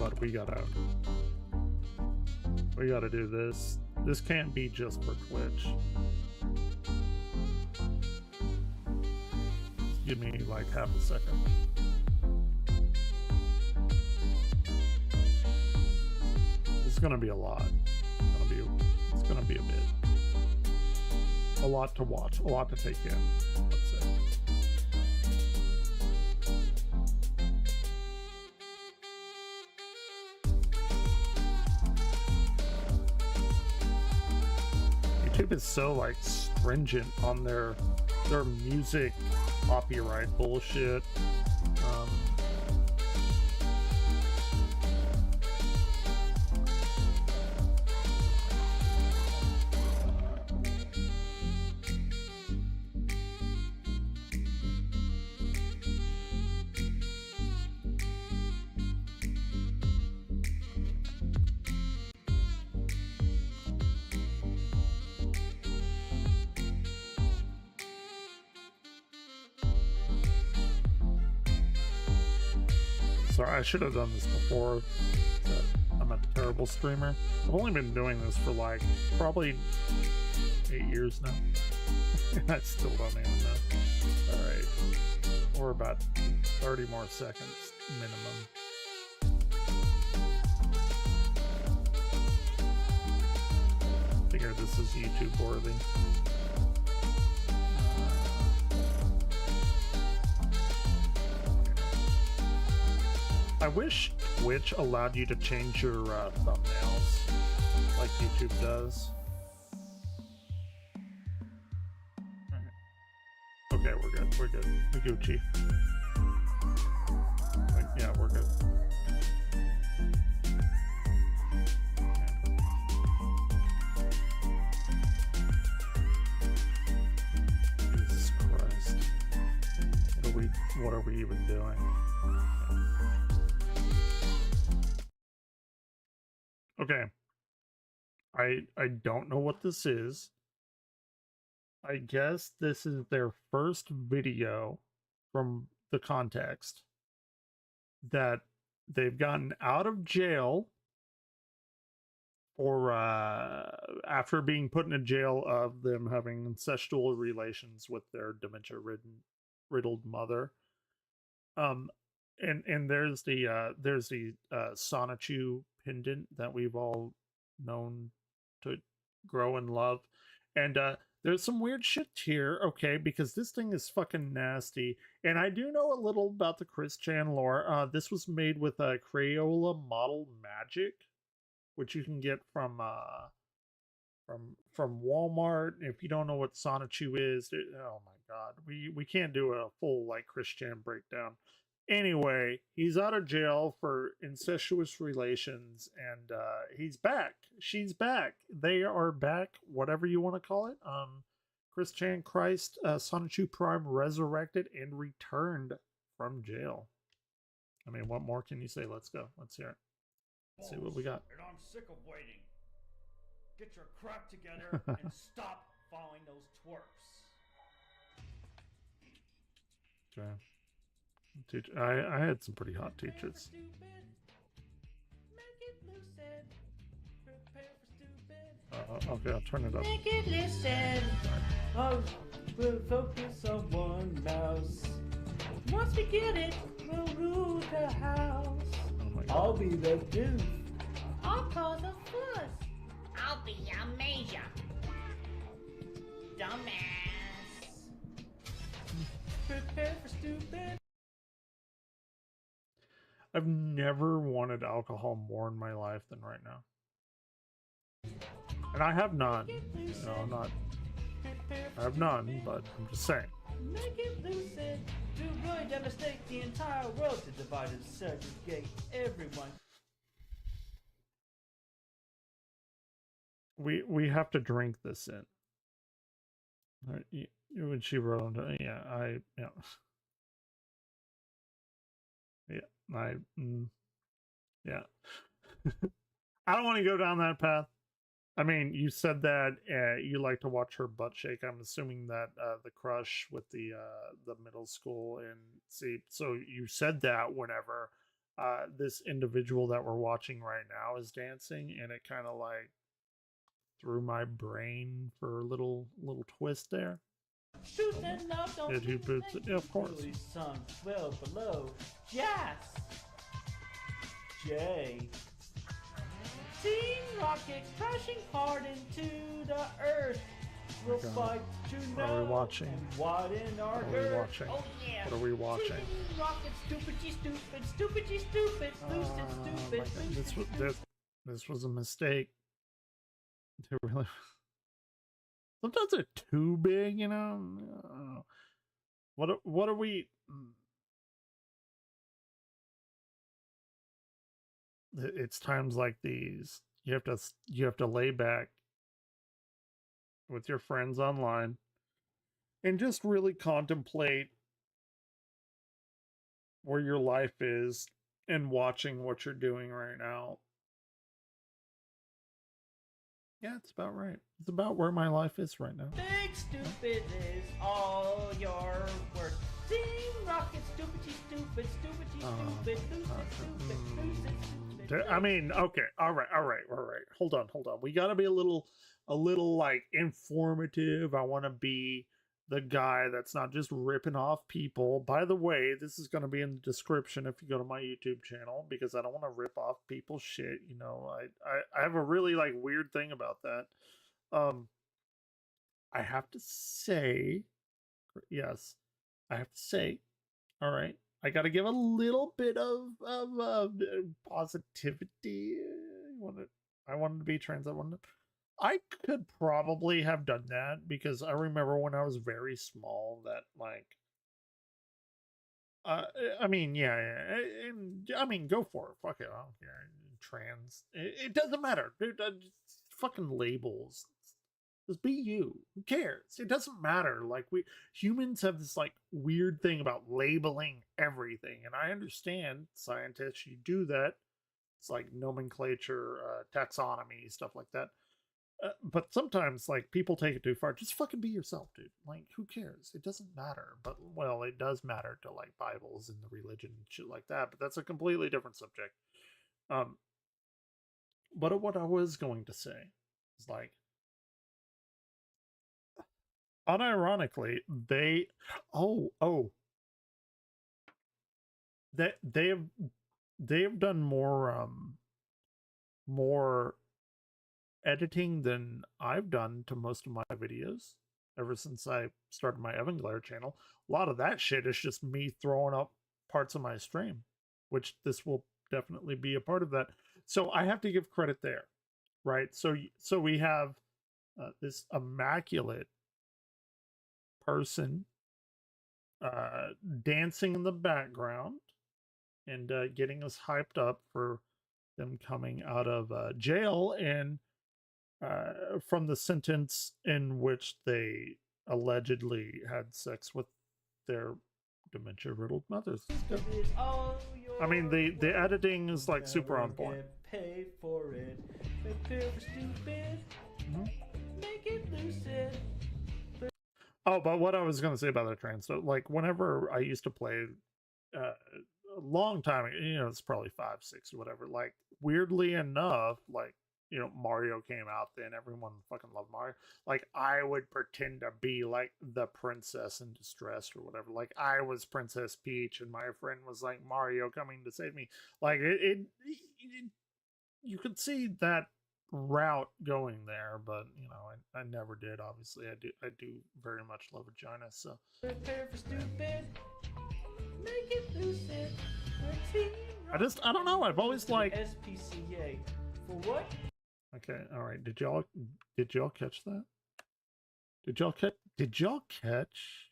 but we gotta do this. This can't be just for Twitch. Give me like half a second. It's gonna be a lot. It's gonna be a bit. A lot to watch, a lot to take in, let's say. YouTube is so like stringent on their music copyright bullshit. Sorry, I should have done this before. I'm a terrible streamer. I've only been doing this for like probably 8 years now. I still don't even know. Alright. We're about 30 more seconds minimum. I figure this is YouTube worthy. I wish Twitch allowed you to change your thumbnails like YouTube does. Okay, we're good. We're good. We're Gucci. Like, yeah, we're good. Jesus Christ. What are we even doing? Okay, I don't know what this is. I guess this is their first video from the context that they've gotten out of jail for after being put in a jail of them having incestual relations with their dementia-riddled mother. And there's the Sonichu pendant that we've all known to grow and love, and there's some weird shit here, okay, because this thing is fucking nasty. And I do know a little about the Chris Chan lore. This was made with a Crayola model magic, which you can get from Walmart. If you don't know what Sonichu is, oh my god, we can't do a full like Chris Chan breakdown. Anyway, he's out of jail for incestuous relations, and he's back. She's back. They are back, whatever you want to call it. Chris Chan Christ, Sonichu Prime resurrected and returned from jail. I mean, what more can you say? Let's go. Let's hear it. Let's see what we got. And I'm sick of waiting. Get your crap together and stop following those twerps. Okay. I had some pretty hot teachers. Okay, I'll turn it up. Make it listen. Oh, we'll focus on one mouse. Once we get it, we'll rule the house. Oh my god. I'll be the dude. I'll cause a fuss. I'll be a major. Dumbass. Prepare for stupid. I've never wanted alcohol more in my life than right now. And I have none. No, I'm not. I have none, but I'm just saying. Make it lucid. To really devastate the entire world, to divide and segregate everyone. We have to drink this in. When she wrote, yeah, yeah. I don't want to go down that path. I mean, you said that you like to watch her butt shake. I'm assuming that the crush with the middle school, and see, so you said that whenever this individual that we're watching right now is dancing, and it kind of like threw my brain for a little twist there. Truth and love don't Did he boots it? Yeah, of course. really sunk well below. Jazz. J. Team Rocket crashing hard into the earth. We'll God. fight to What are we know watching? and widen our What are we girth. watching? Oh yeah. What are we watching? Team Rocket, stupid, stupid, stupid, loose and stupid, my God. loose and stupid. This was a mistake. They really. Sometimes they're too big, you know. I don't know. What are we? It's times like these you have to lay back with your friends online and just really contemplate where your life is and watching what you're doing right now. Yeah, it's about right. It's about where my life is right now. Big stupid is all your work. Team Rocket, stupid, stupid, loose and stupid. I mean, okay, all right. Hold on. We got to be a little like informative. I want to be the guy that's not just ripping off people. By the way, this is going to be in the description if you go to my YouTube channel, because I don't want to rip off people's shit. You know, I have a really like weird thing about that. I have to say, yes, I have to say, all right, I got to give a little bit of positivity. I wanted to be trans. I could probably have done that, because I remember when I was very small that like, I mean, yeah, and I mean, go for it. Fuck it, I don't care. Trans, it doesn't matter, dude. Fucking labels. Just be you. Who cares? It doesn't matter. Like, we humans have this like weird thing about labeling everything, and I understand scientists, you do that. It's like nomenclature, taxonomy, stuff like that. But sometimes like people take it too far. Just fucking be yourself, dude. Like, who cares? It doesn't matter. But well, it does matter to like Bibles and the religion and shit like that. But that's a completely different subject. But what I was going to say is like, unironically, they they've done more editing than I've done to most of my videos ever since I started my Evanglare channel. A lot of that shit is just me throwing up parts of my stream, which this will definitely be a part of that. So I have to give credit there, right? So we have this immaculate person dancing in the background and getting us hyped up for them coming out of jail, and from the sentence in which they allegedly had sex with their dementia-riddled mothers. I mean, the editing is like super on point. Pay for it. Prepare for stupid. Make it lucid. Oh, but what I was going to say about the trans, so like whenever I used to play a long time, you know, it's probably 5, 6 or whatever, like weirdly enough, like, you know, Mario came out then, everyone fucking loved Mario. Like, I would pretend to be like the princess in distress or whatever. Like, I was Princess Peach and my friend was like Mario coming to save me. Like, you could see that route going there, but you know, I never did. Obviously, I do very much love vagina. So prepare for stupid. Make it lucid. I don't know. I've always like SPCA for what? Okay, all right. Did y'all catch that? Did y'all catch?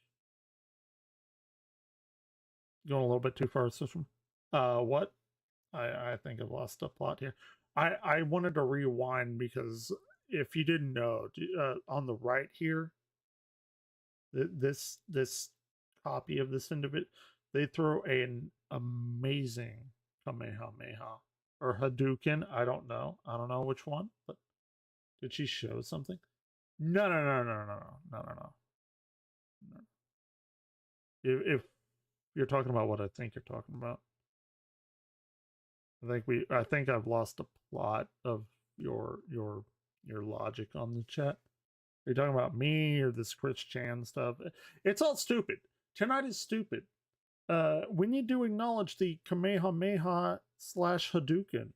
Going a little bit too far, system. What? I think I've lost the plot here. I wanted to rewind because if you didn't know, on the right here, this copy of this individual, they throw an amazing Kamehameha or Hadouken. I don't know which one, but did she show something? No. If you're talking about what I think you're talking about, I think I've lost the plot of your logic on the chat. Are you talking about me or this Chris Chan stuff? It's all stupid. Tonight is stupid. We need to acknowledge the Kamehameha / Hadouken.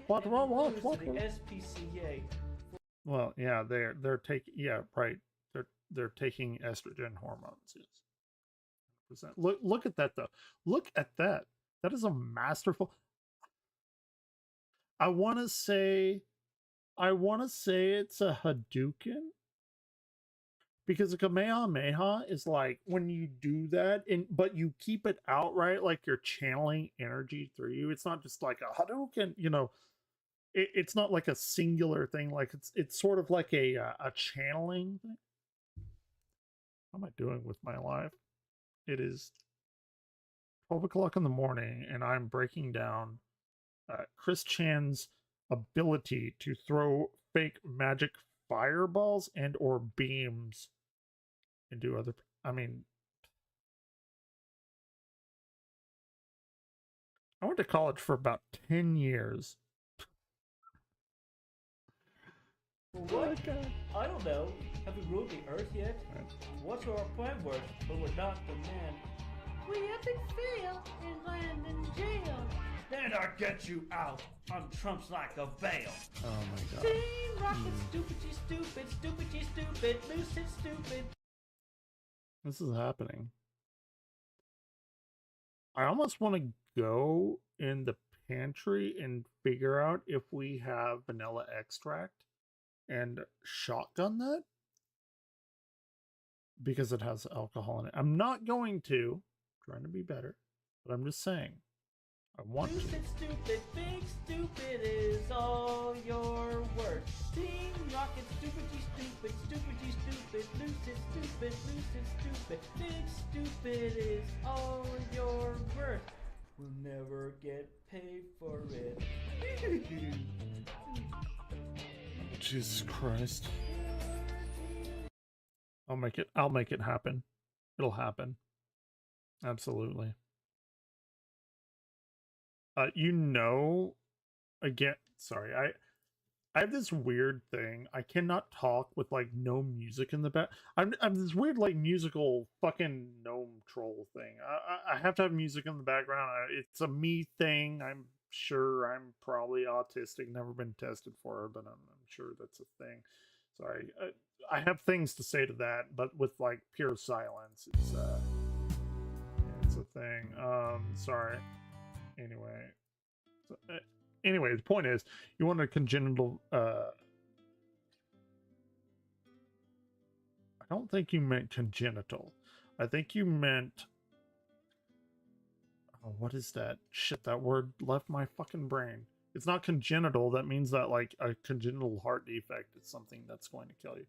What? SPCA. Well, yeah, they're taking, yeah, right. They're taking estrogen hormones. Yes. Look at that though. Look at that. That is a masterful. I want to say it's a Hadouken, because a Kamehameha is like when you do that, but you keep it out, right? Like you're channeling energy through you. It's not just like a Hadouken, you know. It's not like a singular thing. Like it's sort of like a channeling thing. How am I doing with my life? It is 12 o'clock in the morning, and I'm breaking down Chris Chan's ability to throw fake magic fireballs and or beams into other. I mean, I went to college for about 10 years. What? Oh, I don't know. Have we ruled the earth yet? Right. What's our plan work? But we're not the man. We epic fail and land in jail. Then I get you out on Trump's like a veil. Oh my god. Team Rocket, stupid, stupid, lucid, stupid. This is happening. I almost want to go in the pantry and figure out if we have vanilla extract and shotgun that, because it has alcohol in it. I'm not going to, trying to be better, but I'm just saying I want lucid, to. Stupid, big stupid is all your work. Team Rocket, stupid, lucid, stupid, big stupid is all your worth. We'll never get paid for it. Jesus Christ. I'll make it happen. It'll happen. Absolutely. You know, again, sorry, I have this weird thing. I cannot talk with like no music in the back. I'm this weird like musical fucking gnome troll thing. I have to have music in the background. It's a me thing. I'm sure I'm probably autistic. Never been tested for it, but I'm sure that's a thing. Sorry, I have things to say to that, but with like pure silence, it's a thing. Sorry. Anyway, the point is, you want a congenital. I don't think you meant congenital. I think you meant. Oh, what is that? Shit, that word left my fucking brain. It's not congenital. That means that like a congenital heart defect is something that's going to kill you.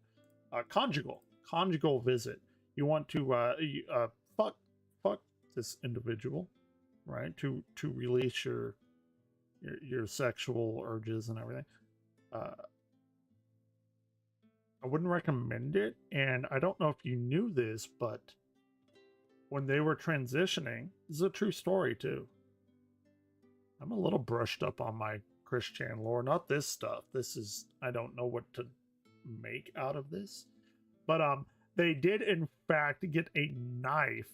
Conjugal visit. You want to fuck this individual, right? To release your sexual urges and everything. I wouldn't recommend it, and I don't know if you knew this, but when they were transitioning, this is a true story too. I'm a little brushed up on my Chris Chan lore, not this stuff. This is, I don't know what to make out of this, but they did in fact get a knife,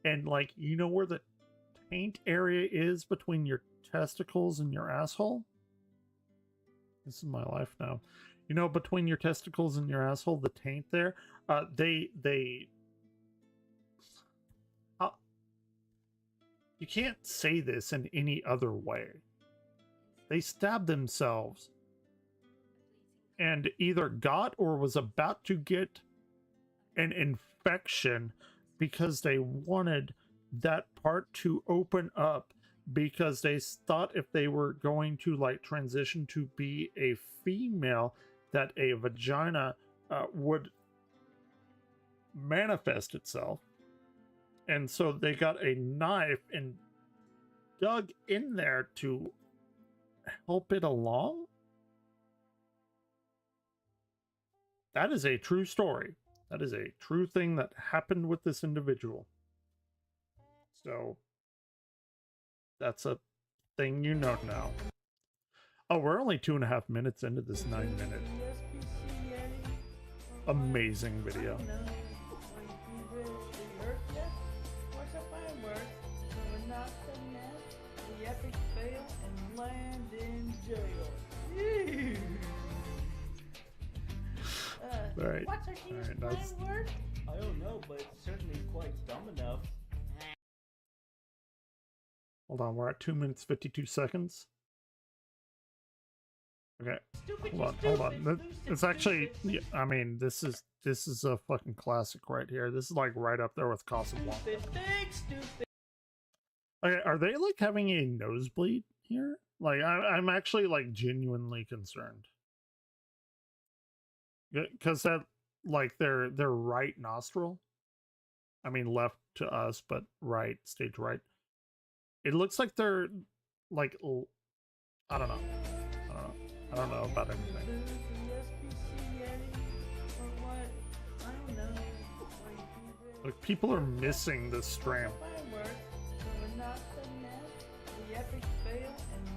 and like, you know where the taint area is between your testicles and your asshole? This is my life now. You know, between your testicles and your asshole, the taint there, you can't say this in any other way. They stabbed themselves and either got or was about to get an infection because they wanted that part to open up, because they thought if they were going to like transition to be a female, that a vagina would manifest itself. And so they got a knife and dug in there to help it along. That is a true story. That is a true thing that happened with this individual. So That's a thing you know now. Oh, we're only 2.5 minutes into this 9-minute amazing video. All right. What's our team's plan work? I don't know, but it's certainly quite dumb enough. Hold on, we're at 2 minutes 52 seconds. Okay, hold on. It's actually, yeah, I mean, this is a fucking classic right here. This is like right up there with Casablanca. Okay, are they like having a nosebleed here? Like, I'm actually like genuinely concerned. Because that, like, their right nostril, I mean left to us, but right, stage right. It looks like they're like, I don't know. I don't know about anything. Like, people are missing this strand.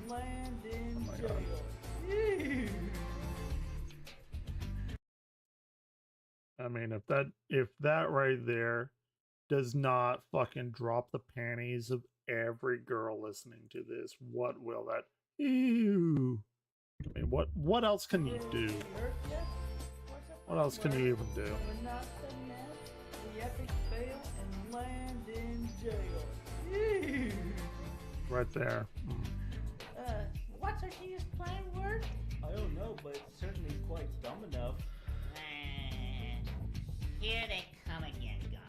Oh my god. I mean, if that right there does not fucking drop the panties of every girl listening to this, what will that? Ew. I mean, what else can you do? What else can you even do? Right there. What's our team's plan work? I don't know, but it's certainly quite dumb enough. Here they come again, guys.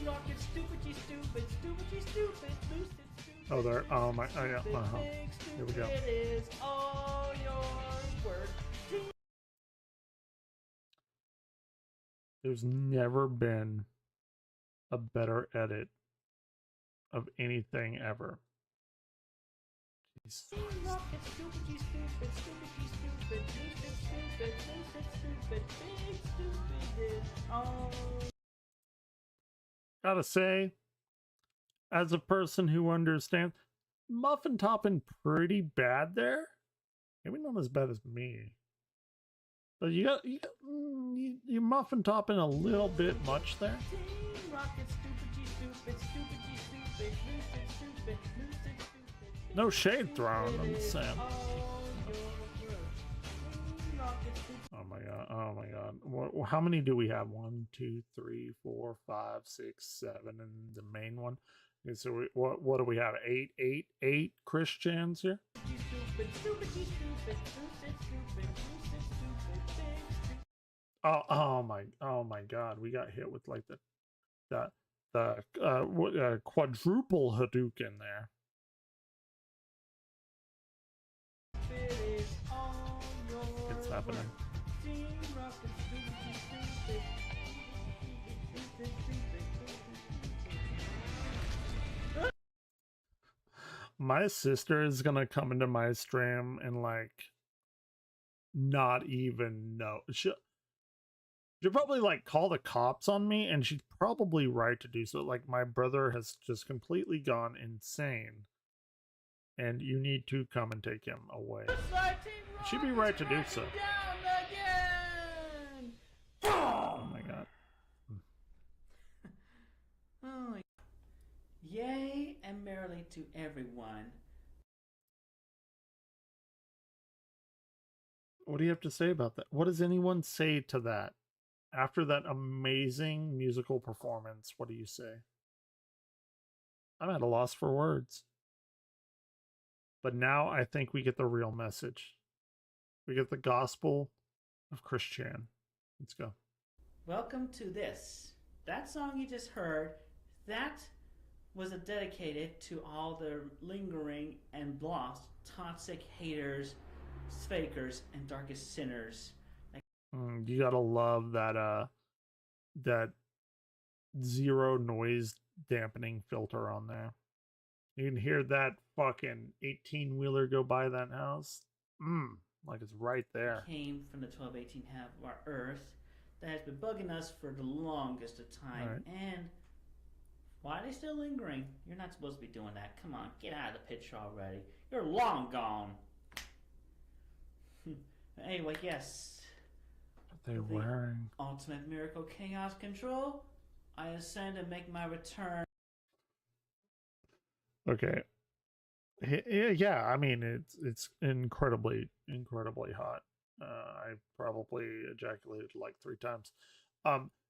Rocket, stupid, stupid, lucid, stupid. Oh, there. Oh my. Oh yeah. Here we go. It is all your work. There's never been a better edit of anything ever. Jeez. Rocket, stupid, lucid, stupid, big stupid is all. Gotta say, as a person who understands, muffin topping pretty bad there. Maybe not as bad as me. But you muffin topping a little bit much there. No shade thrown, I'm just saying. Oh my god, oh my god. How many do we have? 1, 2, 3, 4, 5, 6, 7, and the main one. Okay, so what do we have? Eight Christians here? Oh my god, we got hit with like the quadruple Hadouken there. It's happening. My sister is gonna come into my stream and like not even know. She'll probably like call the cops on me, and she's probably right to do so. Like, my brother has just completely gone insane, and you need to come and take him away. She'd be right to do so. Oh my god. Oh, yay and merrily to everyone. What do you have to say about that? What does anyone say to that? After that amazing musical performance, what do you say? I'm at a loss for words. But now I think we get the real message. We get the gospel of Christian. Let's go. Welcome to this. That song you just heard, that was dedicated to all the lingering and lost toxic haters, fakers, and darkest sinners. You gotta love that that zero noise dampening filter on there. You can hear that fucking 18-wheeler go by that house. Like it's right there. Came from the 12-18 half of our earth that has been bugging us for the longest of time. Right. And why are they still lingering? You're not supposed to be doing that. Come on, get out of the picture already. You're long gone. Anyway, yes. They're wearing Ultimate Miracle Chaos Control. I ascend and make my return. okay. Yeah, I mean it's incredibly hot. I probably ejaculated like 3 times.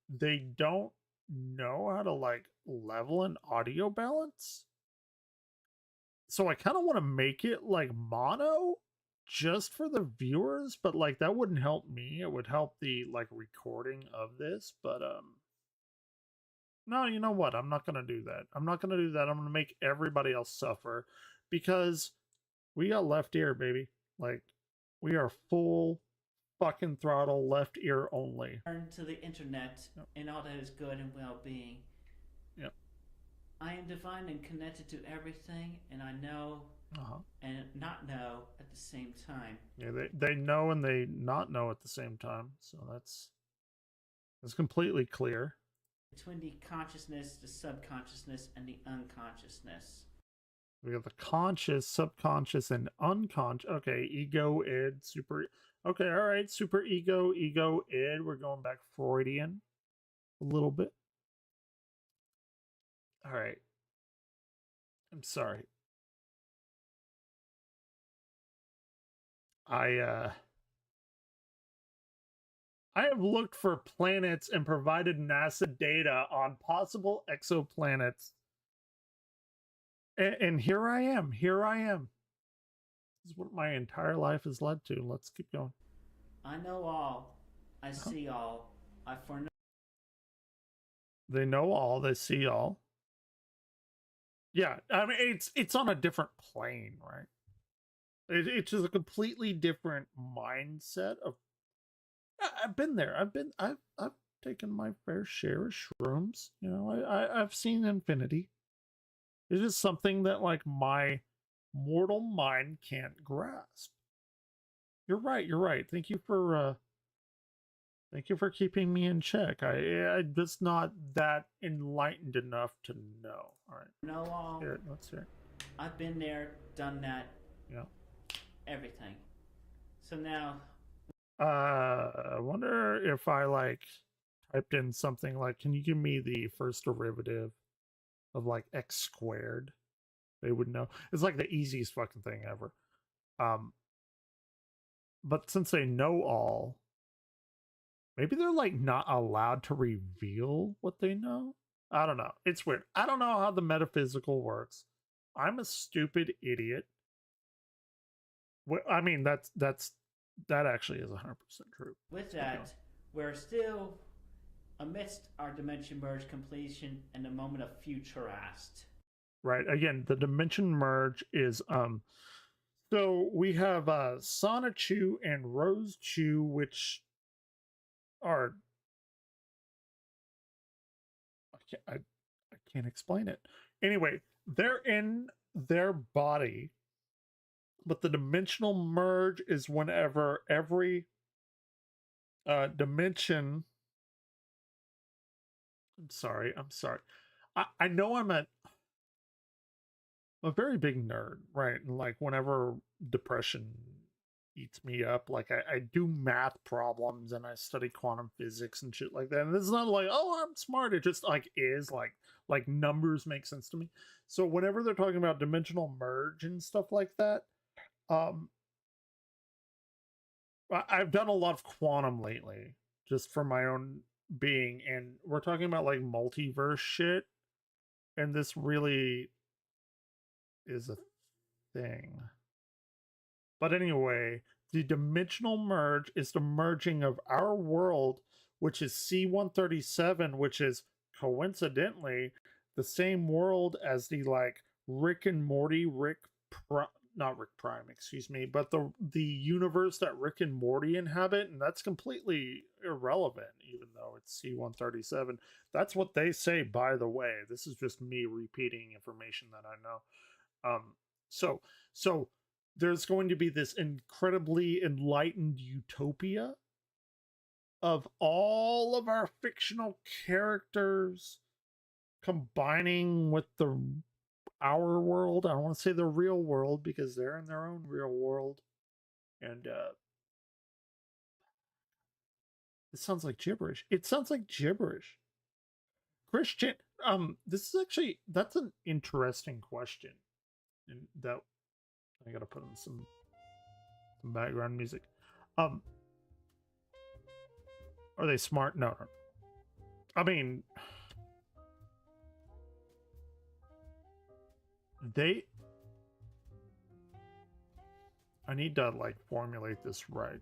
They don't know how to like level an audio balance. So I kind of want to make it like mono just for the viewers, but like that wouldn't help me. It would help the like recording of this, but no, you know what? I'm not going to do that. I'm not going to do that. I'm going to make everybody else suffer because we got left ear, baby. Like we are full fucking throttle left ear only. Turn to the internet Yep. and all that is good and well-being. Yep. I am divine and connected to everything, and I know and not know at the same time. Yeah, they know and they not know at the same time. So that's completely clear. Between the consciousness, the subconsciousness, and the unconsciousness. We have the conscious, subconscious, and unconscious. Okay, ego, id, super. Okay, all right, super ego, id. We're going back Freudian a little bit. All right. I'm sorry. I have looked for planets and provided NASA data on possible exoplanets. And here I am. Here I am. This is what my entire life has led to. Let's keep going. I know all. I see all. I foreknow. They know all. They see all. Yeah, I mean it's on a different plane, right? It's just a completely different mindset of. I've been there. I've taken my fair share of shrooms. You know, I've seen infinity. It's just something that like my mortal mind can't grasp. You're right. You're right. Thank you for keeping me in check. I'm just not that enlightened enough to know. All right. Know all. Here, let's hear. I've been there, done that. Yeah. Everything. So now. I wonder if I like typed in something like, can you give me the first derivative of like x squared? They would know. It's like the easiest fucking thing ever. But since they know all, maybe they're like not allowed to reveal what they know. I don't know. It's weird. I don't know how the metaphysical works. I'm a stupid idiot. I mean, that actually is 100% true. With that, we're still amidst our dimension merge completion and the moment of futurast. Right. Again, the dimension merge is so we have Sonichu and Rose Chu, which are I can't explain it. Anyway, they're in their body, but the dimensional merge is whenever every dimension. I'm sorry. I know I'm a very big nerd, right? And like whenever depression eats me up, like I do math problems and I study quantum physics and shit like that. And it's not like, oh, I'm smart. It just like is like numbers make sense to me. So whenever they're talking about dimensional merge and stuff like that, I've done a lot of quantum lately just for my own being, and we're talking about like multiverse shit, and this really is a thing. But anyway, the dimensional merge is the merging of our world, which is C-137, which is coincidentally the same world as the like Rick and Morty, not Rick Prime, excuse me, but the universe that Rick and Morty inhabit, and that's completely irrelevant, even though it's C-137. That's what they say, by the way. This is just me repeating information that I know. So there's going to be this incredibly enlightened utopia of all of our fictional characters combining with our world. I don't want to say the real world because they're in their own real world. And it sounds like gibberish. It sounds like gibberish. Christian, this is actually, that's an interesting question. And that I gotta put in some background music. Are they smart? No. I mean, I need to like formulate this right.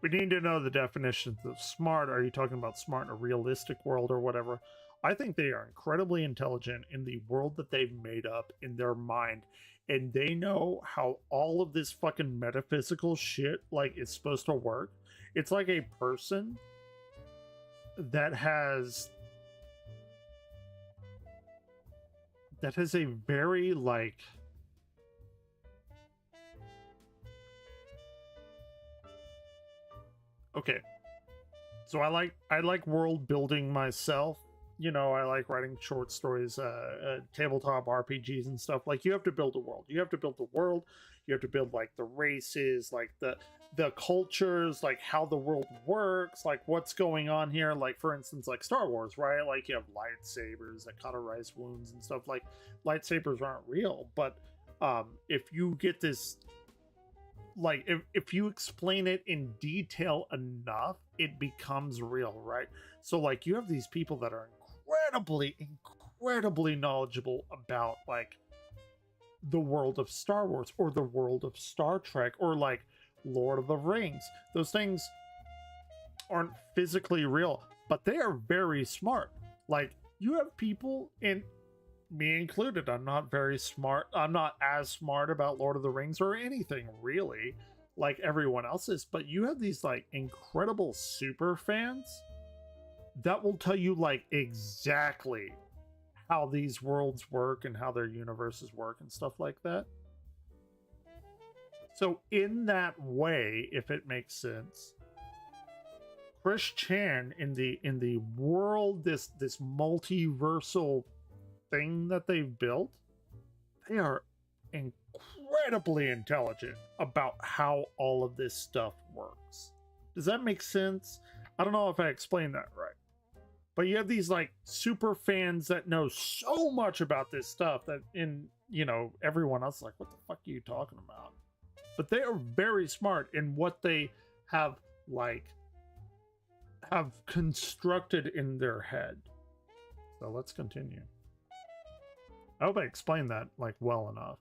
We need to know the definitions of smart. Are you talking about smart in a realistic world or whatever? I think they are incredibly intelligent in the world that they've made up in their mind. And they know how all of this fucking metaphysical shit like is supposed to work. It's like a person that has a very like okay, so I like world building myself. You know, I like writing short stories, tabletop RPGs and stuff. Like, you have to build a world. You have to build the world. You have to build like the races, like the cultures, like how the world works, like what's going on here. Like, for instance, like Star Wars, right? Like, you have lightsabers that cauterize wounds and stuff. Like, lightsabers aren't real, but if you get this, like, if you explain it in detail enough, it becomes real, right? So like, you have these people that are incredibly knowledgeable about like the world of Star Wars or the world of Star Trek or like Lord of the Rings. Those things aren't physically real, but they are very smart. Like, you have people, and me included, I'm not very smart. I'm not as smart about Lord of the Rings or anything really like everyone else is, but you have these like incredible super fans that will tell you like exactly how these worlds work and how their universes work and stuff like that. So in that way, if it makes sense, Chris Chan in the world, this multiversal thing that they've built, they are incredibly intelligent about how all of this stuff works. Does that make sense? I don't know if I explained that right. But you have these like super fans that know so much about this stuff that everyone else is like, what the fuck are you talking about? But they are very smart in what they have constructed in their head. So let's continue. I hope I explained that like well enough.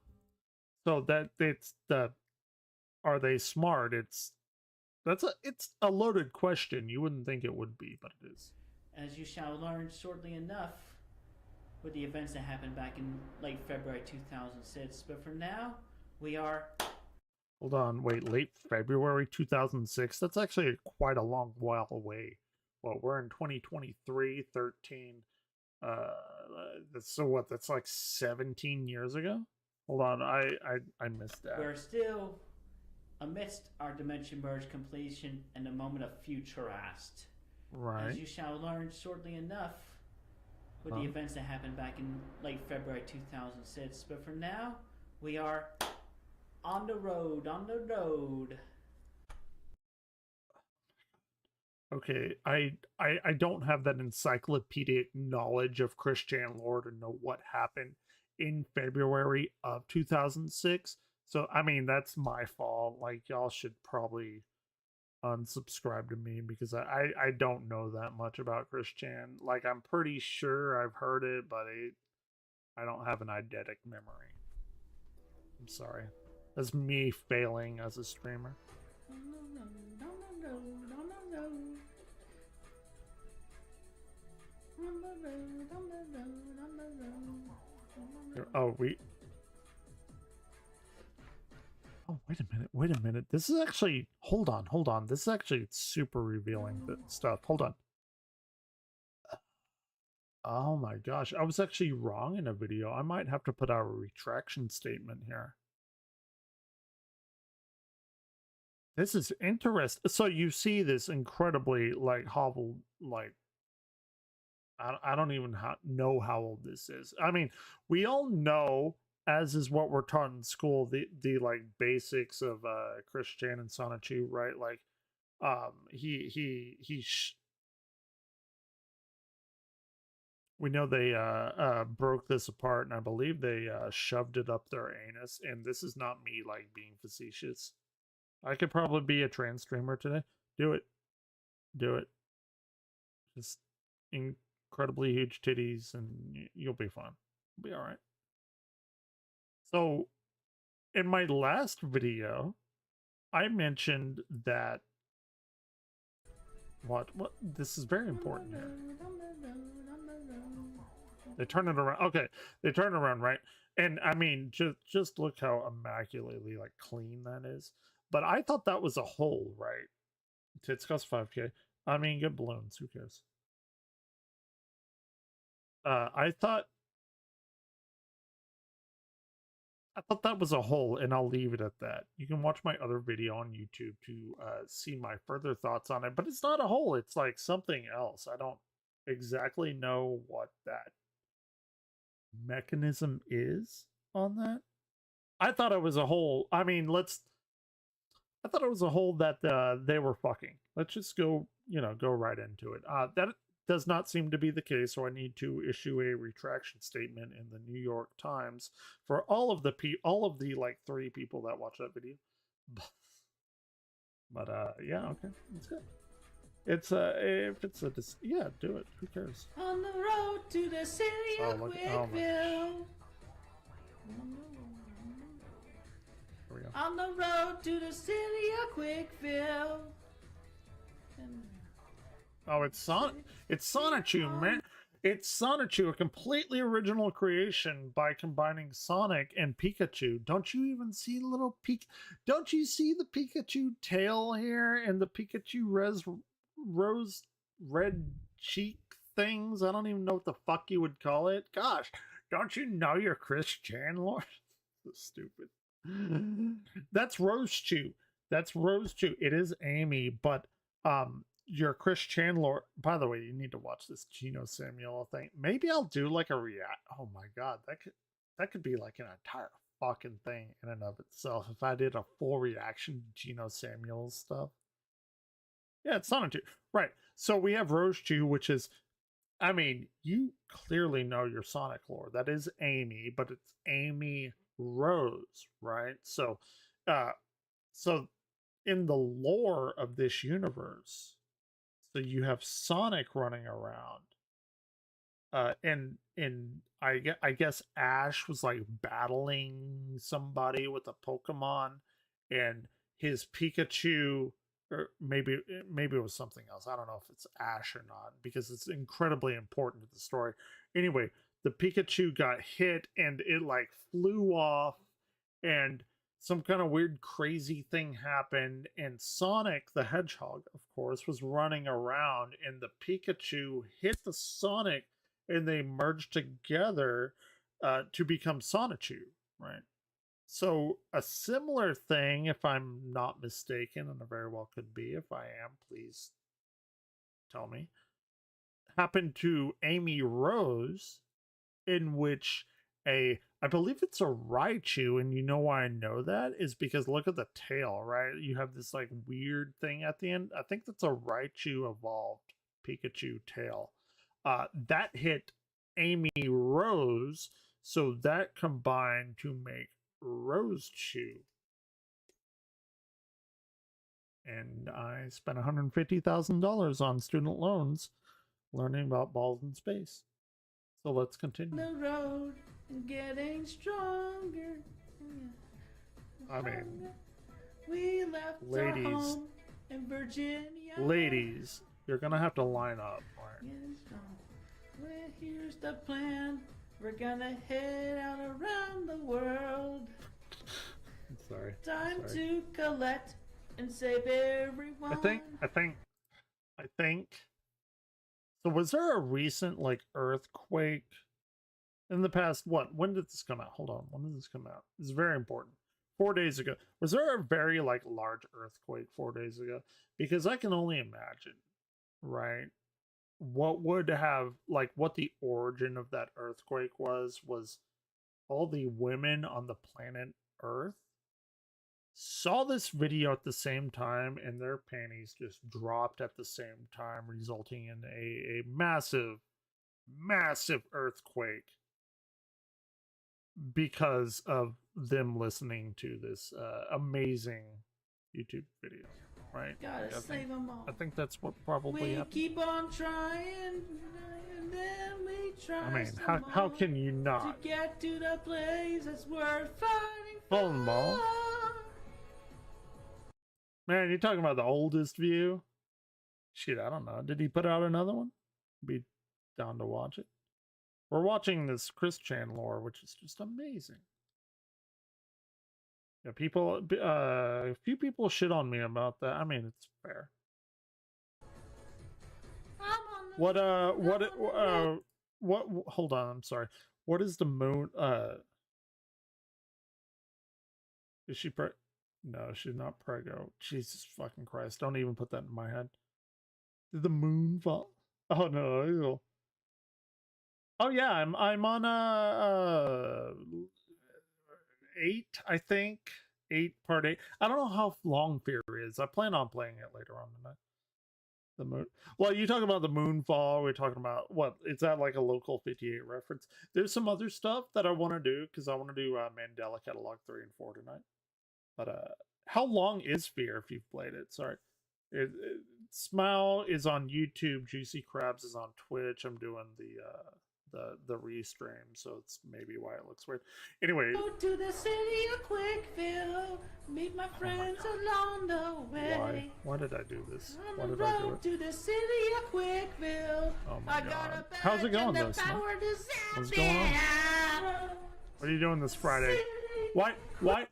So that it's are they smart? It's a loaded question. You wouldn't think it would be, but it is. As you shall learn shortly enough with the events that happened back in late February 2006. But for now, we are... Hold on, wait, late February 2006? That's actually quite a long while away. Well, we're in 2023, 13. So what, that's like 17 years ago? Hold on, I missed that. We're still amidst our Dimension Merge completion and a moment of Futurast. Right. As you shall learn shortly enough with the events that happened back in late February 2006. But for now, we are on the road. Okay, I don't have that encyclopedic knowledge of Christian lore to know what happened in February of 2006. So, I mean, that's my fault. Like, y'all should probably unsubscribe to me because I don't know that much about Christian. Like, I'm pretty sure I've heard it, but I don't have an eidetic memory. I'm sorry. That's me failing as a streamer. Oh, wait a minute. This is actually, hold on. This is actually super revealing stuff. Hold on. Oh my gosh, I was actually wrong in a video. I might have to put out a retraction statement here. This is interesting. So you see this incredibly like hovel, like I don't even know how old this is. I mean, we all know, as is what we're taught in school, the like basics of Christian and Sonichu, right? Like, we know they broke this apart, and I believe they shoved it up their anus. And this is not me like being facetious. I could probably be a trans streamer today. Do it, do it. Just incredibly huge titties, and you'll be fine. You'll be all right. So, in my last video, I mentioned that what this is very important here. They turn it around. Okay, they turn it around, right? And I mean, just look how immaculately like clean that is. But I thought that was a hole, right? Tits cost 5K. I mean, get balloons. Who cares? I thought that was a hole, and I'll leave it at that. You can watch my other video on YouTube to see my further thoughts on it. But it's not a hole. It's like something else. I don't exactly know what that mechanism is on that. I thought it was a hole. I mean, I thought it was a hole that they were fucking. Let's just go, go right into it. That does not seem to be the case, so I need to issue a retraction statement in the New York Times for all of the like 3 people that watch that video. But yeah, okay, that's good. It's if it's a yeah, do it. Who cares? On the road to the city of Quickville. On the road to the city of Quickville. Oh, it's Sonichu, man. It's Sonichu, a completely original creation by combining Sonic and Pikachu. Don't you even see the little Don't you see the Pikachu tail here and the Pikachu rose red cheek things? I don't even know what the fuck you would call it. Gosh, don't you know you're Chris Chandler? So stupid. That's Rose-Chew. That's Rose-Chew. It is Amy, but your Chris Chandler. By the way, you need to watch this Gino Samuel thing. Maybe I'll do like a react. Oh my god, that could be like an entire fucking thing in and of itself if I did a full reaction to Gino Samuel's stuff. Yeah, it's Sonic 2. Right. So we have Rose-Chew, which is, I mean, you clearly know your Sonic lore. That is Amy, but it's Amy Rose, right? So so in the lore of this universe, so you have Sonic running around, and I guess Ash was like battling somebody with a Pokemon, and his Pikachu, or maybe it was something else. I don't know if it's Ash or not, because it's incredibly important to the story. Anyway, the Pikachu got hit and it like flew off, and some kind of weird crazy thing happened, and Sonic the Hedgehog, of course, was running around, and the Pikachu hit the Sonic, and they merged together to become Sonichu, right? So a similar thing, if I'm not mistaken, and it very well could be, if I am, please tell me, happened to Amy Rose, in which I believe it's a Raichu, and you know why I know that is because look at the tail, right? You have this like weird thing at the end. I think that's a Raichu evolved Pikachu tail. That hit Amy Rose, so that combined to make Rose-Chew. And I spent $150,000 on student loans learning about balls in space. So let's continue. The road getting stronger. I mean, we left ladies, our home in Virginia. Ladies, you're gonna have to line up. Right? Well, here's the plan. We're gonna head out around the world. Sorry. Time to collect and save everyone. I think. So was there a recent like earthquake in the past? When did this come out? Hold on. When did this come out? It's very important. 4 days ago. Was there a very like large earthquake 4 days ago? Because I can only imagine, right? What would have like what the origin of that earthquake was all the women on the planet Earth saw this video at the same time and their panties just dropped at the same time, resulting in a massive, massive earthquake because of them listening to this amazing YouTube video, right? Gotta save them all. I think that's what probably We happened. keep on trying, and then we try. I mean, some how more can you not? to get to the place that's worth fighting Phone for? ball. Man, you're talking about the oldest view? Shit, I don't know. Did he put out another one? Be down to watch it. We're watching this Christian lore, which is just amazing. Yeah, a few people shit on me about that. I mean, it's fair. What, hold on, I'm sorry. What is the moon, is she no, she's not prego. Jesus fucking Christ, don't even put that in my head. Did the moon fall? Oh no, ew. Oh yeah, I'm on 8, I think. 8 part 8. I don't know how long Fear is. I plan on playing it later on tonight. The moon. Well, you talk about the moonfall. We're talking about what? Is that like a local 58 reference? There's some other stuff that I want to do because I want to do Mandela Catalog 3 and 4 tonight. But how long is Fear if you've played it? Sorry. Smile is on YouTube. Juicy Crabs is on Twitch. I'm doing the restream, so it's maybe why it looks weird. Anyway, Go to the city of Quickville, meet my friends along the way. why did I do this? On Why the did I do road it? to the city of Quickville. Oh my I got god. a How's it badge and going the though, Smile? power to What's going on? zap What are you doing this Friday? City. Why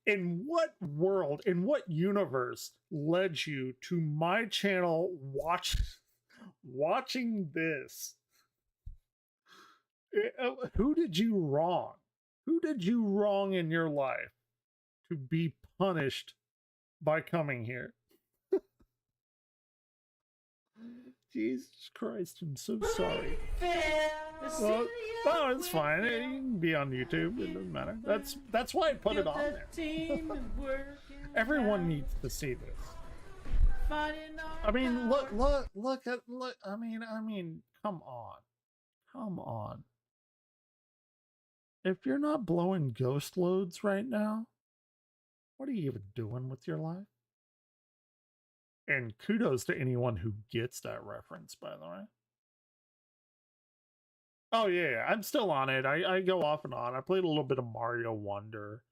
in what world, in what universe led you to my channel watching this? Who did you wrong? Who did you wrong in your life to be punished by coming here? Jesus Christ, I'm so sorry. Well, oh, it's fine. You can be on YouTube. It doesn't matter. That's why I put it on there. Everyone needs to see this. I mean, look. I mean, come on. If you're not blowing ghost loads right now, what are you even doing with your life? And kudos to anyone who gets that reference, by the way. Oh yeah, I'm still on it. I go off and on. I played a little bit of Mario Wonder.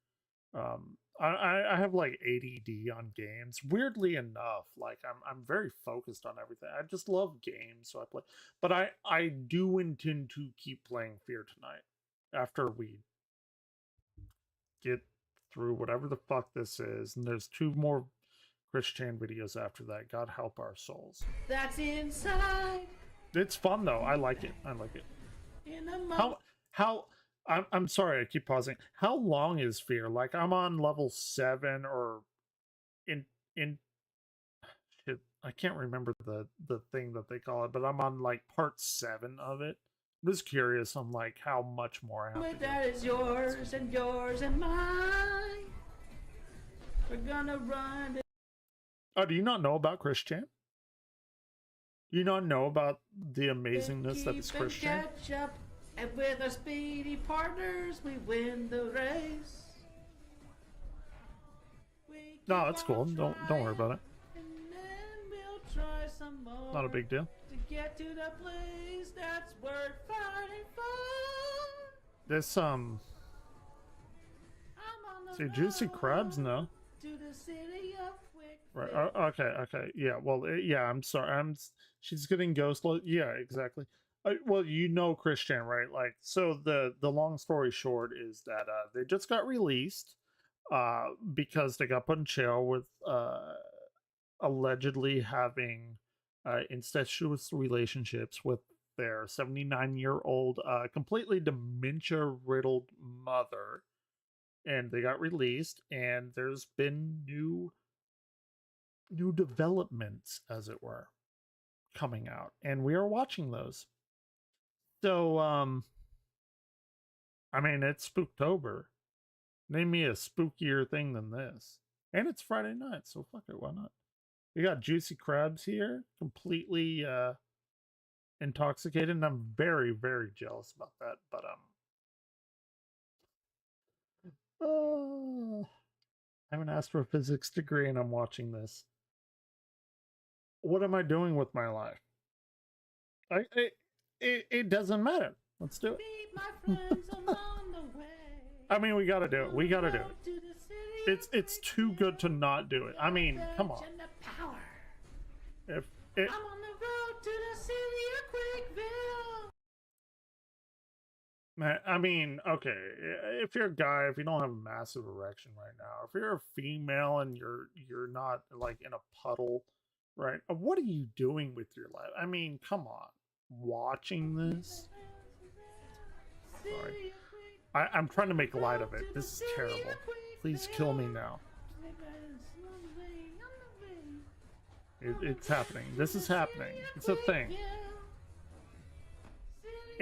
I have like ADD on games. Weirdly enough, like I'm very focused on everything. I just love games, so I play. But I do intend to keep playing Fear tonight after we get through whatever the fuck this is. And there's 2 more Christian videos after that. God help our souls. That's inside. It's fun though. I like it. I like it. In a How I'm sorry, I keep pausing. How long is Fear? Like I'm on level 7 or in shit, I can't remember the thing that they call it, but I'm on like part 7 of it. I'm just curious on like how much more I have to that is yours and yours and mine. We're gonna run it. Oh, do you not know about Christian? Do you not know about the amazingness that is Christian? Catch up, and with our speedy partners, we win the race. No, that's cool. Don't worry about it. And then we'll try some more. Not a big deal. To get to the place that's worth fighting for. This I'm on the see, Juicy Crabs, road no. to the city of Right. Quickville. Okay. Yeah. Well. Yeah. I'm sorry. She's getting ghost. Yeah. Exactly. Well, you know Christian, right? Like, so the long story short is that they just got released because they got put in jail with allegedly having incestuous relationships with their 79-year-old completely dementia riddled mother, and they got released, and there's been new developments, as it were, coming out, and we are watching those. So I mean, it's Spooktober. Name me a spookier thing than this. And it's Friday night, so fuck it, why not? We got Juicy Crabs here, completely intoxicated, and I'm very, very jealous about that. But I have an astrophysics degree and I'm watching this. What am I doing with my life? It doesn't matter. Let's do it. Meet my friends along the way. I mean, we gotta do it. We gotta do it. It's too good to not do it. I mean, come on. If it, I'm on the road to the city of Quickville. I mean, okay, if you're a guy, if you don't have a massive erection right now, if you're a female and you're not like in a puddle, right? What are you doing with your life? I mean, come on, watching this. Sorry, I'm trying to make light of it. This is terrible. Please kill me now. It's happening. This is happening. It's a thing.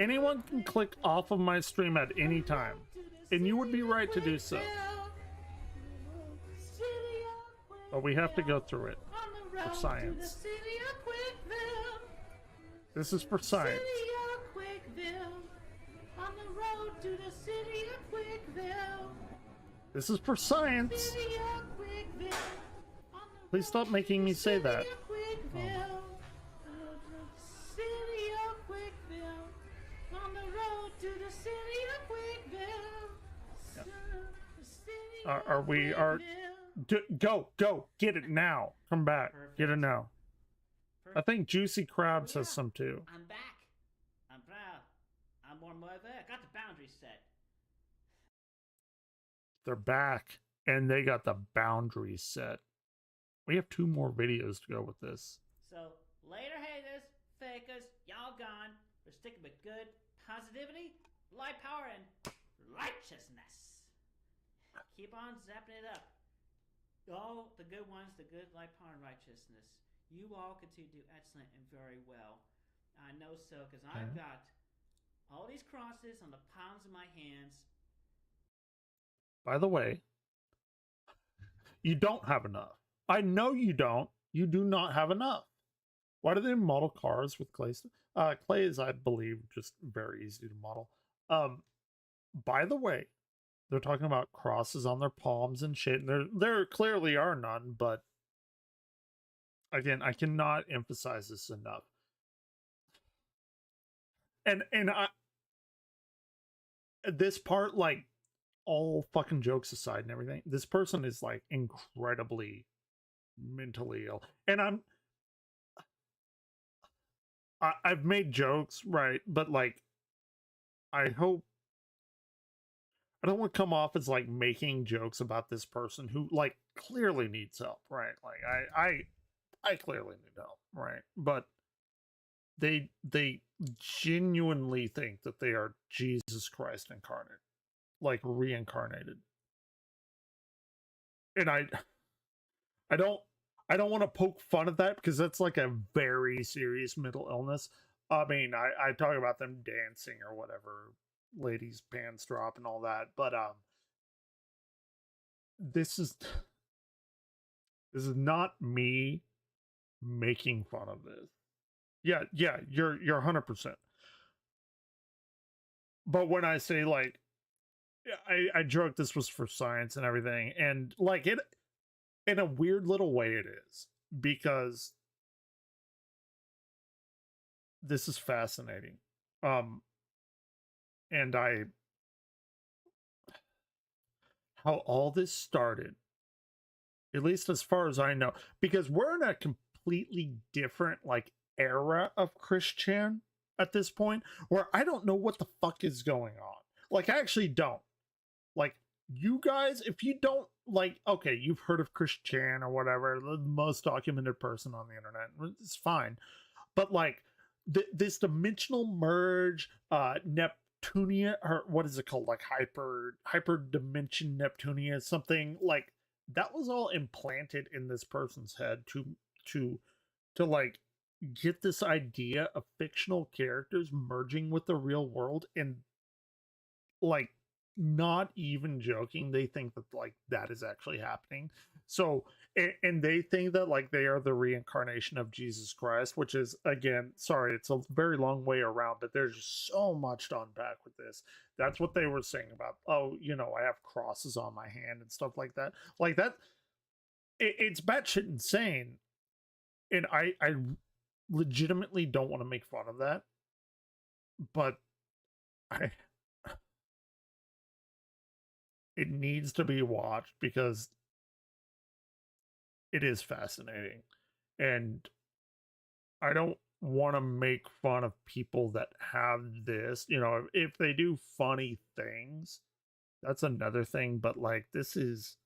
Anyone can click off of my stream at any time, and you would be right to do so. But we have to go through it for science. This is for science. This is for science. Please stop making me say that. Oh. Are we go get it now? Come back. Perfect. Get it now. I think Juicy Crabs has some too. I'm back. I'm proud. I'm more mother. I got the boundary set. They're back, and they got the boundaries set. We have 2 more videos to go with this. So, later haters, fakers, y'all gone. We're sticking with good positivity, light power, and righteousness. Keep on zapping it up. All the good ones, the good light power and righteousness. You all continue to do excellent and very well. I know so, because I've got all these crosses on the palms of my hands. By the way, you don't have enough. I know you don't. You do not have enough. Why do they model cars with clay? Clay is, I believe, just very easy to model. By the way, they're talking about crosses on their palms and shit. And there clearly are none, but again, I cannot emphasize this enough. And this part, like, all fucking jokes aside and everything, this person is like incredibly mentally ill. And I've made jokes, right? But like, I hope I don't want to come off as like making jokes about this person who like clearly needs help, right? Like I clearly need help, right? But they genuinely think that they are Jesus Christ incarnate, like reincarnated. And I don't want to poke fun at that because that's like a very serious mental illness. I mean, I talk about them dancing or whatever, ladies' pants drop and all that, but this is not me making fun of this. Yeah, you're 100%. But when I say like, I joke this was for science and everything, and like it, in a weird little way it is, because this is fascinating. And how all this started, at least as far as I know, because we're in a completely different like era of Christian at this point, where I don't know what the fuck is going on. Like, I actually don't. Like, you guys, if you don't, like, okay, you've heard of Christian or whatever, the most documented person on the internet, it's fine. But like, this dimensional merge, Neptunia, or what is it called, like hyper dimension Neptunia, something like that was all implanted in this person's head to like get this idea of fictional characters merging with the real world. And like, not even joking, they think that like that is actually happening. So and they think that like they are the reincarnation of Jesus Christ, which is, again, sorry, it's a very long way around, but there's just so much to unpack with this. That's what they were saying about, oh, you know, I have crosses on my hand and stuff like that. Like that, it's batshit insane. And I legitimately don't want to make fun of that, but I it needs to be watched because it is fascinating. And I don't want to make fun of people that have this, you know, if they do funny things, that's another thing, but like this is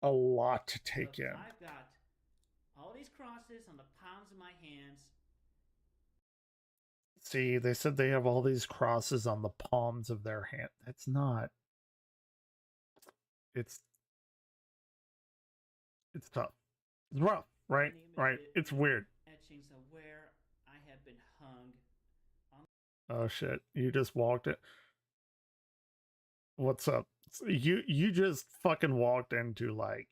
a lot to take Look, in. I've got all these crosses on the palms of my hands. See, they said they have all these crosses on the palms of their hand. That's not. It's tough. It's rough, right? Right. It's weird. Etchings of where I have been hung. Oh shit! You just walked it. What's up? You just fucking walked into like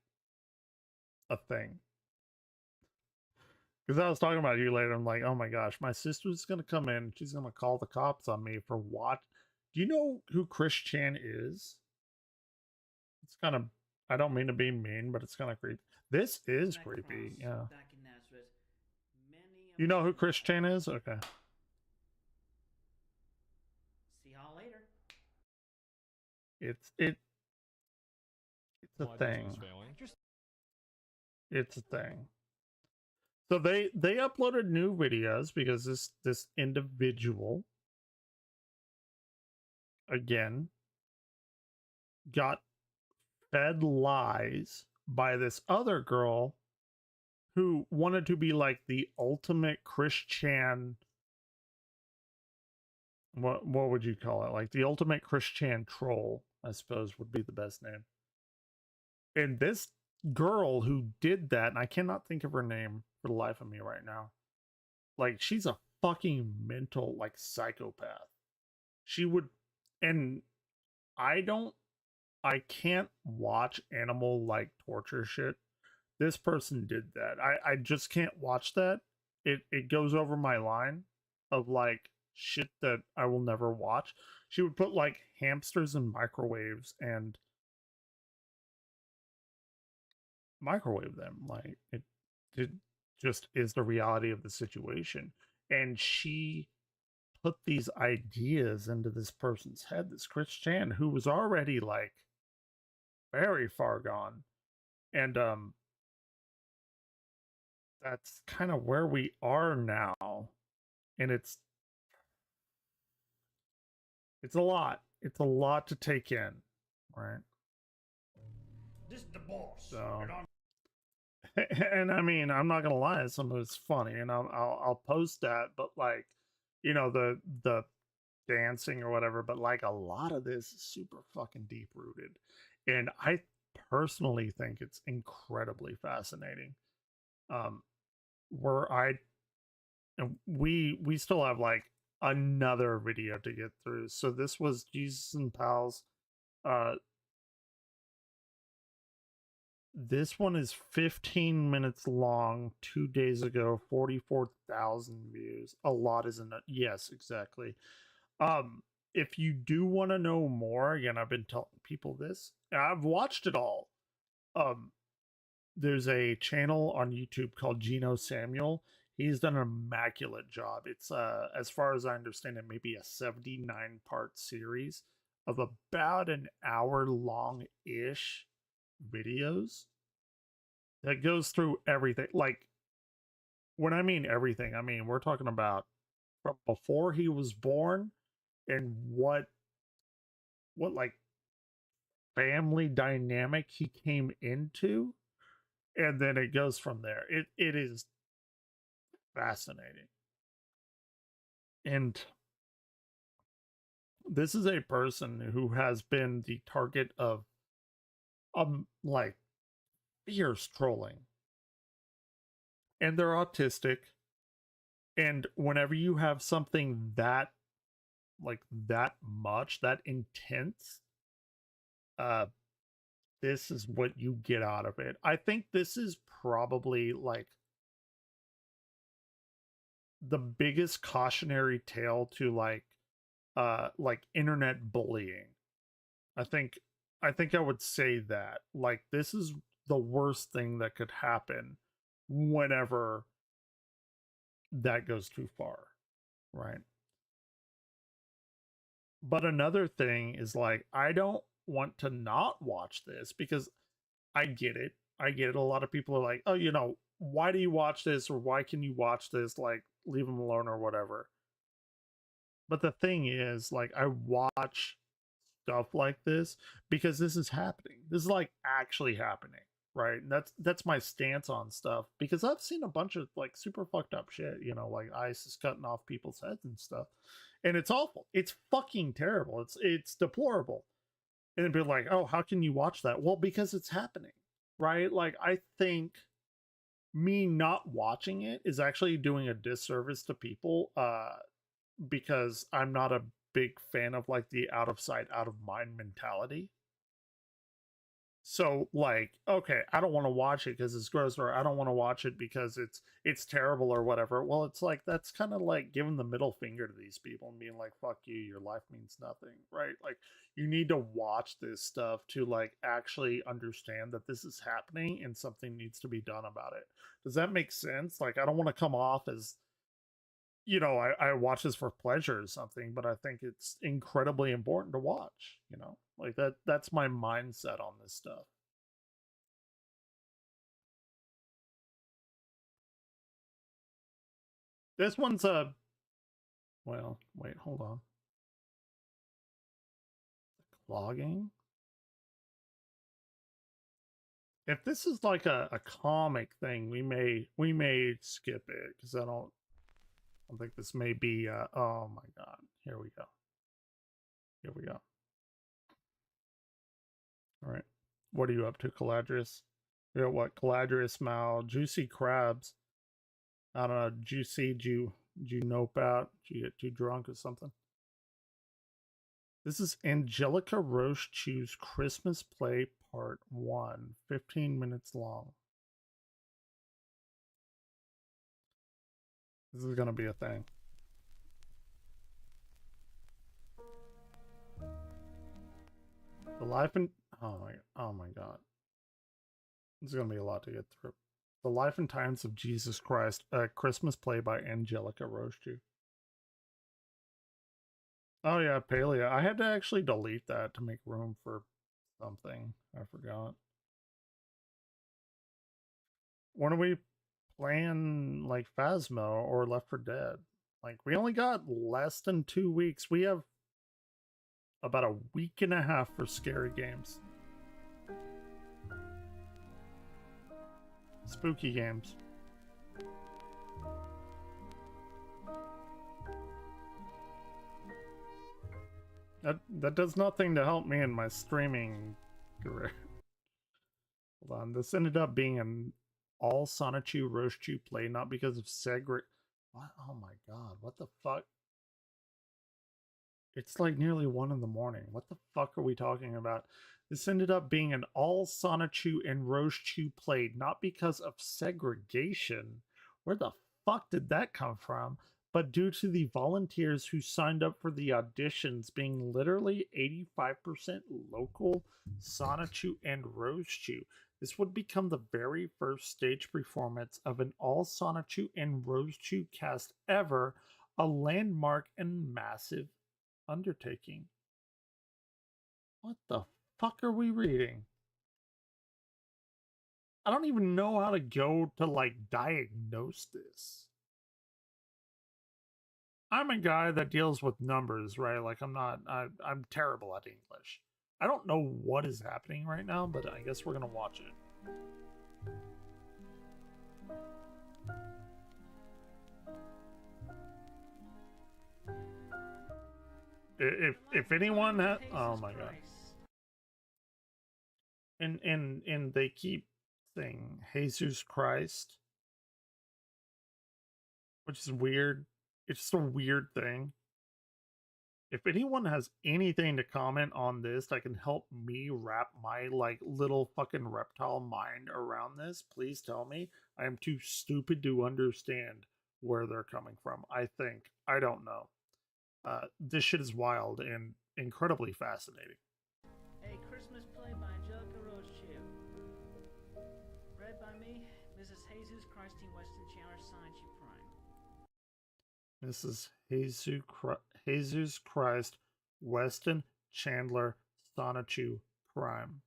a thing. Because I was talking about you later. I'm like, oh my gosh, my sister's gonna come in. She's gonna call the cops on me for what? Do you know who Chris Chan is? It's kind of. I don't mean to be mean, but it's kind of creepy. This is creepy. Yeah. Back in Nazareth, many You know who Chris Chan is? Okay. See y'all later. It's a thing. It's a thing. So they uploaded new videos because this individual, again, got fed lies by this other girl who wanted to be like the ultimate Chris Chan. What would you call it? Like the ultimate Chris Chan troll, I suppose, would be the best name. And this girl who did that, and I cannot think of her name for the life of me right now. Like, she's a fucking mental, like, psychopath. She would, and I can't watch animal, like, torture shit. This person did that. I just can't watch that. It goes over my line of, like, shit that I will never watch. She would put, like, hamsters in microwaves and microwave them. Like, it just is the reality of the situation. And she put these ideas into this person's head, this Chris Chan, who was already like very far gone. And that's kind of where we are now. And it's a lot. It's a lot to take in, right? This is the boss. So, and I mean, I'm not gonna lie, some of it's funny, and I'll post that. But like, you know, the dancing or whatever. But like, a lot of this is super fucking deep rooted, and I personally think it's incredibly fascinating. Where and we still have like another video to get through. So this was Jesus and Pals. This one is 15 minutes long. 2 days ago, 44,000 views. A lot, isn't it? Yes, exactly. If you do want to know more, again, I've been telling people this. I've watched it all. There's a channel on YouTube called Gino Samuel. He's done an immaculate job. It's as far as I understand it, maybe a 79-part series of about an hour long ish videos that goes through everything. Like, when I mean everything, I mean we're talking about from before he was born and what like family dynamic he came into, and then it goes from there. It is fascinating. And this is a person who has been the target of like fierce trolling, and they're autistic. And whenever you have something that like that much, that intense, uh this is what you get out of it. I think this is probably the biggest cautionary tale to like internet bullying. I think I would say that. Like, this is the worst thing that could happen whenever that goes too far, right? But another thing is, like, I don't want to not watch this because I get it. I get it. A lot of people are like, "Oh, you know, why do you watch this, or why can you watch this? Like, leave them alone or whatever." But the thing is, like, I watch stuff like this because this is happening. This is like actually happening, right? And that's my stance on stuff, because I've seen a bunch of like super fucked up shit, you know, like ISIS cutting off people's heads and stuff. And it's awful. It's fucking terrible. It's deplorable. And it'd be like, "Oh, how can you watch that?" Well, because it's happening, right? Like, I think me not watching it is actually doing a disservice to people, because I'm not a big fan of like the out of sight, out of mind mentality. So, like, okay, I don't want to watch it because it's gross, or I don't want to watch it because it's terrible or whatever. Well, it's like, that's kind of like giving the middle finger to these people and being like, "Fuck you, your life means nothing," right? Like, you need to watch this stuff to like actually understand that this is happening and something needs to be done about it. Does that make sense? Like, I don't want to come off as, you know, I watch this for pleasure or something, but I think it's incredibly important to watch, you know? Like, that's my mindset on this stuff. This one's a, well, wait, hold on. Clogging? If this is like a comic thing, we may skip it, because I don't think this may be oh my god. Here we go. Here we go. All right. What are you up to, Caladrius? You got what? Caladrius Mal, juicy crabs. I don't know, juicy, did you nope out? Did you get too drunk or something? This is Angelica Roche Chew's Christmas Play Part 1, 15 minutes long. This is gonna be a thing. The life and oh my god. This is gonna be a lot to get through. The Life and Times of Jesus Christ, a Christmas play by Angelica Roche. Oh yeah, Palea. I had to actually delete that to make room for something. I forgot. When are we playing like Phasmo or Left 4 Dead? Like, we only got less than 2 weeks. We have about a week and a half for scary games. Spooky games. That does nothing to help me in my streaming career. Hold on. This ended up being an all Sonichu Rochechu play, not because of What? Oh my god, what the fuck? It's like nearly 1 in the morning. What the fuck are we talking about? This ended up being an all Sonichu and Rochechu played, not because of segregation. Where the fuck did that come from? But due to the volunteers who signed up for the auditions being literally 85% local Sonichu and Rochechu. This would become the very first stage performance of an all Sonichu and Rochechu cast ever, a landmark and massive undertaking. What the fuck are we reading? I don't even know how to go to like diagnose this. I'm a guy that deals with numbers, right? Like, I'm terrible at English. I don't know what is happening right now, but I guess we're gonna watch it. If anyone Life has, of oh Jesus my god, Christ. and they keep saying Jesus Christ, which is weird. It's just a weird thing. If anyone has anything to comment on this that can help me wrap my like little fucking reptile mind around this, please tell me. I am too stupid to understand where they're coming from. I think I don't know. This shit is wild and incredibly fascinating. A Christmas play by Angelica Rothschild. Read by me, Mrs. Jesus Christine Weston Chandler, signed She Prime. This is Jesus Christ, Weston Chandler, Sonichu Prime.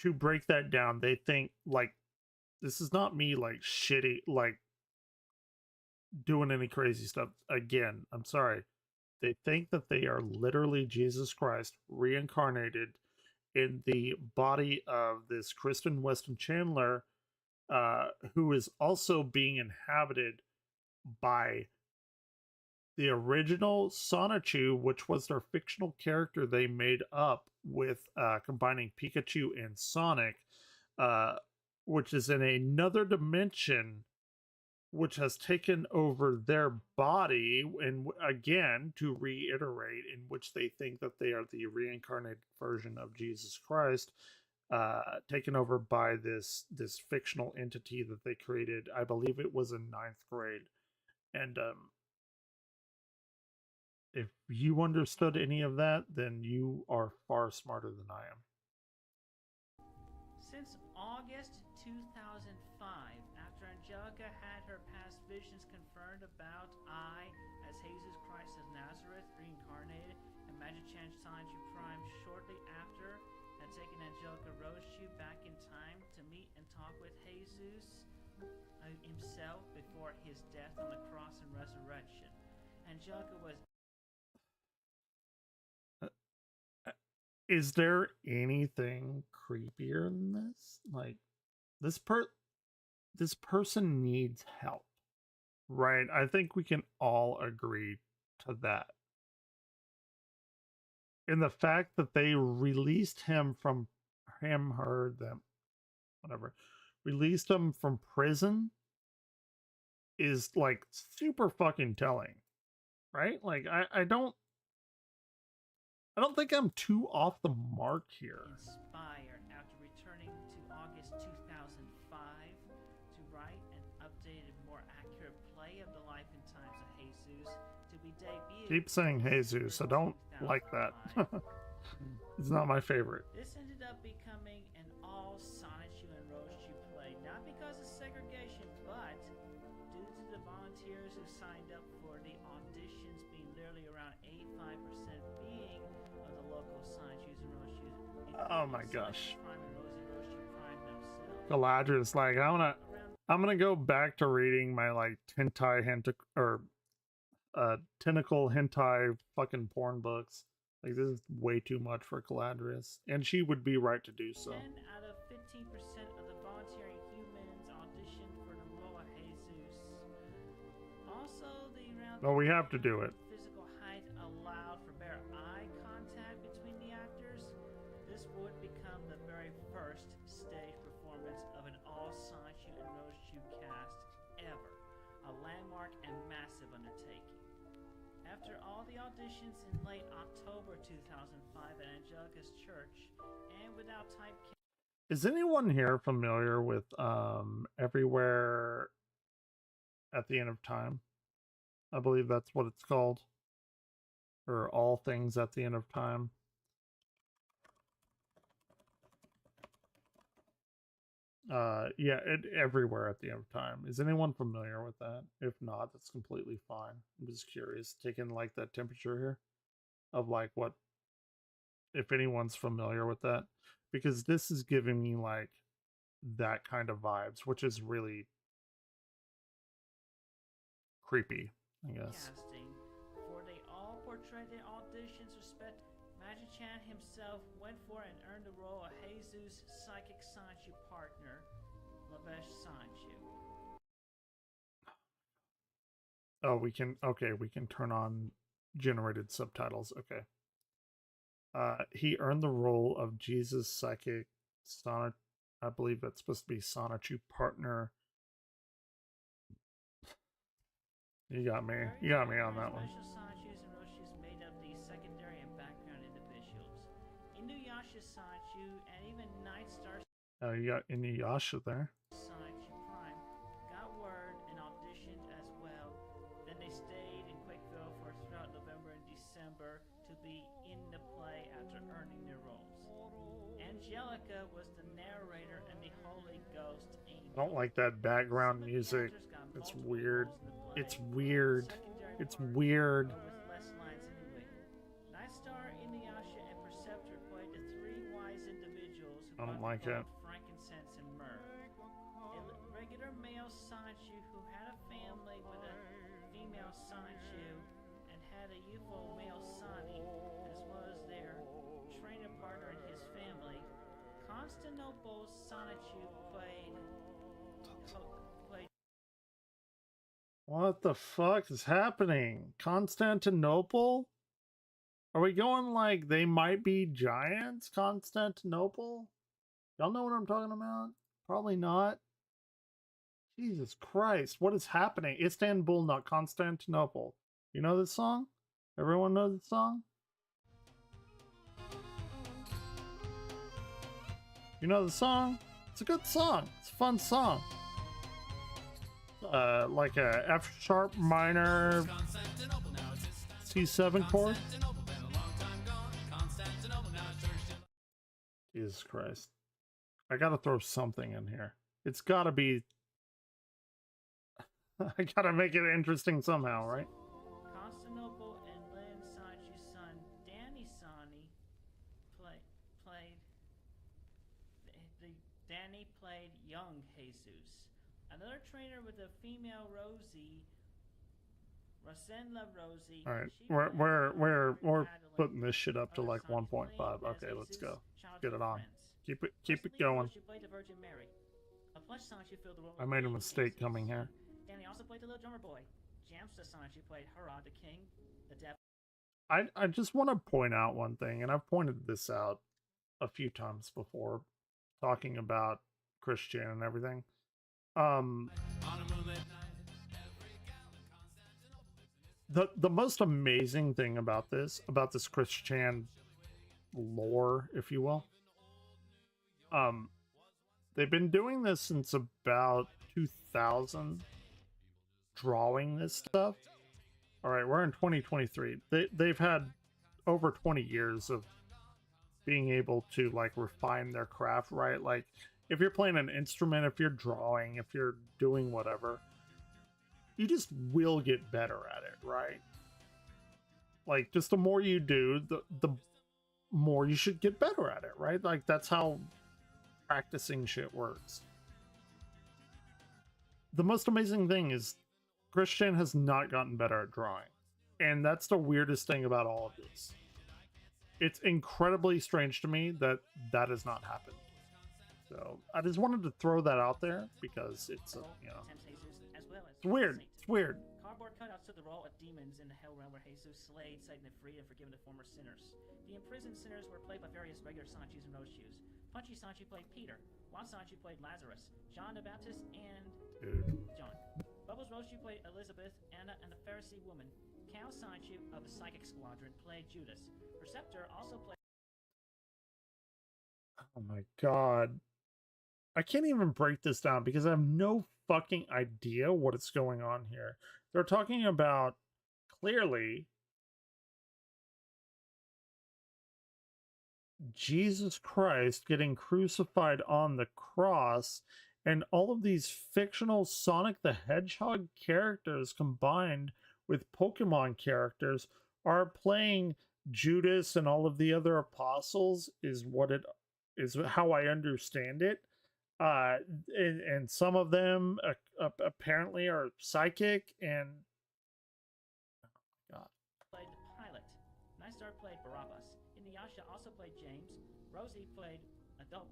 To break that down, they think like this is not me like shitty like doing any crazy stuff. Again, I'm sorry. They think that they are literally Jesus Christ reincarnated in the body of this Kristen Weston Chandler, who is also being inhabited by the original Sonichu, which was their fictional character they made up with combining Pikachu and Sonic, uh, which is in another dimension, which has taken over their body. And again, to reiterate, in which they think that they are the reincarnated version of Jesus Christ, taken over by this fictional entity that they created. I believe it was in ninth grade, and if you understood any of that, then you are far smarter than I am. Since August 2005, after Angelica had her past visions confirmed about I, as Jesus Christ of Nazareth, reincarnated, and Magic Chan Sanju Prime shortly after had taken Angelica Rothschild back in time to meet and talk with Jesus himself before his death on the cross and resurrection. Angelica was Is there anything creepier than this? Like this person needs help, right? I think we can all agree to that. And the fact that they released him from them, whatever, released him from prison is like super fucking telling, right? Like I don't think I'm too off the mark here. Inspired after returning to August 2005 to write an updated, more accurate play of the life and times of Jesus to be debuted. Keep saying Jesus. I don't like that. It's not my favorite. This ended up becoming an all Sonichu and Rochu play, not because of segregation, but due to the volunteers who signed up for the auditions being literally around 85% being of the local Sonichus and Rochus. Oh my gosh. Prime and Rosie Prime themselves. Galadriel's like, I'm gonna go back to reading my like tentacle hentai fucking porn books. Like this is way too much for Galadriel, and she would be right to do so. 10 out of 15% of the volunteering humans auditioned for the role of Jesus. Also, the round. No, we have to do it. Physical height allowed for better eye contact between the actors. This would become the very first stage performance of an all Sanchu and Rochu cast ever, a landmark and massive undertaking. After all the auditions in late October 2005 at Angelica's church, and without typecasting. Is anyone here familiar with Everywhere at the End of Time? I believe that's what it's called. Or All Things at the End of Time. Yeah, Everywhere at the End of Time. Is anyone familiar with that? If not, that's completely fine. I'm just curious, taking like that temperature here of like what, if anyone's familiar with that, because this is giving me like that kind of vibes, which is really creepy, I guess. Casting, for they all portrayed the auditions respect. Magic Chan himself went for and earned the role of Jesus' psychic Sanchu partner, Lavesh Sanchu. Oh, we can turn on generated subtitles. Okay. He earned the role of Jesus' psychic Sonnet. I believe that's supposed to be Sonichu partner. You got me. You got me on that one. Special Sanchus and Roshus made of these secondary and background individuals. Inuyasha Sanchu and even Nightstar Oh, you got Inuyasha there. Sanchu Prime got word and auditioned as well. Then they stayed in Quakeville for throughout November and December to be in the play after earning their roles. Angelica was the narrator and the Holy Ghost angel. I don't like that background music. It's weird. It's weird. It's weird. With less lines anyway. Nightstar, Inuyasha, and Perceptor played the three wise individuals who I don't brought like it. frankincense and myrrh. A regular male Sanchu who had a family with a female Sanchu and had a youthful male Sani, as well as their trainer partner and his family. Constantinople Sanchu played What the fuck is happening? Constantinople? Are we going like they might be giants? Constantinople? Y'all know what I'm talking about? Probably not. Jesus Christ, what is happening? Istanbul, not Constantinople. You know this song? Everyone knows this song? You know the song? It's a good song. It's a fun song. Like a F sharp minor C7 chord. Jesus Christ. I gotta throw something in here. It's gotta be. I gotta make it interesting somehow, right? Constantinople and Lin Sanchu's son, Danny Sani, played. Danny played young Jesus. Another trainer with a female Rosie, Rasenla Rosie. All right, we're putting this shit up to like 1.5. Okay, let's go. Get it on. Keep it going. She played the Virgin Mary. A plush Sanchu filled the role I of made a King mistake Jesus. coming here. Danny also played the little drummer boy. Jamsta Sanchu played Herod the king, the devil. I just want to point out one thing, and I've pointed this out a few times before, talking about Christian and everything. The most amazing thing about this Christian lore, if you will, they've been doing this since about 2000, drawing this stuff. All right, we're in 2023. They've had over 20 years of being able to like refine their craft, right? Like if you're playing an instrument, if you're drawing, if you're doing whatever, you just will get better at it, right? Like just the more you do, the more you should get better at it, right? Like that's how practicing shit works. The most amazing thing is Christian has not gotten better at drawing. And that's the weirdest thing about all of this. It's incredibly strange to me that that has not happened. So I just wanted to throw that out there because it's, you know, it's weird. It's weird. Cardboard cutouts took the role of demons in the hell realm where Jesus slayed Satan and freed and forgiven the former sinners. The imprisoned sinners were played by various regular Sanchus and Roshus. Punchy Sanchu played Peter. Juan Sanchu played Lazarus. John the Baptist and John. Bubbles Roshu played Elizabeth, Anna, and the Pharisee woman. Cal Sanchu of the Psychic Squadron played Judas. Perceptor also played. Oh my god. I can't even break this down because I have no fucking idea what is going on here. They're talking about clearly Jesus Christ getting crucified on the cross, and all of these fictional Sonic the Hedgehog characters combined with Pokemon characters are playing Judas and all of the other apostles, is what it is, how I understand it. And some of them apparently are psychic, and God. Played Pilate. Nightstar played Barabbas. Inuyasha also played James. Rosie played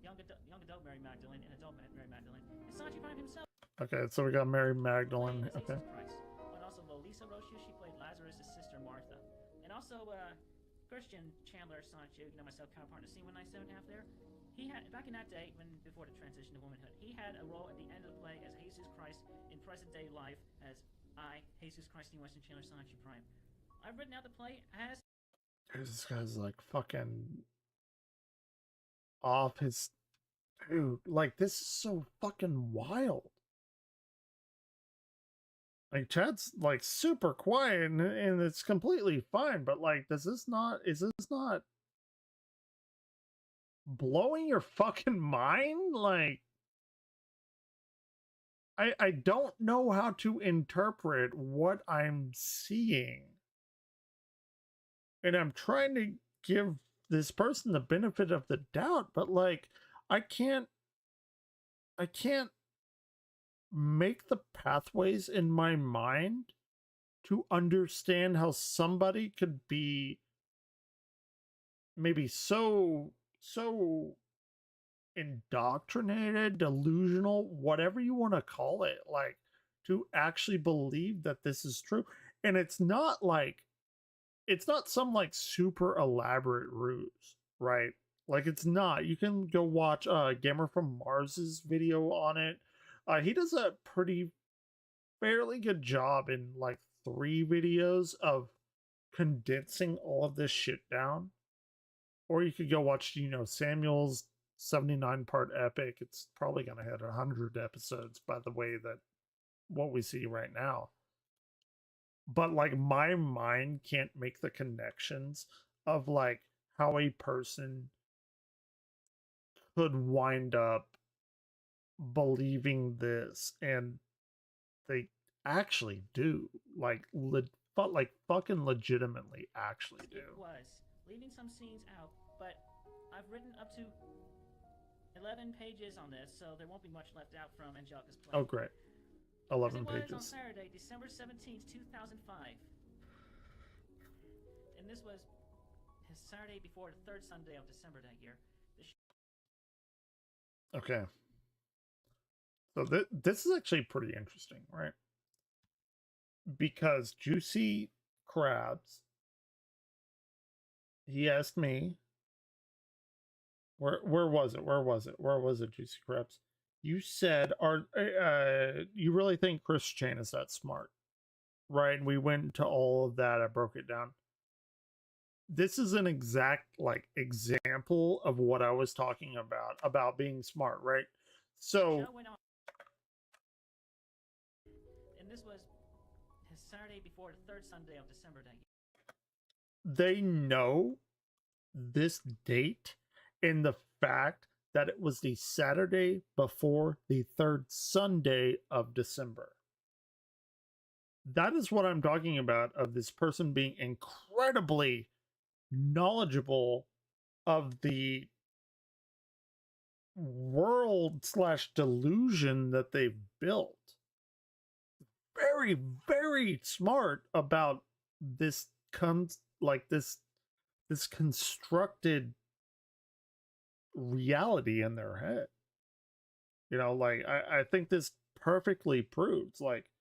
young adult Mary Magdalene and adult Mary Magdalene. And Sanchi Prime himself. Okay, so we got Mary Magdalene. Okay. Christ. And also Lolisa Roshu, she played Lazarus' sister Martha. Also, Christian Chandler Sancho, you know myself, counterpart to C197 there. He had, back in that day, when before the transition to womanhood, he had a role at the end of the play as Jesus Christ in present day life as I, Jesus Christ, in Western Chandler Sancho Prime. I've written out the play as. This guy's like fucking off his. Dude, like, this is so fucking wild. Like, Chad's like super quiet and it's completely fine, but like, is this not blowing your fucking mind? Like, I don't know how to interpret what I'm seeing. And I'm trying to give this person the benefit of the doubt, but like, I can't make the pathways in my mind to understand how somebody could be maybe so indoctrinated, delusional, whatever you want to call it, like, to actually believe that this is true. And it's not some like super elaborate ruse, right? Like, it's not. You can go watch Gamer from Mars's video on it. He does a fairly good job in like 3 videos of condensing all of this shit down. Or you could go watch, Samuel's 79 part epic. It's probably going to hit 100 episodes by the way that what we see right now. But like, my mind can't make the connections of like how a person could wind up believing this, and they actually do, like, fucking legitimately actually do. It was, leaving some scenes out, but I've written up to 11 pages on this, so there won't be much left out from Angelica's play. Oh, great. 11 pages. It was on pages. Saturday, December 17th, 2005. And this was his Saturday before the third Sunday of December that year. Okay. So this is actually pretty interesting, right? Because Juicy Crabs, he asked me, where was it, Juicy Crabs? You said, you really think Chris Chan is that smart, right? And we went into all of that. I broke it down. This is an exact like example of what I was talking about being smart, right? So, and this was his Saturday before the third Sunday of December that year. They know this date and the fact that it was the Saturday before the third Sunday of December. That is what I'm talking about, of this person being incredibly knowledgeable of the world / delusion that they've built. Very, very smart about this this constructed reality in their head. Like, I think this perfectly proves, like,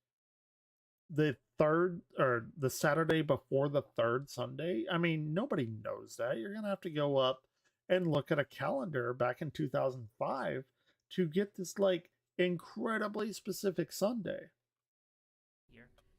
the third, or the Saturday before the third Sunday. I mean, nobody knows that. You're gonna have to go up and look at a calendar back in 2005 to get this like incredibly specific Sunday.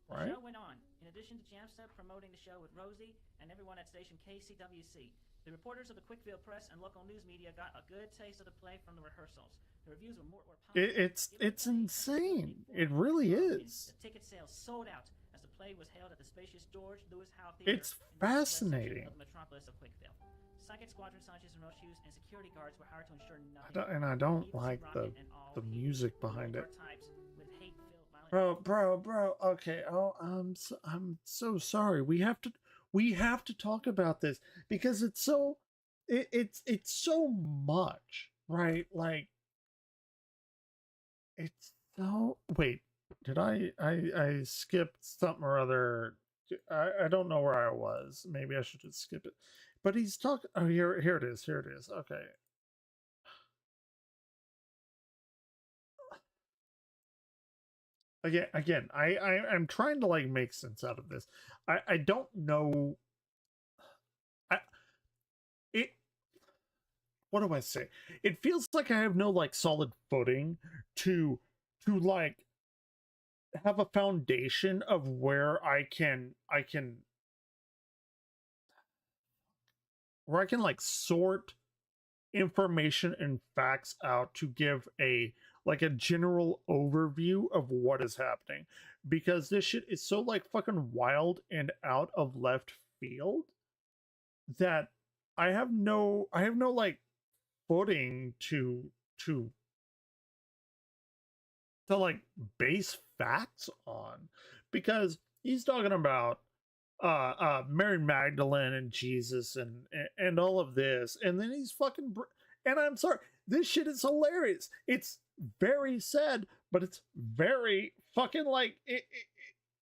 The show went on. In addition to Jamstep promoting the show with Rosie and everyone at station KCWC, the reporters of the Quickfield Press and local news media got a good taste of the play from the rehearsals. The reviews were positive. It's insane. It really is. The ticket sales sold out as the play was held at the spacious George Lewis Howe Theater. It's fascinating. Of the metropolis of Quickfield. Psychic Squadron Sanchez and Roches and security guards were hired to ensure nothing. I don't like the music behind it. Bro. Okay. Oh, I'm so sorry. We have to talk about this because it's so much, right? Like, it's so. Wait, did I skipped something or other? I don't know where I was. Maybe I should just skip it. But he's talking. Oh, here it is. Here it is. Okay. Again, I'm trying to like make sense out of this. I don't know what do I say? It feels like I have no like solid footing to like have a foundation of where I can like sort information and facts out to give a like a general overview of what is happening, because this shit is so like fucking wild and out of left field that I have no like footing to like base facts on, because he's talking about Mary Magdalene and Jesus and all of this, and then he's fucking and I'm sorry, this shit is hilarious. It's very sad, but it's very fucking like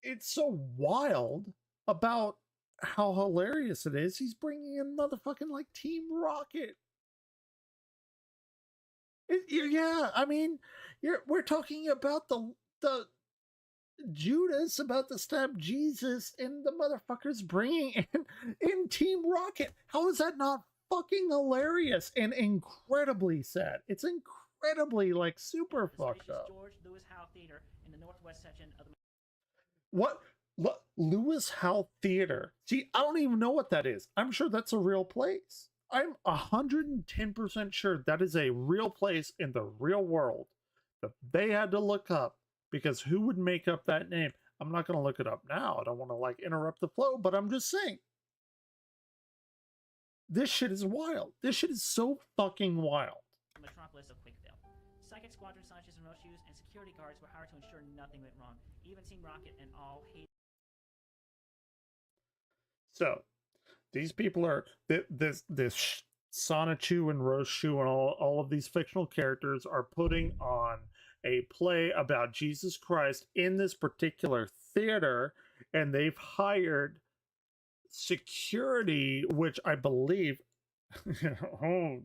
it's so wild about how hilarious it is. He's bringing in motherfucking like Team Rocket. Yeah, I mean, we're talking about the Judas about to stab Jesus, and the motherfuckers bringing in Team Rocket. How is that not fucking hilarious and incredibly sad? It's incredibly like super fucked up. George Lewis Howe Theater in the northwest section of the. What? Lewis Howe Theater? See, I don't even know what that is. I'm sure that's a real place. I'm 110% sure that is a real place in the real world that they had to look up, because who would make up that name? I'm not going to look it up now. I don't want to like interrupt the flow, but I'm just saying. This shit is wild. This shit is so fucking wild. Metropolis of Quickville. Psychic Squadron scientists in snowshoes and security guards were hired to ensure nothing went wrong. Even Team Rocket and all hate. So, these people are this Sonichu and Roshu and all of these fictional characters are putting on a play about Jesus Christ in this particular theater, and they've hired security, which I believe, oh,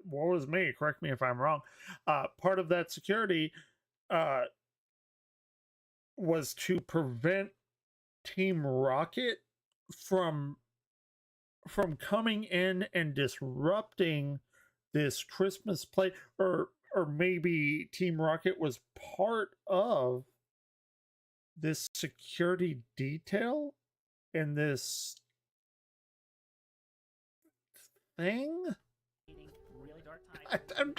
woe is me, correct me if I'm wrong, part of that security was to prevent Team Rocket from coming in and disrupting this Christmas play, or maybe Team Rocket was part of this security detail in this thing. Really dark times.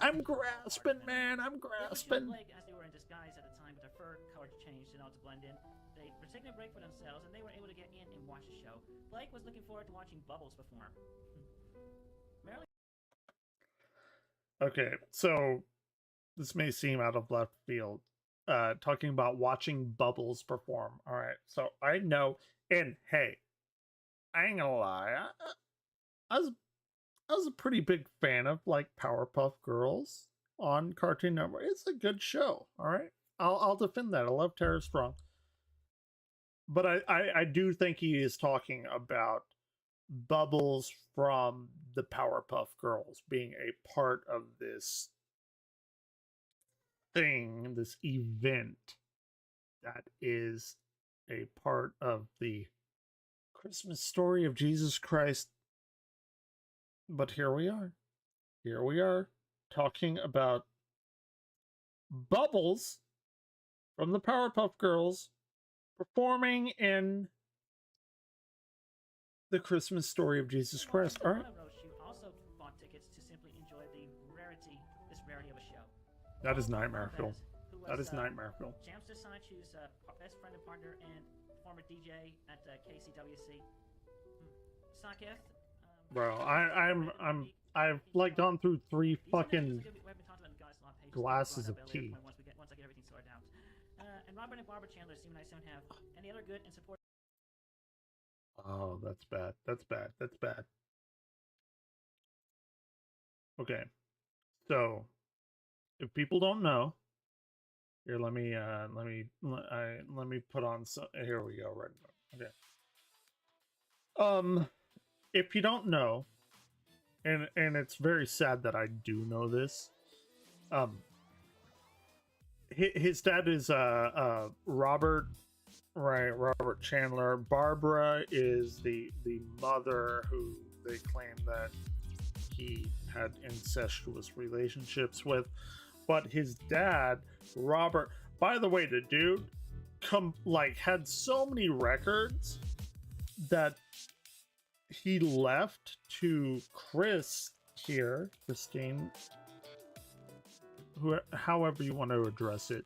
I'm grasping, man. I'm grasping. Blake, as they were in disguise at the time, with their fur color changed in order to blend in. They were taking a break for themselves, and they were able to get in and watch the show. Blake was looking forward to watching Bubbles perform. Marilyn. Okay, so this may seem out of left field, talking about watching Bubbles perform. All right, so I know, and hey, I ain't gonna lie, I was a pretty big fan of like Powerpuff Girls on Cartoon Network. It's a good show. All right, I'll defend that. I love Tara Strong, but I do think he is talking about Bubbles from the Powerpuff Girls being a part of this thing, this event that is a part of the Christmas story of Jesus Christ. But here we are talking about Bubbles from the Powerpuff Girls performing in the Christmas story of Jesus Christ. All right. Also bought tickets to simply enjoy this rarity of a show. That is nightmareful. That is nightmareful. Jamster Sonichu's best friend and partner and former DJ at KCWC. Saketh. Bro, I've like gone through 3 fucking glasses of tea. Once I get everything sorted out. And Robert and Barbara Chandler soon have any other good and support. Oh, that's bad. That's bad. That's bad. Okay. So, if people don't know, here let me put on some, here we go right now. Okay. If you don't know, and it's very sad that I do know this, his dad is Robert, right? Robert Chandler. Barbara is the mother who they claim that he had incestuous relationships with. But his dad, Robert, by the way, the dude had so many records that he left to Christine, however you want to address it,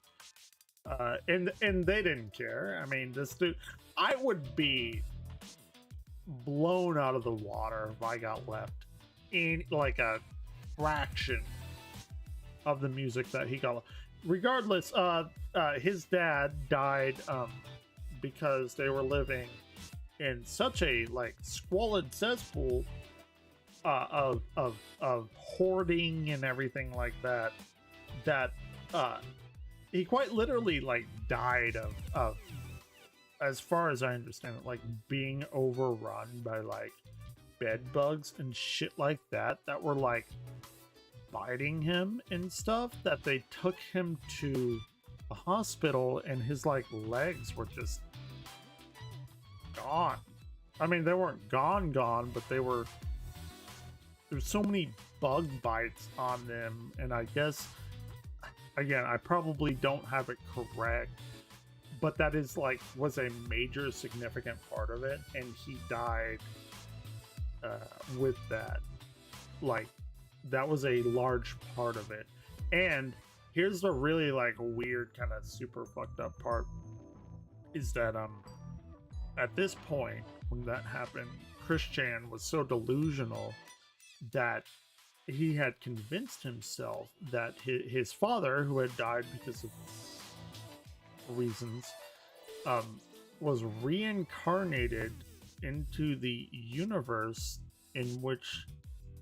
and they didn't care. I mean, this dude, I would be blown out of the water if I got left in like a fraction of the music that he got. Regardless, his dad died because they were living in such a like squalid cesspool of hoarding and everything like that, that he quite literally like died of as far as I understand it, like being overrun by like bed bugs and shit like that were like biting him and stuff, that they took him to the hospital and his like legs were just gone. I mean, they weren't gone, but there's so many bug bites on them, and I guess, again, I probably don't have it correct, but that is like was a major significant part of it, and he died with that. Like, that was a large part of it. And here's the really like weird kind of super fucked up part, is that at this point when that happened, Christian was so delusional that he had convinced himself that his father, who had died because of reasons, was reincarnated into the universe in which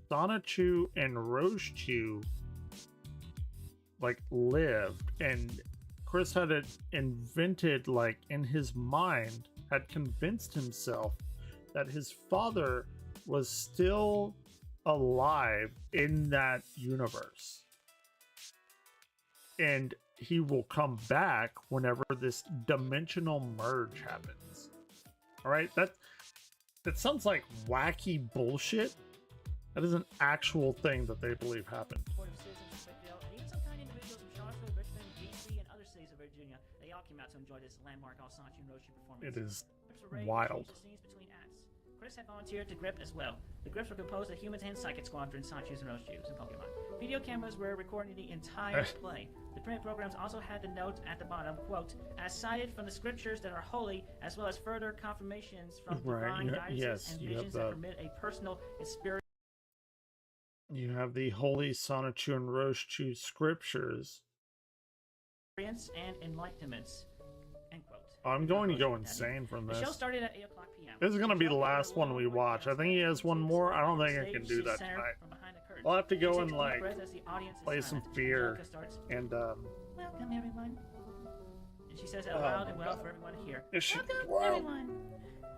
Sonichu and Rochechu like lived, and Chris had it invented, like in his mind, had convinced himself that his father was still alive in that universe, and he will come back whenever this dimensional merge happens. All right, that sounds like wacky bullshit. That is an actual thing that they believe happened. It is wild. Chris had volunteered to grip as well. The grips were composed of humans and psychic squadrons, Sachus and Roshus, and Pokemon. Video cameras were recording the entire play. The print programs also had the note at the bottom, quote, as cited from the scriptures that are holy, as well as further confirmations from divine guidances and visions that permit a personal experience. You have the holy Sonichu and Rochechu scriptures And enlightenments. End quote. I'm going to go insane from this. The show started at 8 o'clock p.m. This is going to be the last one we watch. I think he has one more. I don't think I can do that tonight. I'll have to go and like play some Fear and welcome everyone. And she says it loud and well for everyone to hear. Welcome everyone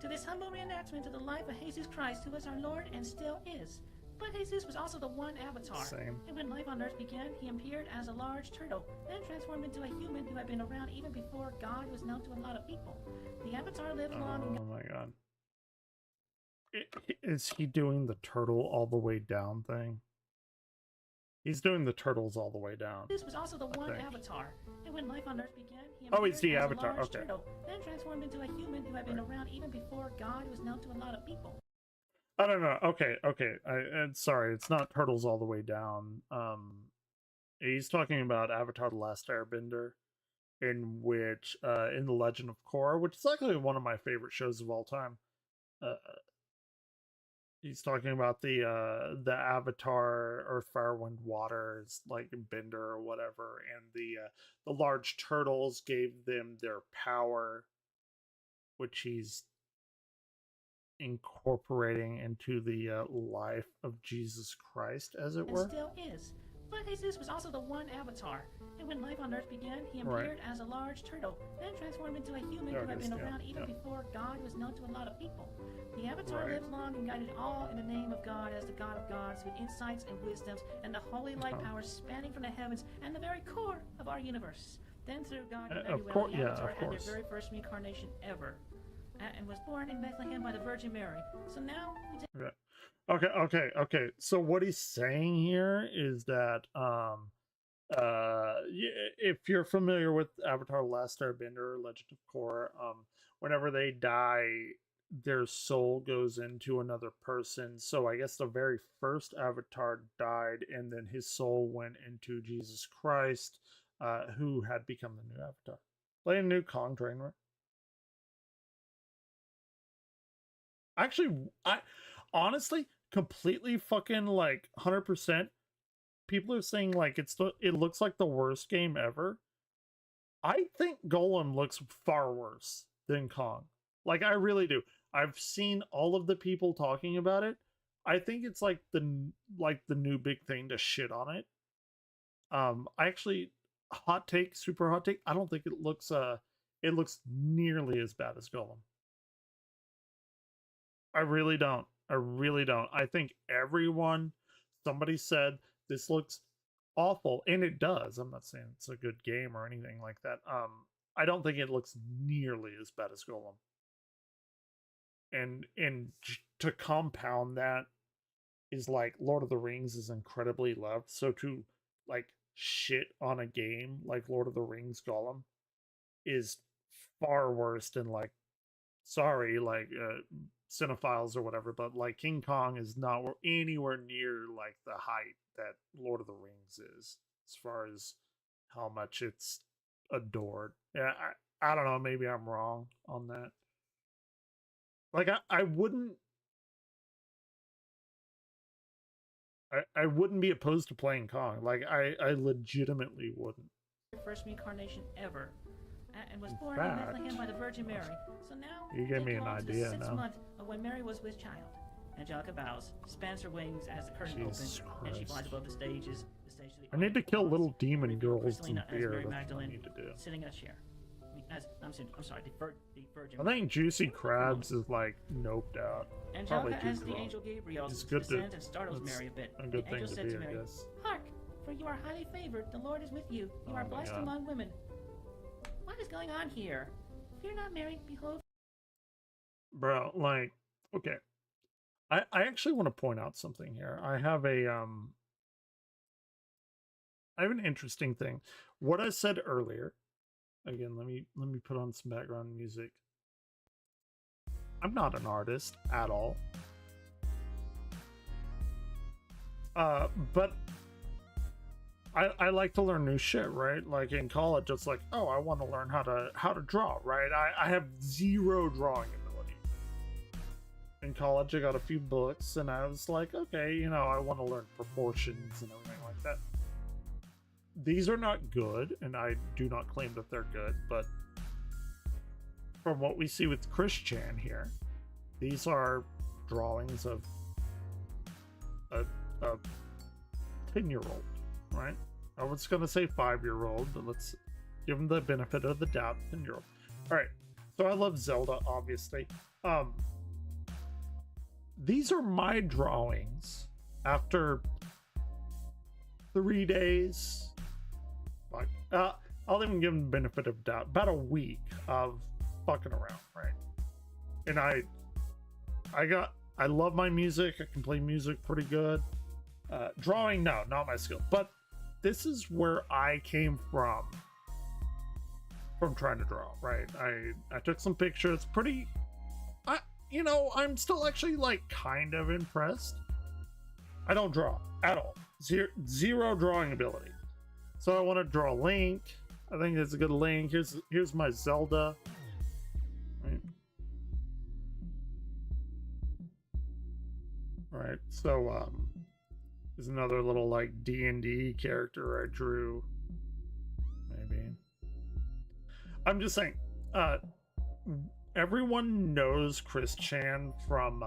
to this humble reenactment of the life of Jesus Christ, who was our Lord and still is. But Jesus was also the one avatar. Same. And when life on earth began, he appeared as a large turtle, then transformed into a human who had been around even before God was known to a lot of people. The avatar lived long and... Oh my god. Is he doing the turtle all the way down thing? He's doing the turtles all the way down. This was also the one avatar. And when life on earth began, he appeared it's the as avatar. a large Okay. turtle, then transformed into a human who had been around even before God was known to a lot of people. I don't know. Okay. Sorry, it's not turtles all the way down. He's talking about Avatar: The Last Airbender, in which, in the Legend of Korra, which is actually one of my favorite shows of all time. He's talking about the Avatar, Earth, Fire, Wind, Water, like Bender or whatever, and the large turtles gave them their power, which he's incorporating into the life of Jesus Christ, as it were. And still is. But Jesus was also the one avatar. And when life on earth began, he appeared as a large turtle, then transformed into a human who had been around even before God was known to a lot of people. The avatar lived long and guided all in the name of God as the God of gods, with insights and wisdoms and the holy light powers spanning from the heavens and the very core of our universe. Then through God, Emmanuel, the avatar had their very first reincarnation ever. and was born in Bethlehem by the Virgin Mary. So now we take Okay. So what he's saying here is that if you're familiar with Avatar: The Last Airbender, Legend of Korra, whenever they die, their soul goes into another person. So I guess the very first Avatar died, and then his soul went into Jesus Christ, who had become the new Avatar. Play a new Kong trainer. Actually, I honestly completely fucking like 100%. People are saying like it looks like the worst game ever. I think Golem looks far worse than Kong. Like I really do. I've seen all of the people talking about it. I think it's like the new big thing to shit on it. I actually hot take, super hot take. I don't think it looks nearly as bad as Golem. I really don't. I really don't. I think somebody said this looks awful, and it does. I'm not saying it's a good game or anything like that. I don't think it looks nearly as bad as Golem. And to compound that is like Lord of the Rings is incredibly loved. So to like shit on a game like Lord of the Rings Golem is far worse than like cinephiles or whatever, but like King Kong is not anywhere near like the height that Lord of the Rings is as far as how much it's adored. Yeah, I don't know, maybe I'm wrong on that. Like I wouldn't be opposed to playing Kong. Like I legitimately wouldn't. first reincarnation ever, and was In born fact, in Bethlehem by the Virgin Mary. So now you gave me take an on to the idea sixth now. month of when Mary was with child. Angelica bows, spans her wings as the curtain Jesus opens, and she flies Christ. above the stages. I need to kill little demon Reveal girls in Christina as beer. Mary That's what I Magdalene need to do. sitting in a chair. I'm sorry, the Virgin. I think Juicy Crabs is like noped out. Probably Angelica too as the drunk. angel Gabriel It's good to- descends and startles that's Mary a bit. a good The thing angel to said be, to I Mary, guess. "Hark, for you are highly favored. The Lord is with you. You are Oh my blessed God. among women." What is going on here? Fear not, Mary. Behold. Bro, like, okay. I actually want to point out something here. I have an interesting thing. What I said earlier, again, let me put on some background music. I'm not an artist at all. But I like to learn new shit, right? Like in college, it's like, oh, I want to learn how to draw, right? I have zero drawing ability. In college, I got a few books, and I was like, okay, I want to learn proportions and everything like that. These are not good, and I do not claim that they're good, but from what we see with Chris Chan here, these are drawings of a 10-year-old, right? I was going to say 5-year-old, but let's give him the benefit of the doubt. 10-year-old. All right. So I love Zelda, obviously. These are my drawings after 3 days. Like, I'll even give him the benefit of doubt. About a week of fucking around, right? And I love my music. I can play music pretty good. Drawing, no, not my skill. But this is where I came from trying to draw, right? I took some pictures. I'm still actually like kind of impressed. I don't draw at all. Zero drawing ability. So I want to draw Link. I think it's a good Link. Here's my Zelda. Right. So there's another little like D&D character I drew. Maybe. I'm just saying, everyone knows Chris Chan from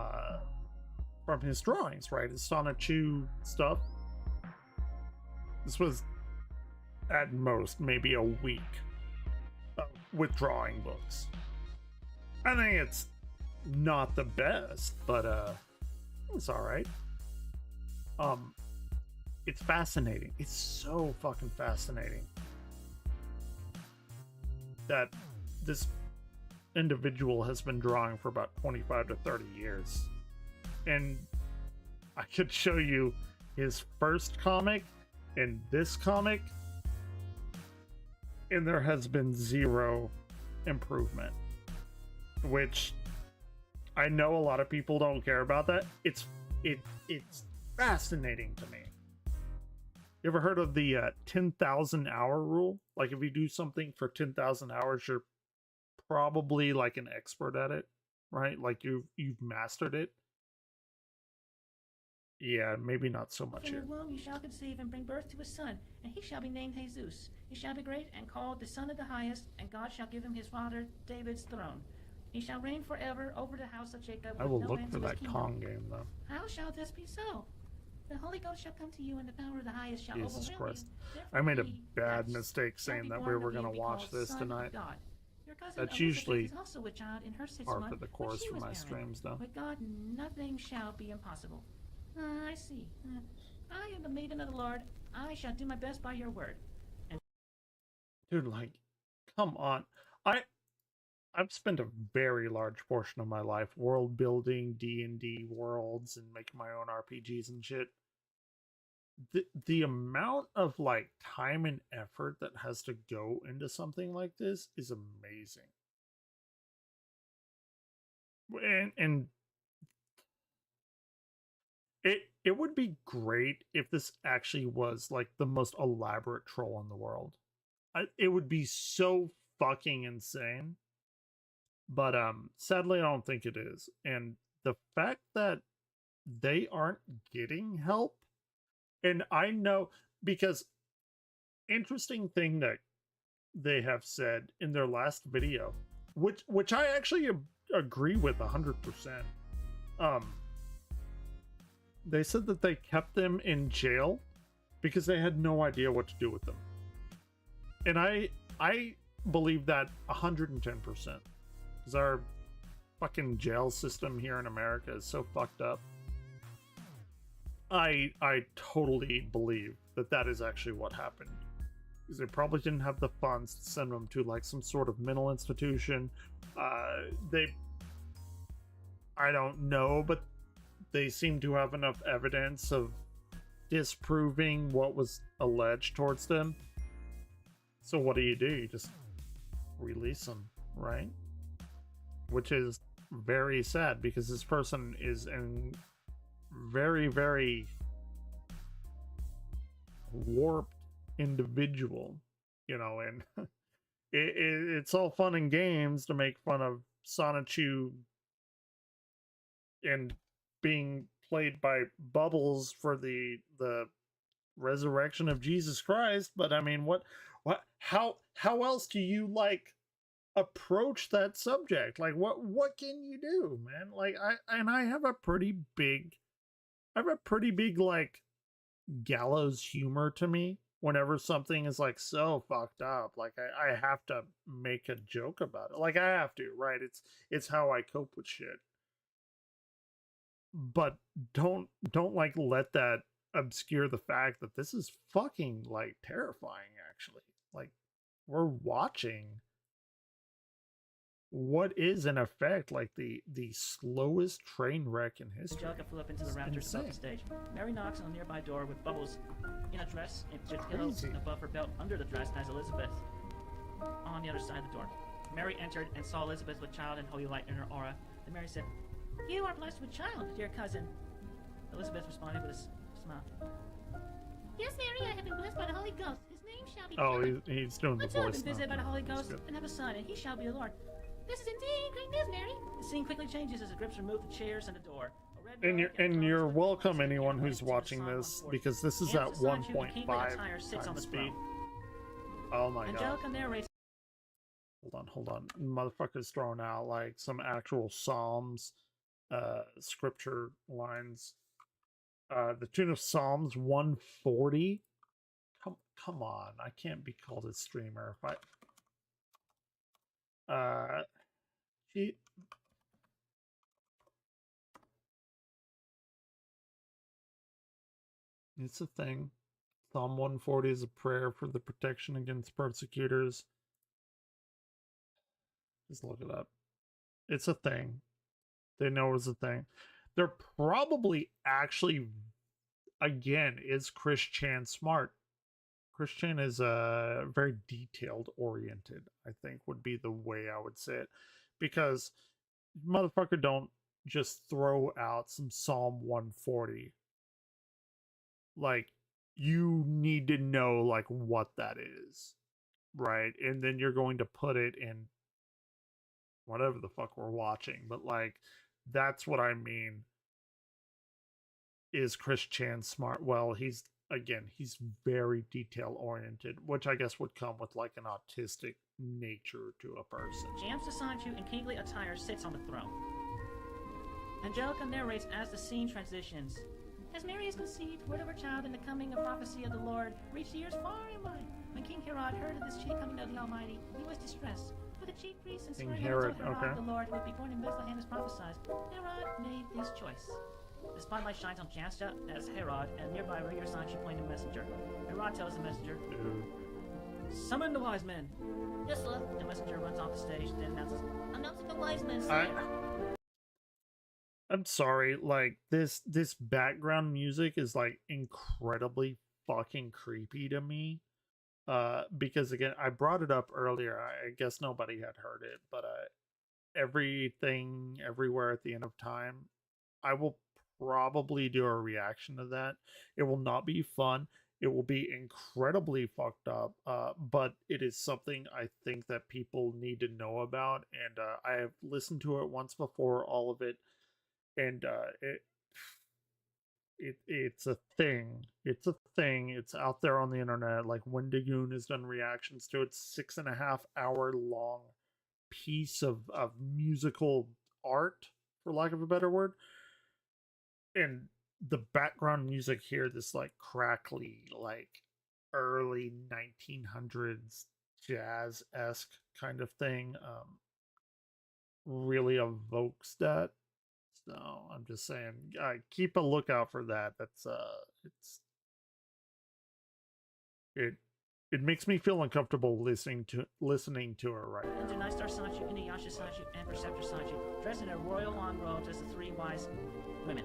his drawings, right? His Sonic 2 stuff. This was at most maybe a week with drawing books. I think it's not the best, but it's all right. It's fascinating. It's so fucking fascinating that this individual has been drawing for about 25 to 30 years. And I could show you his first comic and this comic, and there has been zero improvement. Which I know a lot of people don't care about that. It's fascinating to me. You ever heard of the 10,000 hour rule? Like, if you do something for 10,000 hours, you're probably like an expert at it, right? Like you've mastered it. Yeah, maybe not so much In here. your womb you shall conceive and bring birth to a son, and he shall be named Jesus. He shall be great and called the Son of the Highest, and God shall give him his father David's throne. He shall reign forever over the house of Jacob. I will with no look end for to his that kingdom. Kong game though. How shall this be so? The Holy Ghost shall come to you, and the power of the Highest shall Jesus overwhelm Christ. you. I made a Therefore he, bad yes, mistake shall saying be that we born were of you going to and be watch called this Son of tonight. God. Your cousin That's Elizabeth usually is also with child in her sixth par for month, the when course she for was my barren. streams though. With God nothing shall be impossible. I see. I am the maiden of the Lord. I shall do my best by your word. Dude, like, come on. I've spent a very large portion of my life world building D&D worlds and making my own RPGs and shit. The amount of like time and effort that has to go into something like this is amazing. And it would be great if this actually was like the most elaborate troll in the world. It would be so fucking insane. But sadly I don't think it is. And the fact that they aren't getting help, and I know, because interesting thing that they have said in their last video, which I actually agree with 100%. They said that they kept them in jail because they had no idea what to do with them. And I believe that 110%. Because our fucking jail system here in America is so fucked up. I totally believe that that is actually what happened. Because they probably didn't have the funds to send them to like some sort of mental institution. I don't know, but they seem to have enough evidence of disproving what was alleged towards them. So what do? You just release them, right? Which is very sad because this person is an very, very warped individual, you know, and it's all fun and games to make fun of Sonichu and being played by Bubbles for the resurrection of Jesus Christ, but I mean, how else do you like approach that subject? Like, what can you do, man? Like, I have a pretty big like gallows humor to me whenever something is like so fucked up. Like, I have to make a joke about it. Like, I have to, right? It's how I cope with shit. But don't like let that obscure the fact that this is fucking like terrifying. Actually, like, we're watching what is in effect like the slowest train wreck in history. Angelica flew up into the rafters above the stage. Mary knocks on a nearby door with Bubbles in a dress and pillows above her belt under the dress as Elizabeth on the other side of the door. Mary entered and saw Elizabeth with child and holy light in her aura. Then Mary said, "You are blessed with child, dear cousin." Elizabeth responded with a smile. "Yes, Mary, I have been blessed by the Holy Ghost. His name shall be John. He's doing the I too have voice been visited by the now. Holy That's Ghost good. and have a son, and he shall be the Lord. This is indeed great news, Mary." The scene quickly changes as the grips remove the chairs and the door. A red And rug and thrones you're with welcome, lights anyone and who's to the watching Psalm this, 140. because this is And at the Son to the kingly 1.5 attire sits on the times speed. throne. Oh my god. Angelica narrates. Hold on. Motherfucker's throwing out like some actual Psalms, scripture lines. The tune of Psalms 140. Come on. I can't be called a streamer if I she it's a thing. Psalm 140 is a prayer for the protection against persecutors. Just look it up. It's a thing. They know it's a thing. They're probably actually, again, is Chris Chan smart? Chris Chan is very detailed oriented, I think would be the way I would say it. Because motherfucker don't just throw out some Psalm 140. Like, you need to know like what that is, right? And then you're going to put it in whatever the fuck we're watching. But like, that's what I mean. Is Chris Chan smart? Well, he's very detail oriented, which I guess would come with like an autistic nature to a person. James de Sancho in kingly attire sits on the throne. Angelica narrates as the scene transitions. As Mary is conceived, word of her child and the coming of prophecy of the Lord reached ears far and wide. When King Herod heard of this chief coming of the Almighty, he was distressed. For the chief priests and King swearing Herod, told Herod okay. the Lord would be born in Bethlehem as prophesied. Herod made his choice. The spotlight shines on Jascha as Herod, and nearby Rio Sanchi pointing messenger. Herod tells the messenger, summon the wise men. Yes, sir. The messenger runs off the stage, then announces, Announcing the wise men, sir. I'm sorry, like this background music is like incredibly fucking creepy to me. Because again, I brought it up earlier. I guess nobody had heard it, but everything everywhere at the end of time, I will probably do a reaction to that. It will not be fun. It will be incredibly fucked up, but it is something I think that people need to know about. And I have listened to it once before, all of it, and it's a thing. It's a thing. It's out there on the internet. Like Wendigoon has done reactions to it. 6.5 hour long piece of musical art, for lack of a better word. And the background music here, this like crackly, like early 1900s jazz-esque kind of thing, really evokes that. So I'm just saying, keep a lookout for that. That's it makes me feel uncomfortable listening to her right now. Enter Nystar Sancho, Inuyasha Sancho, and Preceptor Sancho, dressed in their royal long robes as the three wise women.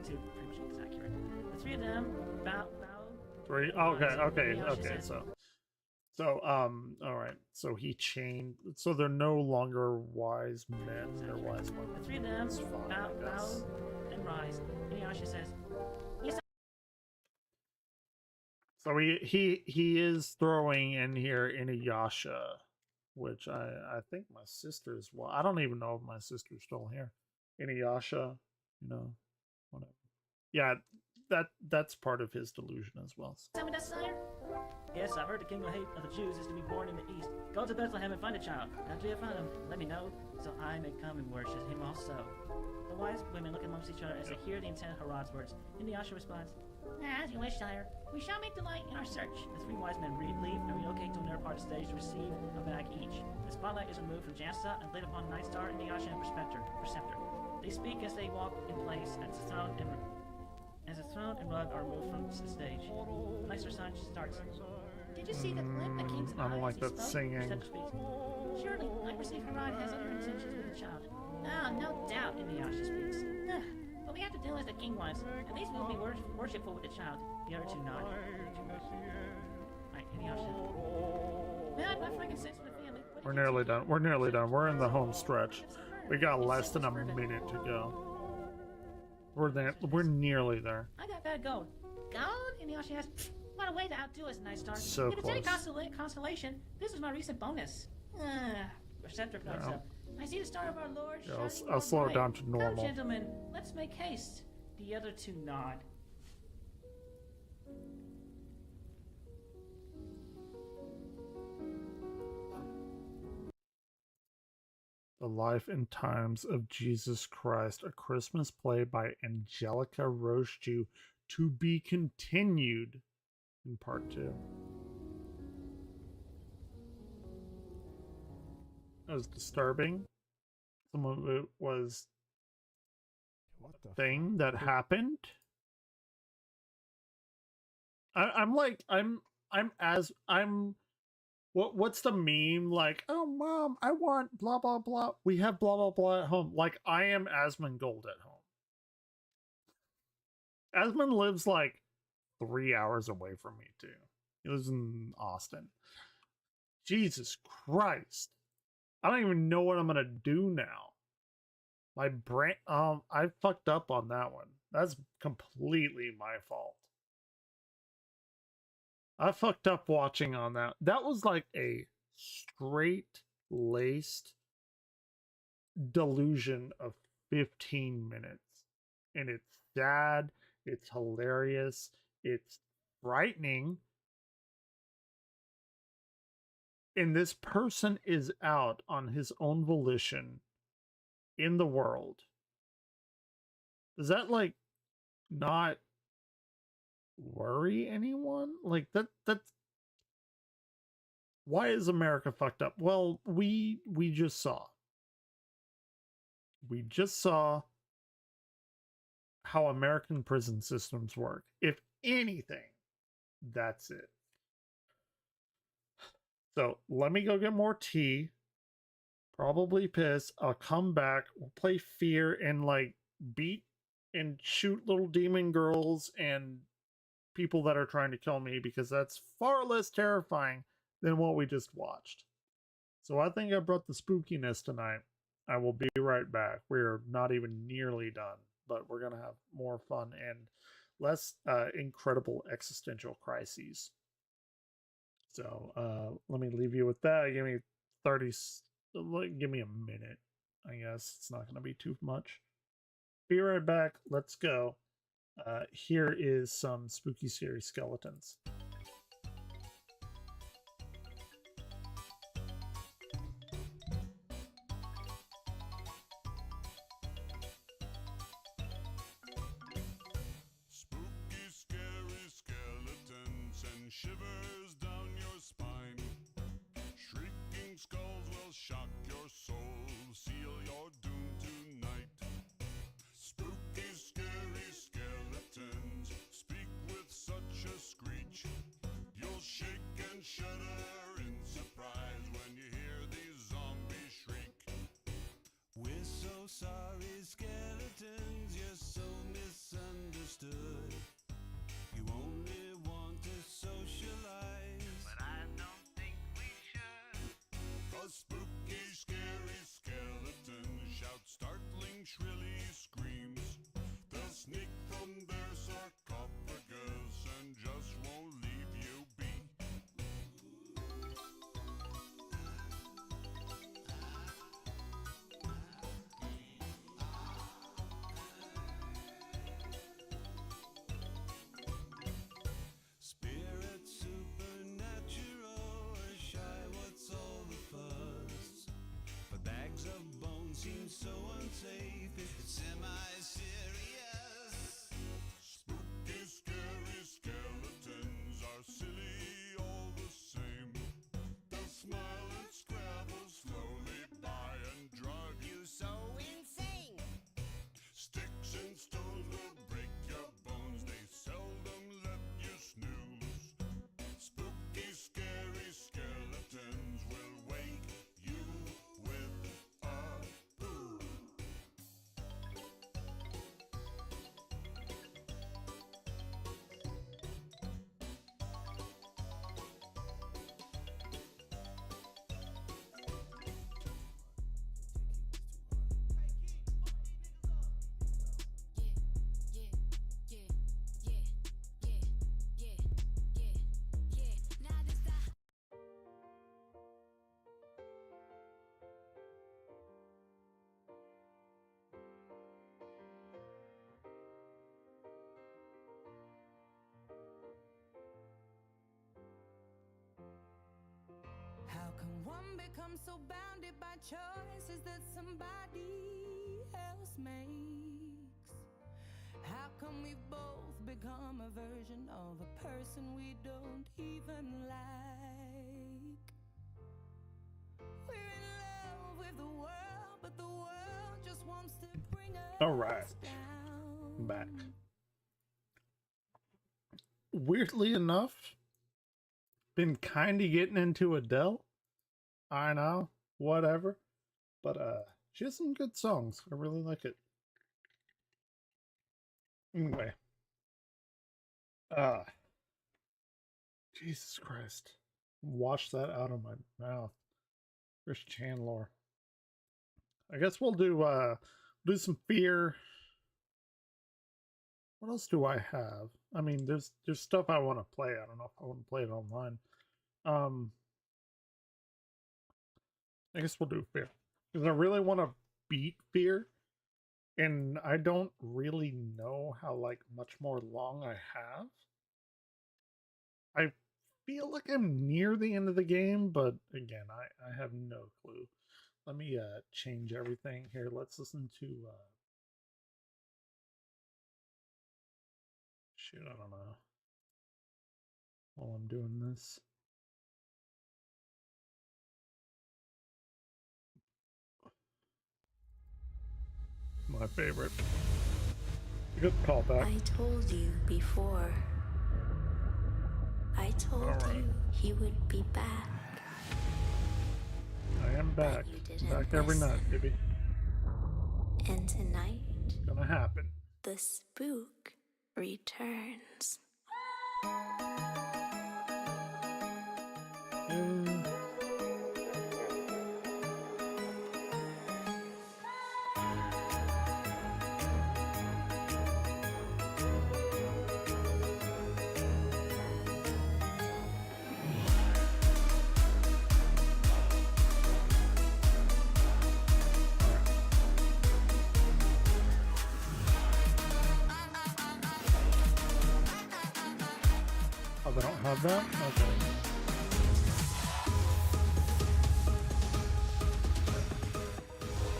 To pretty much get this accurate. The three of them bow. Three? Okay. So, all right. So he chained. So they're no longer wise men. They're wise women. The three of them bow and rise. Inuyasha says, "Yes." So he is throwing in here Inuyasha, which I think my sister's. Well, I don't even know if my sister's still here. Inuyasha, whatever. Yeah, that's part of his delusion as well. Tell me that, sire? Yes, I've heard the king of hate of the Jews is to be born in the east. Go to Bethlehem and find a child. After you find him, let me know, so I may come and worship him also. The wise women look amongst each other as they hear the intent of Herod's words. Inuyasha responds, as you wish, sire. We shall make delight in our search. The three wise men leave and relocate to another part of the stage to receive a bag each. The spotlight is removed from Jansa and lit upon Nightstar, Inuyasha, and Preceptor. They speak as they walk in place as the throne and rug are removed from the stage. Nightstar Sancho starts. Did you see the glint in the king's I don't eye like as he that spoke? singing. Preceptor speaks. Surely, I perceive Herod has other intentions with the child. Ah, no doubt, Inuyasha speaks. But we have to do as the king wants. At least we'll be worshipful with the child. The other two nod. Alright, Inuyasha. Man, my freaking sense of the family. We're nearly done. We're in the home stretch. We got less than a minute to go. We're nearly there. I got that gold. Gold? Inuyasha asks, what a way to outdo us, Nightstar. So if it's any close. consolation, this was my recent bonus. Preceptor pipes up. I see the star of our Lord. Yeah, shining I'll slow it bright. down to normal. Come, gentlemen, let's make haste. The other two nod. The Life and Times of Jesus Christ, a Christmas play by Angelica Rochedew, to be continued in part 2. That was disturbing. Some of it was What the thing that happened. I'm What's the meme like? Oh, mom, I want blah blah blah. We have blah blah blah at home. Like I am Asmongold at home. Asmund lives like 3 hours away from me too. He lives in Austin. Jesus Christ. I don't even know what I'm gonna do now. My brain I fucked up on that one. That's completely my fault. I fucked up watching on that. That was like a straight laced delusion of 15 minutes. And it's sad, it's hilarious, it's frightening. And this person is out on his own volition in the world. Does that like not worry anyone? Like that's why is America fucked up? Well, we just saw. We just saw how American prison systems work. If anything, that's it. So let me go get more tea. Probably piss. I'll come back. We'll play Fear and like beat and shoot little demon girls and people that are trying to kill me, because that's far less terrifying than what we just watched. So I think I brought the spookiness tonight. I will be right back. We're not even nearly done, but we're going to have more fun and less incredible existential crises. So let me leave you with that. Give me 30, give me a minute. I guess it's not going to be too much. Be right back. Let's go. Here is some spooky scary skeletons. Spooky scary skeletons and shivers down your spine. Shrieking skulls will shock your soul, seal your doom tonight. Spooky scary skeletons speak with such a screech. You'll shake and shudder in surprise when you hear these zombies shriek. We're so sorry, skeletons, you're so misunderstood. You only want to socialize, but I don't think we should. 'Cause spooky, scary skeletons shout startling, shrilly screams. They'll sneak from their sarcophagus and just won't leave you be. Spirit supernatural or shy, what's all the fuss? But bags of bones seem so unsafe if it's semi-serious. Spooky, scary skeletons are silly all the same. They'll smile and scrabble slowly by and drive you so insane. Sticks and stones will break your bones, they seldom let you snooze. Spooky, scary skeletons will wake you with a boo. How can one become so bounded by choices that somebody else makes? How come we both become a version of a person we don't even like? We're in love with the world, but the world just wants to bring us All right. down. I'm back. Weirdly enough, been kind of getting into Adele. I know, whatever. But she has some good songs. I really like it. Anyway. Jesus Christ. Wash that out of my mouth. Chris Chandler. I guess we'll do some Fear. What else do I have? I mean, there's stuff I want to play. I don't know if I want to play it online. I guess we'll do Fear. Because I really want to beat Fear. And I don't really know how much more long I have. I feel like I'm near the end of the game, but again, I have no clue. Let me change everything here. Let's listen to shoot, I don't know. While I'm doing this. My favorite. Good callback. I told you before. I told you he would be back. I am back. You didn't Back every listen. night, baby. And tonight, It's gonna happen. the spook returns. Oh, they don't have that? Okay.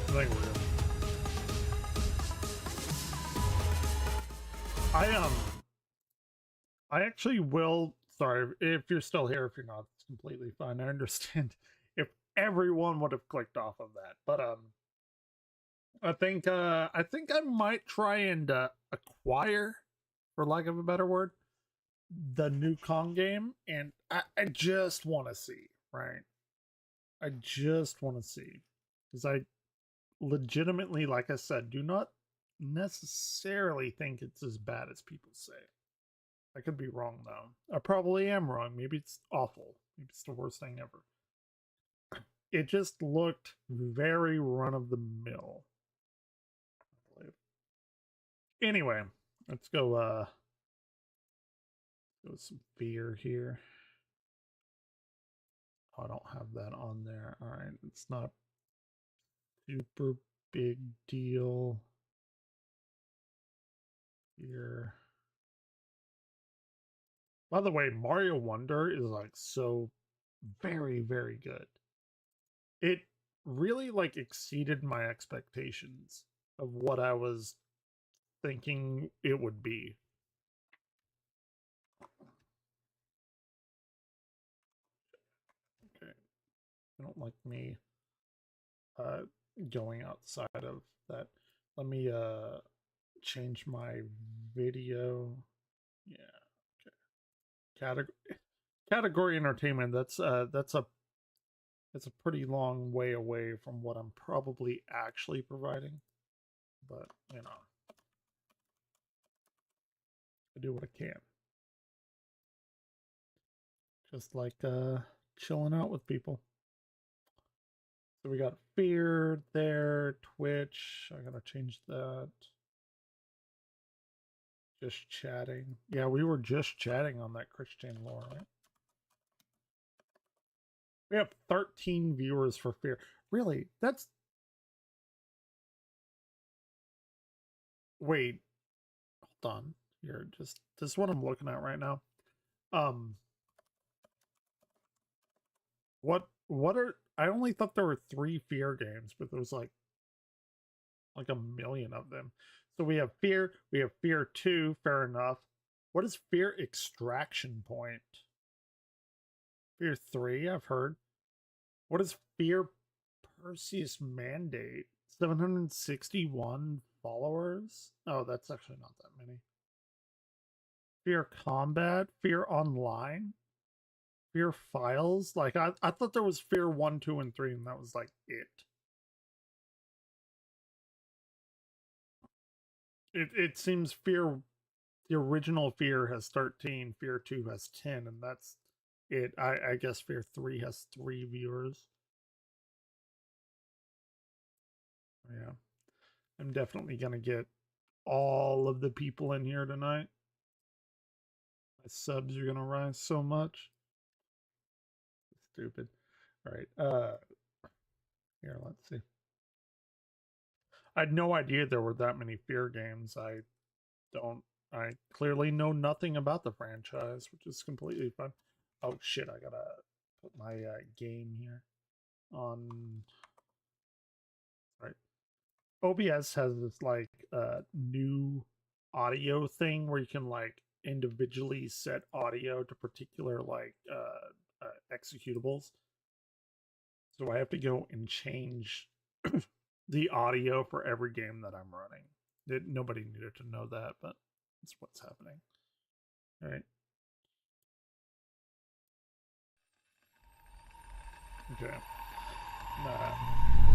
I think we're good. I actually will. Sorry if you're still here. If you're not, it's completely fine. I understand if everyone would have clicked off of that, but I think I might try and acquire, for lack of a better word, the new Kong game, and I just want to see, right? I just want to see, because I legitimately, like I said, do not necessarily think it's as bad as people say. I could be wrong though. I probably am wrong. Maybe it's awful. Maybe it's the worst thing ever. It just looked very run of the mill. Anyway, let's go with some Fear here. Oh, I don't have that on there. All right, it's not super big deal here. By the way, Mario Wonder is so very, very good. It really exceeded my expectations of what I was thinking it would be. Okay. I don't like me going outside of that. Let me change my video. Yeah. Okay. Category entertainment. That's a pretty long way away from what I'm probably actually providing. But I do what I can. Just like chilling out with people. So we got Fear there, Twitch. I gotta change that. Just chatting. Yeah, we were just chatting on that Christian lore, right? We have 13 viewers for Fear. Really? That's... Wait. Hold on. Here, this is what I'm looking at right now. What are... I only thought there were 3 Fear games, but there was like a million of them. So we have Fear, we have Fear 2, fair enough. What is Fear Extraction Point? Fear 3, I've heard. What is Fear Perseus Mandate? 761 followers? Oh, that's actually not that many. Fear Combat? Fear Online? Fear Files. Like I thought there was Fear 1, 2, and 3, and that was like it. It seems Fear, the original Fear has 13, Fear 2 has 10, and that's it. I guess Fear 3 has 3 viewers. Yeah. I'm definitely gonna get all of the people in here tonight. My subs are gonna rise so much. Stupid. All right. Here, let's see. I had no idea there were that many Fear games. I clearly know nothing about the franchise, which is completely fun. Oh shit, I gotta put my game here on. Right. OBS has this like new audio thing where you can like individually set audio to particular like executables. So I have to go and change the audio for every game that I'm running. Nobody needed to know that, but that's what's happening. All right. Okay.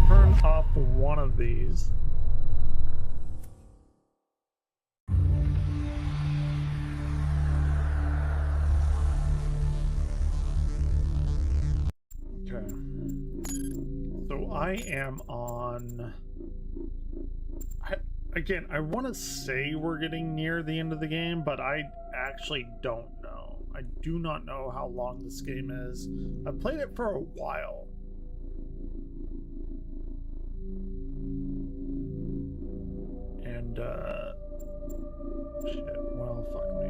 Turn off one of these. Okay. So I am on... Again, I want to say we're getting near the end of the game, but I actually don't know. I do not know how long this game is. I've played it for a while. And, shit, well, fuck me.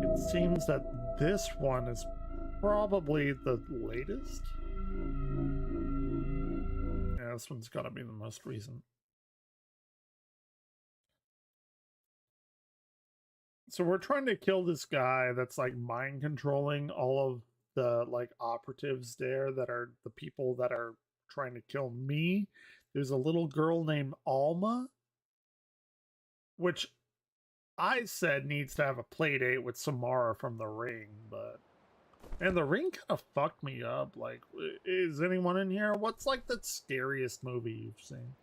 It seems that this one is probably the latest. Yeah, this one's gotta be the most recent. So we're trying to kill this guy that's like mind controlling all of the like operatives there that are the people that are trying to kill me. There's a little girl named Alma, which I said needs to have a play date with Samara from The Ring, but... And The Ring kind of fucked me up. Like, is anyone in here? What's like the scariest movie you've seen?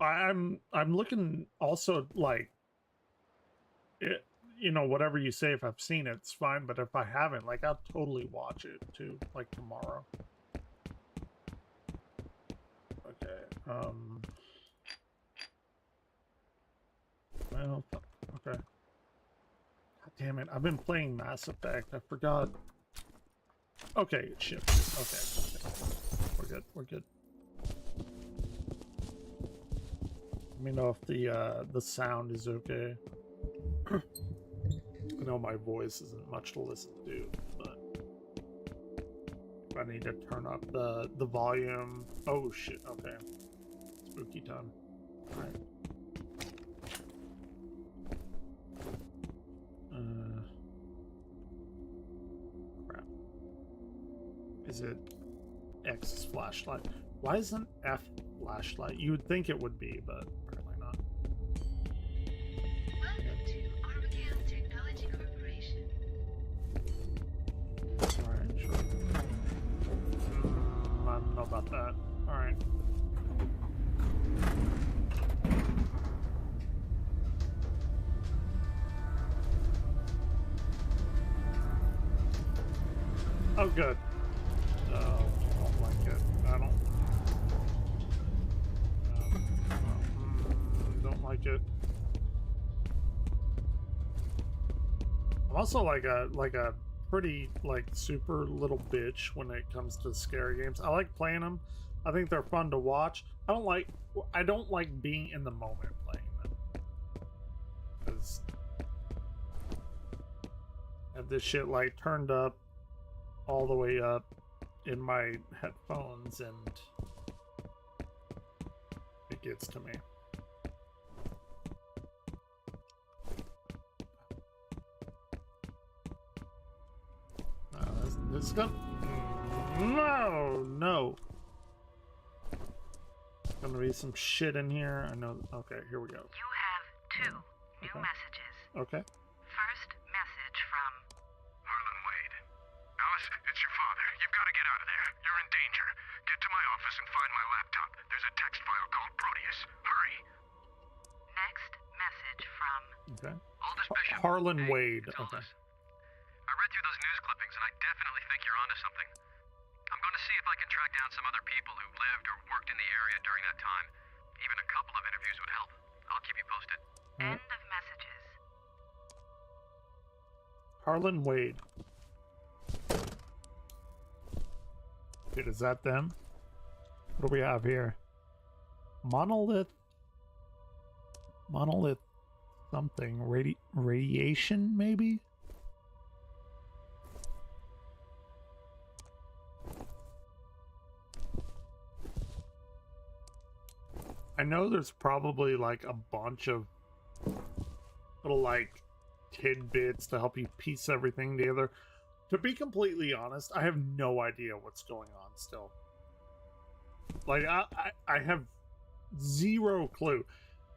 I'm looking also like it, you know, whatever you say, if I've seen it, it's fine, but if I haven't, like, I'll totally watch it too, like tomorrow. Okay. Well, okay. God damn it, I've been playing Mass Effect. I forgot. Okay, it shipped. Okay. We're good. We're good. Let me know if the sound is okay. I know my voice isn't much to listen to, but I need to turn up the volume. Oh shit, okay. Spooky time. Alright. Crap. Is it X flashlight? Why isn't F flashlight? You would think it would be, but apparently not. Welcome to Armageddon Technology Corporation. Alright, sure. I don't know about that. Alright. Oh, good. No, I don't like it. I don't like it. I'm also like a pretty like super little bitch when it comes to scary games. I like playing them. I think they're fun to watch. I don't like being in the moment playing them. 'Cause I have this shit like turned up all the way up in my headphones and it gets to me. This is gonna... No! There's gonna be some shit in here. I know. Okay, here we go. You have two new messages. Okay. First, You're in danger. Get to my office and find my laptop. There's a text file called Proteus. Hurry. Next message from Okay. Aldous Bishop. Harlan Hey, Wade. it's Okay. Aldous. I read through those news clippings and I definitely think you're onto something. I'm going to see if I can track down some other people who lived or worked in the area during that time. Even a couple of interviews would help. I'll keep you posted. end of messages. Harlan Wade. Dude, is that them? What do we have here? Monolith something. Radiation, maybe? I know there's probably like a bunch of little like tidbits to help you piece everything together. To be completely honest, I have no idea what's going on still. Like, I have zero clue.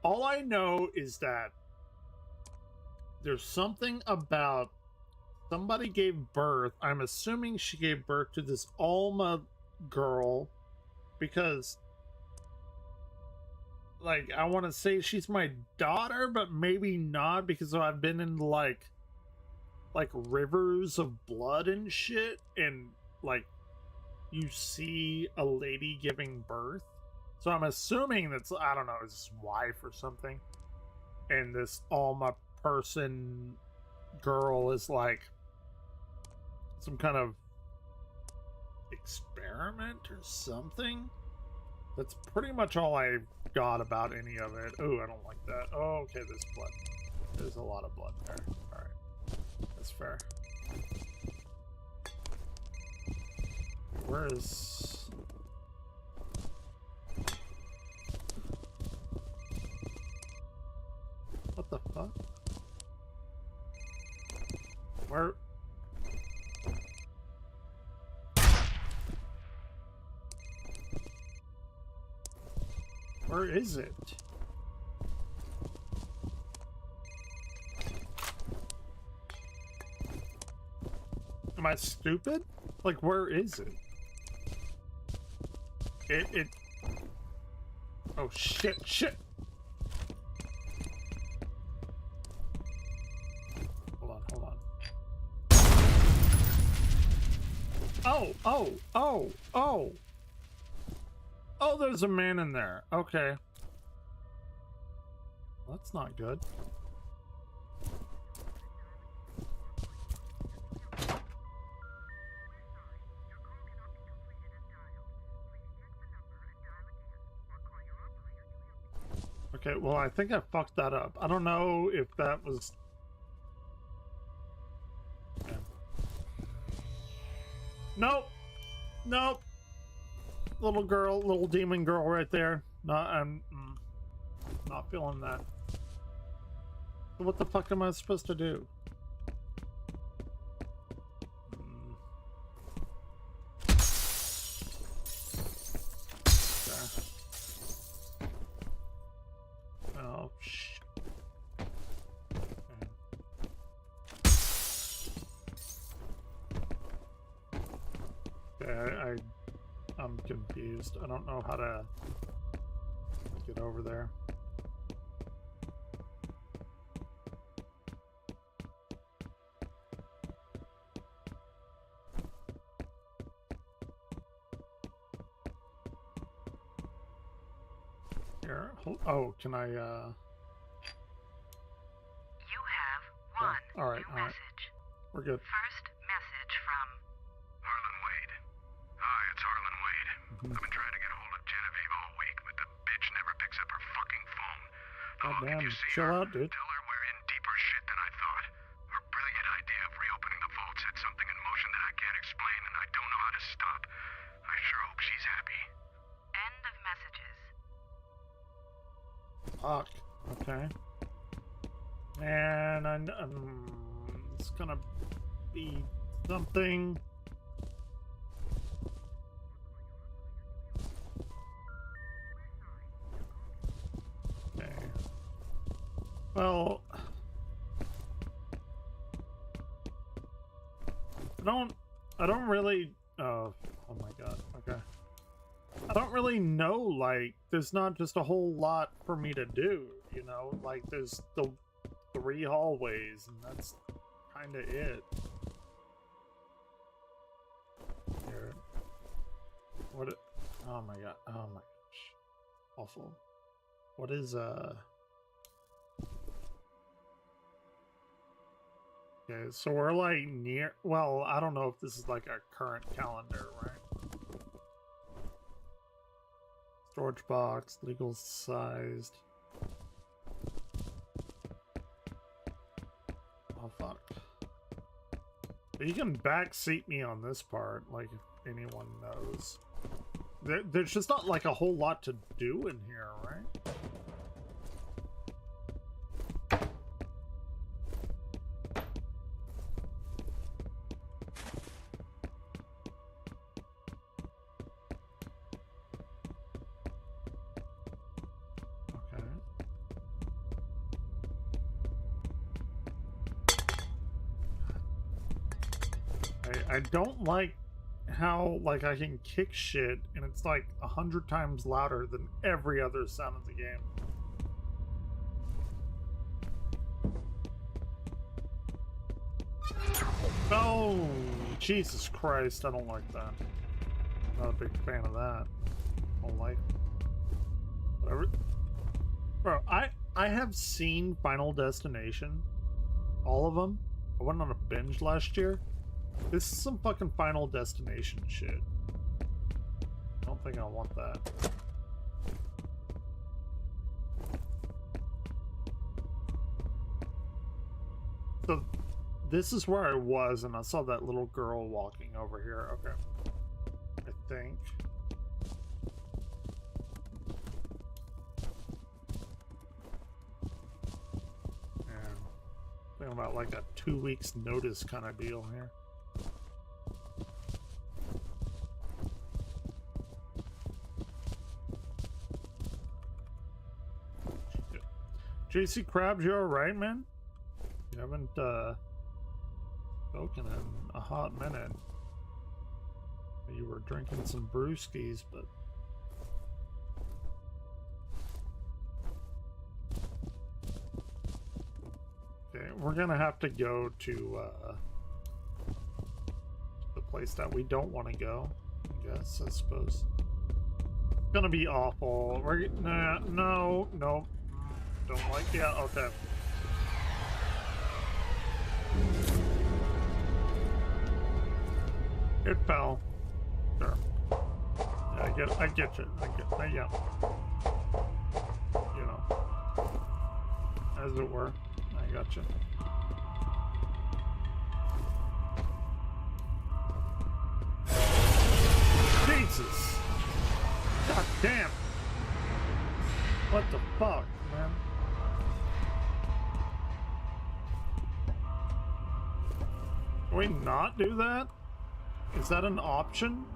All I know is that there's something about somebody gave birth. I'm assuming she gave birth to this Alma girl because, like, I want to say she's my daughter, but maybe not because I've been in like rivers of blood and shit, and like you see a lady giving birth. So I'm assuming that's, I don't know, his wife or something. And this Alma person girl is like some kind of experiment or something. That's pretty much all I got about any of it. Oh, I don't like that. Oh, okay, there's blood. There's a lot of blood there. Alright. That's fair. Where is... What the fuck? Where... Where is it? Am I stupid? Like, where is it? It... Oh, shit, shit! Hold on. Oh! Oh, there's a man in there. Okay. Well, that's not good. Okay, well, I think I fucked that up. I don't know if that was... Okay. Nope! Little girl, little demon girl right there. I'm not feeling that. So what the fuck am I supposed to do? Oh, shit. Okay, I'm confused. I don't know how to get over there. Here, oh, can I, You have one all right, new all right. message. We're good. First message from Harlan Wade. Hi, it's Harlan Wade. I've been trying to get a hold of Genevieve all week, but the bitch never picks up her fucking phone. God Look, damn, if you see chill her, out, dude. tell her we're in deeper shit than I thought. Her brilliant idea of reopening the vault set something in motion that I can't explain, and I don't know how to stop. I sure hope she's happy. end of messages. Fuck. Okay. And it's gonna be something. Okay. Well, I don't really. Oh, Oh my god, okay. I don't really know, like, there's not just a whole lot for me to do, you know? Like, there's the 3 hallways, and that's kinda it. Here. What it, oh my god, oh my gosh. Awful. What is, okay, so we're like near, well, I don't know if this is like our current calendar, right? Storage box, legal sized. Oh fuck. But you can backseat me on this part, like if anyone knows. There's just not like a whole lot to do in here, right? I don't like how, like, I can kick shit and it's like 100 times louder than every other sound in the game. Oh, Jesus Christ, I don't like that. Not a big fan of that. Don't like whatever. Bro, I have seen Final Destination, all of them. I went on a binge last year. This is some fucking Final Destination shit. I don't think I want that. So, this is where I was, and I saw that little girl walking over here. Okay. I think. And thinking about like a 2 weeks notice kind of deal here. JC Krabs, you alright, man? You haven't spoken in a hot minute. You were drinking some brewskis, but okay, we're gonna have to go to the place that we don't want to go. I guess, I suppose. It's gonna be awful. We're no. Don't like, yeah, okay. It fell. Sure. Yeah, I get you. Yeah. You know. As it were. I got you. Jesus! God damn! What the fuck, man? Can we not do that? Is that an option?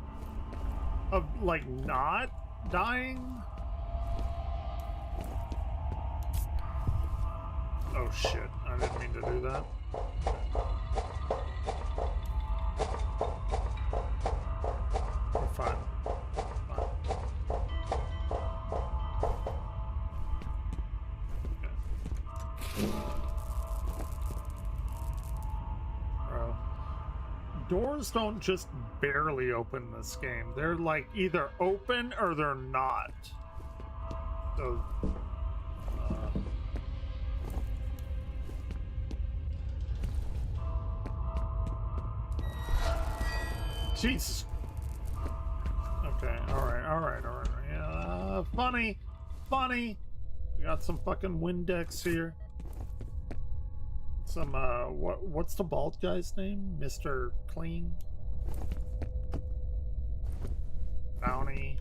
Of, like, not dying? Oh shit, I didn't mean to do that. We're fine. Doors don't just barely open this game. They're like either open or they're not. So, Jesus. Okay, alright. Yeah, funny. We got some fucking Windex here. Some, what's the bald guy's name? Mr. Clean? Bounty?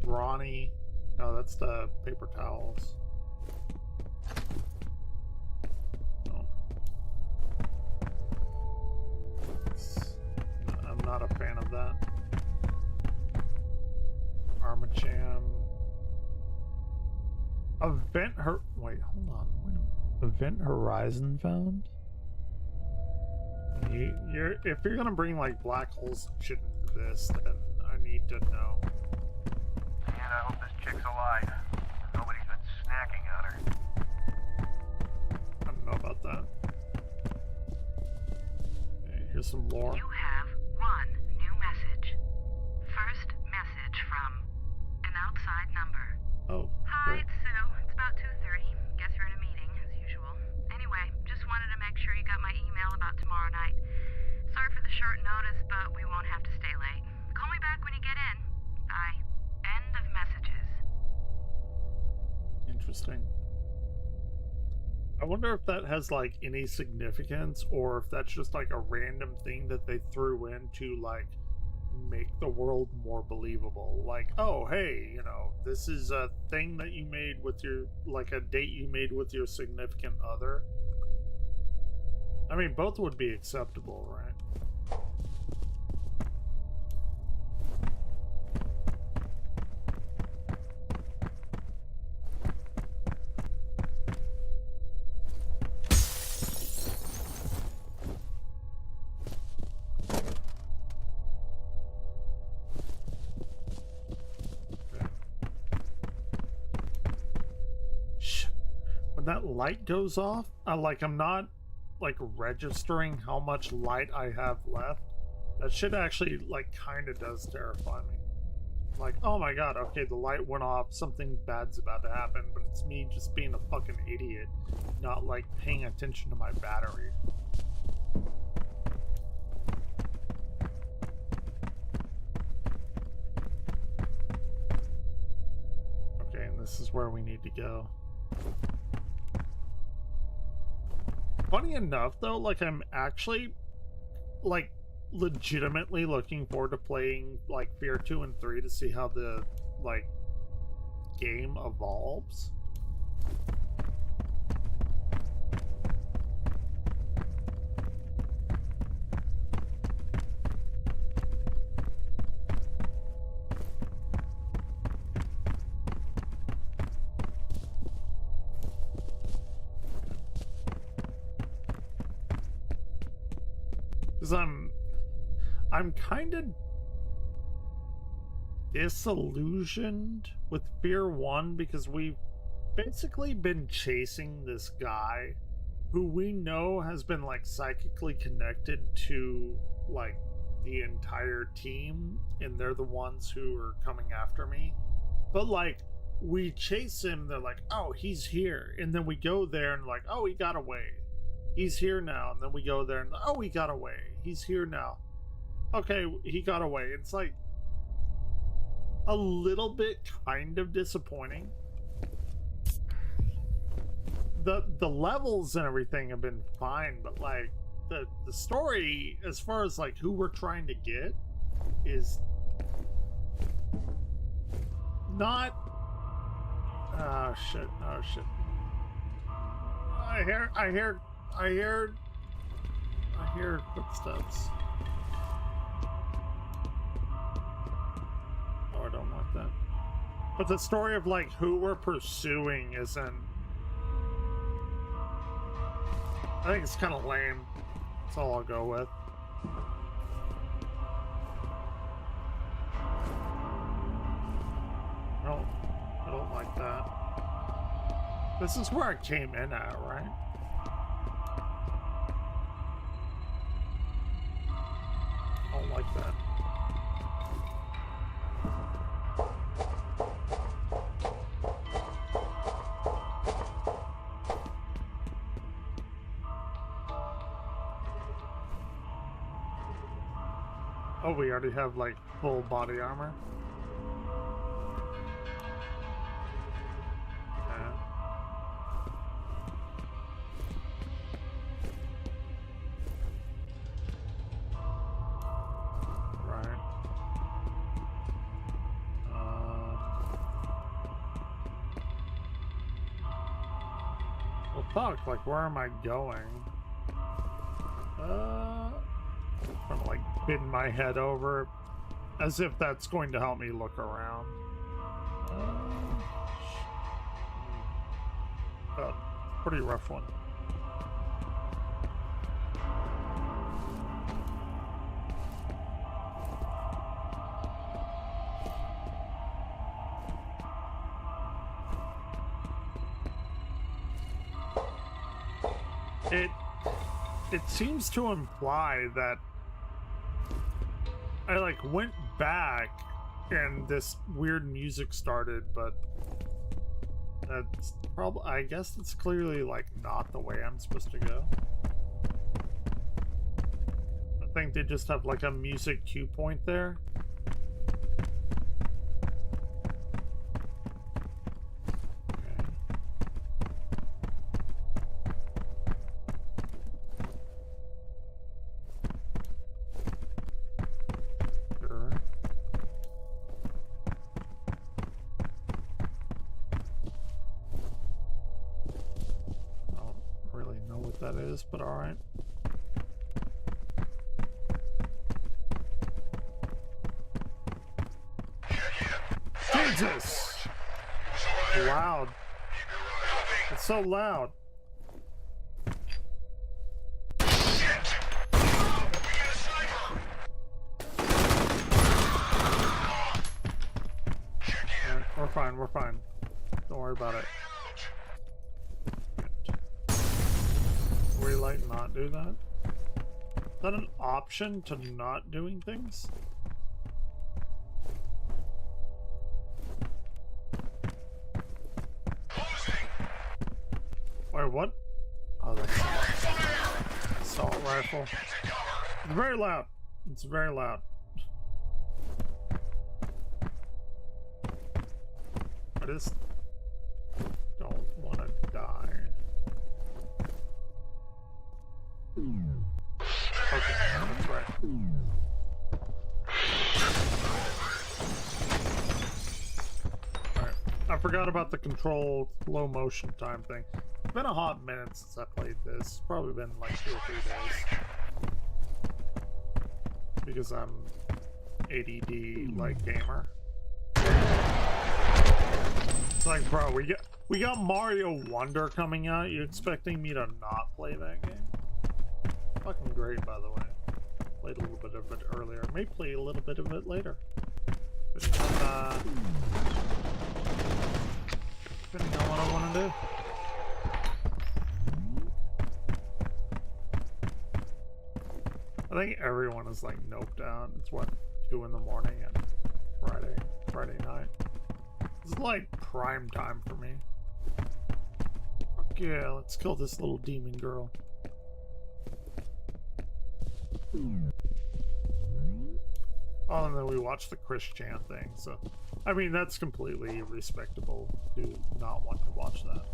Ronnie? No, that's the paper towels. No. I'm not a fan of that. Armacham. Event her. Wait, hold on. Wait a minute. Event Horizon found? If you're gonna bring like black holes and shit into this, then need to know. And I hope this chick's alive. Nobody's been snacking on her. I don't know about that. Okay, here's some lore. You have one new message. First message from an outside number. Oh, Hi, great. it's Sue. It's about 2:30. Guess you're in a meeting, as usual. Anyway, just wanted to make sure you got my email about tomorrow night. Sorry for the short notice, but we won't have to stay late. Call me back when you get in. Bye. End of messages. Interesting. I wonder if that has like any significance, or if that's just like a random thing that they threw in to like make the world more believable. Like, oh hey, you know, this is a thing that you made with your, like a date you made with your significant other. I mean, both would be acceptable, right? When that light goes off, I'm not like registering how much light I have left. That shit actually like kind of does terrify me. Like, oh my god, okay, the light went off, something bad's about to happen, but it's me just being a fucking idiot, not like paying attention to my battery. Okay, and this is where we need to go. Funny enough, though, like, I'm actually, like, legitimately looking forward to playing, like, Fear 2 and 3 to see how the, like, game evolves. Because I'm kind of disillusioned with Fear 1 because we've basically been chasing this guy who we know has been like psychically connected to like the entire team, and they're the ones who are coming after me. But like, we chase him, they're like, oh, he's here, and then we go there and like, oh, he got away. He's here now. And then we go there and, oh, he got away. He's here now. Okay, he got away. It's like a little bit kind of disappointing. The levels and everything have been fine, but like the story, as far as like who we're trying to get, is not. Oh shit! Oh shit! I hear footsteps. Oh, I don't like that. But the story of like who we're pursuing isn't. I think it's kind of lame. That's all I'll go with. I don't like that. This is where I came in at, right? I don't like that. Oh, we already have like full body armor. Fuck, like, where am I going? I'm like bending my head over as if that's going to help me look around. Pretty rough one. it seems to imply that I like went back and this weird music started, but that's probably, I guess it's clearly like not the way I'm supposed to go. I think they just have like a music cue point there. But all right. Jesus! Loud. It's so loud. We're fine, we're fine. Don't worry about it. Like not do that? Is that an option to not doing things? Wait, what? Oh, that's assault rifle. It's very loud. It's very loud. I just don't want to die. Okay, that's right. Alright, I forgot about the controlled low motion time thing. It's been a hot minute since I played this. It's probably been like 2 or 3 days. Because I'm ADD like gamer. It's like, bro, we got Mario Wonder coming out. You expecting me to not play that game? Fucking great, by the way. Played a little bit of it earlier. May play a little bit of it later. Depending on what I want to do. I think everyone is like noped out. It's what, 2 in the morning and Friday night. This is like prime time for me. Fuck yeah, let's kill this little demon girl. Oh, and then we watched the Chris Chan thing, so I mean that's completely respectable to not want to watch that.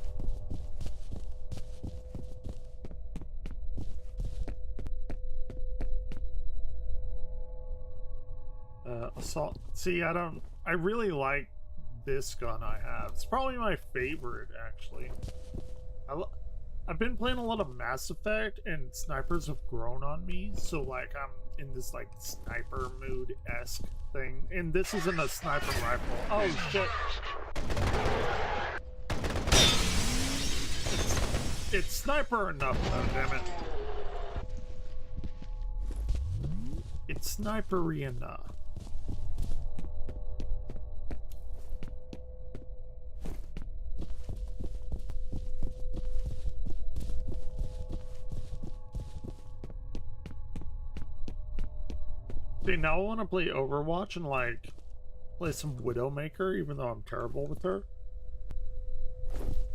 Assault. See, I really like this gun I have. It's probably my favorite, actually. I've been playing a lot of Mass Effect, and snipers have grown on me, so like I'm in this like sniper mood-esque thing, and this isn't a sniper rifle. Oh shit! It's sniper enough though, damn it. It's snipery enough. See, now I want to play Overwatch and like play some Widowmaker, even though I'm terrible with her.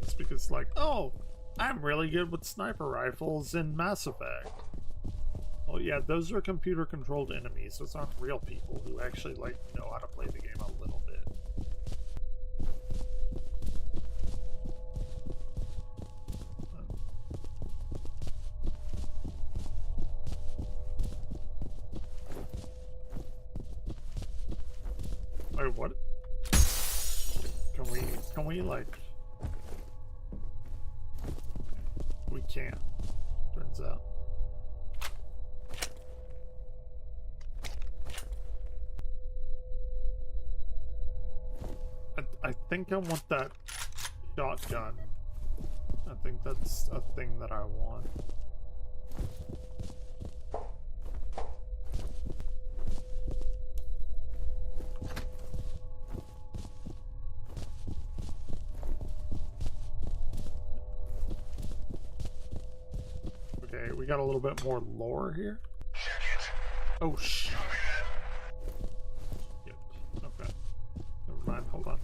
It's because like, oh, I'm really good with sniper rifles in Mass Effect. Well, yeah, those are computer-controlled enemies. Those aren't real people who actually like know how to play the game a little bit. Wait, what? Can we like... We can't, turns out. I think I want that shotgun. I think that's a thing that I want. we got a little bit more lore here. Oh, shit. Okay. Never mind, hold on.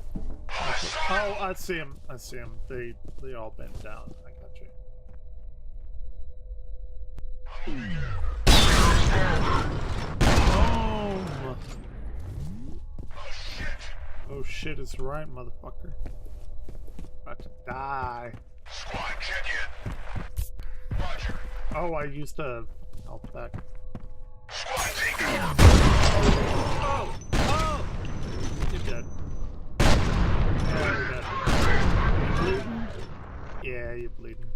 Okay. Oh, I see him. I see him. They all bent down. I got you. Boom! Oh shit is right, motherfucker. About to die. Squad, check in. Roger. Oh, I used to help back. Squad, take cover. Oh! Oh! You're dead. Yeah, you're dead. You bleeding? Yeah, you're bleeding.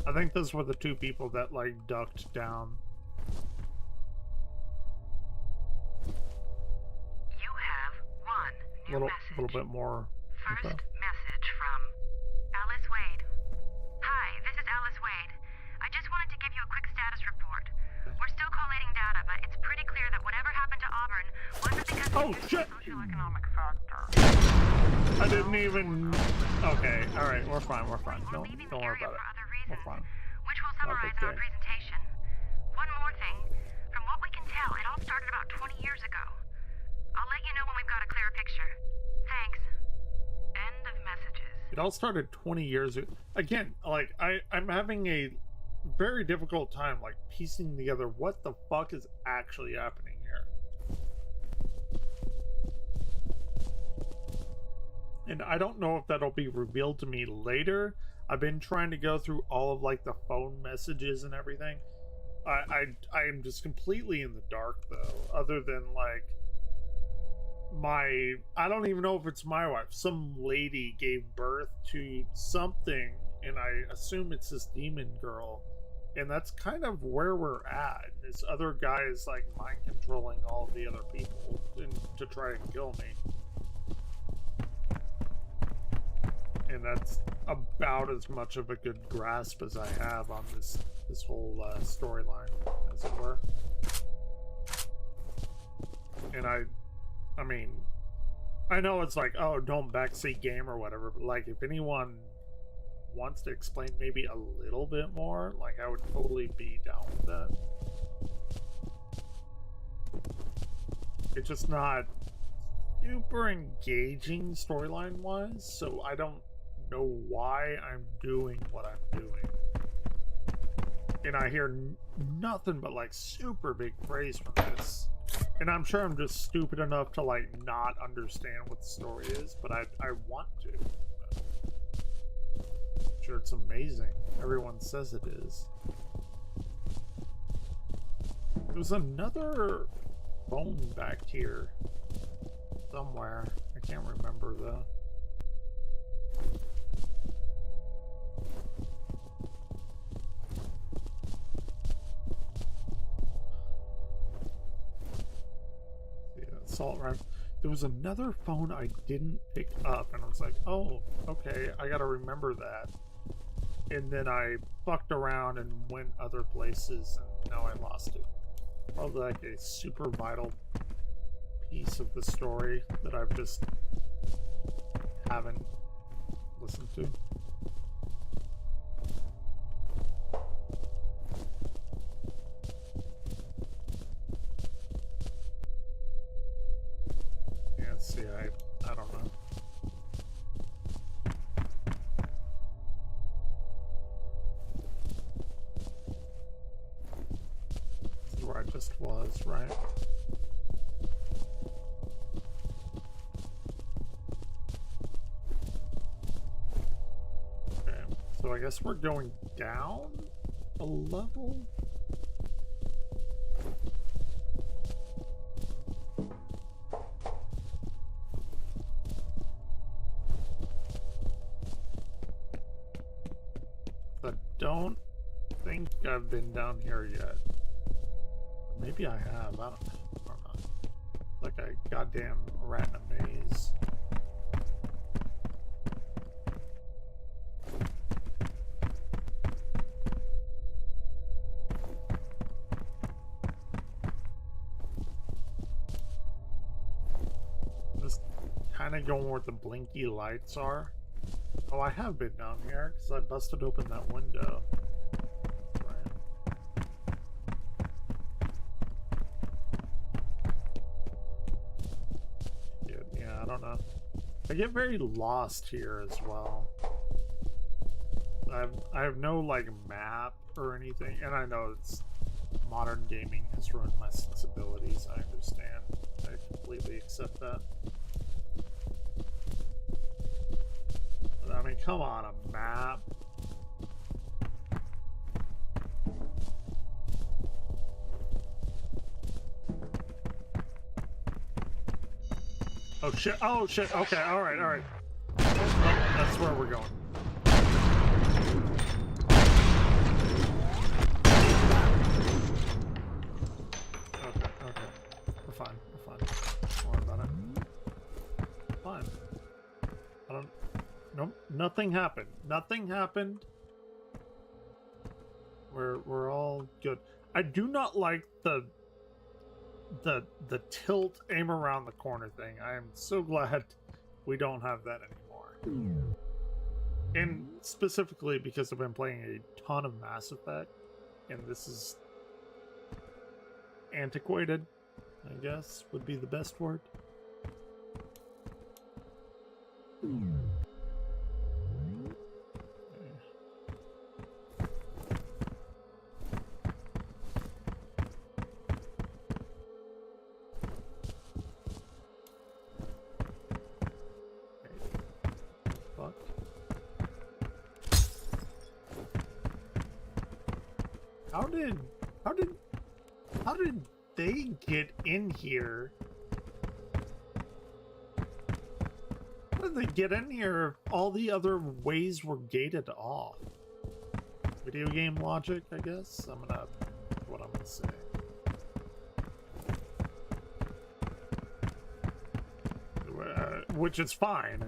I think those were the two people that, like, ducked down. You have one new message. Little bit more. First message from Alice Wade. Hi, this is Alice Wade. I just wanted to give you a quick status report. We're still collating data, but it's pretty clear that whatever happened to Auburn wasn't because of socioeconomic factor. I didn't even. Okay, alright, we're fine, we're fine. Don't worry about it. We're fine. Which will summarize our presentation. One more thing. From what we can tell, it all started about 20 years ago. I'll let you know when we've got a clearer picture. Thanks. End of messages. It all started 20 years ago. Again, like, I'm having a very difficult time, like, piecing together what the fuck is actually happening here. And I don't know if that'll be revealed to me later. I've been trying to go through all of, like, the phone messages and everything. I am just completely in the dark, though, other than, like, I don't even know if it's my wife. Some lady gave birth to something, and I assume it's this demon girl. And that's kind of where we're at. This other guy is, like, mind controlling all of the other people to try and kill me. And that's about as much of a good grasp as I have on this whole storyline, as it were. And I mean, I know it's like, oh, don't backseat game or whatever, but, like, if anyone wants to explain maybe a little bit more, like, I would totally be down with that. It's just not super engaging storyline wise, so I don't know why I'm doing what I'm doing. And I hear nothing but, like, super big praise from this. And I'm sure I'm just stupid enough to, like, not understand what the story is, but I want to. I'm sure it's amazing. Everyone says it is. There's another phone back here somewhere. I can't remember though. Assault rifle. There was another phone I didn't pick up, and I was like, oh, okay, I gotta remember that. And then I fucked around and went other places, and now I lost it. Probably like a super vital piece of the story that I've just haven't listened to. See, I don't know. This is where I just was, right? Okay, so I guess we're going down a level? Don't think I've been down here yet. Maybe I have. I don't know. Like a goddamn rat in a maze. Just kind of going where the blinky lights are. Oh, I have been down here because I busted open that window. don't know. I get very lost here as well. I have no like map or anything, and I know it's modern gaming has ruined my sensibilities. I understand. I completely accept that. But I mean, come on, a map. Oh shit, oh shit, okay, alright, alright. Oh, that's where we're going. Okay, okay. We're fine, we're fine. Don't worry about it. Fine. I don't... Nope, nothing happened. Nothing happened. We're all good. I do not like the tilt aim around the corner thing. I am so glad we don't have that anymore. And specifically because I've been playing a ton of Mass Effect, and this is antiquated, I guess would be the best word. How did they get in here? How did they get in here if all the other ways were gated off? Video game logic, I guess. What I'm gonna say. Which is fine.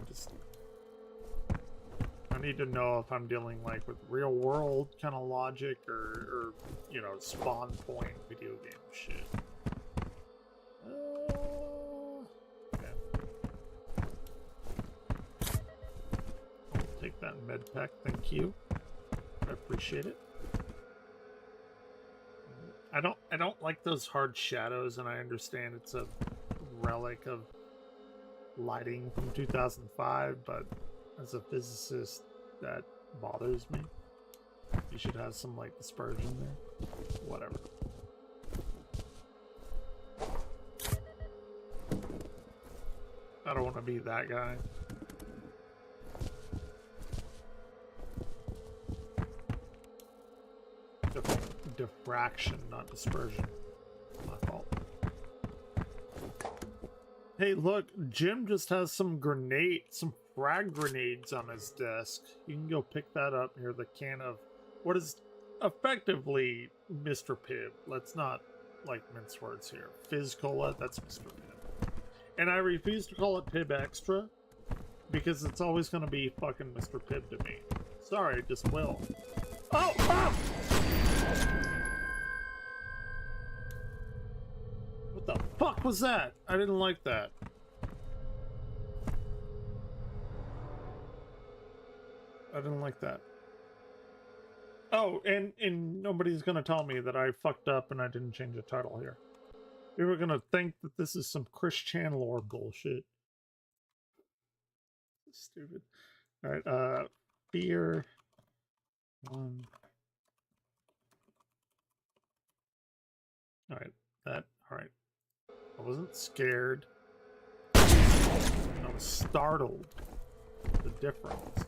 I need to know if I'm dealing like with real world kind of logic or you know, spawn point video game shit. Okay. I'll take that med pack, thank you. I appreciate it. I don't like those hard shadows, and I understand it's a relic of lighting from 2005, but as a physicist, that bothers me. You should have some like dispersion there. Whatever. I don't want to be that guy. Diffraction, not dispersion. My fault. Hey, look, Jim just has some frag grenades on his desk. You can go pick that up near the can of what is effectively Mr. Pibb. Let's not like mince words here. Fizz Cola, that's Mr. Pibb. And I refuse to call it Pibb Extra because it's always going to be fucking Mr. Pibb to me. Sorry, it just will. Oh! Oh! What the fuck was that? I didn't like that. I didn't like that. Oh, and nobody's gonna tell me that I fucked up and I didn't change the title here. People are gonna think that this is some Christian lore bullshit. Stupid. Alright, fear. 1. Alright, alright. I wasn't scared. I was startled. The difference.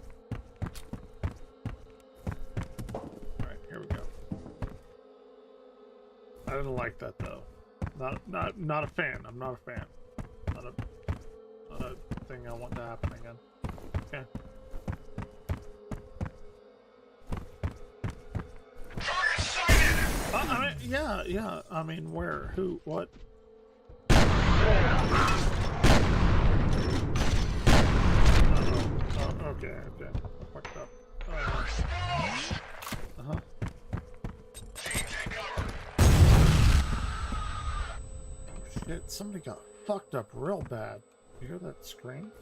Alright, here we go. I didn't like that though. Not a fan. I'm not a fan. Not a thing I want to happen again. Okay. I mean, yeah. I mean, where? Who? What? Oh, okay. I fucked up. Uh-huh. Oh, shit. Somebody got fucked up real bad. You hear that scream?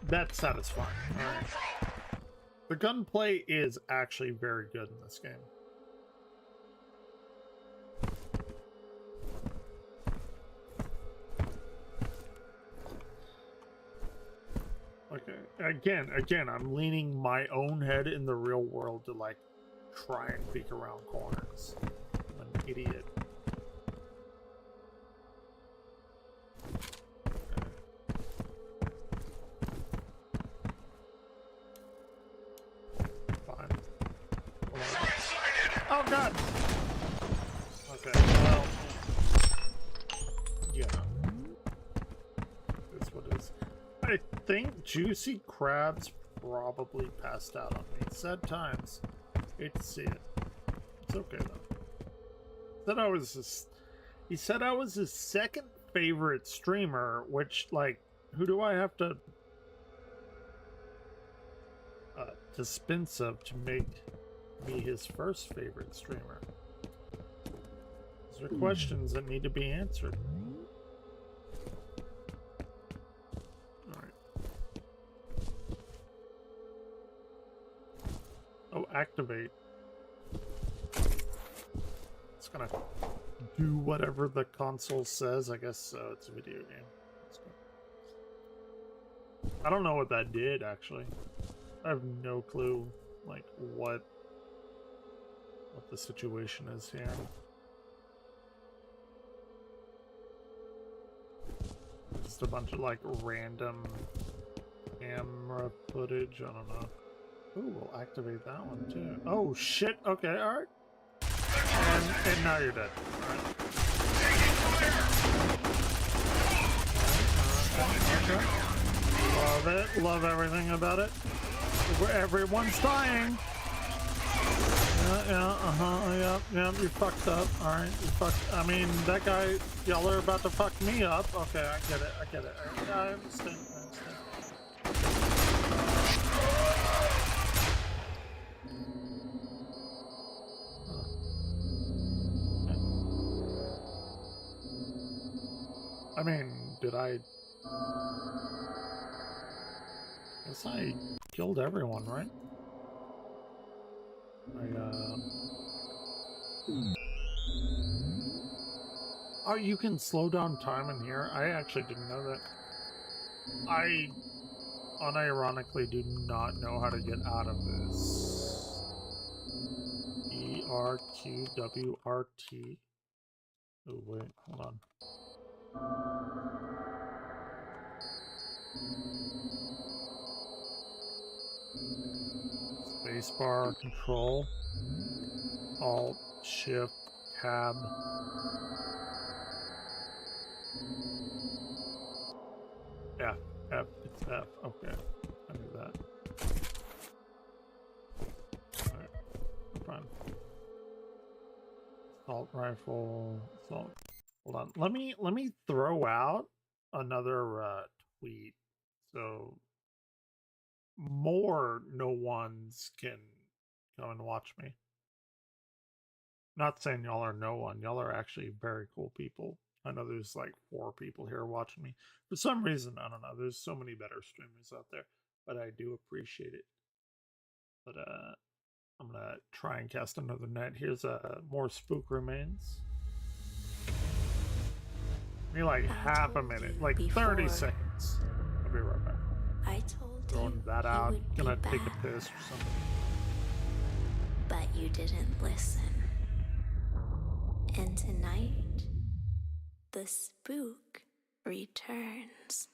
That's satisfying. All right. The gunplay is actually very good in this game. Okay, again, I'm leaning my own head in the real world to like try and peek around corners. I'm an idiot. Fine. Oh god! Okay, well... yeah. That's what it is. I think Juicy Crab's probably passed out on me. Sad times. Hate to see it. It's okay though. He said I was his second favorite streamer, which, like, who do I have to dispense of to make me his first favorite streamer? Those are questions that need to be answered. Oh, activate. It's gonna do whatever the console says. I guess it's a video game. Let's go. I don't know what that did, actually. I have no clue, like, what the situation is here. Just a bunch of, like, random camera footage. I don't know. Ooh, we'll activate that one too. Oh shit! Okay, alright. And now you're dead. Alright. Okay. Love it. Love everything about it. Everyone's dying. Yeah, you fucked up. Alright, you fucked. I mean, that guy, y'all are about to fuck me up. Okay, I get it. I understand. I mean, did I... guess I killed everyone, right? Oh, you can slow down time in here? I actually didn't know that. I unironically do not know how to get out of this. ERQWRT. Oh, wait, hold on. Spacebar, control, alt, shift, tab. Yeah, F, it's F, okay. I knew that. Alright, fine. Assault rifle, assault. Hold on. Let me throw out another tweet so more no ones can come and watch me. Not saying y'all are no one. Y'all are actually very cool people. I know there's like 4 people here watching me. For some reason, I don't know. There's so many better streamers out there, but I do appreciate it. But I'm gonna try and cast another net. Here's more Spook Remains. Maybe like half a minute, like 30 seconds. I'll be right back. I told Throwing you that out. would Gonna be take a bad. piss or something. But you didn't listen. And tonight, the spook returns.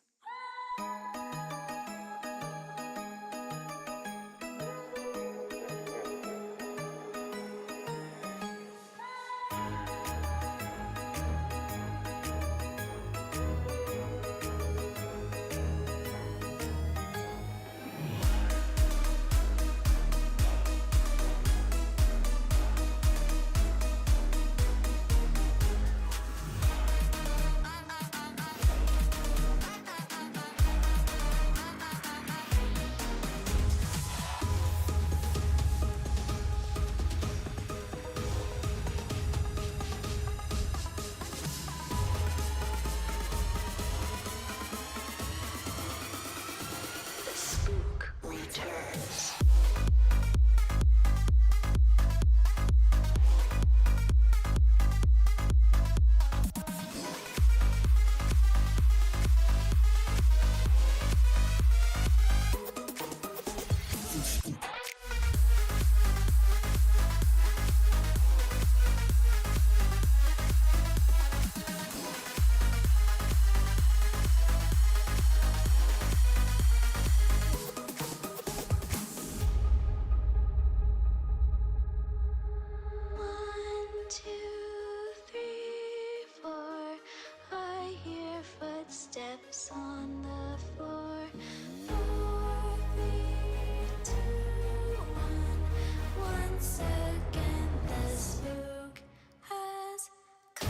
on the floor. 4, 3, 2, 1. Once again, the spook has come.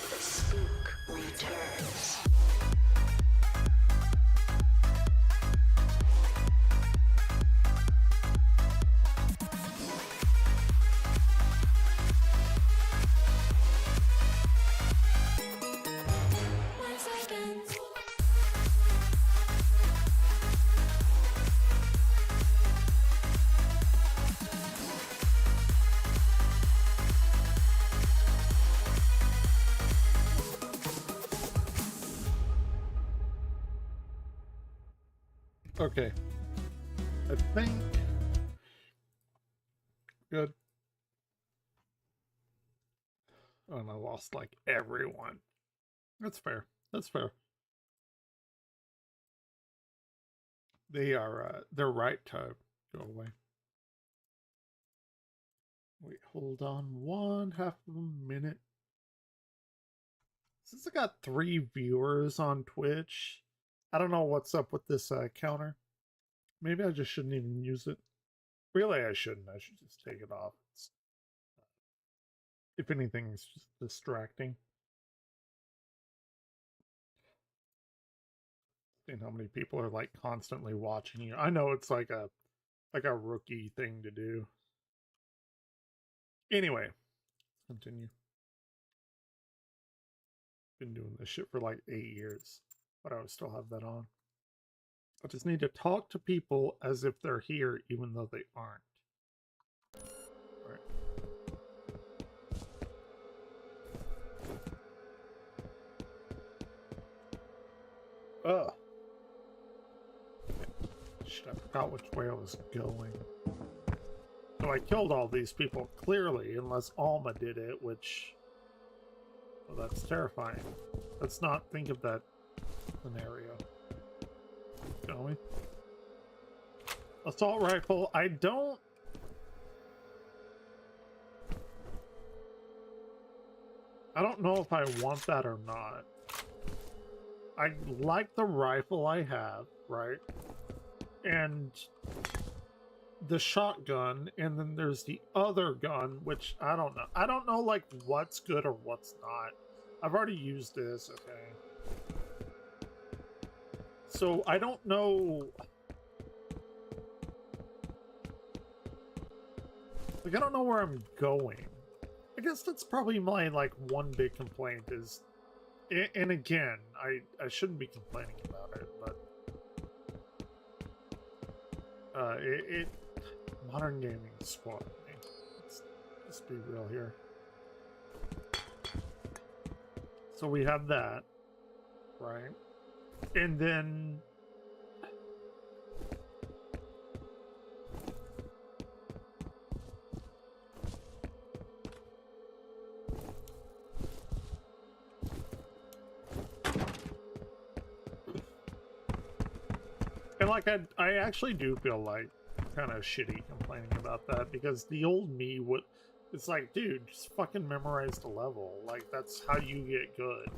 The spook returns. Once again. Okay. I think. Good. Oh, and I lost like everyone. That's fair. That's fair. They're right to go away. Wait, hold on 1/2 of a minute. Since I got 3 viewers on Twitch, I don't know what's up with this counter. Maybe I just shouldn't even use it. Really, I shouldn't. I should just take it off. It's, if anything, it's just distracting. Seeing how many people are like constantly watching you. I know it's like a rookie thing to do. Anyway, let's continue. Been doing this shit for like 8 years, but I would still have that on. I just need to talk to people as if they're here, even though they aren't. All right. Ugh. Shit, I forgot which way I was going. So I killed all these people, clearly, unless Alma did it, which... Well, that's terrifying. Let's not think of that scenario. Shall we? Assault rifle, I don't... I don't know if I want that or not. I like the rifle I have, right? And the shotgun, and then there's the other gun, which I don't know. I don't know, like, what's good or what's not. I've already used this, okay. So, I don't know... Like, I don't know where I'm going. I guess that's probably my, like, one big complaint is... And again, I shouldn't be complaining about it, but... Modern gaming spoiled me. Let's be real here. So we have that, right? And then... And like, I actually do feel like kind of shitty complaining about that, because the old me would... It's like, dude, just fucking memorize the level. Like, that's how you get good.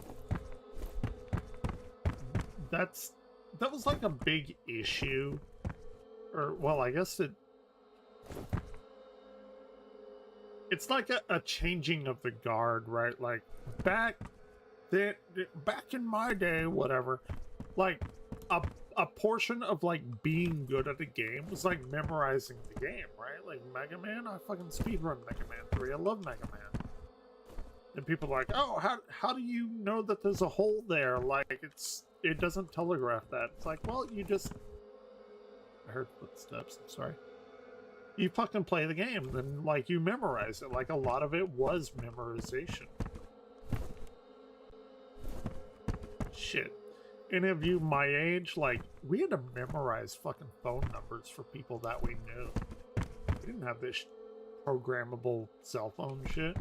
That was like a big issue. Or, well, I guess it's like a changing of the guard, right? Like, back in my day, whatever, like, a portion of, like, being good at a game was, like, memorizing the game, right? Like, Mega Man, I fucking speedrun Mega Man 3. I love Mega Man. And people are like, oh, how do you know that there's a hole there? Like, it doesn't telegraph that. It's like, well, you just... I heard footsteps, I'm sorry. You fucking play the game, then, like, you memorize it. Like, a lot of it was memorization. Shit. any of you my age, like, we had to memorize fucking phone numbers for people that we knew. We didn't have this programmable cell phone shit.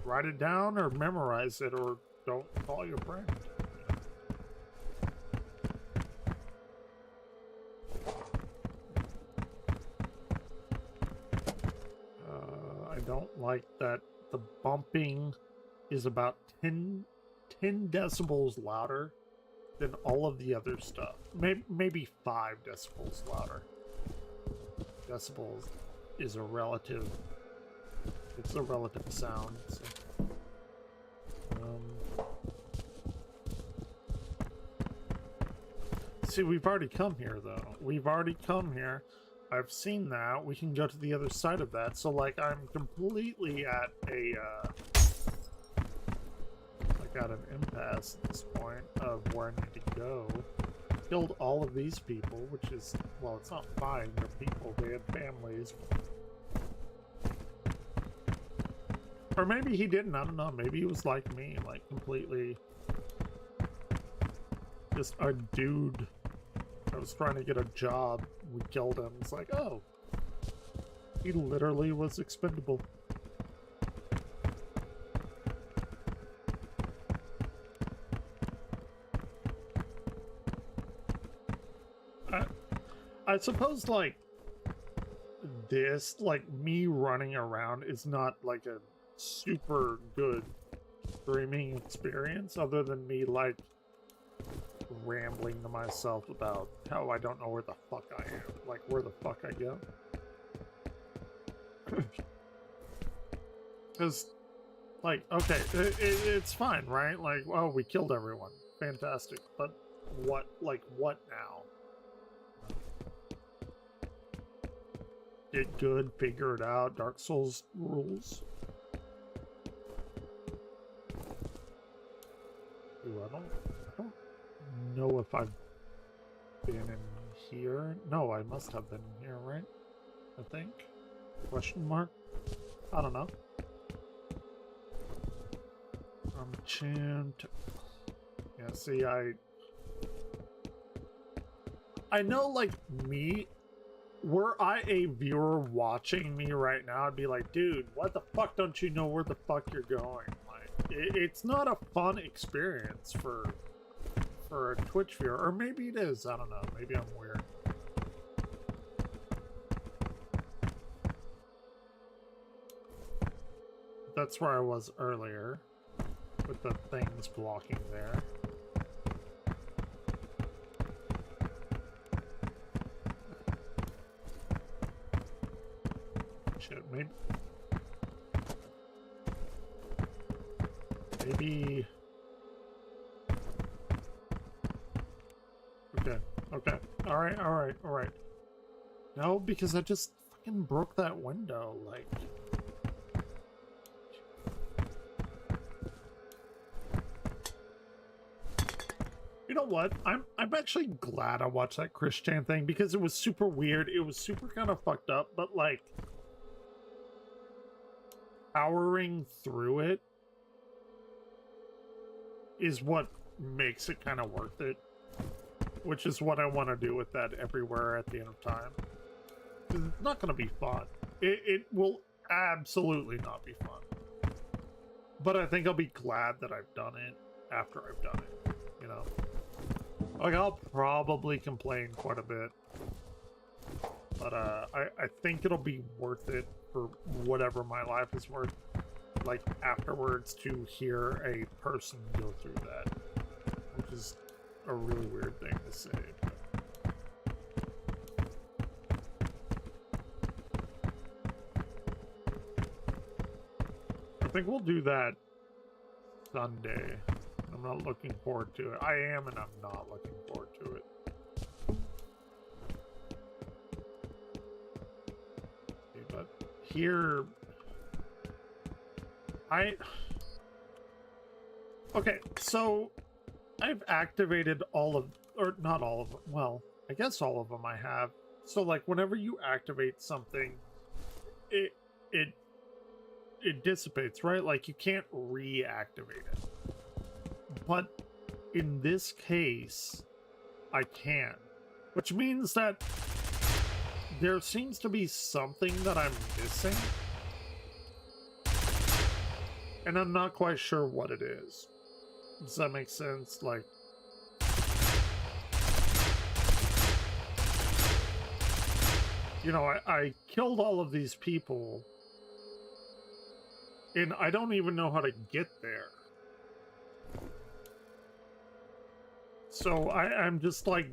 Write it down or memorize it, or don't call your friend. I don't like that the bumping is about 10 decibels louder than all of the other stuff. Maybe 5 decibels louder. Decibels is a relative. It's a relative sound. So. See, we've already come here, though. We've already come here. I've seen that. We can go to the other side of that. So, like, I'm completely at a, like, at an impasse at this point of where I need to go. Killed all of these people, which is, well, it's not fine. They're people. They had families. Or maybe he didn't. I don't know. Maybe he was like me, like, completely just a dude. I was trying to get a job. We killed him. It's like, oh, he literally was expendable. I suppose, like, this, like, me running around is not, like, a super good streaming experience, other than me, like, rambling to myself about how I don't know where the fuck I am. Like, where the fuck I go. Because, like, okay, it's fine, right? Like, oh, we killed everyone. Fantastic. But what, like, what now? Get good, figure it out, Dark Souls rules. Ooh, I don't know if I've been in here. No, I must have been in here, right? I think. Question mark? I don't know. Chant. Yeah, see, I know, like, me, were I a viewer watching me right now, I'd be like, dude, what the fuck don't you know where the fuck you're going? Like, it's not a fun experience for a Twitch viewer, or maybe it is. I don't know. Maybe I'm weird. That's where I was earlier, with the things blocking there. Shit, maybe. Okay. Alright. No, because I just fucking broke that window, like. You know what? I'm actually glad I watched that Christian thing, because it was super weird. It was super kind of fucked up, but, like, powering through it is what makes it kind of worth it. Which is what I want to do with that everywhere at the end of time. It's not going to be fun. It will absolutely not be fun. But I think I'll be glad that I've done it after I've done it. You know? Like, I'll probably complain quite a bit. But I think it'll be worth it for whatever my life is worth. Like, afterwards, to hear a person go through that. Which is a really weird thing to say, but. I think we'll do that Sunday. I'm not looking forward to it. I am, and I'm not looking forward to it. Okay, but here, okay, so I've activated all of, or not all of them. Well, I guess all of them I have. So, like, whenever you activate something, it dissipates, right? Like, you can't reactivate it. But in this case, I can. Which means that there seems to be something that I'm missing. And I'm not quite sure what it is. Does that make sense? Like, you know, I killed all of these people, and I don't even know how to get there. So I'm just like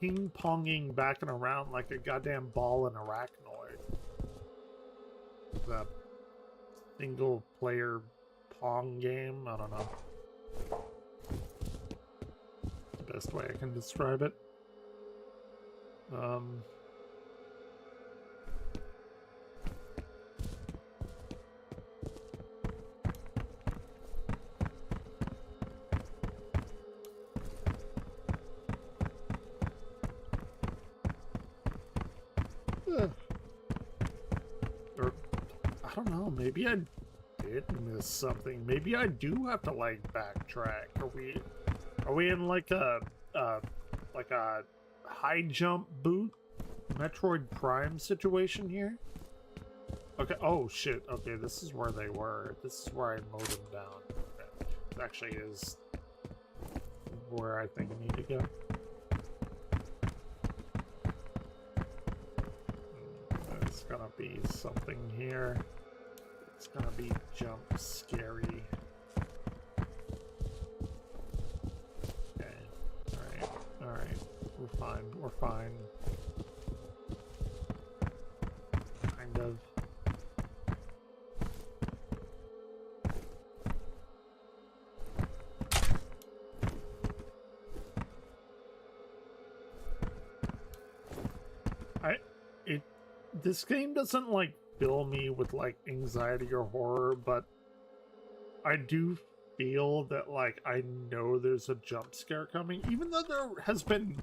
ping-ponging back and around like a goddamn ball in arachnoid. That single-player Pong game? I don't know. The best way I can describe it. Or, I don't know, maybe I did miss something. Maybe I do have to like backtrack. Are we in like a high jump boot Metroid Prime situation here? Okay, oh shit, okay, this is where they were. This is where I mowed them down. Okay. It actually is where I think I need to go. There's gonna be something here. It's gonna be jump scary. Okay. Alright. We're fine. We're fine. Kind of. This game doesn't like fill me with like anxiety or horror, but I do feel that like I know there's a jump scare coming, even though there has been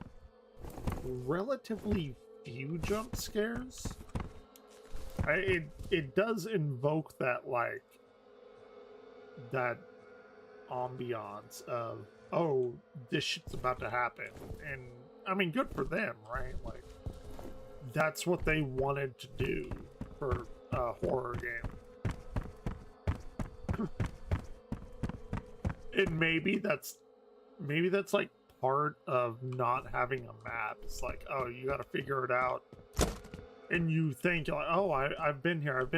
relatively few jump scares. It does invoke that like that ambiance of, oh, this shit's about to happen, and I mean, good for them, right? Like, that's what they wanted to do for a horror game. And maybe that's like part of not having a map. It's like, oh, you got to figure it out, and you think like, oh, I've been here, and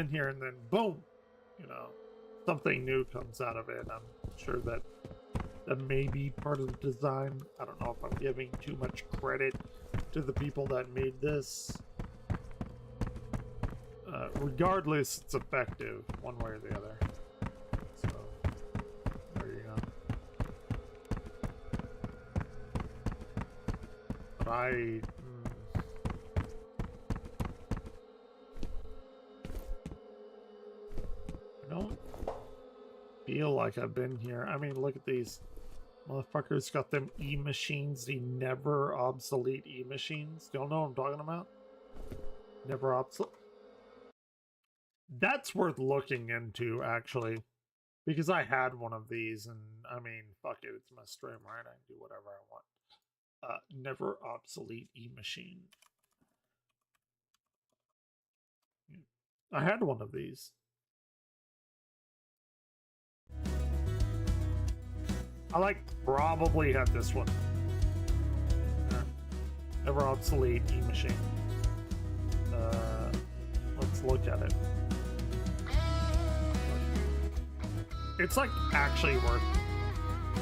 then boom, you know, something new comes out of it. I'm sure that may be part of the design. I don't know if I'm giving too much credit to the people that made this. Regardless, it's effective one way or the other. So, there you go. But I don't feel like I've been here. I mean, look at these. Motherfuckers got them E-machines, the never obsolete E-machines. Y'all know what I'm talking about? Never obsolete. That's worth looking into, actually. Because I had one of these, and I mean, fuck it, it's my stream, right? I can do whatever I want. Never obsolete E-machine. I had one of these. I like probably had this one. Never obsolete E-machine. Let's look at it. It's like actually worth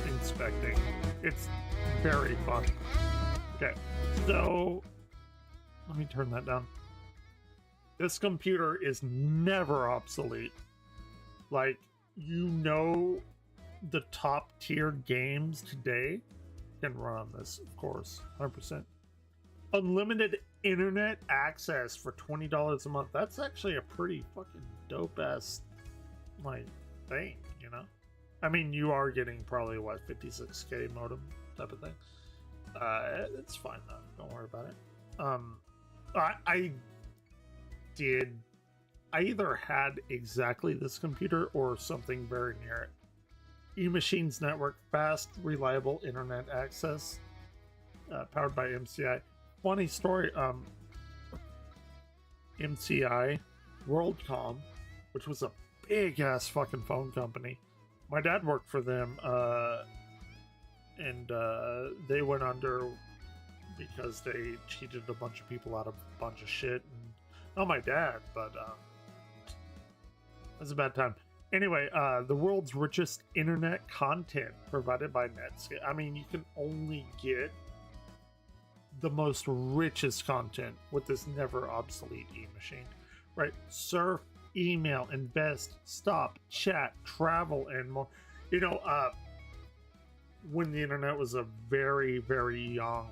inspecting. It's very fun. Okay, so let me turn that down. This computer is never obsolete. Like, you know, the top tier games today can run on this, of course, 100%. Unlimited internet access for $20 a month. That's actually a pretty fucking dope ass like thing, you know? I mean, you are getting probably what, 56k modem type of thing. It's fine though. Don't worry about it. I either had exactly this computer or something very near it. E-Machines Network, fast, reliable internet access, powered by MCI. Funny story, MCI, WorldCom, which was a big-ass fucking phone company. My dad worked for them, and they went under because they cheated a bunch of people out of a bunch of shit. And, not my dad, but it was a bad time. Anyway, the world's richest internet content provided by Netscape. I mean, you can only get the most richest content with this never obsolete e-machine, right? Surf, email, invest, stop, chat, travel, and more. You know, when the internet was a very, very young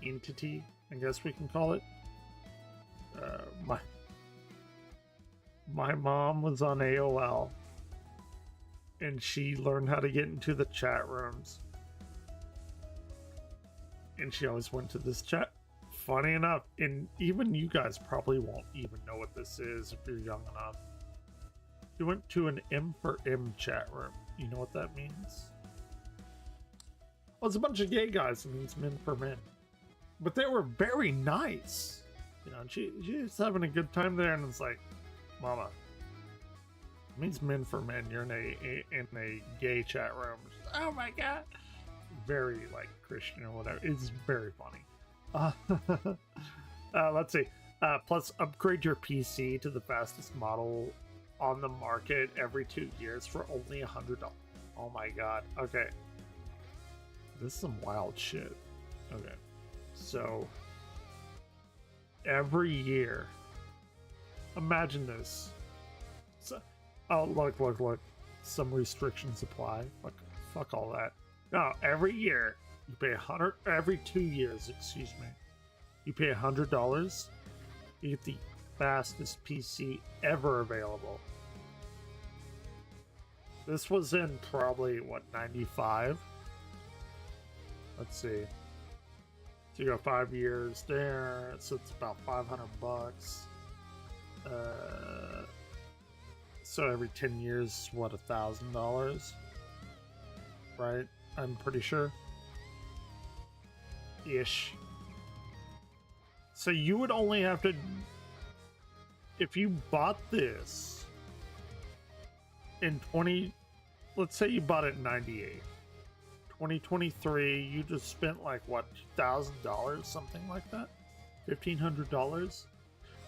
entity, I guess we can call it, my mom was on AOL, and she learned how to get into the chat rooms, and she always went to this chat. Funny enough, and even you guys probably won't even know what this is if you're young enough. She went to an M for M chat room. You know what that means? Well, it's a bunch of gay guys. It means men for men. But they were very nice. You know, she was having a good time there, and it's like, Mama, it means men for men. You're in a gay chat room. Oh my god. Very like Christian or whatever. It's very funny. Let's see. Plus, upgrade your PC to the fastest model on the market every 2 years for only $100. Oh my god. Okay. This is some wild shit. Okay. So, every year, imagine this. So, oh, look. Some restrictions apply. Fuck all that. No, every year, you pay every 2 years, excuse me. You pay $100, you get the fastest PC ever available. This was in probably, what, 95? Let's see. So you go 5 years there, so it's about $500. So every 10 years, what, $1,000? Right? I'm pretty sure. Ish. So you would only have to, if you bought this in let's say you bought it in 98. 2023, you just spent like what, $2,000, something like that? $1,500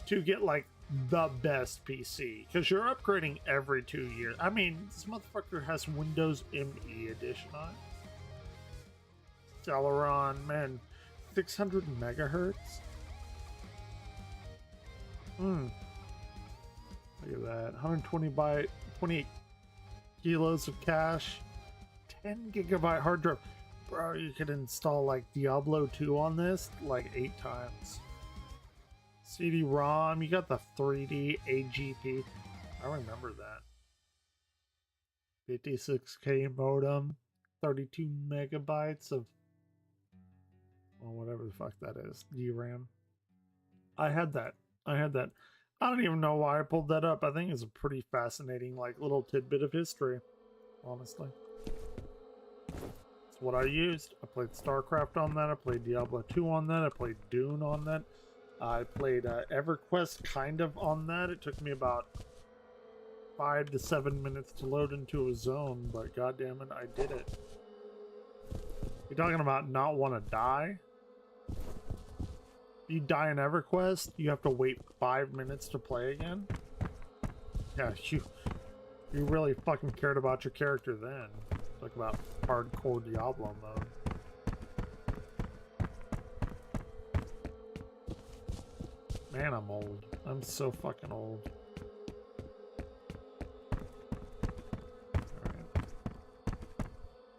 to get like the best PC, because you're upgrading every 2 years. I mean, this motherfucker has Windows ME edition on it. Celeron, man, 600 megahertz. Look at that. 28 kilos of cache. 10 gigabyte hard drive. Bro, you could install like Diablo 2 on this like 8 times. CD-ROM, you got the 3D AGP. I remember that. 56K modem. 32 megabytes of, well, whatever the fuck that is, DRAM. I had that. I don't even know why I pulled that up. I think it's a pretty fascinating, like, little tidbit of history, honestly. It's what I used. I played StarCraft on that. I played Diablo 2 on that. I played Dune on that. I played EverQuest kind of on that. It took me about 5 to 7 minutes to load into a zone, but goddammit, I did it. You're talking about not want to die? You die in EverQuest, you have to wait 5 minutes to play again? Yeah, you really fucking cared about your character then. Talk about hardcore Diablo mode. Man, I'm old. I'm so fucking old. Alright.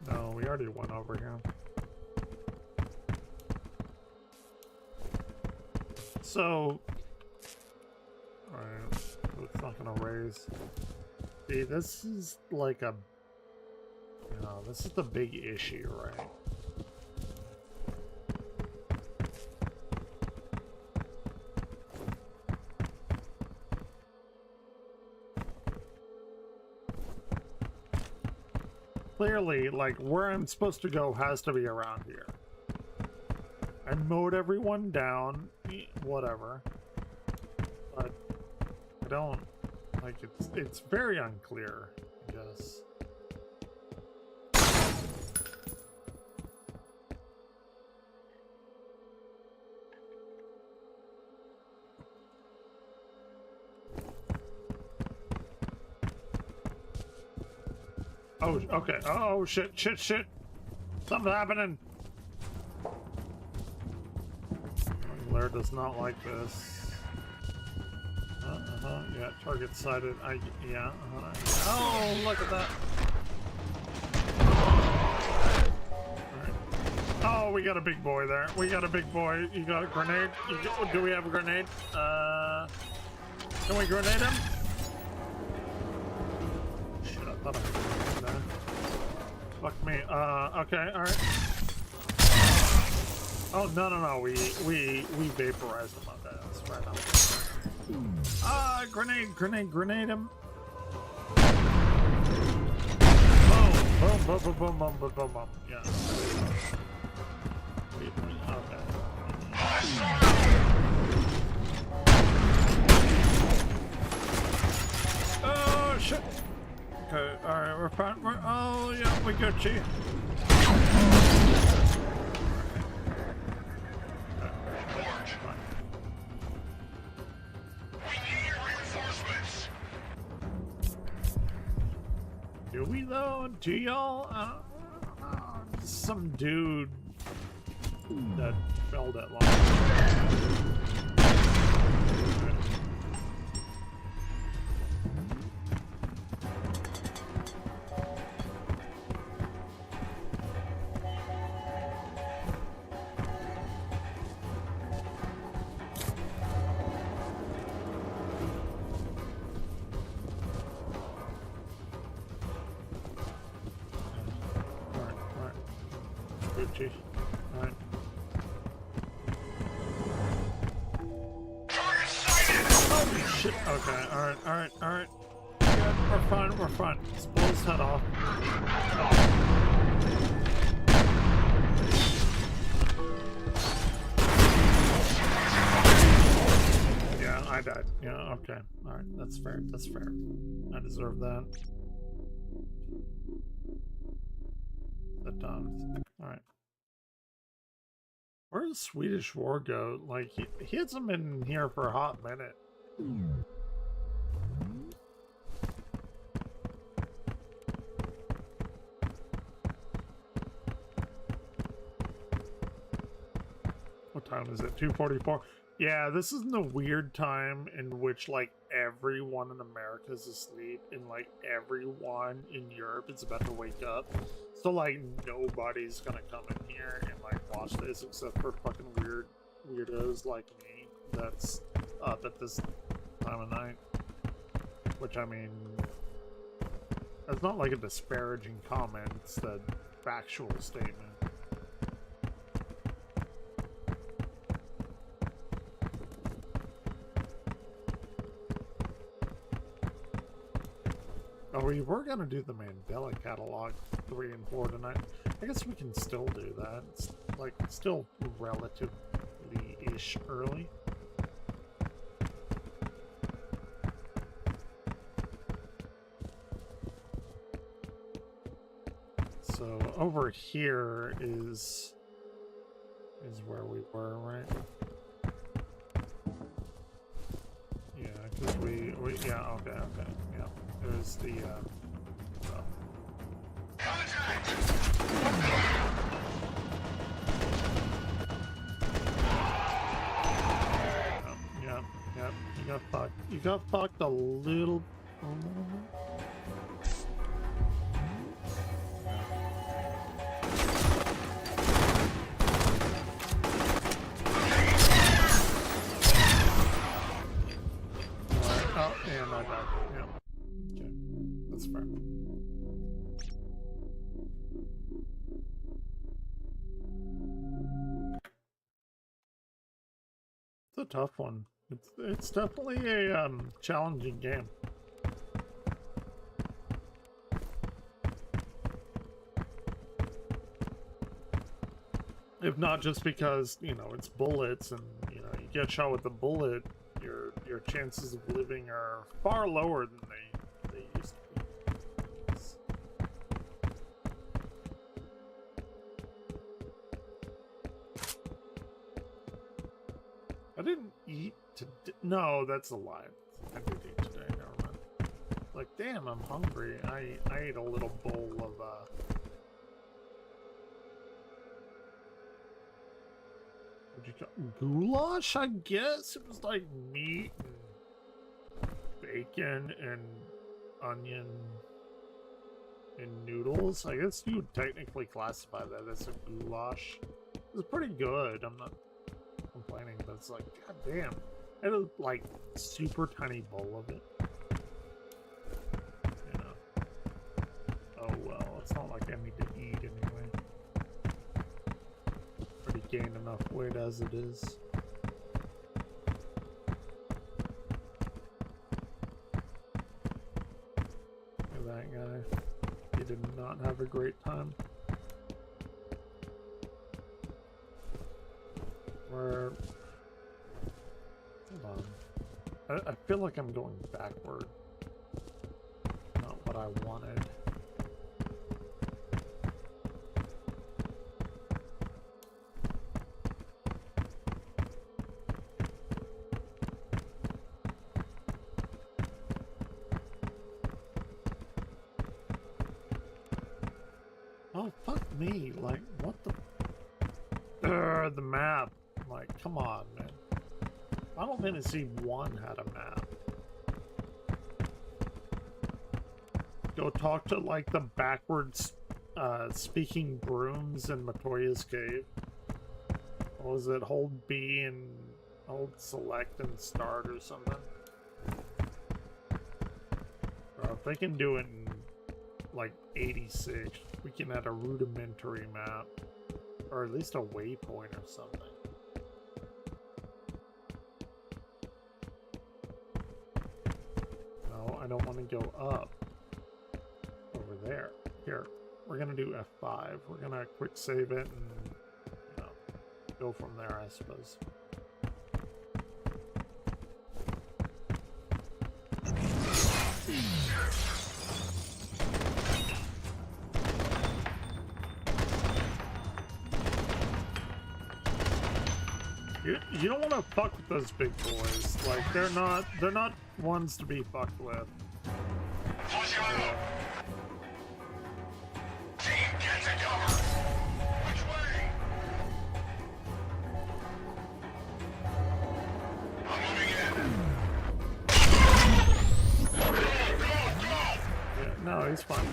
No, we already went over here. So, alright, it's not gonna raise. See, this is like a, you know, this is the big issue, right? clearly, like, where I'm supposed to go has to be around here. I mowed everyone down, whatever. But I don't, like, it's very unclear, I guess. Oh, okay. Oh, shit. Something's happening. Blair does not like this. Yeah, target sighted. Yeah. Oh, look at that. Alright. Oh, we got a big boy there. We got a big boy. You got a grenade? Do we have a grenade? Can we grenade him? Shit, I thought I had a grenade there. Fuck me. Okay, alright. Oh, no. We vaporized him. Okay, that's right on. Grenade him. Boom. Yeah. Okay. Oh, shit. Okay, alright, we're fine. Oh, yeah, we got you. Do we though? Do y'all? Some dude that fell that long. Alright. Holy shit. Okay, alright. Good. We're fine. Let's blow his head off. Yeah, I died. Yeah, okay. Alright, that's fair. I deserve that. Alright. Where did Swedish War go? Like, he hasn't been here for a hot minute. What time is it? 2:44. Yeah, this is the weird time in which, like, everyone in America is asleep and, like, everyone in Europe is about to wake up. So, like, nobody's gonna come in here and, like, watch this except for fucking weirdos like me that's up at this time of night. Which, I mean, that's not like a disparaging comment, it's a factual statement. Oh, we were gonna do the Mandela Catalog 3 and 4 tonight. I guess we can still do that. It's like still relatively-ish early. So over here is where we were, right? Yeah, because we yeah, okay, yeah. There's the Yep. You got fucked a little. Oh, and I died. Yeah. Okay, that's fair. It's a tough one. It's definitely a challenging game. If not just because, you know, it's bullets and, you know, you get shot with a bullet, your chances of living are far lower than they used to be. I didn't eat today. No, that's a lie. I did eat today. Never mind. Like, damn, I'm hungry. I ate a little bowl of what'd you call goulash? I guess it was like meat and bacon and onion and noodles. I guess you would technically classify that as a goulash. It was pretty good. I'm not complaining, but it's like, god damn. I had a like super tiny bowl of it. You know. Oh well, it's not like I need to eat anyway. Already gained enough weight as it is. Look at that guy. He did not have a great time. Where... Hold on. I feel like I'm going backward. Not what I wanted. Oh, fuck me. Like, what the... the map. Like, come on, man. Final Fantasy 1 had a map. Go talk to, like, the backwards speaking brooms in Matoya's cave. What was it? Hold B and hold select and start or something? Bro, if they can do it in, like, 86, we can add a rudimentary map. Or at least a waypoint or something. No, I don't want to go up. Over there. Here, we're gonna do F5. We're gonna quick save it and, you know, go from there, I suppose. You don't want to fuck with those big boys. Like, they're not ones to be fucked with. Yeah, no, he's fine.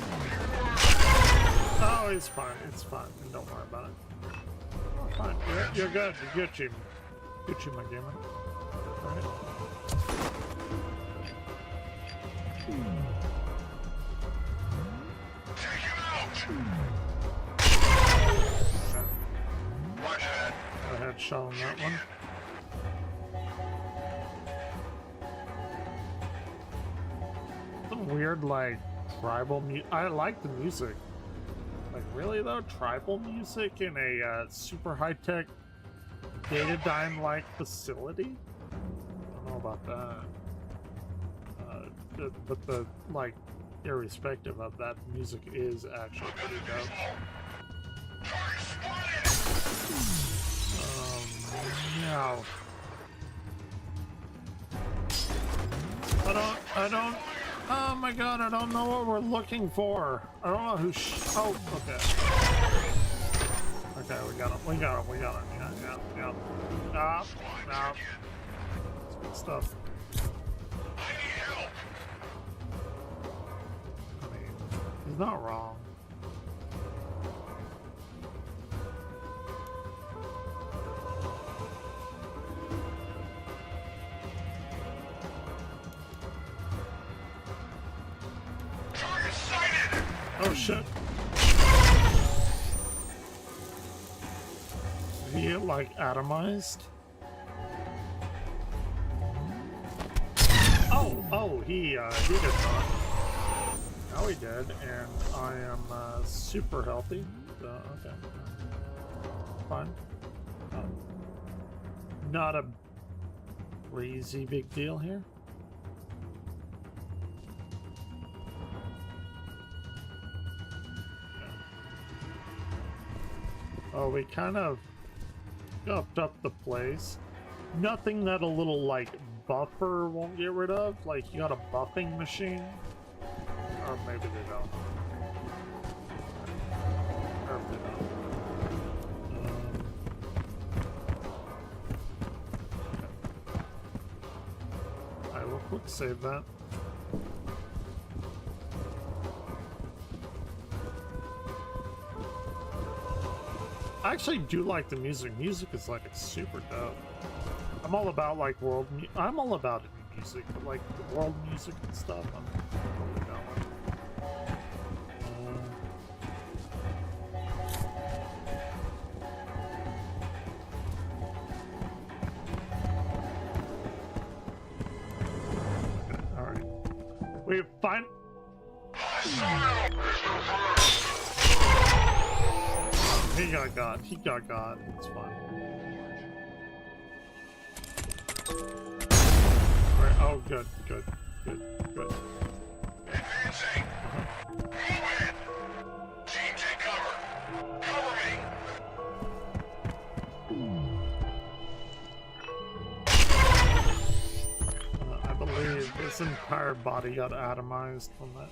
Oh, he's fine. It's fine. Don't worry about it. Oh, fine. You're good. You're Gucci. Gucci, my gamer. Alright. Take him out! Watch it! I had shot on that one. Some weird, like, tribal music. I like the music. Like, really though? Tribal music in a super high-tech Datadyne-like facility? I don't know about that. But the, like, irrespective of that, the music is actually pretty dope. No. I don't, oh my god, I don't know what we're looking for. I don't know who oh, okay. Okay, we got him, yeah. Stop. That's good stuff. I mean, he's not wrong. Oh shit. He like atomized? Oh, he did not. Now he did, and I am super healthy. So, okay. fine. Not a crazy big deal here. Oh, we kind of upped up the place. Nothing that a little, like, buffer won't get rid of. Like, you got a buffing machine? Or maybe they don't. Or they don't. I will quick save that. I actually do like the music. Music is like super dope. I'm all about like I'm all about music, but like the world music and stuff, I'm totally down with. Okay, all right. We find. He got God. He got God. It's fine. Right. Oh, good, good, good, good. Advancing. Move in. Team, take cover. Cover me. I believe this entire body got atomized from that.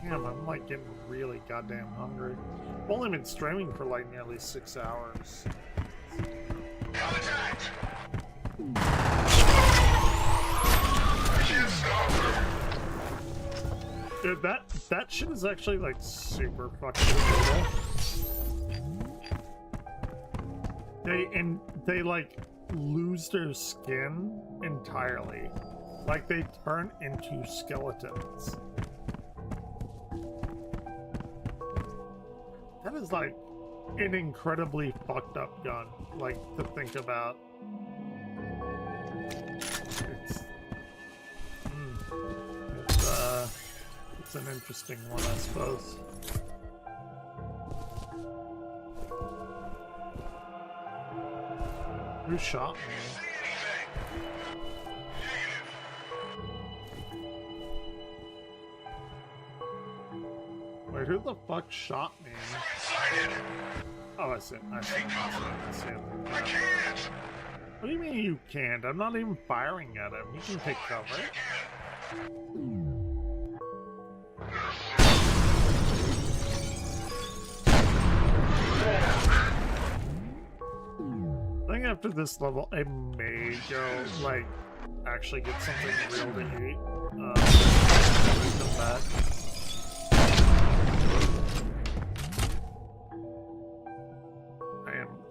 Damn, I'm like getting really goddamn hungry. I've only been streaming for like nearly 6 hours. Contact. I can't stop her. Dude, that shit is actually like super fucking brutal. They like lose their skin entirely. Like they turn into skeletons. That is like an incredibly fucked up gun, like to think about. It's an interesting one, I suppose. Who shot me? Wait, who the fuck shot me? Oh, I see it. I see it. I see it. I can't. What do you mean you can't? I'm not even firing at him. He can take cover. I think after this level, I may go, like, actually get something real to eat. Come back.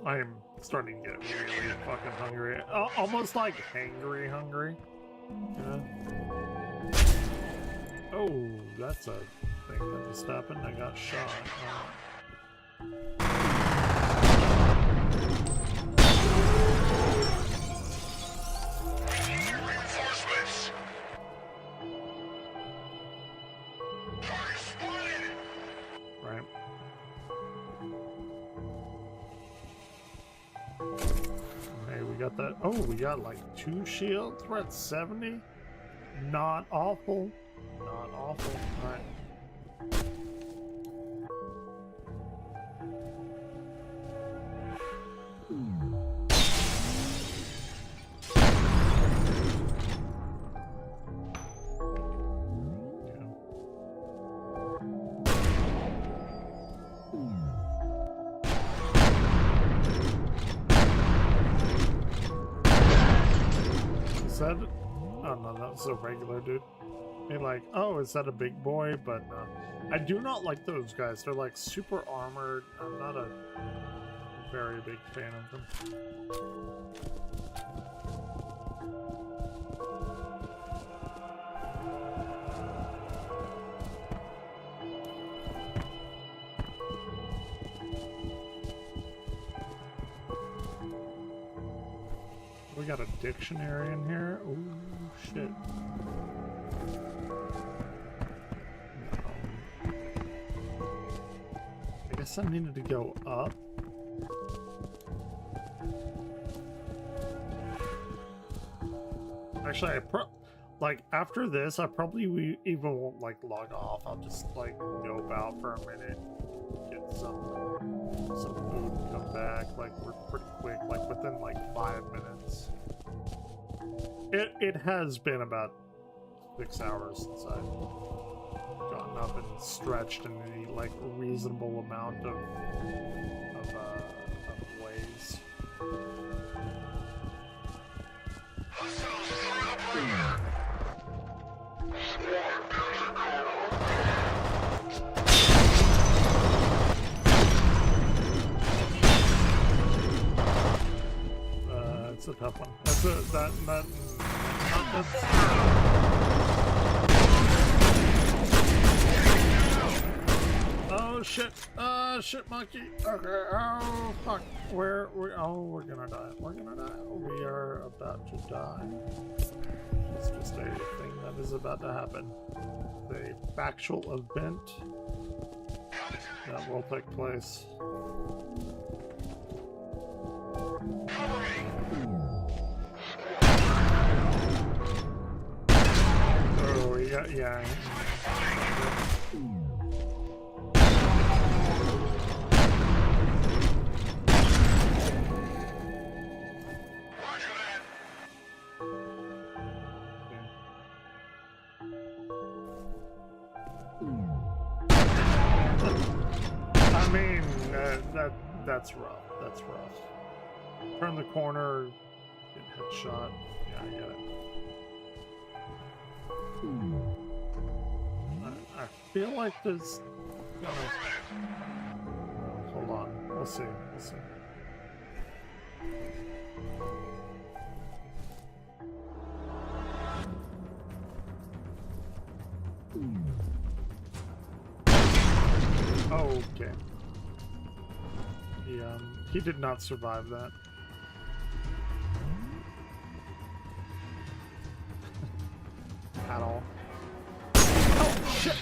I am starting to get really fucking hungry. Almost like hangry hungry. Yeah. Oh, that's a thing that just happened. I got shot. Reinforcements. Target spotted. Right. Okay, we got that. Oh, we got like 2 shields. We're at 70. Not awful. Not awful. Alright. Is that? Oh no, that was a regular dude. They're like, oh, is that a big boy? But no. I do not like those guys. They're like super armored. I'm not a very big fan of them. We got a dictionary in here. Oh shit. I guess I needed to go up. Actually, like after this, I probably even won't like log off. I'll just like go out for a minute, get some food, and come back. Like we're pretty quick, like within like 5 minutes. It has been about 6 hours since I've gotten up and stretched in any like reasonable amount of ways. It's a tough one. Oh shit! Shit, monkey. Okay. Oh fuck. We're gonna die. We're gonna die. We are about to die. It's just a thing that is about to happen. A factual event that will take place. Oh, yeah. I mean, that's rough. That's rough. Turn the corner, get headshot. Yeah, I get it. I feel like there's hold on. We'll see. We'll see. Oh, okay. He did not survive that. At all. Oh shit!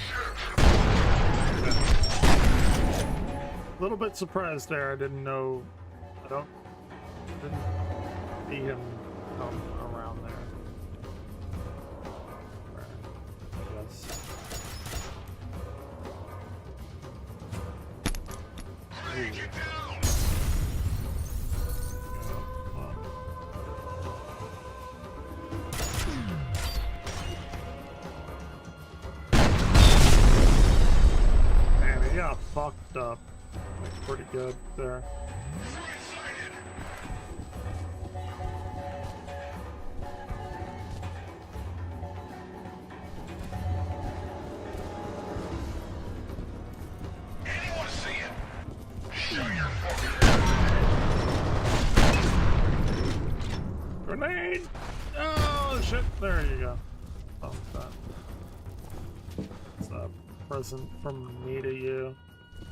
A little bit surprised there. I didn't know. Didn't see him come around there. I guess. Man, he got fucked up. Like, pretty good there. Grenade! Oh shit! There you go. Oh, that. It's a present from me to you.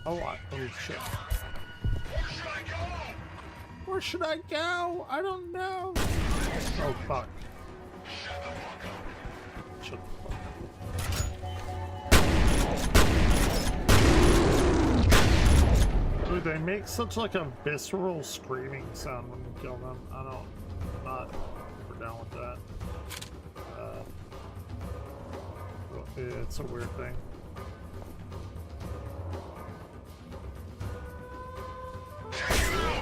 Oh, oh shit. Where should I go? I don't know. Oh fuck. Shut the fuck up. Dude, they make such like a visceral screaming sound when you kill them. I'm not super down with that. It's a weird thing.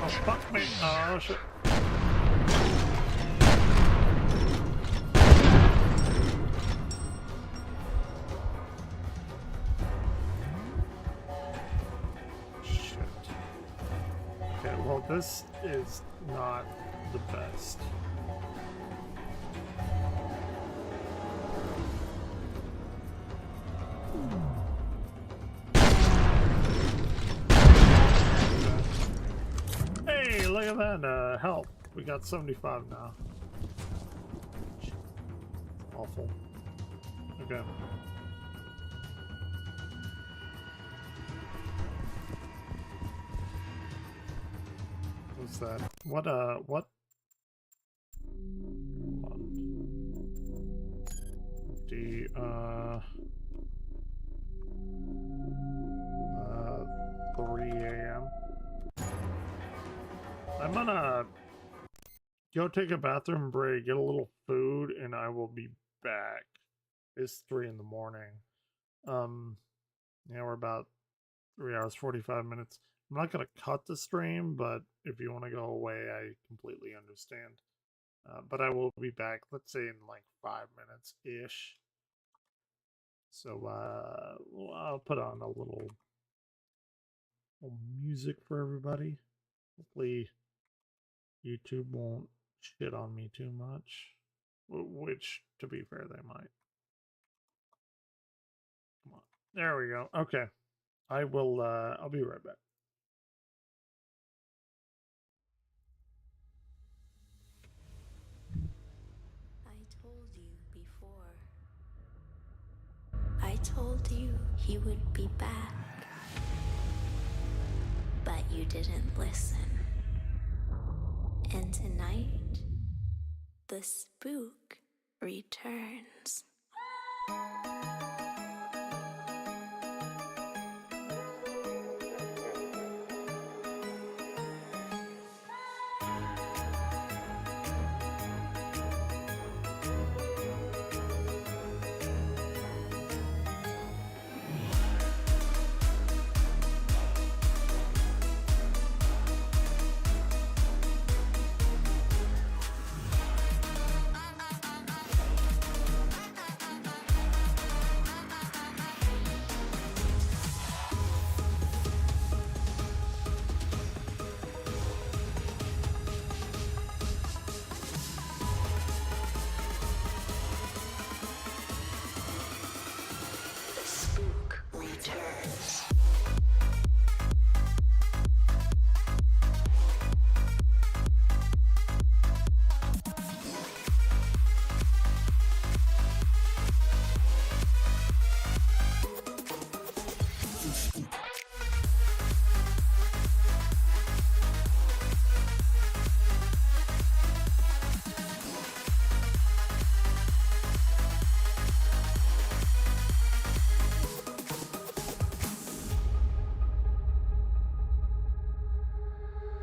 Oh fuck me! Oh shit! Shit. Okay, well this is not the best. Hey, look at that, help. We got 75 now. Awful. Okay. What's that? What? The, 3 a.m. I'm gonna go take a bathroom break, get a little food and I will be back. It's 3 in the morning. Yeah, we're about 3 hours 45 minutes. I'm not gonna cut the stream, but if you want to go away, I completely understand. But I will be back, let's say in like 5 minutes ish. So I'll put on a little music for everybody. Hopefully YouTube won't shit on me too much, which to be fair they might. Come on, there we go. Okay, I will. I'll be right back. I told you before. I told you he would be back. But you didn't listen. And tonight, the spook returns. The spook returns.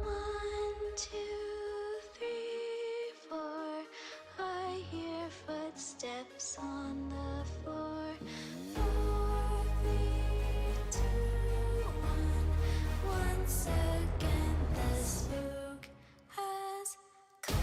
One, two, three, four. I hear footsteps on the floor. 4, 3, 2, 1. Once again, the spook has come.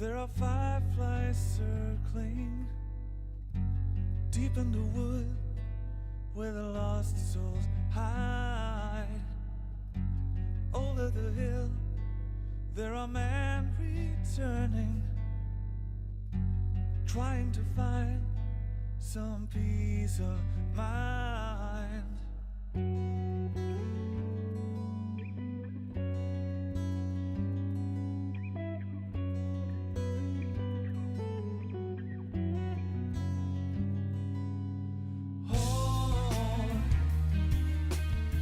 There are fireflies circling deep in the wood where the lost souls hide. Over the hill, there are men returning, trying to find some peace of mind. Oh,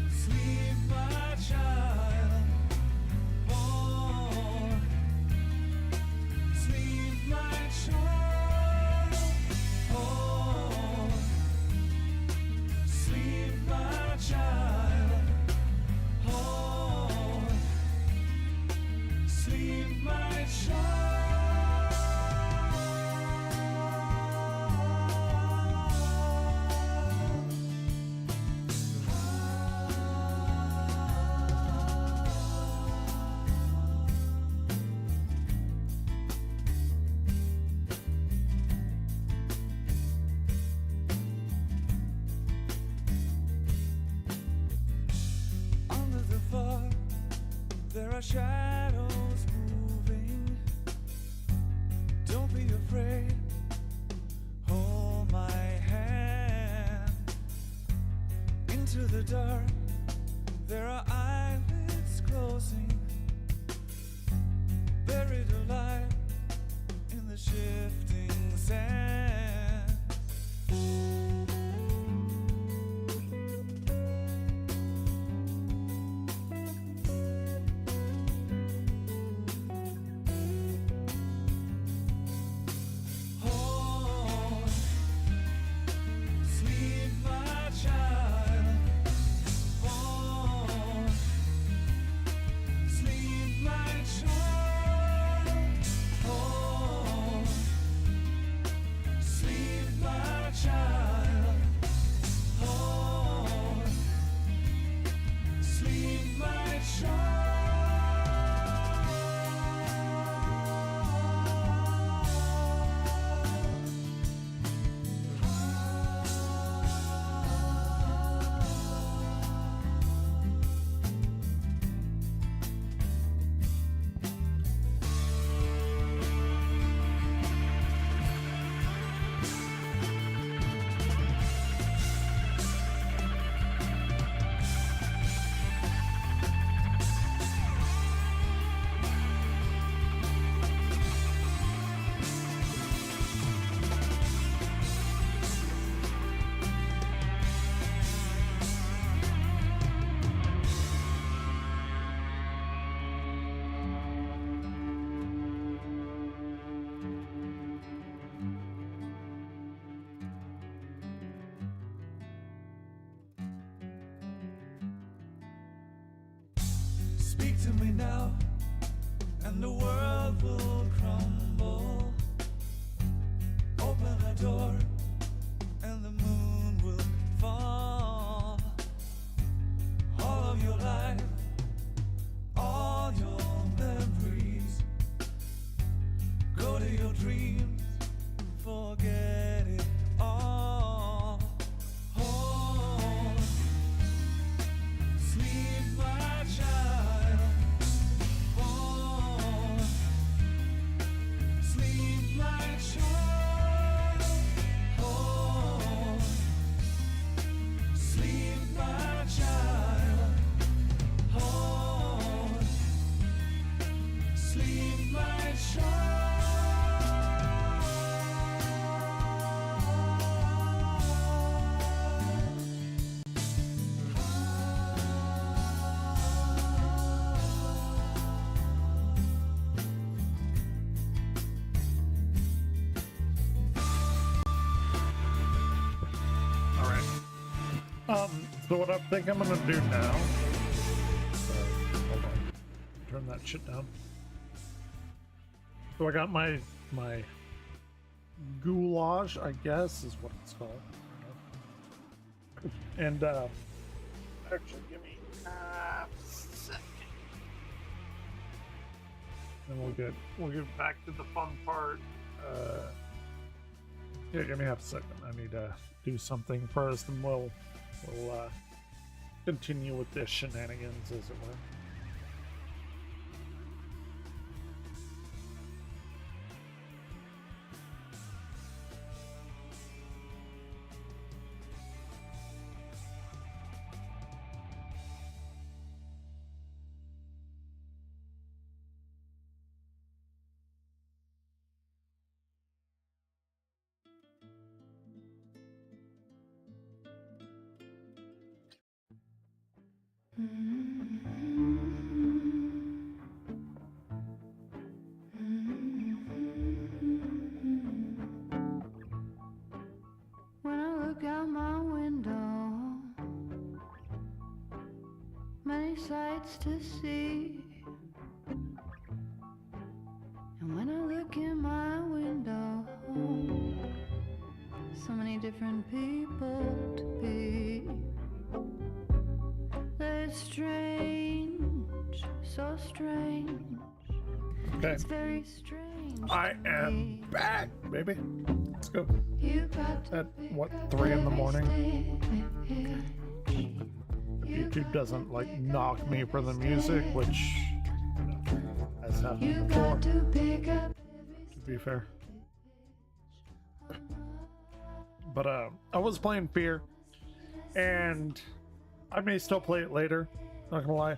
sleep, my child. Oh, sleep, my child. Oh, sleep, my child. Oh, sleep, my child. Under the fog, there are shadows moving. Don't be afraid. Hold my hand. Into the dark, there are eyelids closing. Buried alive in the shifting sand. Oh, sleep, my child. Oh, sleep, my child. Oh, sleep, my child. Oh, sleep, my child. Speak to me now, and the world will crumble. Open a door, and the moon will fall. All of your life, all your memories. Go to your dreams, forget it all. Oh, sleep, my child. Oh, sleep, my child. Oh, sleep, my child. Oh, sleep, my child. All right. So what I think I'm gonna do now. Hold on. Turn that shit down. So I got my goulash, I guess is what it's called. And actually, give me a second. and we'll get back to the fun part. Yeah, give me half a second. I need to do something first, and we'll continue with the shenanigans, as it were. When I look out my window, many sights to see. And when I look in my window, so many different people to be. They're strange, so strange. Okay. It's very strange. I am back, baby. Let's go. You got At what, 3 in the morning? YouTube doesn't like knock me for the music, which has happened before. To be fair. But I was playing Fear, and I may still play it later. Not gonna lie.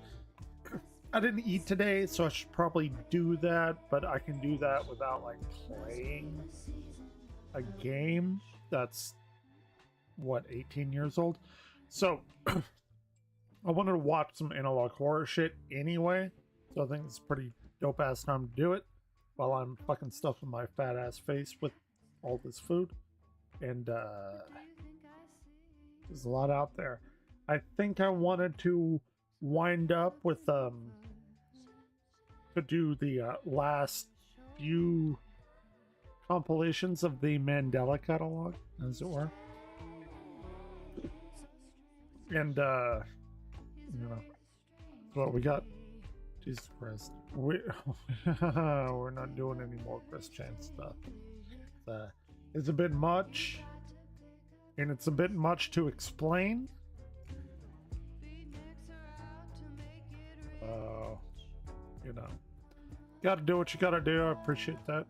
I didn't eat today, so I should probably do that, but I can do that without like playing a game that's what, 18 years old. So I wanted to watch some analog horror shit anyway, so I think it's a pretty dope ass time to do it while I'm fucking stuffing my fat ass face with all this food. And there's a lot out there. I think I wanted to wind up with to do the last few compilations of the Mandela catalog, as it were. And you know, what we got. Jesus Christ, we're not doing any more Christian stuff. It's a bit much, and it's a bit much to explain. You know, gotta do what you gotta do. I appreciate that.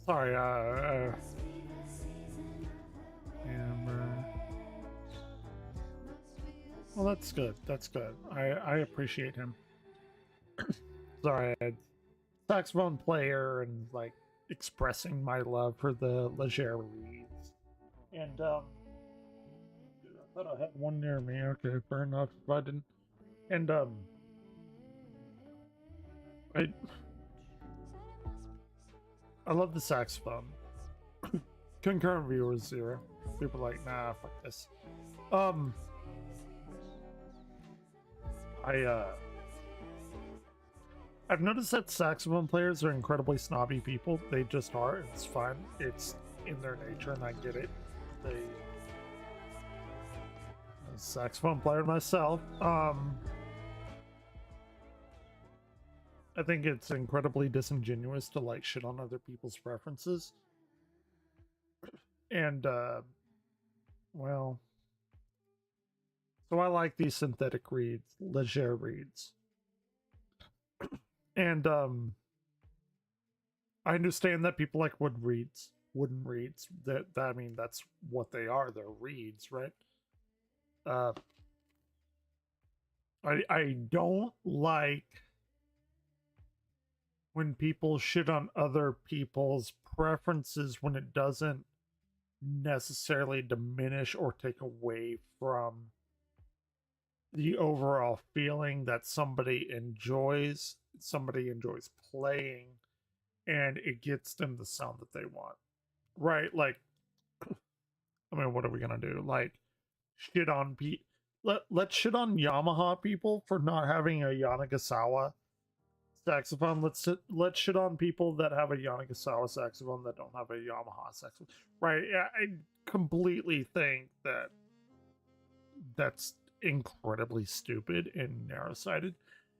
Sorry, well, that's good. That's good. I appreciate him. Sorry, I had saxophone player and like expressing my love for the Leger reeds. And I thought I had one near me. Okay, fair enough. If I didn't. And I love the saxophone. Concurrent viewers 0. People are like, nah, fuck this. I've noticed that saxophone players are incredibly snobby people. They just are. It's fine. It's in their nature, and I get it. I'm a saxophone player myself. I think it's incredibly disingenuous to like shit on other people's preferences. And well, so I like these synthetic reeds, Leger reeds. And I understand that people like wooden reeds. That I mean, that's what they are. They're reeds, right? I don't like when people shit on other people's preferences when it doesn't necessarily diminish or take away from the overall feeling that somebody enjoys playing, and it gets them the sound that they want, right? Like, I mean, what are we gonna do? Like, shit on let's shit on Yamaha people for not having a Yanagisawa saxophone. Let's shit on people that have a Yanagisawa saxophone that don't have a Yamaha saxophone, right? I completely think that that's incredibly stupid and narrow-sighted.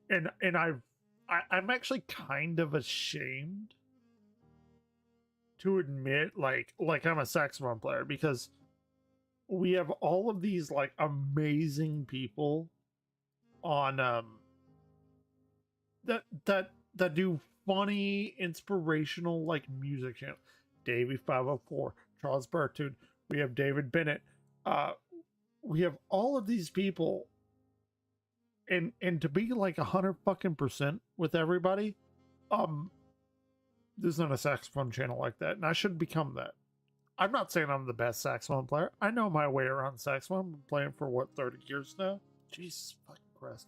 And I'm actually kind of ashamed to admit like I'm a saxophone player, because we have all of these like amazing people on that do funny, inspirational like music channel. Davey 504, Charles Berthoud, we have David Bennett, we have all of these people, and to be like 100% with everybody, there's not a saxophone channel like that, and I should become that. I'm not saying I'm the best saxophone player. I know my way around saxophone. I've been playing for what, 30 years now? Jesus fucking Christ.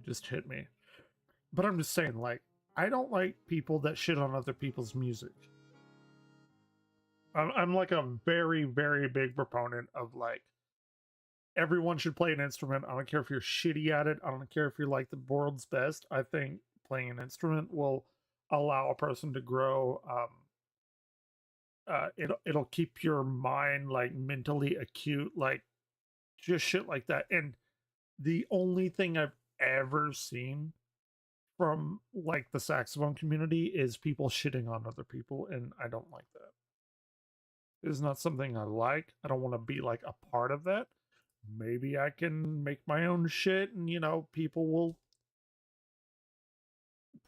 It just hit me. But I'm just saying, like, I don't like people that shit on other people's music. I'm like a very, very big proponent of like, everyone should play an instrument. I don't care if you're shitty at it. I don't care if you're like the world's best. I think playing an instrument will allow a person to grow. It'll keep your mind like mentally acute, like just shit like that. And the only thing I've ever seen from like the saxophone community is people shitting on other people, and I don't like that. It's not something I like. I don't want to be like a part of that. Maybe I can make my own shit, and you know, people will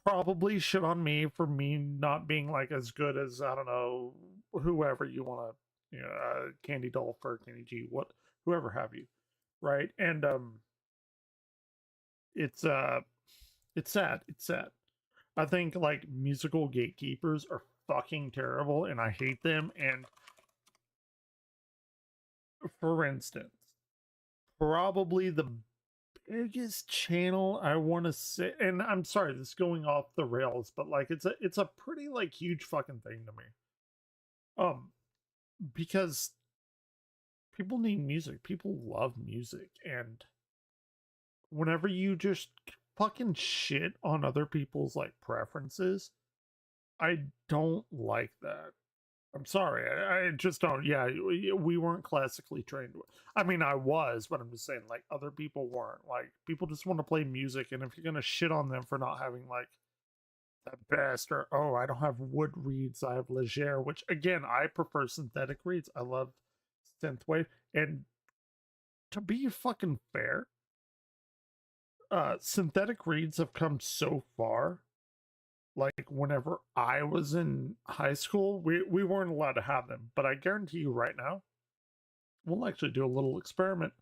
probably shit on me for me not being like as good as, I don't know, whoever you want to, you know, Candy Dolfer, Candy G, whoever have you, right? And it's sad. It's sad. I think like musical gatekeepers are fucking terrible, and I hate them. And for instance, probably the biggest channel I want to say, and I'm sorry, this is going off the rails, but like it's a pretty like huge fucking thing to me. Because people need music. People love music, and whenever you just fucking shit on other people's like preferences, I don't like that. I'm sorry, I just don't. Yeah, we weren't classically trained. I mean, I was, but I'm just saying, like, other people weren't. Like, people just want to play music, and if you're gonna shit on them for not having like the best, or oh, I don't have wood reeds, I have Leger, which again, I prefer synthetic reeds. I love synthwave, and to be fucking fair, synthetic reeds have come so far. Like, whenever I was in high school, we weren't allowed to have them, but I guarantee you right now, we'll actually do a little experiment.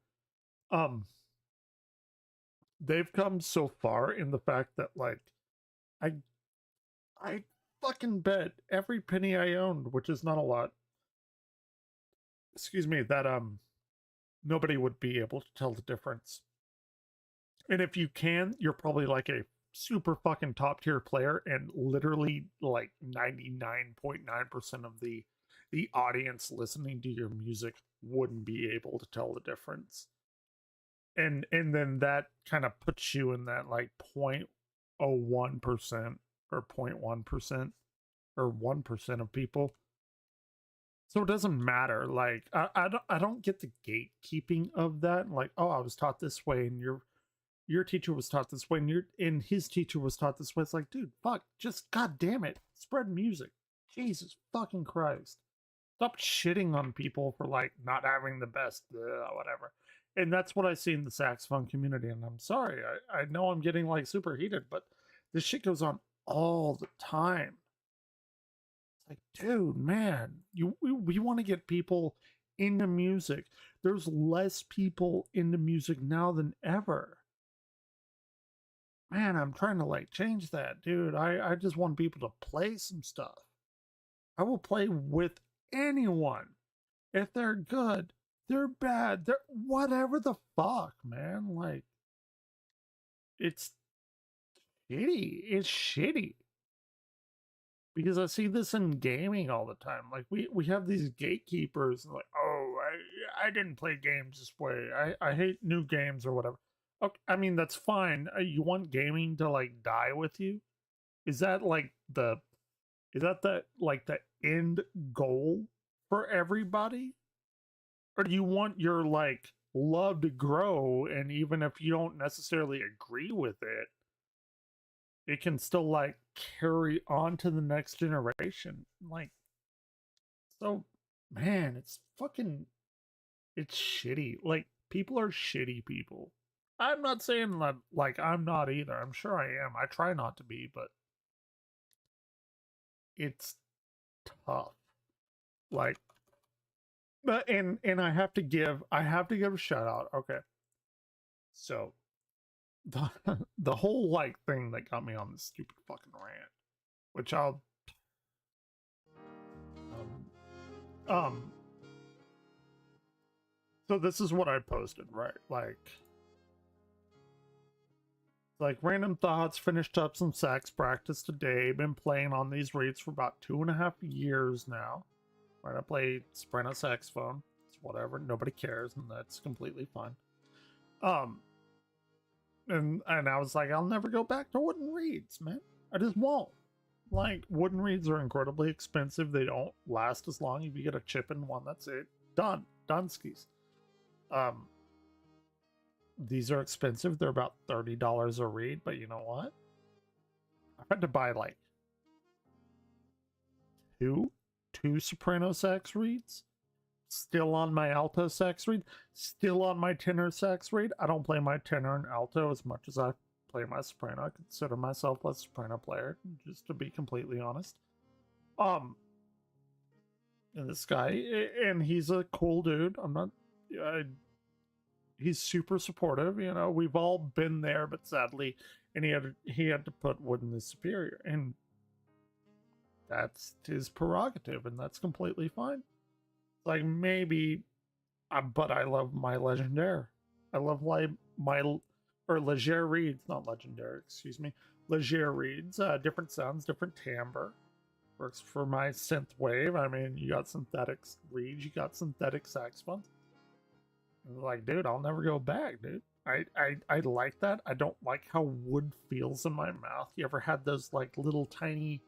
They've come so far in the fact that like, I fucking bet every penny I owned, which is not a lot, excuse me, that nobody would be able to tell the difference. And if you can, you're probably like a super fucking top tier player, and literally like 99.9% of the audience listening to your music wouldn't be able to tell the difference. And then that kind of puts you in that like 0.01% or 0.1% or 1% of people. So it doesn't matter. Like, I don't get the gatekeeping of that. Like, oh, I was taught this way, and your teacher was taught this way, and his teacher was taught this way. It's like, dude, fuck, just god damn it, spread music. Jesus fucking Christ. Stop shitting on people for like not having the best, whatever. And that's what I see in the saxophone community. And I'm sorry, I know I'm getting like super heated, but this shit goes on all the time. It's like, dude, man, we want to get people into music. There's less people into music now than ever. Man, I'm trying to like change that, dude. I just want people to play some stuff. I will play with anyone. If they're good, they're bad, they're whatever the fuck, man. Like, it's shitty. It's shitty. Because I see this in gaming all the time. Like, we have these gatekeepers, like, oh, I didn't play games this way. I hate new games or whatever. Okay, I mean, that's fine. You want gaming to like die with you? Is that like the end goal for everybody? or do you want your like love to grow, and even if you don't necessarily agree with it, it can still like carry on to the next generation? Like, so man, it's fucking, it's shitty. Like, people are shitty people. I'm not saying that like I'm not either. I'm sure I am. I try not to be, but it's tough. Like, but and I have to give a shout out. Okay. So the the whole like thing that got me on this stupid fucking rant, which I'll um so this is what I posted, right? Like random thoughts, finished up some sax practice today, been playing on these reeds for about 2.5 years now. Right, I play soprano saxophone. It's whatever, nobody cares, and that's completely fine. And I was like, I'll never go back to wooden reeds, man. I just won't. Like, wooden reeds are incredibly expensive. They don't last as long. If you get a chip in one, that's it. Done. Dunskies. These are expensive. They're about $30 a reed, but you know what? I've had to buy like two soprano sax reeds. Still on my alto sax reed. Still on my tenor sax reed. I don't play my tenor and alto as much as I play my soprano. I consider myself a soprano player, just to be completely honest. And this guy, and he's a cool dude. I'm not. He's super supportive. You know, we've all been there, but sadly, and he had to put wood in his superior, and that's his prerogative, and that's completely fine. Like, maybe, but I love my Legendaire. I love or Leger reeds, not Legendaire, excuse me. Leger reeds, different sounds, different timbre. Works for my synth wave. I mean, you got synthetic reeds, you got synthetic saxophones. Like, dude, I'll never go back, dude. I like that. I don't like how wood feels in my mouth. You ever had those like little tiny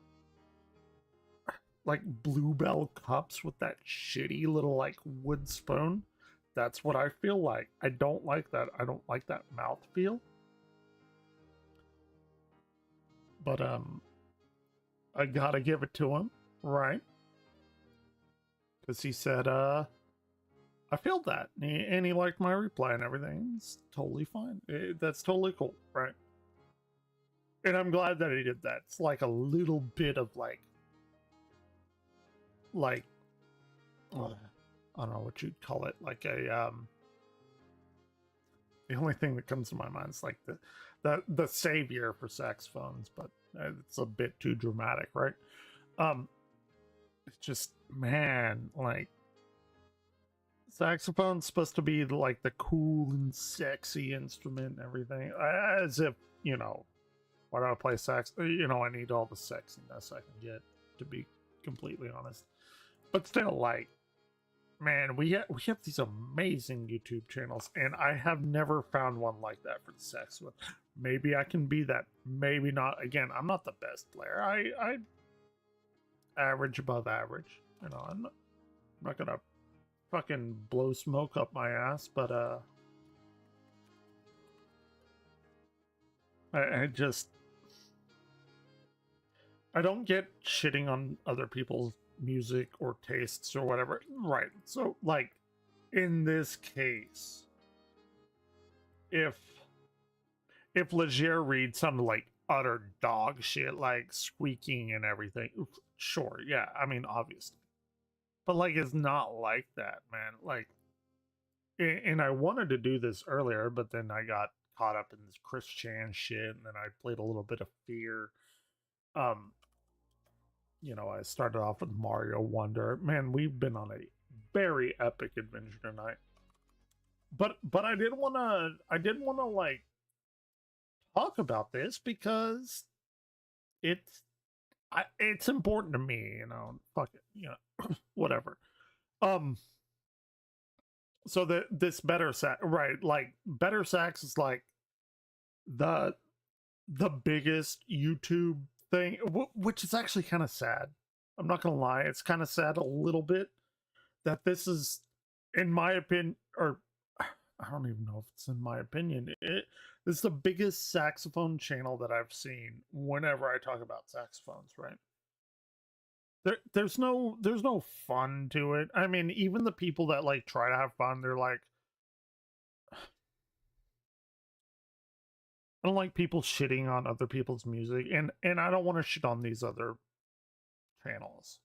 like bluebell cups with that shitty little like wood spoon? That's what I feel like. I don't like that. I don't like that mouth feel. But I gotta give it to him, right? Because he said, I feel that. And he liked my reply and everything. It's totally fine. That's totally cool, right? And I'm glad that he did that. It's like a little bit of like, I don't know what you'd call it. Like a, the only thing that comes to my mind is like the savior for saxophones, but it's a bit too dramatic, right? It's just, man, like, saxophone's supposed to be like the cool and sexy instrument and everything. As if, you know, why do I play sax? You know, I need all the sexiness I can get, to be completely honest. But still, like, man, we have these amazing YouTube channels, and I have never found one like that for the saxophone. Maybe I can be that. Maybe not. Again, I'm not the best player. I average above average. You know, I'm not gonna fucking blow smoke up my ass, but I just, I don't get shitting on other people's music or tastes or whatever, right? So like, in this case, if Leger read sounded like utter dog shit, like squeaking and everything, sure, yeah, I mean, obviously. But like, it's not like that, man. Like, and I wanted to do this earlier, but then I got caught up in this Chris Chan shit, and then I played a little bit of Fear. You know, I started off with Mario Wonder. Man, we've been on a very epic adventure tonight. But I didn't want to like talk about this because it's important to me, you know. Fuck it, you know. Whatever. So this better sax, right? Like, better sax is like the biggest YouTube thing, which is actually kind of sad. I'm not gonna lie, it's kind of sad a little bit that this is in my opinion, or I don't even know if it's in my opinion, it's the biggest saxophone channel that I've seen whenever I talk about saxophones, right? There's no fun to it. I mean, even the people that like try to have fun, they're like, I don't like people shitting on other people's music, and I don't want to shit on these other channels.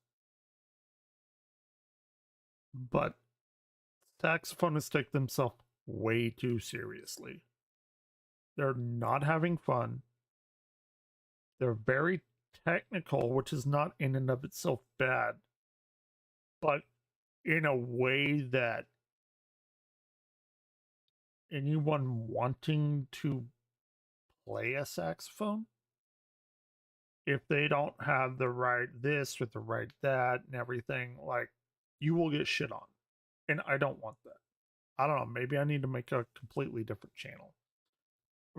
But saxophonists take themselves way too seriously. They're not having fun. They're very technical, which is not in and of itself bad, but in a way that anyone wanting to play a saxophone, if they don't have the right this with the right that and everything, like, you will get shit on. And I don't want that. I don't know, maybe I need to make a completely different channel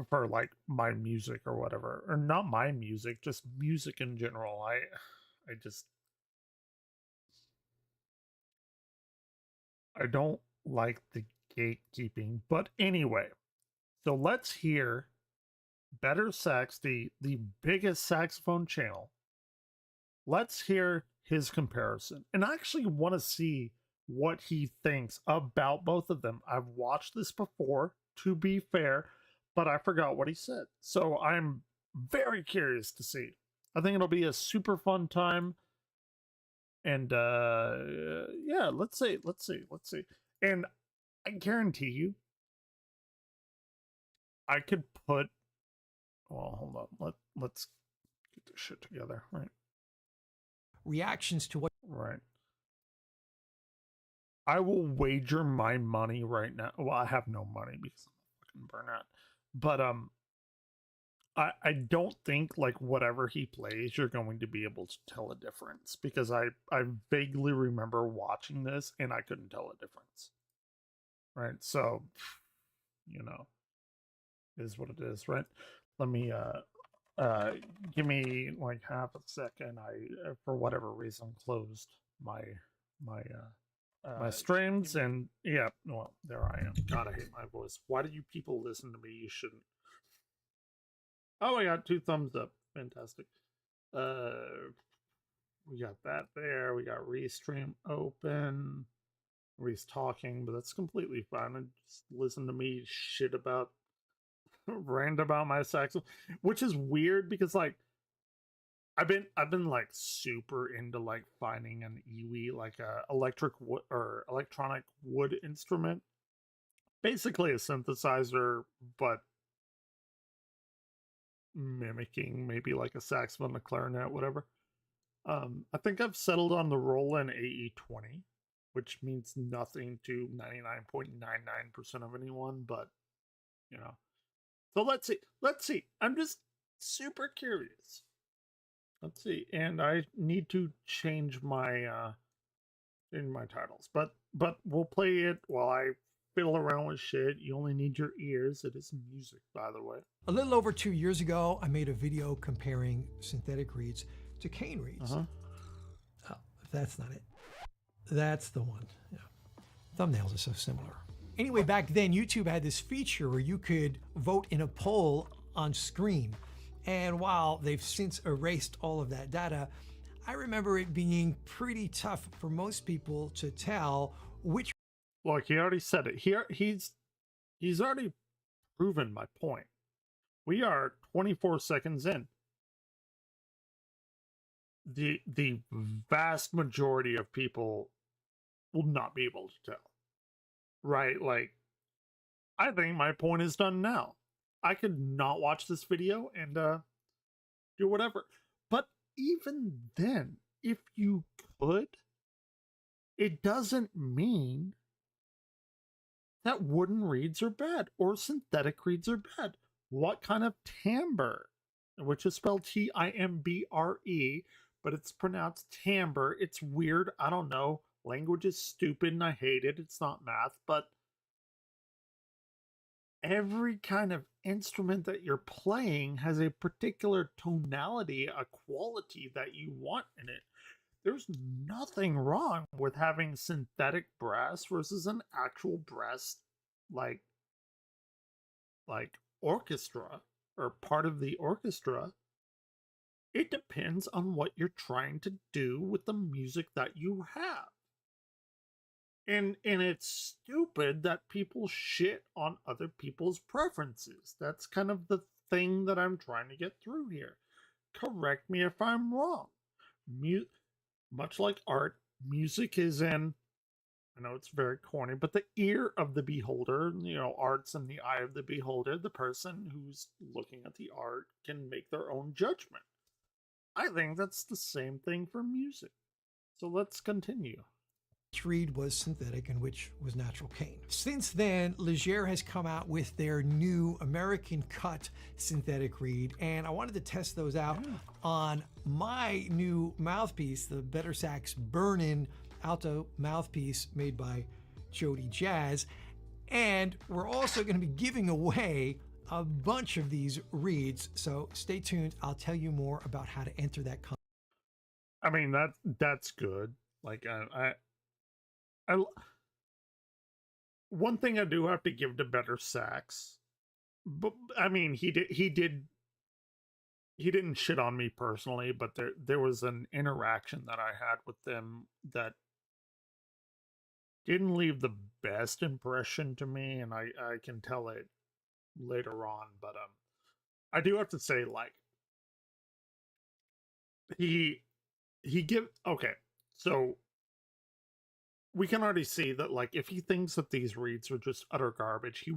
for like my music or whatever. Or not my music, just music in general. I don't like the gatekeeping. But anyway, so let's hear Better Sax, the biggest saxophone channel. Let's hear his comparison. And I actually want to see what he thinks about both of them. I've watched this before, to be fair, but I forgot what he said. So I'm very curious to see. I think it'll be a super fun time. And yeah, let's see. And I guarantee you, I could put, well, hold on. Let's get this shit together, right? Reactions to what? Right. I will wager my money right now. Well, I have no money because I'm a fucking burnout. But I don't think like whatever he plays, you're going to be able to tell a difference, because I vaguely remember watching this and I couldn't tell a difference. Right. So, you know, is what it is, right? Let me give me like half a second. I for whatever reason closed my streams, and yeah, well, there I am. God, I hate my voice. Why do you people listen to me? You shouldn't. Oh, I got 2 thumbs up. Fantastic. We got that there. We got Restream open. Reese talking, but that's completely fine. And just listen to me shit about rant about my saxophone, which is weird because like I've been like super into like finding an EWI, like a electric wood or electronic wood instrument, basically a synthesizer, but mimicking maybe like a saxophone, a clarinet, whatever. I think I've settled on the Roland AE20, which means nothing to 99.99% of anyone, but you know. So let's see. I'm just super curious. Let's see. And I need to change my titles. But we'll play it while I fiddle around with shit. You only need your ears. It is music, by the way. A little over 2 years ago, I made a video comparing synthetic reeds to cane reeds. Oh, if that's not it. That's the one. Yeah. Thumbnails are so similar. Anyway, back then, YouTube had this feature where you could vote in a poll on screen. And while they've since erased all of that data, I remember it being pretty tough for most people to tell which... Look, he already said it. He's already proven my point. We are 24 seconds in. The vast majority of people will not be able to tell. Right? Like, I think my point is done now. I could not watch this video and do whatever. But even then, if you could, it doesn't mean that wooden reeds are bad or synthetic reeds are bad. What kind of timbre, which is spelled Timbre, but it's pronounced timbre. It's weird. I don't know. Language is stupid and I hate it. It's not math, but every kind of instrument that you're playing has a particular tonality, a quality that you want in it. there's nothing wrong with having synthetic brass versus an actual brass like orchestra or part of the orchestra. It depends on what you're trying to do with the music that you have. And it's stupid that people shit on other people's preferences. That's kind of the thing that I'm trying to get through here. Correct me if I'm wrong. Much like art, music is in, I know it's very corny, but the ear of the beholder. Art's in the eye of the beholder. The person who's looking at the art can make their own judgment. I think that's the same thing for music. So let's continue. Which reed was synthetic and which was natural cane. Since then, Ligier has come out with their new American cut synthetic reed, and I wanted to test those out on my new mouthpiece, the Better Sax Burn-In alto mouthpiece made by Jody Jazz. And we're also going to be giving away a bunch of these reeds, so stay tuned. I'll tell you more about how to enter that contest. I mean, that's good. Like I one thing I do have to give to Better Sax, but I mean he didn't shit on me personally, but there was an interaction that I had with them that didn't leave the best impression to me, and I can tell it later on, but I do have to say, like, okay, so we can already see that, like, if he thinks that these reads are just utter garbage, he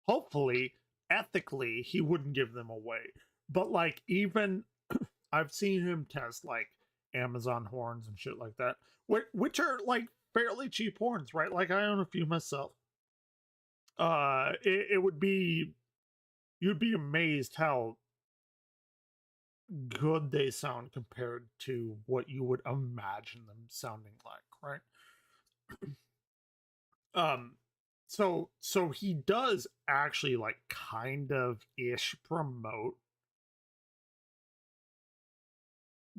hopefully ethically he wouldn't give them away. But like, even I've seen him test like Amazon horns and shit like that, which are like fairly cheap horns, right? Like, I own a few myself. It would be, you'd be amazed how good they sound compared to what you would imagine them sounding like, right? So he does actually like kind of ish promote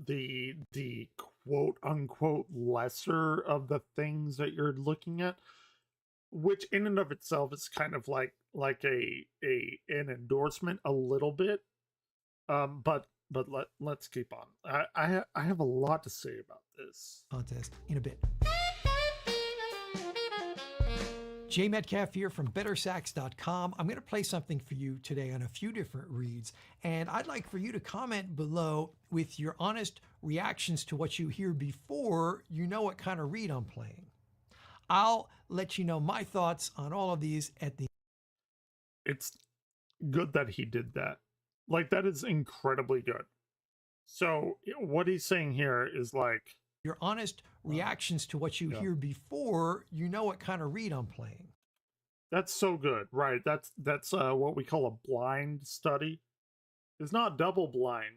the quote unquote lesser of the things that you're looking at, which in and of itself is kind of like an endorsement a little bit. But let's keep on. I have a lot to say about this Contest in a bit. Jay Metcalf here from BetterSax.com. I'm going to play something for you today on a few different reads, and I'd like for you to comment below with your honest reactions to what you hear before you know what kind of read I'm playing. I'll let you know my thoughts on all of these at the end. It's good that he did that. Like, that is incredibly good. So what he's saying here is like your honest reactions to what you hear before you know what kind of read I'm playing. That's so good, right? That's what we call a blind study. It's not double blind,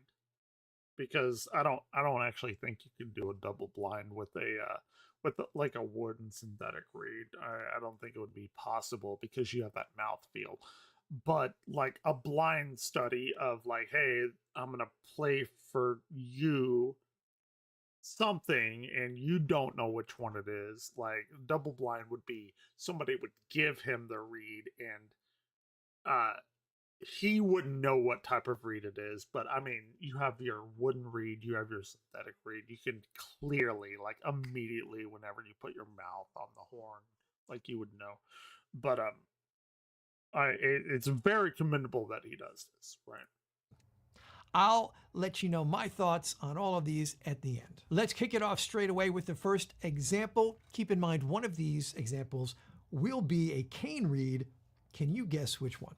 because I don't actually think you can do a double blind with like a wooden synthetic reed. I don't think it would be possible because you have that mouth feel. But like a blind study of like, hey, I'm gonna play for you something and you don't know which one it is. Like, double blind would be somebody would give him the reed and he wouldn't know what type of reed it is. But I mean, you have your wooden reed, you have your synthetic reed, you can clearly, like, immediately whenever you put your mouth on the horn, like, you would know. But it's very commendable that he does this, right? I'll let you know my thoughts on all of these at the end. Let's kick it off straight away with the first example. Keep in mind, one of these examples will be a cane reed. Can you guess which one?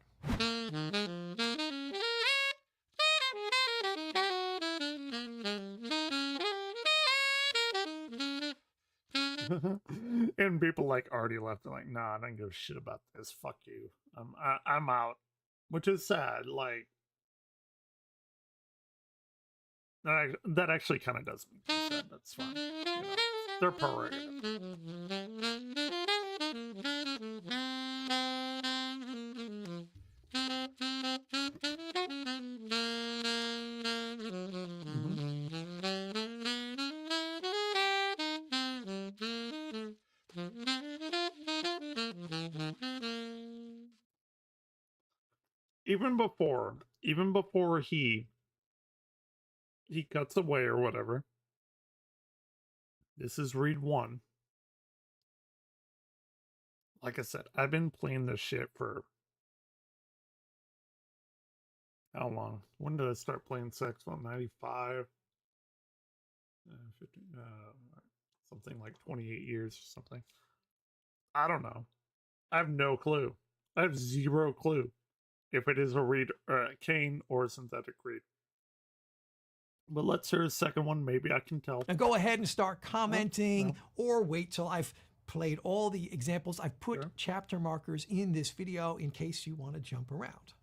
And people like already left and like, nah, I don't give a shit about this. Fuck you. I'm out. Which is sad. Like, that actually kind of does make me sad. That's fine. You know, they're prerogative. even before he cuts away or whatever. This is read 1. Like I said, I've been playing this shit for how long? When did I start playing saxophone? 95? 50, something like 28 years or something. I don't know. I have no clue. I have zero clue if it is a reed, cane or a synthetic reed. But let's hear a second one. Maybe I can tell. And go ahead and start commenting or wait till I've played all the examples. I've put chapter markers in this video in case you want to jump around.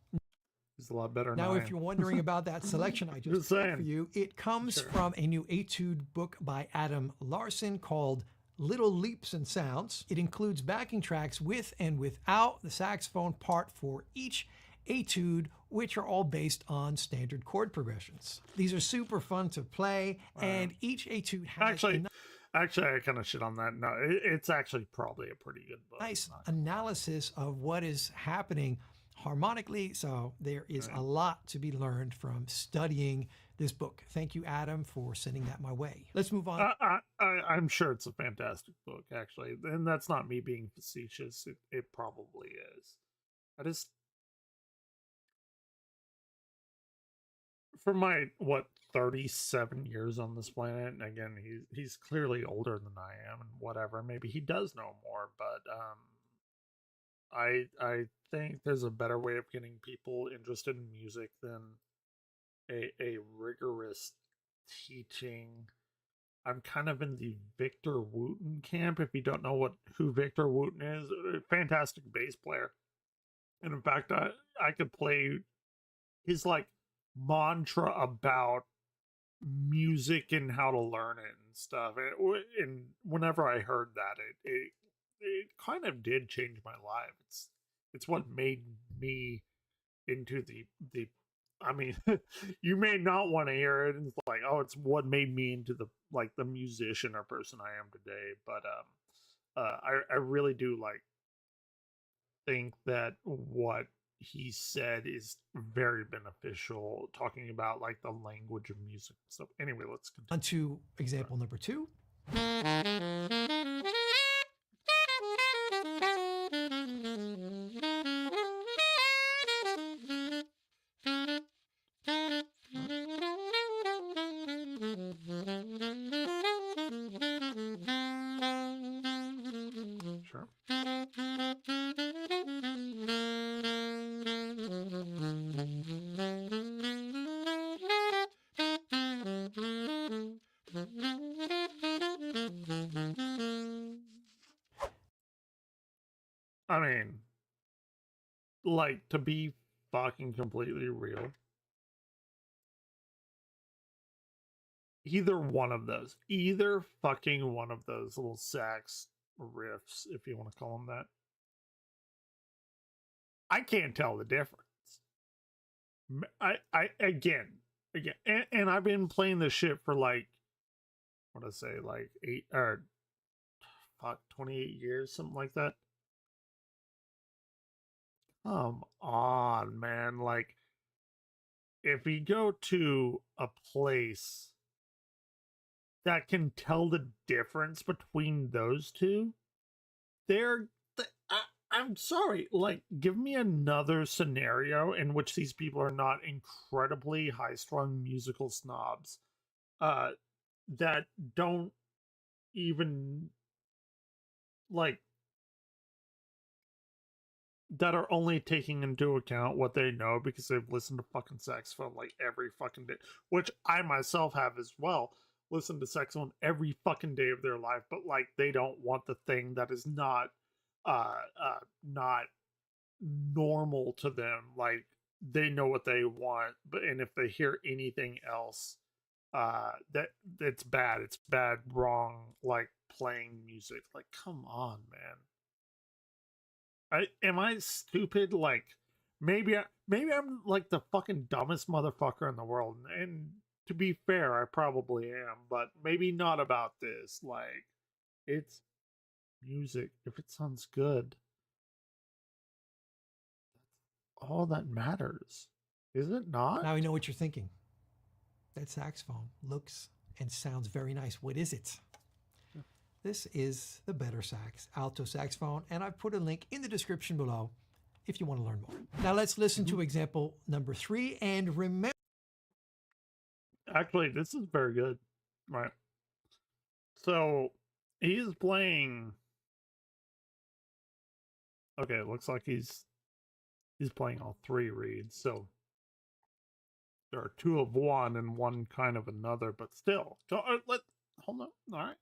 It's a lot better now. If you're wondering about that selection I just played for you, it comes from a new etude book by Adam Larson called Little Leaps and Sounds. It includes backing tracks with and without the saxophone part for each etude, which are all based on standard chord progressions. These are super fun to play, and each etude has actually I kind of shit on that. No, it's actually probably a pretty good book. Nice analysis of what is happening harmonically. So there is a lot to be learned from studying this book. Thank you, Adam, for sending that my way. Let's move on. I'm sure it's a fantastic book, actually, and that's not me being facetious. It probably is. I just, for my 37 years on this planet, and again, he's clearly older than I am, and whatever. Maybe he does know more, but I think there's a better way of getting people interested in music than a rigorous teaching. I'm kind of in the Victor Wooten camp. If you don't know who Victor Wooten is, a fantastic bass player. And in fact, I could play his like mantra about music and how to learn it and stuff. And whenever I heard that, it kind of did change my life. It's what made me into the I mean, you may not want to hear it. It's like, oh, it's what made me into the musician or person I am today. But I really do think that what he said is very beneficial, talking about like the language of music and stuff. Anyway, let's continue. On to example number 2. Sure. I mean, like, to be fucking completely real, either fucking one of those little sax riffs, if you want to call them that, I can't tell the difference. Again, and I've been playing this shit for like, what did I say, like 28 years, something like that. Come on, man. Like, if you go to a place that can tell the difference between those two, I'm sorry, like, give me another scenario in which these people are not incredibly high-strung musical snobs that don't even, like, that are only taking into account what they know because they've listened to fucking saxophone like every fucking day, which I myself have as well. Listen to saxophone every fucking day of their life, but like they don't want the thing that is not normal to them. Like, they know what they want, and if they hear anything else that's bad, it's bad, wrong, like playing music. Like, come on, man. Am I stupid? Like, maybe I'm like the fucking dumbest motherfucker in the world, and to be fair, I probably am, but maybe not about this. Like, it's music. If it sounds good, all that matters. Is it not? Now I know what you're thinking. That saxophone looks and sounds very nice. What is it? This is the Better Sax alto saxophone, and I've put a link in the description below if you want to learn more. Now let's listen to example number 3, and remember. Actually, this is very good. Right. So he's playing. Okay, it looks like he's playing all 3 reeds. So there are 2 of one and 1 kind of another, but still. So hold on. All right.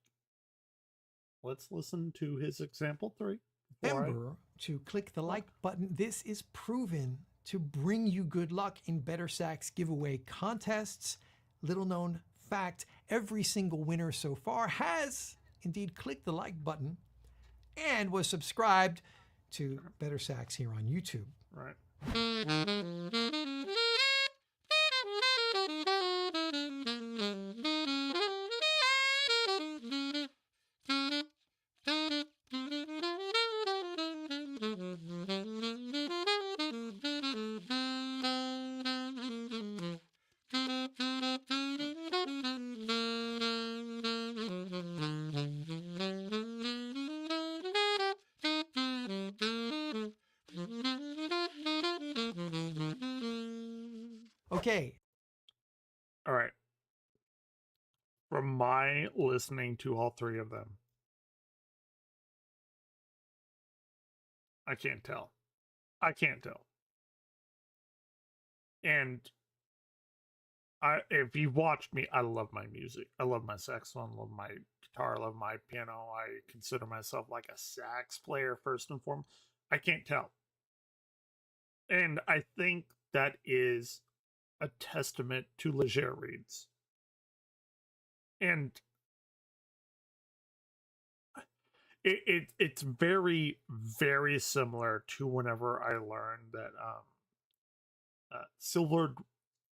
Let's listen to his example 3. Remember to click the like button. This is proven to bring you good luck in Better Sax giveaway contests. Little known fact, every single winner so far has indeed clicked the like button and was subscribed to Better Sax here on YouTube. Right. Okay. All right. From my listening to all 3 of them, I can't tell. I can't tell. And if you've watched me, I love my music. I love my saxophone, I love my guitar, I love my piano. I consider myself like a sax player first and foremost. I can't tell. And I think that is a testament to Leger reeds. And it's very, very similar to whenever I learned that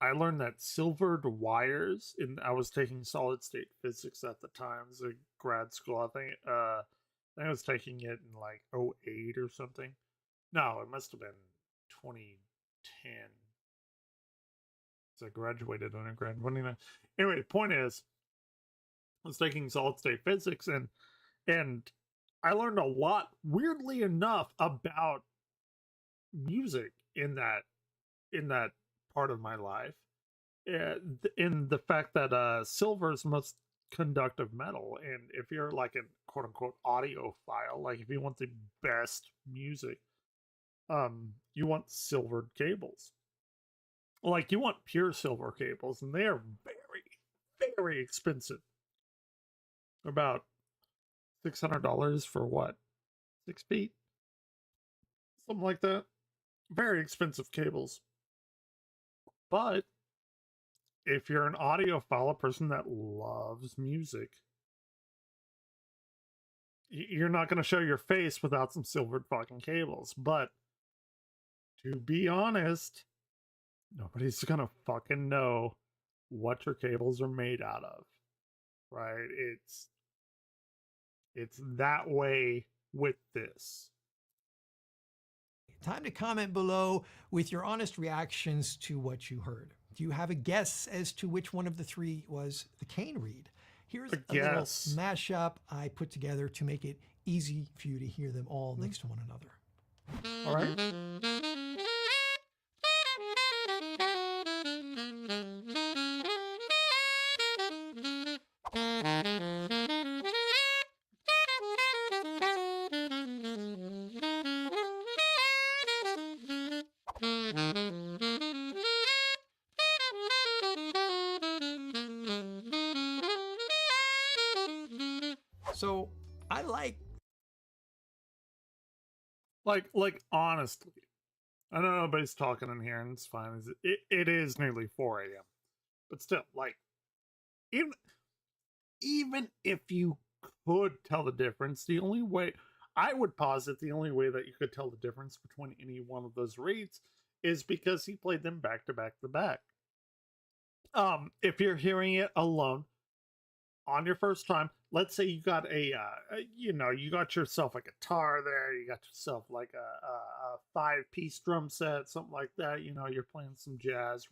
I learned that silvered wires I was taking solid state physics at the time as a grad school. I think I was taking it in like 2008 or something. No, it must have been 2010. So I graduated undergrad in 2009. Anyway, the point is, I was taking solid state physics and I learned a lot, weirdly enough, about music in that part of my life. In the fact that silver is the most conductive metal, and if you're like a quote unquote audiophile, like if you want the best music, you want silvered cables. Like you want pure silver cables, and they are very, very expensive. About $600 for what? 6 feet? Something like that. Very expensive cables. But if you're an audiophile, a person that loves music, you're not going to show your face without some silvered fucking cables. But to be honest, nobody's going to fucking know what your cables are made out of. Right? It's that way with this. Time to comment below with your honest reactions to what you heard. Do you have a guess as to which one of the 3 was the cane reed? Here's a little mashup I put together to make it easy for you to hear them all next to one another. All right. So I like honestly, I know nobody's talking in here and it's fine. It is nearly 4 a.m. But still, like, even if you could tell the difference, the only way I would posit the only way that you could tell the difference between any one of those reeds is because he played them back to back to back. If you're hearing it alone on your first time, let's say you got you got yourself a guitar there, you got yourself like a 5-piece drum set, something like that. You're playing some jazz or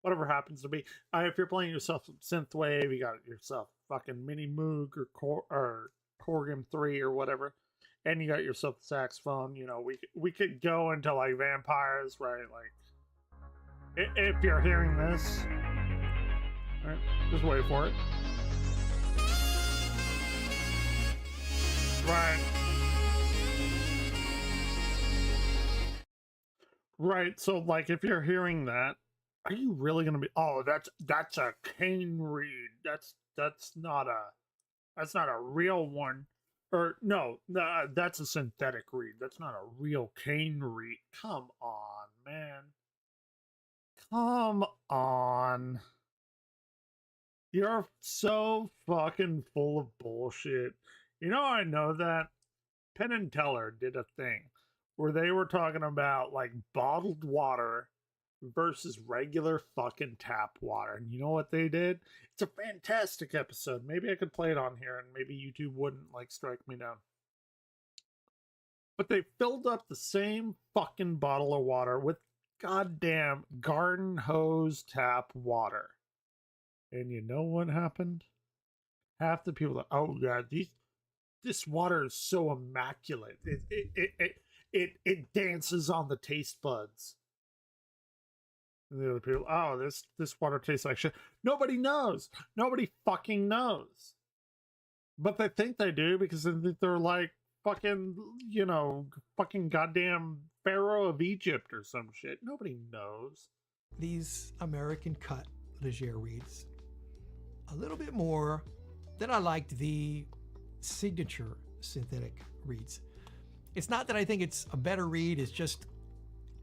whatever happens to be. If you're playing yourself some synthwave, you got yourself fucking Mini Moog or Corgam 3 or whatever, and you got yourself a saxophone. We could go into like vampires, right? Like if you're hearing this, all right, just wait for it. Right. Right. So like if you're hearing that, are you really gonna be that's a cane reed. That's not a real one. Or no, that's a synthetic reed. That's not a real cane reed. Come on, man. Come on. You're so fucking full of bullshit. I know that Penn and Teller did a thing where they were talking about like bottled water versus regular fucking tap water. And you know what they did? It's a fantastic episode. Maybe I could play it on here and maybe YouTube wouldn't like strike me down. But they filled up the same fucking bottle of water with goddamn garden hose tap water. And you know what happened? Half the people, oh god, this water is so immaculate. It dances on the taste buds. And the other people, oh, this water tastes like shit. Nobody knows. Nobody fucking knows. But they think they do because they're like fucking, fucking goddamn Pharaoh of Egypt or some shit. Nobody knows. These American cut Leger reeds a little bit more than I liked the signature synthetic reeds. It's not that I think it's a better reed, it's just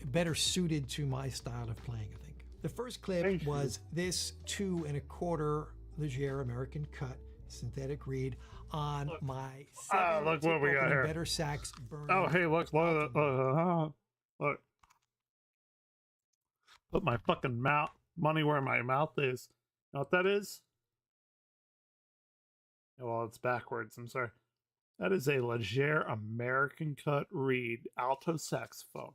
better suited to my style of playing, I think. The first clip was this 2 1/4 Leger American cut synthetic reed on my 7 look what we got here. better sax burn. Oh, hey, look. Look. Put my fucking money where my mouth is. Know what that is? Well, it's backwards. I'm sorry. That is a Leger American cut reed alto saxophone.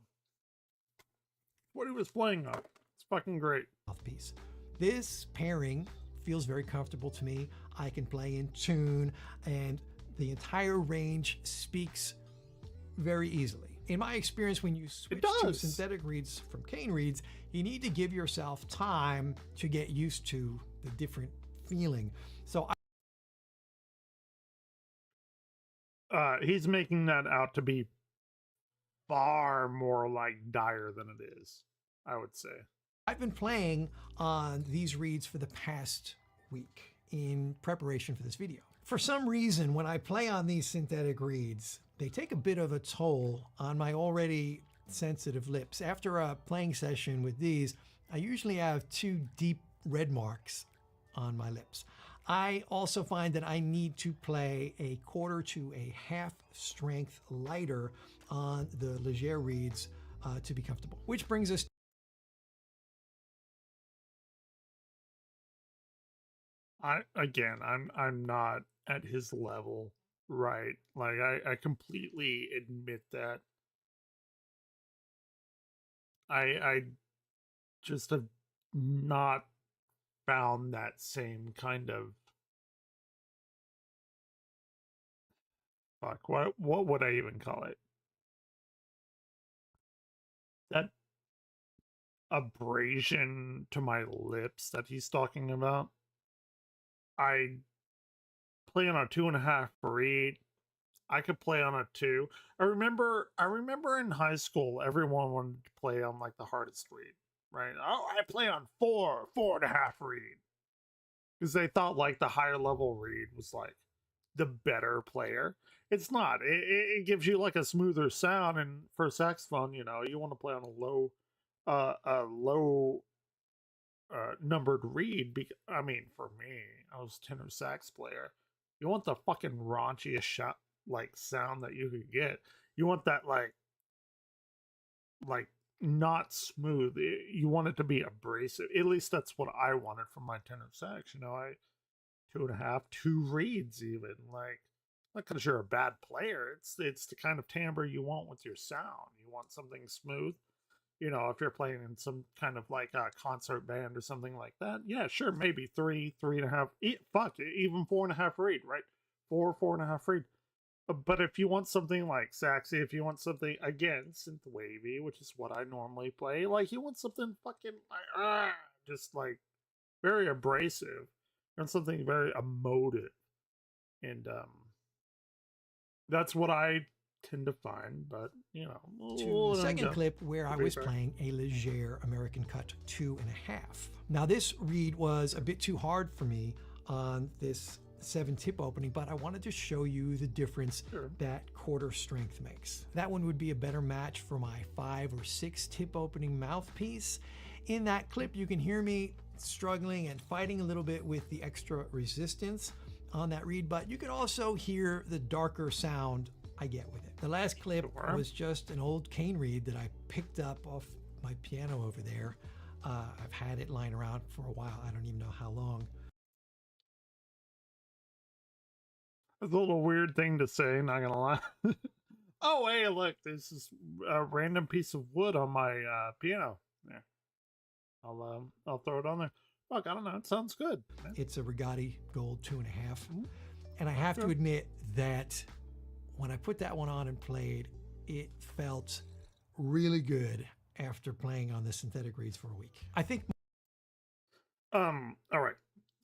What he was playing on. It's fucking great. Mouthpiece. This pairing feels very comfortable to me. I can play in tune, and the entire range speaks very easily. In my experience, when you switch to synthetic reeds from cane reeds, you need to give yourself time to get used to the different feeling. So he's making that out to be far more like dire than it is, I would say. I've been playing on these reeds for the past week in preparation for this video. For some reason, when I play on these synthetic reeds, they take a bit of a toll on my already sensitive lips. After a playing session with these, I usually have 2 deep red marks on my lips. I also find that I need to play a 1/4 to a 1/2 strength lighter on the Leger reeds to be comfortable. Which brings us I'm not at his level, right? Like I completely admit that. I just have not found that same kind of what would I even call it? That abrasion to my lips that he's talking about. I play on a 2 1/2 reed. I could play on a 2. I remember in high school, everyone wanted to play on like the hardest reed, right? Oh, I play on 4 1/2 reed. Because they thought like the higher level reed was like the better player. It's not. It gives you like a smoother sound, and for a saxophone, you want to play on a low numbered reed. I mean, for me, I was tenor sax player. You want the fucking raunchiest sound that you could get. You want that like not smooth. You want it to be abrasive. At least that's what I wanted from my tenor sax. 2.5, 2 reeds even. Like, not because you're a bad player. It's the kind of timbre you want with your sound. You want something smooth. You know, if you're playing in some kind of like a concert band or something like that, yeah, sure, maybe 3.5, fuck, even 4.5 reed, right? 4.5 reed. But if you want something like saxy, if you want something, again, synth wavy, which is what I normally play, like you want something fucking like, just like very abrasive, and something very emotive. And that's what I tend to find, but you know. To the second clip where I was playing a Leger American Cut 2.5. Now this reed was a bit too hard for me on this 7-tip opening, but I wanted to show you the difference that quarter strength makes. That one would be a better match for my 5 or 6-tip opening mouthpiece. In that clip, you can hear me struggling and fighting a little bit with the extra resistance on that reed, but you can also hear the darker sound I get with it. The last clip was just an old cane reed that I picked up off my piano over there. I've had it lying around for a while. I don't even know how long. It's a little weird thing to say, not gonna lie. Oh, hey, look, this is a random piece of wood on my piano. There, I'll throw it on there. Fuck, I don't know. It sounds good. It's a Rigatti Gold 2.5, and I have to admit that when I put that one on and played, it felt really good after playing on the synthetic reeds for a week. I think. All right.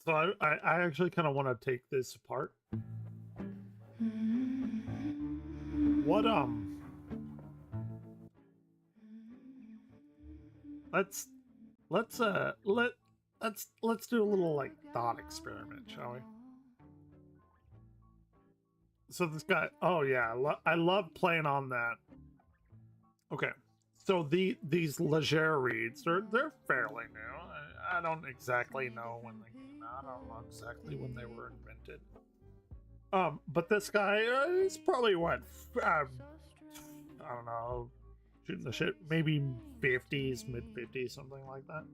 So I actually kind of want to take this apart. What let's do a little like thought experiment, shall we? So this guy, oh yeah, I love playing on that. Okay, so these Leger reeds, they're fairly new. I don't exactly know when they came out. I don't know exactly when they were invented. But this guy is probably what, I don't know, shooting the shit, maybe 50s, mid 50s, something like that.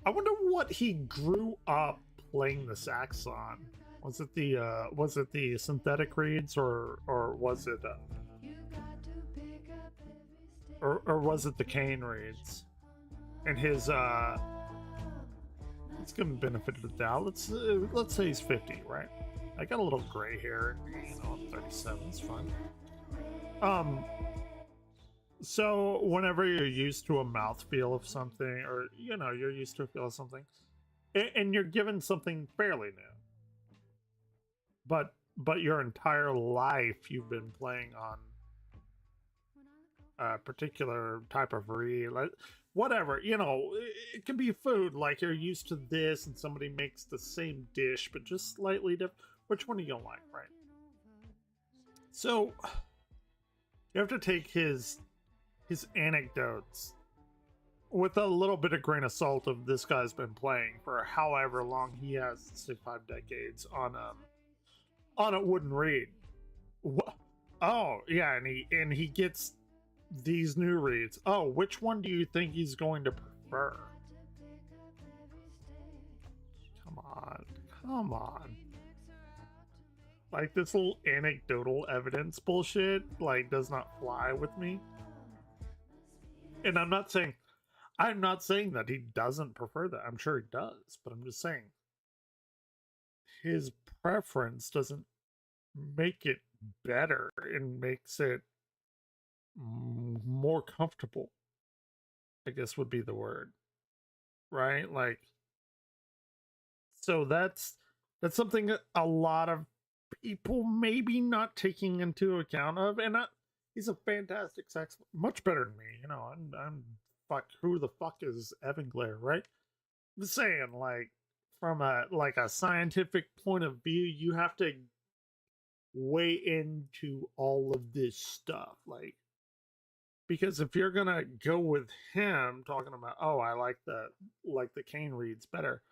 I wonder what he grew up playing the sax on. Was it the synthetic reeds, or was it or was it the cane reeds? And his let's give him benefit of the doubt. Let's say he's 50, right? I got a little gray hair, you know, I'm 37. It's fine. So whenever you're used to a mouthfeel of something, or you know, you're used to a feel of something, and you're given something fairly new, but your entire life you've been playing on a particular type of reed, like whatever, you know, it can be food, like you're used to this and somebody makes the same dish but just slightly different. Which one are you gonna like, right? So you have to take his anecdotes with a little bit of grain of salt of this guy's been playing for however long he has, say 5 decades on a wooden reed. Oh yeah, and he gets these new reeds. Oh, which one do you think he's going to prefer? Come on. Like, this little anecdotal evidence bullshit, like, does not fly with me. And I'm not saying that he doesn't prefer that. I'm sure he does, but I'm just saying his preference doesn't make it better. It makes it more comfortable, I guess would be the word, right? Like, so that's something that a lot of people maybe not taking into account of. And he's a fantastic sax, much better than me, you know. I'm fuck, who the fuck is Evan Glare, right? I'm just saying, like, from a scientific point of view, you have to weigh into all of this stuff, like, because if you're gonna go with him talking about, oh, I like the cane reeds better,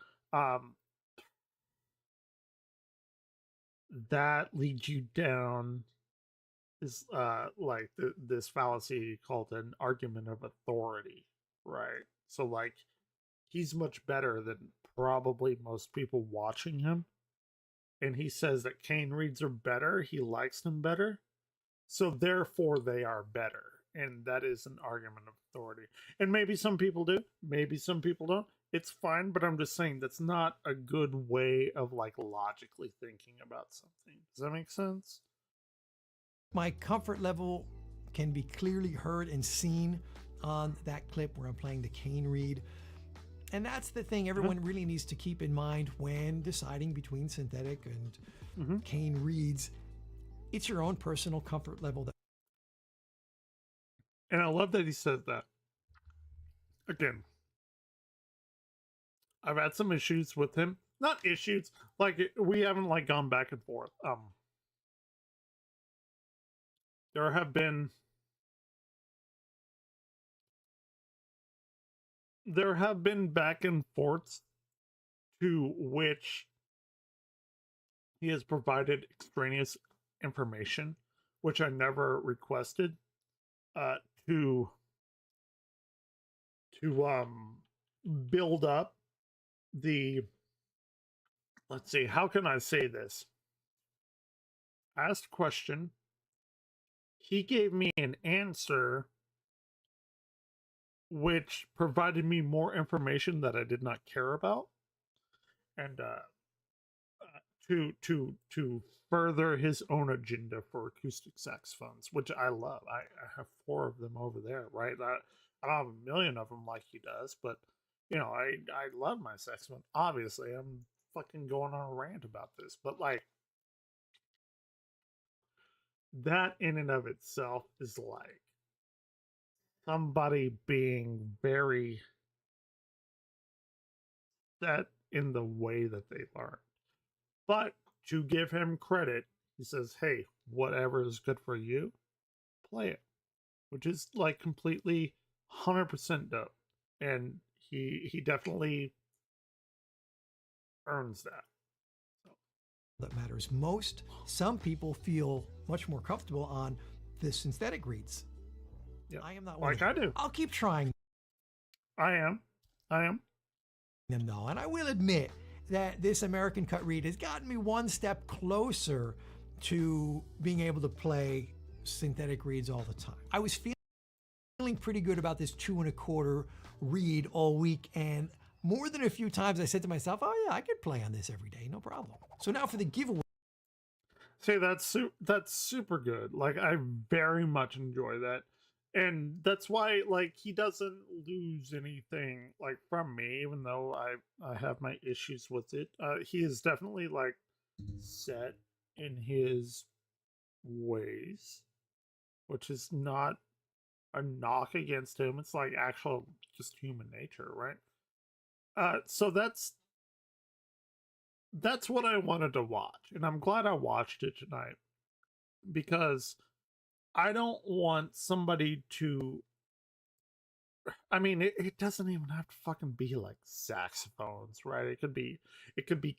that leads you down this this fallacy called an argument of authority, right? So like, he's much better than probably most people watching him. And he says that cane reeds are better. He likes them better. So therefore they are better. And that is an argument of authority. And maybe some people do. Maybe some people don't. It's fine, but I'm just saying that's not a good way of like logically thinking about something. Does that make sense? My comfort level can be clearly heard and seen on that clip where I'm playing the cane reed. And that's the thing everyone really needs to keep in mind when deciding between synthetic and cane reeds. It's your own personal comfort level. And I love that he says that. Again, I've had some issues with him. Not issues, like we haven't like gone back and forth. There have been back and forths to which he has provided extraneous information, which I never requested, to build up the, let's see, how can I say this? I asked a question. He gave me an answer which provided me more information that I did not care about, and to further his own agenda for acoustic saxophones, which I love. I have 4 of them over there, right? I don't have a million of them like he does, but you know, I love my saxophone. Obviously, I'm fucking going on a rant about this, but like that in and of itself is like somebody being very set in the way that they learn. But to give him credit, he says, hey, whatever is good for you, play it. Which is like completely 100% dope. And he definitely earns that. That matters most. Some people feel much more comfortable on the synthetic reeds. Yeah. I am not one like I do. I'll keep trying. I am. Them though, and I will admit that this American cut reed has gotten me one step closer to being able to play synthetic reeds all the time. I was feeling pretty good about this 2 1/4 reed all week, and more than a few times I said to myself, oh yeah, I could play on this every day, no problem. So now for the giveaway. See, that's super good. Like, I very much enjoy that. And that's why, like, he doesn't lose anything, like, from me, even though I have my issues with it. He is definitely, like, set in his ways, which is not a knock against him. It's, like, actual just human nature, right? So that's what I wanted to watch. And I'm glad I watched it tonight, because I don't want somebody to, I mean, it doesn't even have to fucking be like saxophones, right? It could be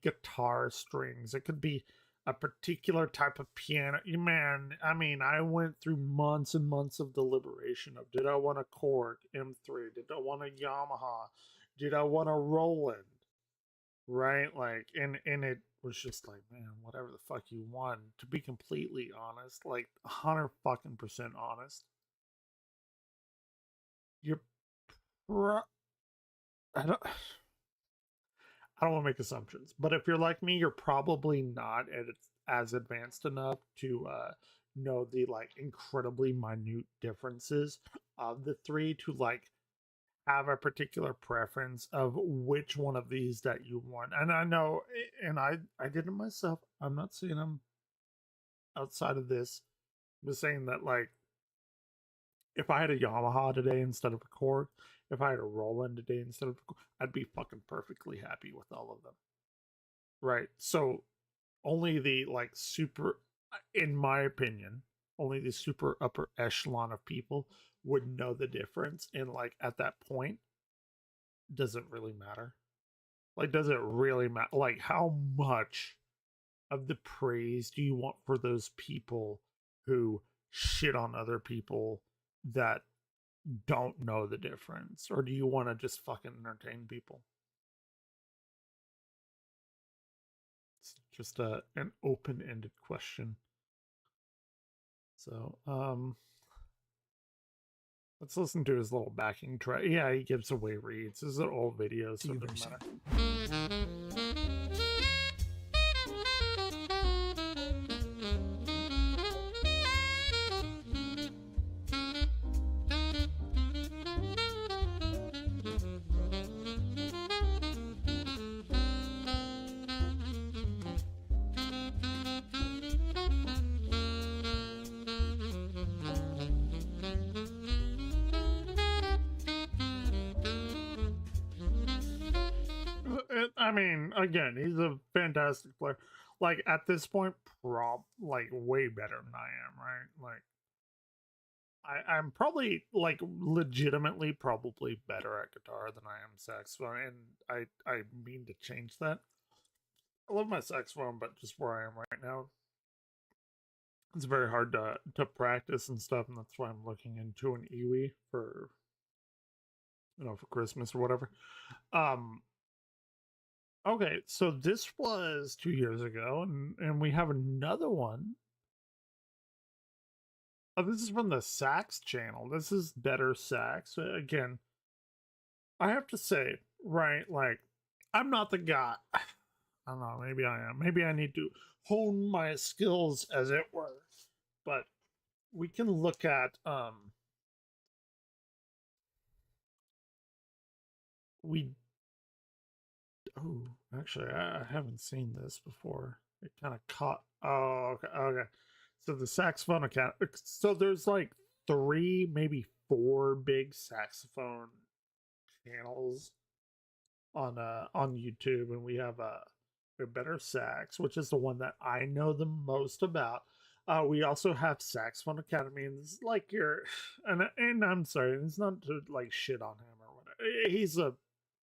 guitar strings. It could be a particular type of piano. Man, I mean, I went through months and months of deliberation of, did I want a Korg M3? Did I want a Yamaha? Did I want a Roland? Right? Like, and it was just like, man, whatever the fuck you want. To be completely honest, like 100% honest, you're I don't want to make assumptions, but if you're like me, you're probably not as advanced enough to know the like incredibly minute differences of the 3 to like have a particular preference of which one of these that you want. And I know, and I did it myself. I'm not saying I'm outside of this. I'm just saying that, like, if I had a Yamaha today instead of a Korg, if I had a Roland today instead of a Korg, I'd be fucking perfectly happy with all of them. Right? So only the like super, in my opinion, only the super upper echelon of people would know the difference. And like at that point, does it really matter? Like, does it really matter? Like, how much of the praise do you want for those people who shit on other people that don't know the difference? Or do you want to just fucking entertain people? just an open-ended question. So, let's listen to his little backing track. Yeah, he gives away reads. This is an old video, so it doesn't matter. I mean, again, he's a fantastic player. Like at this point, like way better than I am, right? Like I'm probably like legitimately probably better at guitar than I am saxophone, and I mean to change that. I love my saxophone, but just where I am right now, it's very hard to practice and stuff, and that's why I'm looking into an EWI for, you know, for Christmas or whatever. Okay, so this was 2 years ago, and we have another one. Oh, this is from the sax channel. This is better sax. Again, I have to say, right, like, I'm not the guy. I don't know, maybe I am. Maybe I need to hone my skills, as it were. But we can look at, oh, actually, I haven't seen this before. It kind of caught. Oh, okay, okay. So the saxophone account. So there's like 3, maybe 4 big saxophone channels on YouTube, and we have a Better Sax, which is the one that I know the most about. We also have Saxophone Academy, and it's like and I'm sorry, it's not to like shit on him or whatever. He's a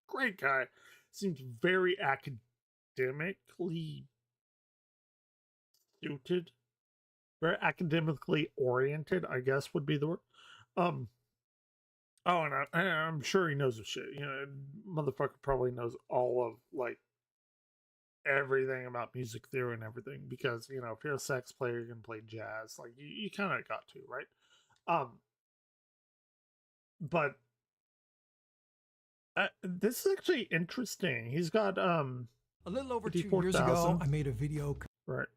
great guy. Seems very academically suited, very academically oriented, I guess would be the word. Oh, and I'm sure he knows the shit. You know, motherfucker probably knows all of like everything about music theory and everything, because you know, if you're a sax player, you can play jazz. Like you kind of got to, right? But this is actually interesting. He's got A little over 2 years ago, I made a video. Right.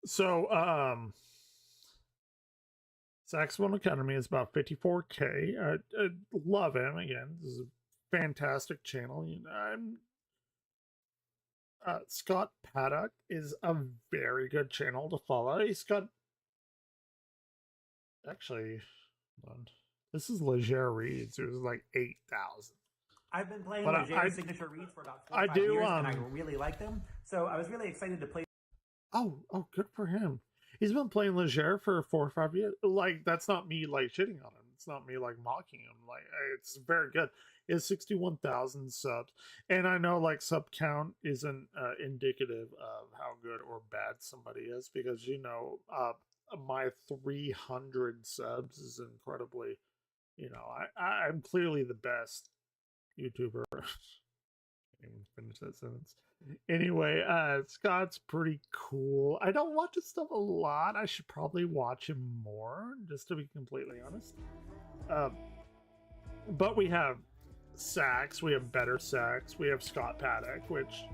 So Saxophone Academy is about 54K. I love him. Again, this is a fantastic channel. You know, Scott Paddock is a very good channel to follow. He's got actually, hold on. This is Leger Reads. It was like 8,000. I've been playing Leger signature reads for about 4 or 5 years, and I really like them. So I was really excited to play. Oh, good for him. He's been playing Leger for 4 or 5 years. Like, that's not me like shitting on him. It's not me like mocking him. Like, it's very good. He has 61,000 subs, and I know like sub count isn't indicative of how good or bad somebody is, because you know, my 300 subs is incredibly. You know, I'm clearly the best YouTuber. Can't even finish that sentence. Anyway, Scott's pretty cool. I don't watch his stuff a lot. I should probably watch him more, just to be completely honest. But we have sax, we have Better Sax, we have Scott Paddock, which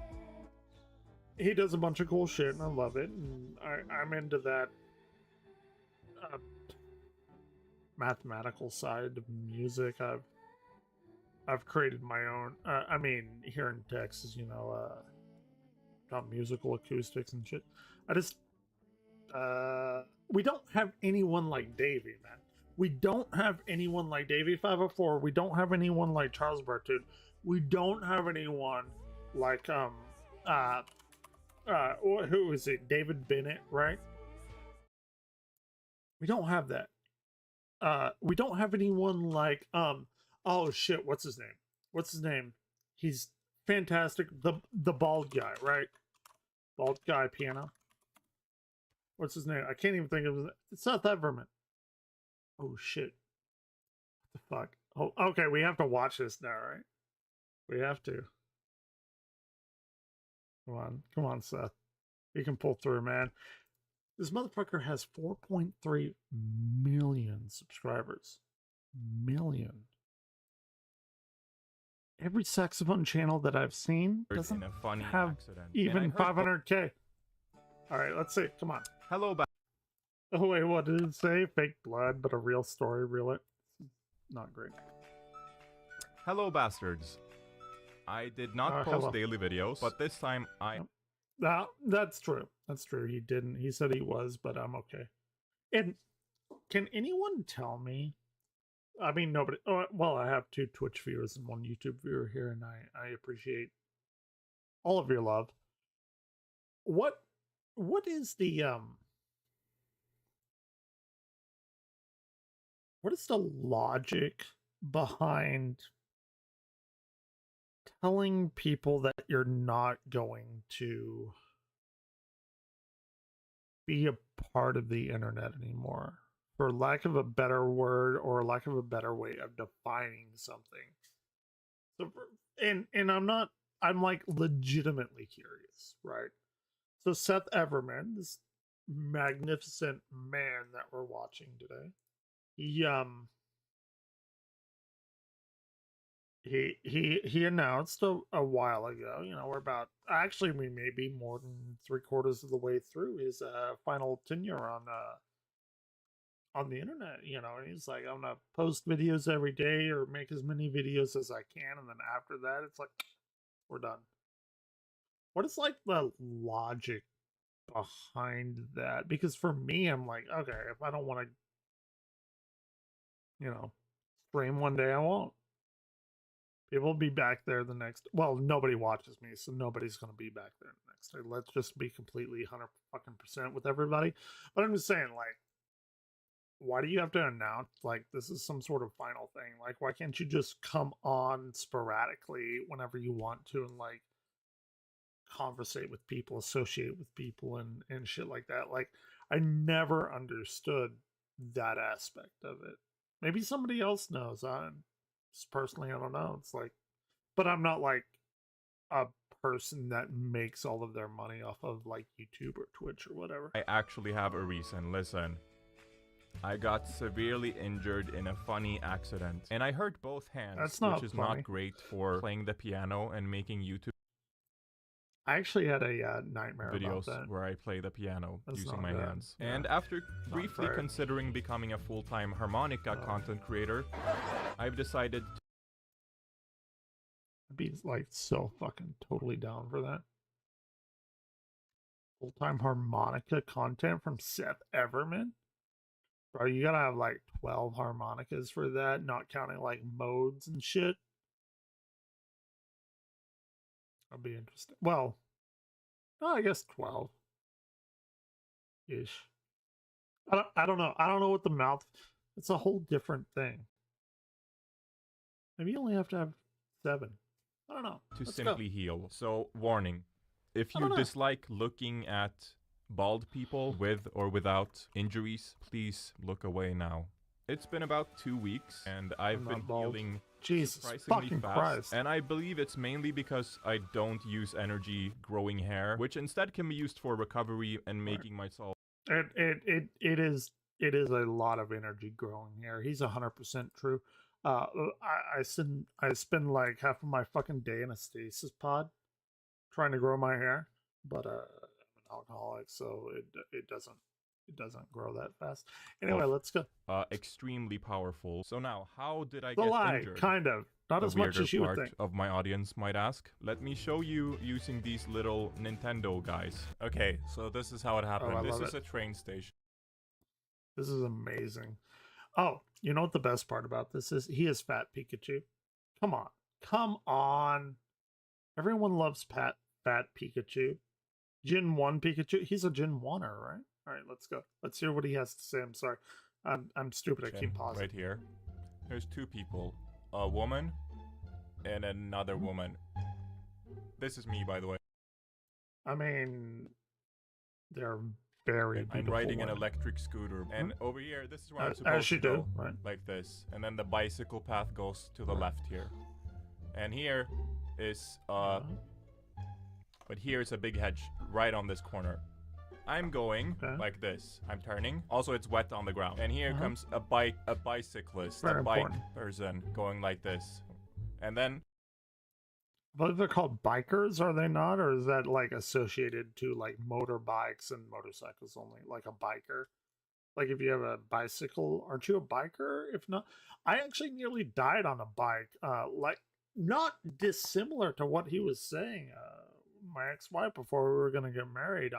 he does a bunch of cool shit, and I love it. And I'm into that mathematical side of music. I've created my own. I mean, here in Texas, you know, got musical acoustics and shit. We don't have anyone like Davey, man. We don't have anyone like Davey 504. We don't have anyone like Charles Bartoon. We don't have anyone like who is it? David Bennett, right? We don't have that. We don't have anyone like oh shit, what's his name? He's fantastic. The bald guy, right? Bald guy piano. What's his name? I can't even think of his name. It's not that vermin. Oh shit. What the fuck? Oh, okay, we have to watch this now, right? We have to. Come on, Seth. He can pull through, man. This motherfucker has 4.3 million subscribers. Million. Every saxophone channel that I've seen doesn't have even 500K. All right, let's see. Come on. Hello, Oh, wait, what did it say? Fake blood, but a real story. Reel it. Not great. Hello, bastards. I did not post hello. daily videos, but this time I... No, that's true. That's true. He didn't. He said he was, but I'm okay. And can anyone tell me? I mean, nobody. Oh, well, I have 2 Twitch viewers and 1 YouTube viewer here, and I appreciate all of your love. What is the what is the logic behind telling people that you're not going to be a part of the internet anymore, for lack of a better word or lack of a better way of defining something? So, and I'm like legitimately curious, right? So Seth Everman, this magnificent man that we're watching today, he announced a while ago, we're about, actually we may be more than 3/4 of the way through his final tenure on the internet. And he's like, I'm gonna post videos every day or make as many videos as I can, and then after that it's like we're done. What is like the logic behind that? Because for me, I'm like, okay, if I don't want to stream one day, I won't. People will be back there the next. Well, nobody watches me, so nobody's gonna be back there the next day. Let's just be completely 100% with everybody. But I'm just saying, like, why do you have to announce like this is some sort of final thing? Like, why can't you just come on sporadically whenever you want to and like conversate with people, associate with people, and shit like that? Like, I never understood that aspect of it. Maybe somebody else knows. Personally, I don't know. It's like, but I'm not like a person that makes all of their money off of like YouTube or Twitch or whatever. I actually have a reason. Listen. I got severely injured in a funny accident, and I hurt both hands, which is not great for playing the piano and making YouTube I actually had a nightmare videos about that. where I play the piano using my hands. Yeah. And after briefly considering becoming a full-time harmonica content creator, I've decided to I'd be like so fucking totally down for that. Full-time harmonica content from Seth Everman? Bro, you gotta have like 12 harmonicas for that, not counting like modes and shit. That'll be interesting. Well, I guess 12 ish. I don't know. I don't know what the mouth. It's a whole different thing. Maybe you only have to have 7. I don't know. To simply heal. So, warning. If you dislike looking at bald people with or without injuries, please look away now. It's been about 2 weeks, and I've been healing surprisingly fast. Christ. And I believe it's mainly because I don't use energy growing hair, which instead can be used for recovery and making myself. It is a lot of energy growing hair. He's 100% true. I spend like half of my fucking day in a stasis pod trying to grow my hair, but I'm an alcoholic, so it doesn't grow that fast. Anyway, let's go. Extremely powerful. So now, how did I The get lie, injured? kind of. Not as much as you would think. Of my audience might ask. Let me show you using these little Nintendo guys. Okay, so this is how it happened. This is a train station. This is amazing. Oh, you know what the best part about this is? He is Fat Pikachu. Come on. Come on. Everyone loves Fat Pikachu. Gen 1 Pikachu. He's a Gen 1er, right? All right, let's go. Let's hear what he has to say. I'm sorry. I'm stupid. I keep pausing. Right here. There's 2 people. A woman and another woman. This is me, by the way. I mean, they're very beautiful. I'm riding an electric scooter. And over here, this is where I'm supposed to go. Right? Like this. And then the bicycle path goes to the left here. And here is But here's a big hedge right on this corner. I'm going like this. I'm turning. Also, it's wet on the ground. And here comes a bicyclist, Very a bike important. person going like this. And then But they're called bikers, are they not? Or is that like associated to like motorbikes and motorcycles only? Like a biker? Like if you have a bicycle, aren't you a biker? If not, I actually nearly died on a bike. Like not dissimilar to what he was saying. My ex-wife, before we were gonna get married,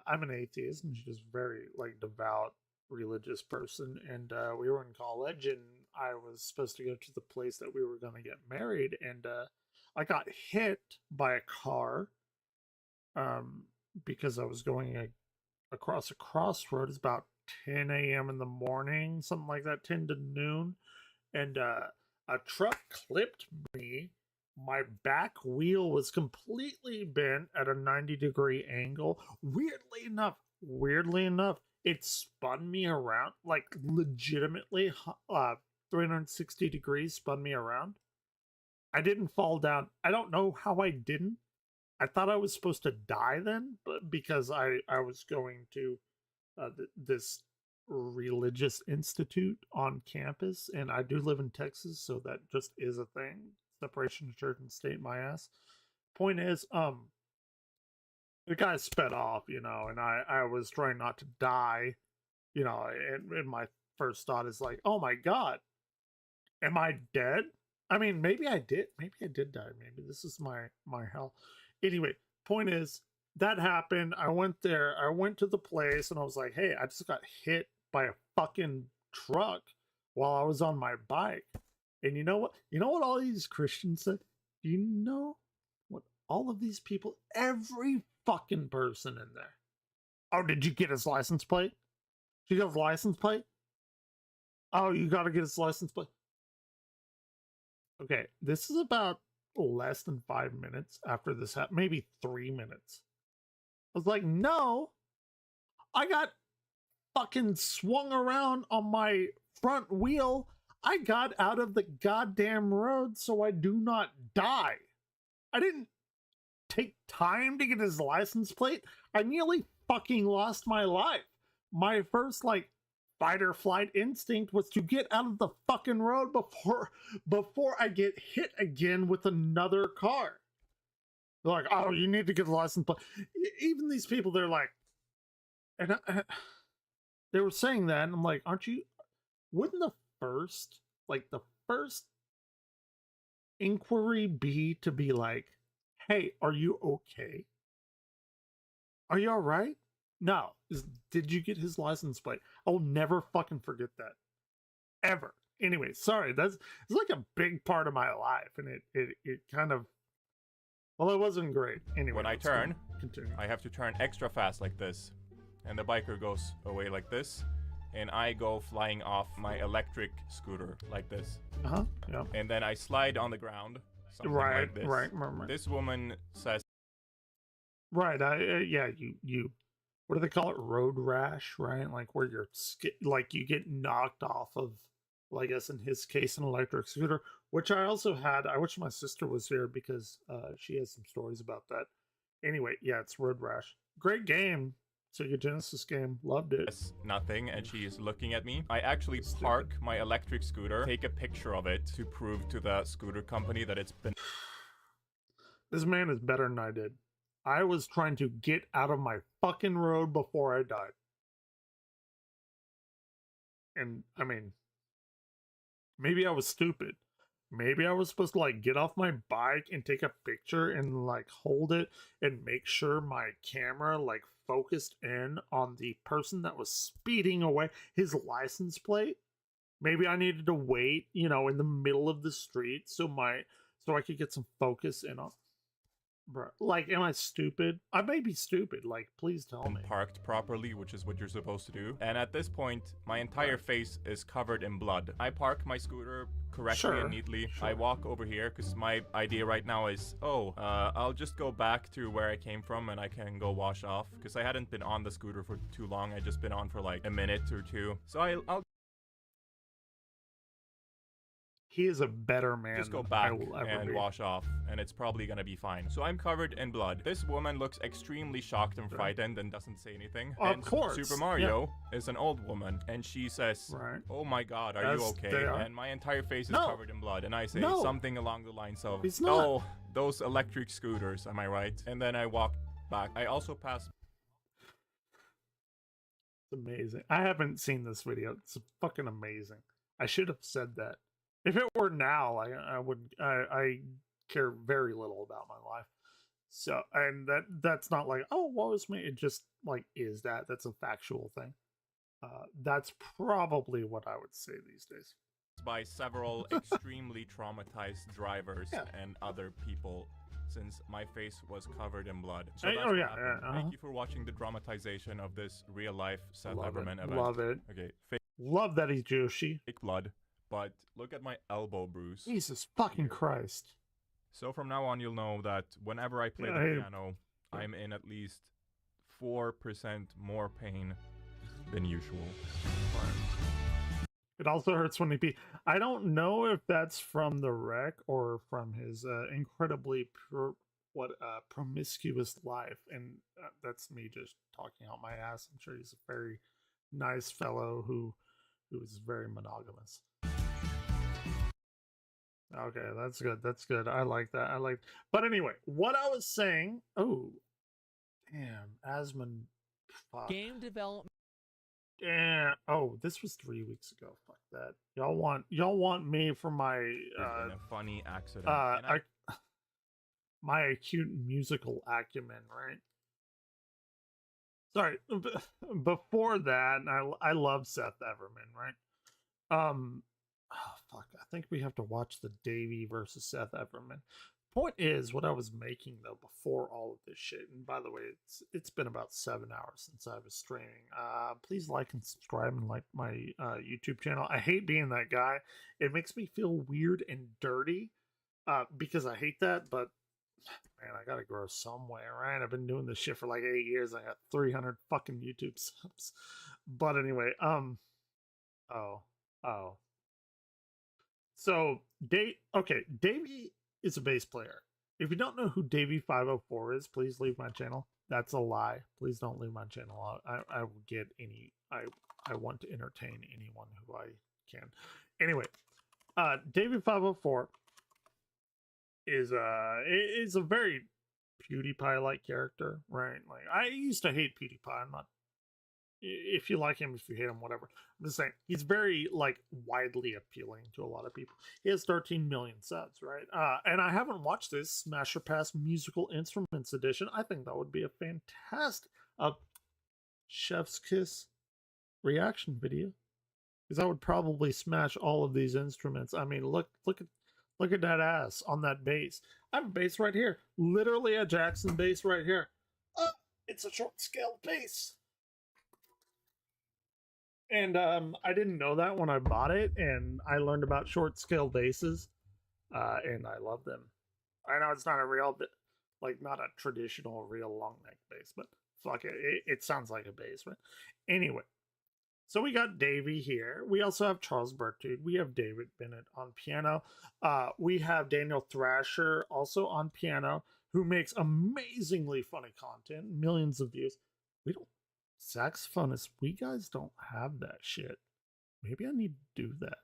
I'm an atheist and she's very like devout religious person, and we were in college and I was supposed to go to the place that we were going to get married, and I got hit by a car because I was going across a crossroad. It's about 10 a.m. in the morning, something like that, 10 to noon, and a truck clipped me. My back wheel was completely bent at a 90-degree angle. Weirdly enough, it spun me around, like legitimately 360 degrees spun me around. I didn't fall down. I don't know how I didn't. I thought I was supposed to die then, but because I was going to this religious institute on campus, and I do live in Texas, so that just is a thing. Separation of church and state, my ass. Point is, the guy sped off, you know, and I was trying not to die, you know, and my first thought is like, oh my god, am I dead? I mean, maybe I did die. Maybe this is my hell. Anyway, point is, that happened. I went there, I went to the place, and I was like, hey, I just got hit by a fucking truck while I was on my bike. And you know what? You know what all these Christians said? Do you know what all of these people, every fucking person in there? Oh, did you get his license plate? Did you get his license plate? Oh, you got to get his license plate. Okay, this is about less than 5 minutes after this happened, maybe 3 minutes. I was like, no, I got fucking swung around on my front wheel. I got out of the goddamn road so I do not die. I didn't take time to get his license plate. I nearly fucking lost my life. My first, like, fight or flight instinct was to get out of the fucking road before I get hit again with another car. They're like, oh, you need to get the license plate. Even these people, they're like, and they were saying that, and I'm like, aren't you, wouldn't the first inquiry be to be like, hey, are you okay? Are you all right? No. Did you get his license plate? I'll never fucking forget that. Ever. Anyway, sorry, it's like a big part of my life, and it kind of, well, it wasn't great. Anyway, when I turn, continue. I have to turn extra fast like this, and the biker goes away like this, and I go flying off my electric scooter like this. Yeah. And then I slide on the ground, something like this. Right. This woman says, right, yeah, you, what do they call it? Road rash, right? Like where you're, like you get knocked off of, well, I guess in his case, an electric scooter, which I also had. I wish my sister was here because she has some stories about that. Anyway, yeah, it's road rash. Great game. Sega Genesis game. Loved it. Nothing, and she is looking at me. I actually park my electric scooter, take a picture of it to prove to the scooter company that it's been... This man is better than I did. I was trying to get out of my fucking road before I died. And, I mean, maybe I was stupid. Maybe I was supposed to, like, get off my bike and take a picture and, like, hold it and make sure my camera, like, focused in on the person that was speeding away, his license plate. Maybe I needed to wait, you know, in the middle of the street so I could get some focus in on. Bro, like, am I stupid? I may be stupid. Like, please tell me. Parked properly, which is what you're supposed to do. And at this point, my entire face is covered in blood. I park my scooter correctly and neatly. I walk over here because my idea right now is, I'll just go back to where I came from and I can go wash off because I hadn't been on the scooter for too long. I just been on for like a minute or two. So I'll He is a better man. Just go than back I will ever and be. wash off, and it's probably gonna be fine. So I'm covered in blood. This woman looks extremely shocked and frightened and doesn't say anything. Of And course, Super Mario is an old woman, and she says, "Oh my God, are you As okay?" they are. And my entire face is No. covered in blood, and I say No. something along the lines of, He's not. "Oh, those electric scooters, am I right?" And then I walk back. I also pass. It's amazing. I haven't seen this video. It's fucking amazing. I should have said that. If it were now, I would. I care very little about my life. So, and that's not like, oh, what was me? It just like is that. That's a factual thing. That's probably what I would say these days. By several extremely traumatized drivers and other people, since my face was covered in blood. So that's what happened. Thank you for watching the dramatization of this real life Seth Everman event. Love it. Okay, Love that he's Joshi. fake blood, but look at my elbow bruise. Jesus fucking Christ. So from now on, you'll know that whenever I play the piano, I'm in at least 4% more pain than usual. It also hurts when he pee. I don't know if that's from the wreck or from his incredibly promiscuous life, and that's me just talking out my ass. I'm sure he's a very nice fellow who is very monogamous. Okay, that's good. That's good. I like that. But anyway, what I was saying. Oh, damn, Asmund. Fuck. Game development. Yeah. Oh, this was 3 weeks ago. Fuck that. Y'all want me for my in a funny accident. my acute musical acumen, right? Sorry. Before that, I love Seth Everman, right? Oh, fuck. I think we have to watch the Davey versus Seth Everman. Point is, what I was making though before all of this shit, and by the way, it's been about 7 hours since I was streaming. Please like and subscribe and like my YouTube channel. I hate being that guy. It makes me feel weird and dirty because I hate that, but man, I gotta grow somewhere, right? I've been doing this shit for like 8 years. I got 300 fucking YouTube subs. But anyway, So Davey is a bass player. If you don't know who Davey 504 is, please leave my channel. That's a lie. Please don't leave my channel. I will get any. I want to entertain anyone who I can. Anyway, Davey 504 is a very PewDiePie-like character, right? Like I used to hate PewDiePie. I'm not. If you like him, if you hate him, whatever. I'm just saying he's very like widely appealing to a lot of people. He has 13 million subs, right? And I haven't watched this Smasher Pass Musical Instruments Edition. I think that would be a fantastic chef's kiss reaction video, because I would probably smash all of these instruments. I mean, look at that ass on that bass. I have a bass right here, literally a Jackson bass right here. It's a short scale bass. And I didn't know that when I bought it, and I learned about short scale basses, and I love them. I know it's not a real, like not a traditional real long neck bass, but fuck it, it sounds like a bass, right? Anyway, so we got Davey here. We also have Charles Bertude. We have David Bennett on piano. We have Daniel Thrasher also on piano, who makes amazingly funny content, millions of views. We don't. Saxophonists, we guys don't have that shit. Maybe I need to do that,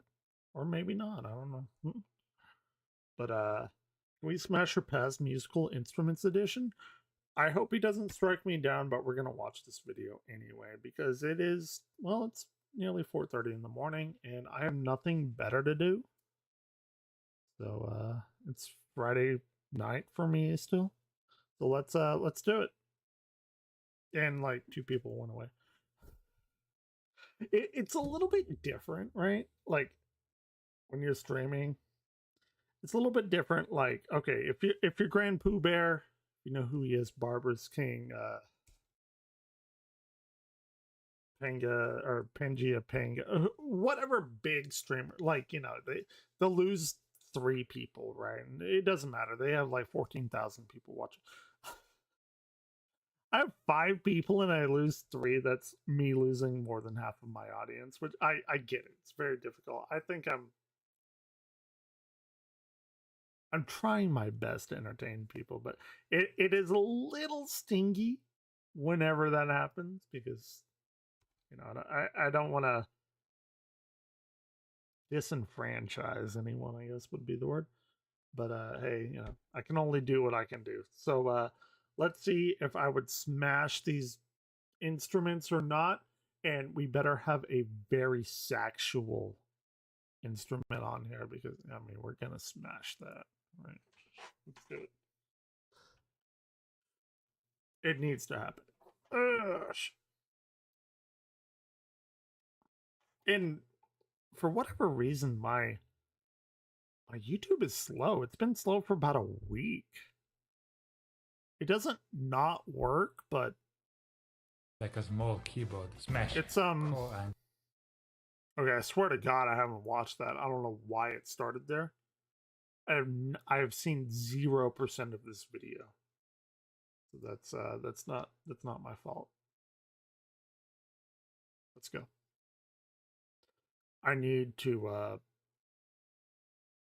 or maybe not. I don't know. But can we smash her past Musical Instruments Edition? I hope he doesn't strike me down, but we're gonna watch this video anyway because it is, well, it's nearly 4:30 in the morning, and I have nothing better to do. So it's Friday night for me still. So let's do it. And like 2 people went away. It's a little bit different, right? Like when you're streaming, it's a little bit different. Like, okay, if you're Grand Pooh Bear, you know who he is, Barbara's King, Panga or Pangaea Panga, whatever big streamer, like, you know, they'll lose 3 people, right? And it doesn't matter. They have like 14,000 people watching. I have 5 people and I lose 3. That's me losing more than half of my audience, which I get it. It's very difficult. I think I'm I'm trying my best to entertain people, but it is a little stingy whenever that happens because, you know, I don't want to disenfranchise anyone, I guess would be the word. But hey, you know, I can only do what I can do. So let's see if I would smash these instruments or not. And we better have a very sexual instrument on here because, I mean, we're going to smash that. Right. Let's do it. It needs to happen. Ugh. And for whatever reason, my YouTube is slow. It's been slow for about a week. It doesn't not work, but like a small keyboard smash. It's Okay, I swear to God, I haven't watched that. I don't know why it started there. I have seen 0% of this video. So that's not my fault. Let's go. I need to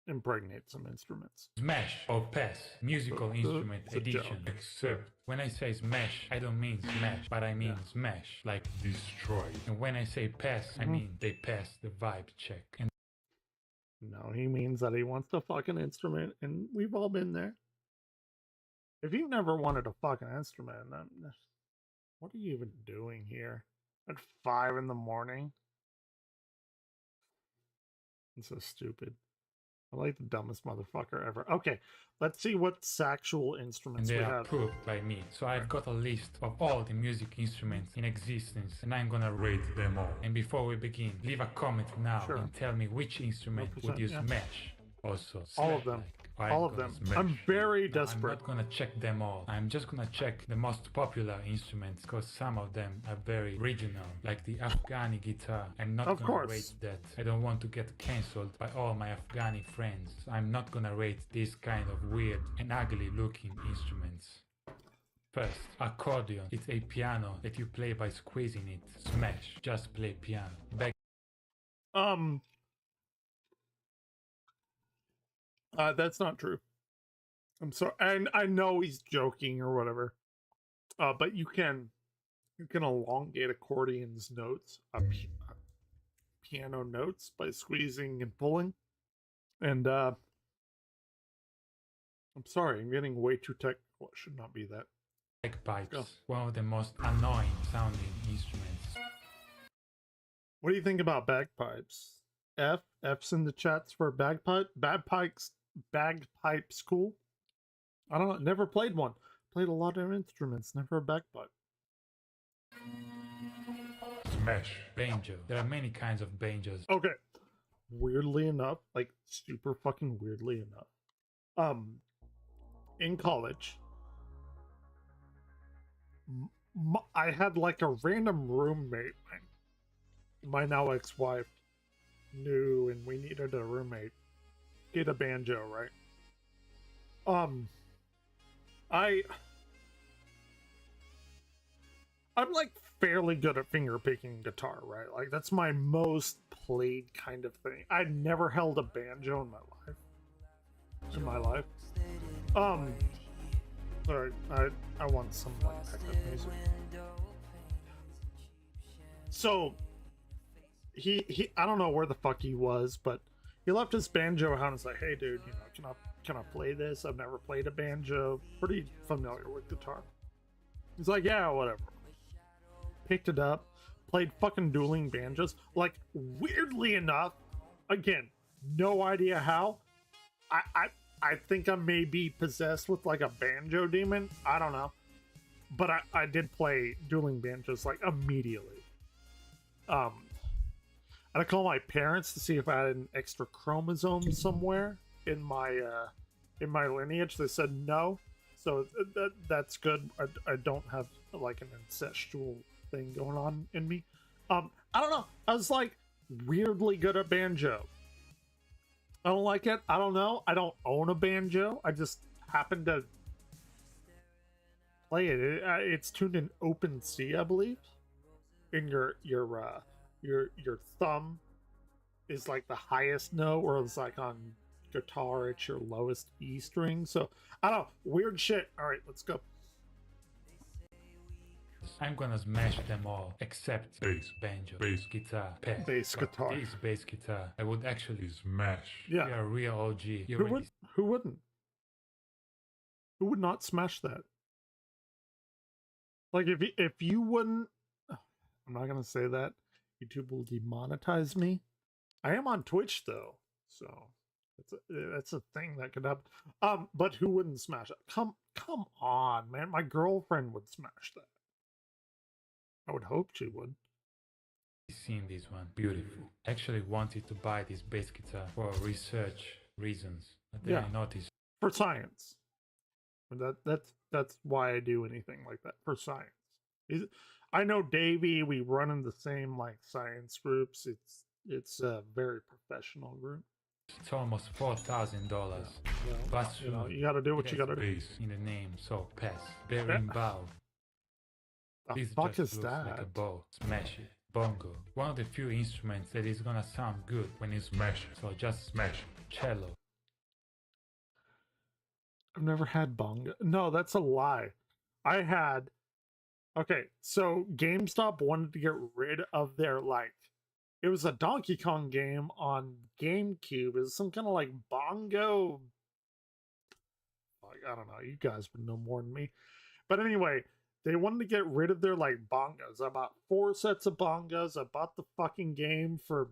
impregnate some instruments. Smash or pass, musical instrument edition. Except when I say smash, I don't mean smash, but I mean smash, like destroy. And when I say pass, I mean they pass the vibe check. And no, he means that he wants to fuck an instrument, and we've all been there. If you've never wanted to fuck an instrument, then what are you even doing here at 5 in the morning? It's so stupid. I like the dumbest motherfucker ever. Okay, let's see what sexual instruments they we are have. approved by me. So I've got a list of all the music instruments in existence, and I'm gonna rate them all. And before we begin, leave a comment now and tell me which instrument would you smash. Also, all of them. All of them. I'm very desperate. I'm not gonna check them all. I'm just gonna check the most popular instruments because some of them are very regional, like the Afghani guitar. I'm not gonna rate that. I don't want to get cancelled by all my Afghani friends. I'm not gonna rate these kind of weird and ugly looking instruments. First, accordion. It's a piano that you play by squeezing it. Smash. Just play piano. That's not true. I'm sorry, and I know he's joking or whatever. But you can elongate accordion's notes, piano notes, by squeezing and pulling. And I'm sorry, I'm getting way too technical. It should not be that. Bagpipes, one of the most annoying sounding instruments. What do you think about bagpipes? F's in the chats for bagpipe school. I don't know. Never played one. Played a lot of instruments. Never a bagpipe. Smash. Banjo. There are many kinds of banjos. Okay. Weirdly enough, like super fucking weirdly enough, in college, I had like a random roommate. My now ex-wife knew, and we needed a roommate. Get a banjo, right? I'm like fairly good at finger picking guitar, right? Like that's my most played kind of thing. I'd never held a banjo in my life. Sorry, I want some like backup music. So he I don't know where the fuck he was, but he left his banjo out and was like, "Hey, dude, you know, can I play this? I've never played a banjo. Pretty familiar with guitar." He's like, "Yeah, whatever." Picked it up, played fucking dueling banjos. Like, weirdly enough, again, no idea how. I think I may be possessed with like a banjo demon. I don't know, but I did play dueling banjos like immediately. I called my parents to see if I had an extra chromosome somewhere in my lineage. They said no, so that's good. I don't have like an ancestral thing going on in me. I don't know. I was like weirdly good at banjo. I don't like it. I don't know. I don't own a banjo. I just happen to play it. It's tuned in open C, I believe. And your thumb is like the highest note, or it's like on guitar at your lowest E string. So I don't know, weird shit. All right, let's go. I'm gonna smash them all except bass, banjo, bass guitar, bass guitar. This bass guitar, I would actually smash. Yeah, you're a real OG. Who wouldn't? Who would not smash that? Like if you wouldn't, I'm not gonna say that. YouTube will demonetize me. I am on Twitch though, so that's a thing that could happen. But who wouldn't smash it? Come on, man. My girlfriend would smash that. I would hope she would. Seen this one, beautiful. Actually wanted to buy this bass guitar for research reasons, but then I noticed for science. That's why I do anything like that, for science. I know Davey, we run in the same like science groups. It's a very professional group. It's almost $4,000. But you know, you gotta do what you gotta do. In the name, so pass. Berimbau. The This fuck just is looks that? like a bow. Smash it. Bongo. One of the few instruments that is gonna sound good when you smash it. So just smash it. Cello. I've never had bongo. No, that's a lie. I had. Okay, so GameStop wanted to get rid of their like. It was a Donkey Kong game on GameCube. It was some kind of like bongo. Like, I don't know. You guys would know more than me. But anyway, they wanted to get rid of their like bongos. I bought 4 sets of bongos. I bought the fucking game for,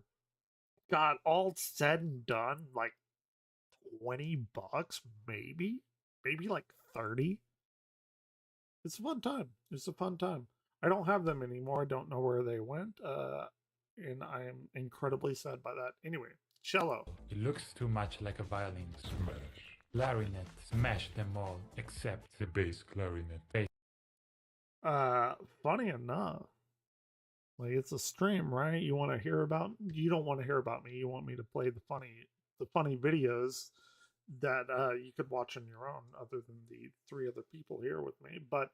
God, all said and done, like $20, maybe like 30. It's a fun time. It's a fun time. I don't have them anymore. I don't know where they went. And I am incredibly sad by that. Anyway, cello. It looks too much like a violin. Smash. Clarinet. Smash them all except the bass clarinet. Funny enough, like it's a stream, right? You want to hear about? You don't want to hear about me. You want me to play the funny videos that you could watch on your own, other than the 3 other people here with me. But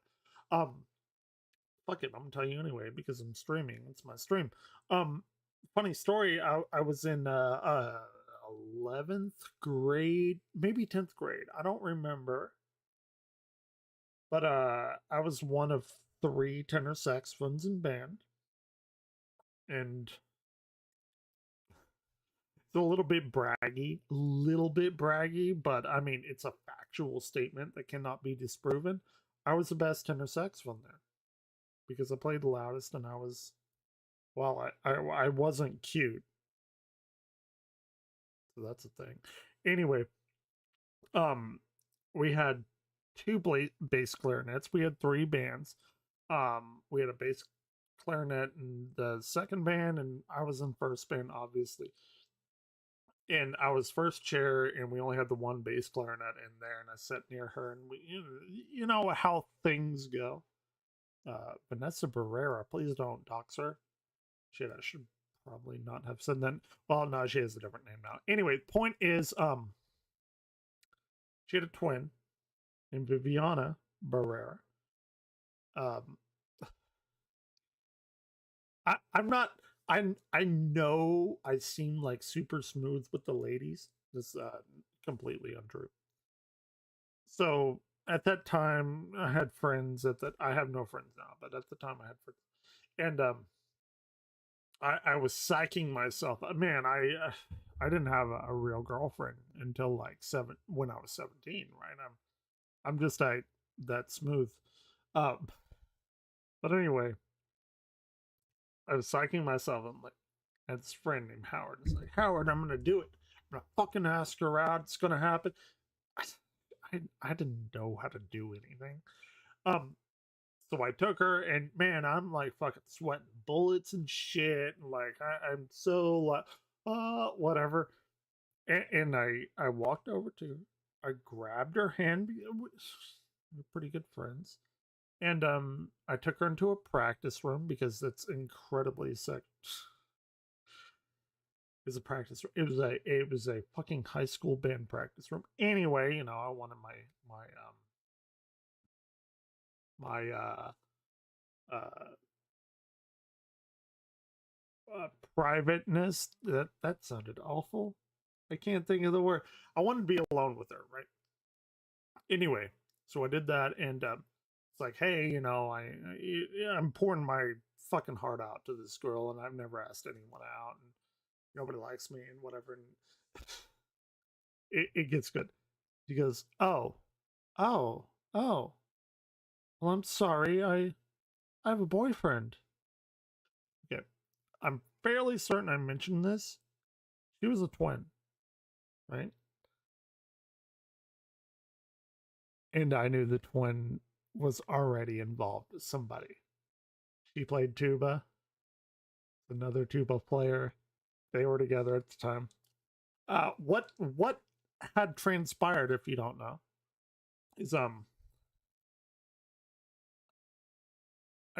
fuck it, I'm gonna tell you anyway because I'm streaming. It's my stream. Funny story. I was in 11th grade, maybe 10th grade. I don't remember. But I was one of 3 tenor saxophones in band. And it's a little bit braggy, but I mean, it's a factual statement that cannot be disproven. I was the best tenor saxophone there because I played the loudest, and I was, well, I wasn't cute. So that's a thing. Anyway, we had 2 bass clarinets. We had 3 bands. We had a bass clarinet in the second band, and I was in first band, obviously. And I was first chair, and we only had the 1 bass clarinet in there, and I sat near her, and you know how things go. Vanessa Barrera, please don't dox her. Shit, I should probably not have said that. Well, no, she has a different name now. Anyway, point is, she had a twin named Viviana Barrera. I'm not. I know I seem like super smooth with the ladies. This completely untrue. So at that time, I had friends. I have no friends now, but at the time I had friends, and I was psyching myself. Man, I didn't have a real girlfriend until like when I was 17. Right, I'm just that smooth. But anyway, I was psyching myself. I'm like, I had this friend named Howard. It's like, Howard, I'm gonna do it. I'm gonna fucking ask her out. It's gonna happen. I didn't know how to do anything. So I took her, and man, I'm like fucking sweating bullets and shit. Like I'm so like, whatever. And I walked over to her. I grabbed her hand. We're pretty good friends. And I took her into a practice room because it's incredibly sick. It's a practice room. It was a fucking high school band practice room. Anyway, you know, I wanted my privateness. That sounded awful. I can't think of the word. I wanted to be alone with her, right? Anyway, so I did that, and it's like, hey, you know, I'm pouring my fucking heart out to this girl, and I've never asked anyone out, and nobody likes me, and whatever. And it gets good. He goes, oh, oh, oh. Well, I'm sorry. I have a boyfriend. Okay, I'm fairly certain I mentioned this. She was a twin, right? And I knew the twin was already involved with somebody. She played tuba, another tuba player. They were together at the time. What had transpired, if you don't know, is I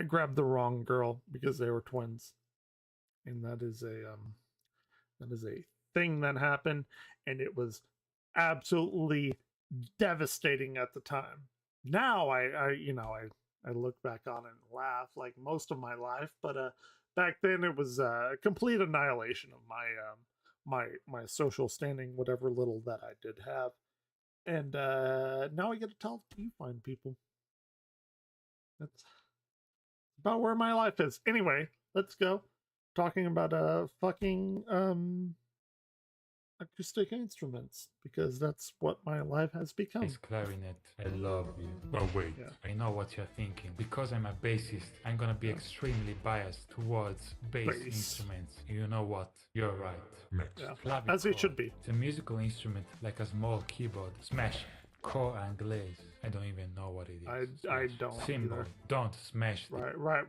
grabbed the wrong girl because they were twins, and that is a thing that happened, and it was absolutely devastating at the time. Now I look back on it and laugh like most of my life, but back then it was a complete annihilation of my social standing, whatever little that I did have. And now I get to tell you fine people. That's about where my life is. Anyway, let's go. Talking about fucking acoustic instruments, because that's what my life has become. Bass clarinet, I love you. Oh wait, I know what you're thinking. Because I'm a bassist, I'm gonna be extremely biased towards bass instruments. You know what? You're right. Yeah. As it should be. It's a musical instrument like a small keyboard. Smash. Cor anglaise. I don't even know what it is. I don't. Cymbal. Either. Don't smash. Right.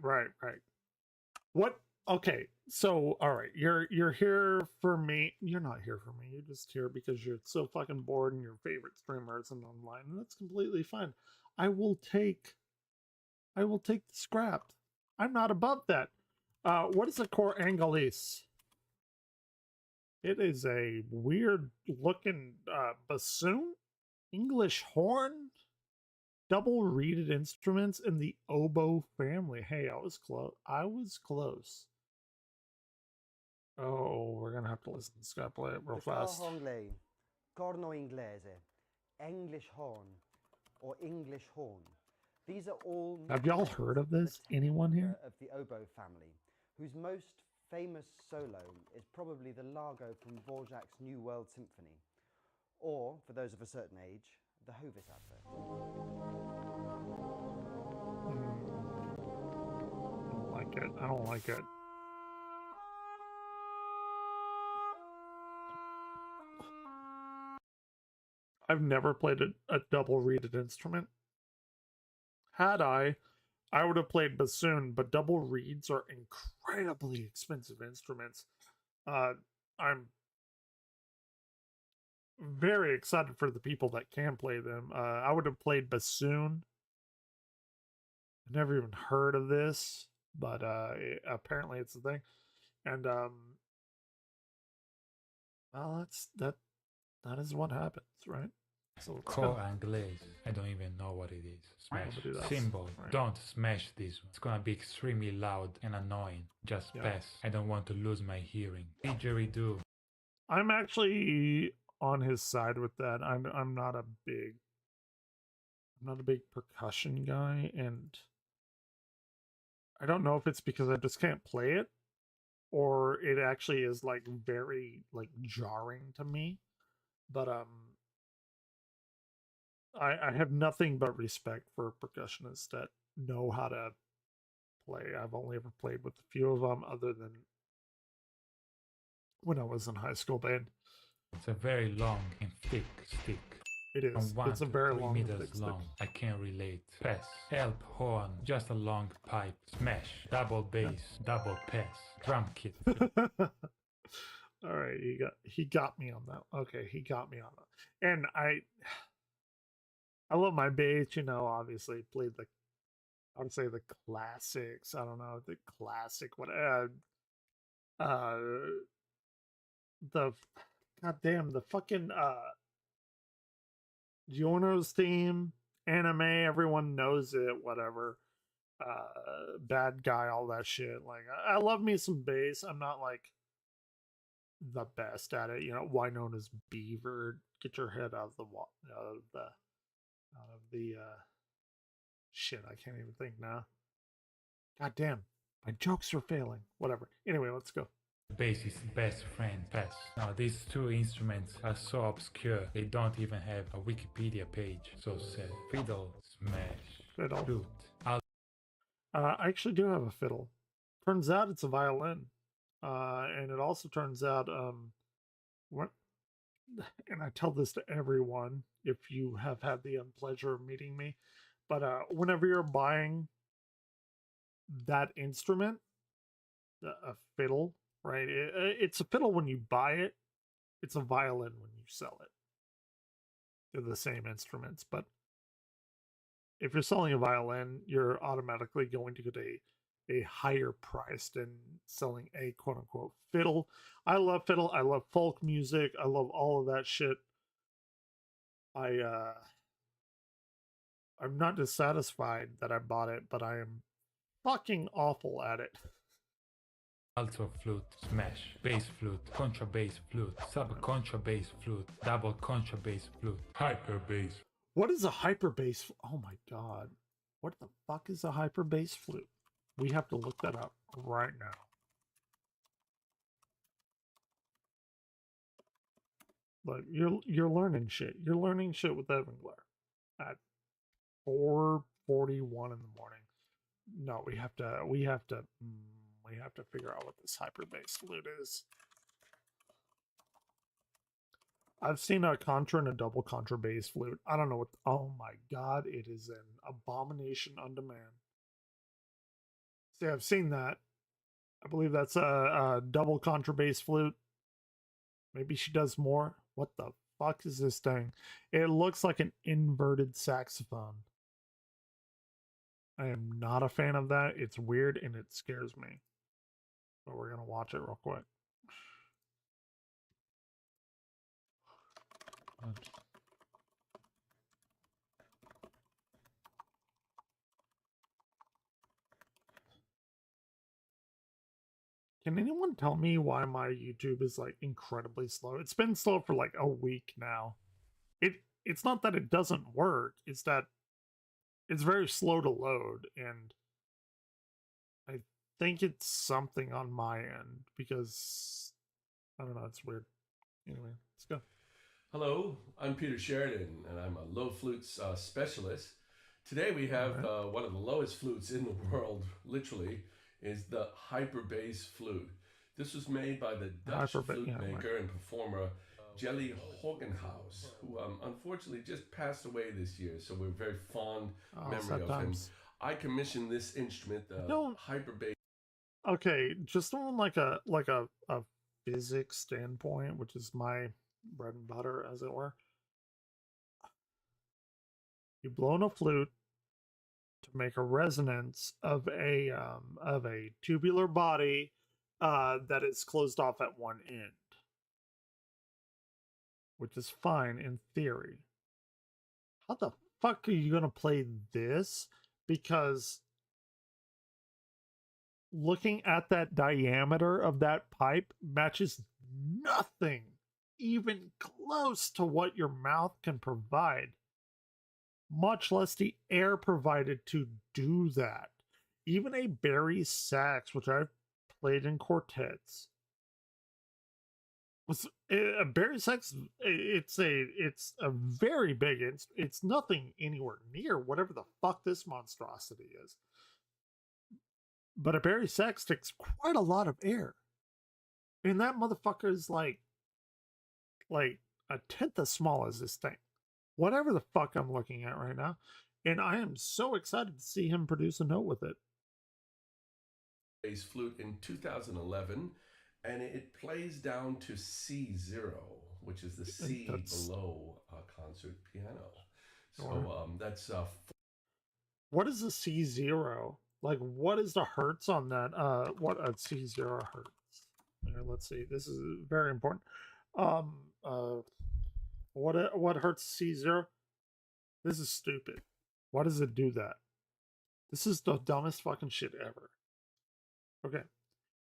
What? Okay, so all right, you're here for me. You're not here for me. You're just here because you're so fucking bored and your favorite streamer isn't online, and that's completely fine. I will take the scrap. I'm not above that. What is a cor anglaise? It is a weird looking bassoon, English horn, double reeded instruments in the oboe family. Hey, I was close. Oh, we're gonna have to listen to this guy play it real fast. Anglais, corno inglese, English horn, or English horn. These are all. Have y'all heard of this? Anyone here? Of the oboe family, whose most famous solo is probably the Largo from Dvorak's New World Symphony, or, for those of a certain age, the Hovis advert. I don't like it. I've never played a double reeded instrument. Had I would have played bassoon, but double reeds are incredibly expensive instruments. I'm very excited for the people that can play them. I would have played bassoon. I never even heard of this, but apparently it's a thing. And well, that is what happens, right? So Cor anglaise. I don't even know what it is. Smash. Cymbal. Right. Don't smash this one. It's gonna be extremely loud and annoying. Just pass. I don't want to lose my hearing. Didgeridoo. I'm actually on his side with that. I'm not a big percussion guy, and I don't know if it's because I just can't play it, or it actually is like very like jarring to me. But I have nothing but respect for percussionists that know how to play. I've only ever played with a few of them, other than when I was in high school band. It's a very long and thick stick. It is. It's a very long and thick long. I can't relate. Pass. Help horn. Just a long pipe. Smash. Double bass. Double pass. Drum kit. All right, he got me on that. Okay, he got me on that. And I love my bass, obviously played I would say the classics. I don't know, the classic what the goddamn the fucking Giorno's theme, anime, everyone knows it, whatever. Bad guy, all that shit. Like I love me some bass. I'm not like the best at it. You know, why known as Beaver. Get your head out of the shit. I can't even think now. God damn, my jokes are failing. Whatever. Anyway, let's go. Bass is best friend pass. Now these two instruments are so obscure they don't even have a Wikipedia page. So sad. Fiddle, smash, Fiddle. flute. I actually do have a fiddle. Turns out it's a violin. And it also turns out what and I tell this to everyone if you have had the unpleasure of meeting me, but whenever you're buying that instrument, a fiddle, right? It's a fiddle when you buy it. It's a violin when you sell it. They're the same instruments, but if you're selling a violin, you're automatically going to get a higher price than selling a quote-unquote fiddle. I love fiddle. I love folk music. I love all of that shit. I'm not dissatisfied that I bought it, but I am fucking awful at it. Alto flute, smash, bass flute, contrabass flute, sub-contrabass flute, double contrabass flute, hyper bass. What is a hyper bass? Oh my god. What the fuck is a hyper bass flute? We have to look that up right now. Look, you're learning shit. You're learning shit with Evan Blair at 4:41 in the morning. No, we have to figure out what this hyper bass flute is. I've seen a contra and a double contrabass flute. I don't know what. Oh my god, it is an abomination unto man. See, I've seen that. I believe that's a double contrabass flute. Maybe she does more. What the fuck is this thing? It looks like an inverted saxophone. I am not a fan of that. It's weird and it scares me. But we're going to watch it real quick. Can anyone tell me why my YouTube is like incredibly slow? It's been slow for like a week now. It's not that it doesn't work, it's that it's very slow to load, and I think it's something on my end because I don't know, it's weird. Anyway, let's go. Hello, I'm Peter Sheridan, and I'm a low flutes specialist. Today we have one of the lowest flutes in the world, literally, is the hyper bass flute. This was made by the Dutch flute maker and performer Jelly Hogenhaus, who unfortunately just passed away this year, so we're very fond memory of him. I commissioned this instrument, the hyper bass. Okay, just on like a physics standpoint, which is my bread and butter, as it were. You blow in a flute to make a resonance of a tubular body that is closed off at one end, which is fine in theory. How the fuck are you gonna play this? Because looking at that diameter of that pipe matches nothing even close to what your mouth can provide, much less the air provided to do that. Even a Barry sax, which I've played in quartets, was a Barry sax. It's a very big. It's nothing anywhere near whatever the fuck this monstrosity is. But a Barry sax takes quite a lot of air, and that motherfucker is like a tenth as small as this thing. Whatever the fuck I'm looking at right now. And I am so excited to see him produce a note with it. Bass flute in 2011, and it plays down to C0, which is the C below a concert piano. So that's what is a C0? Like, what is the hertz on that? What a C0 hertz? Here, let's see. This is very important. What hertz C0? This is stupid. Why does it do that? This is the dumbest fucking shit ever. Okay.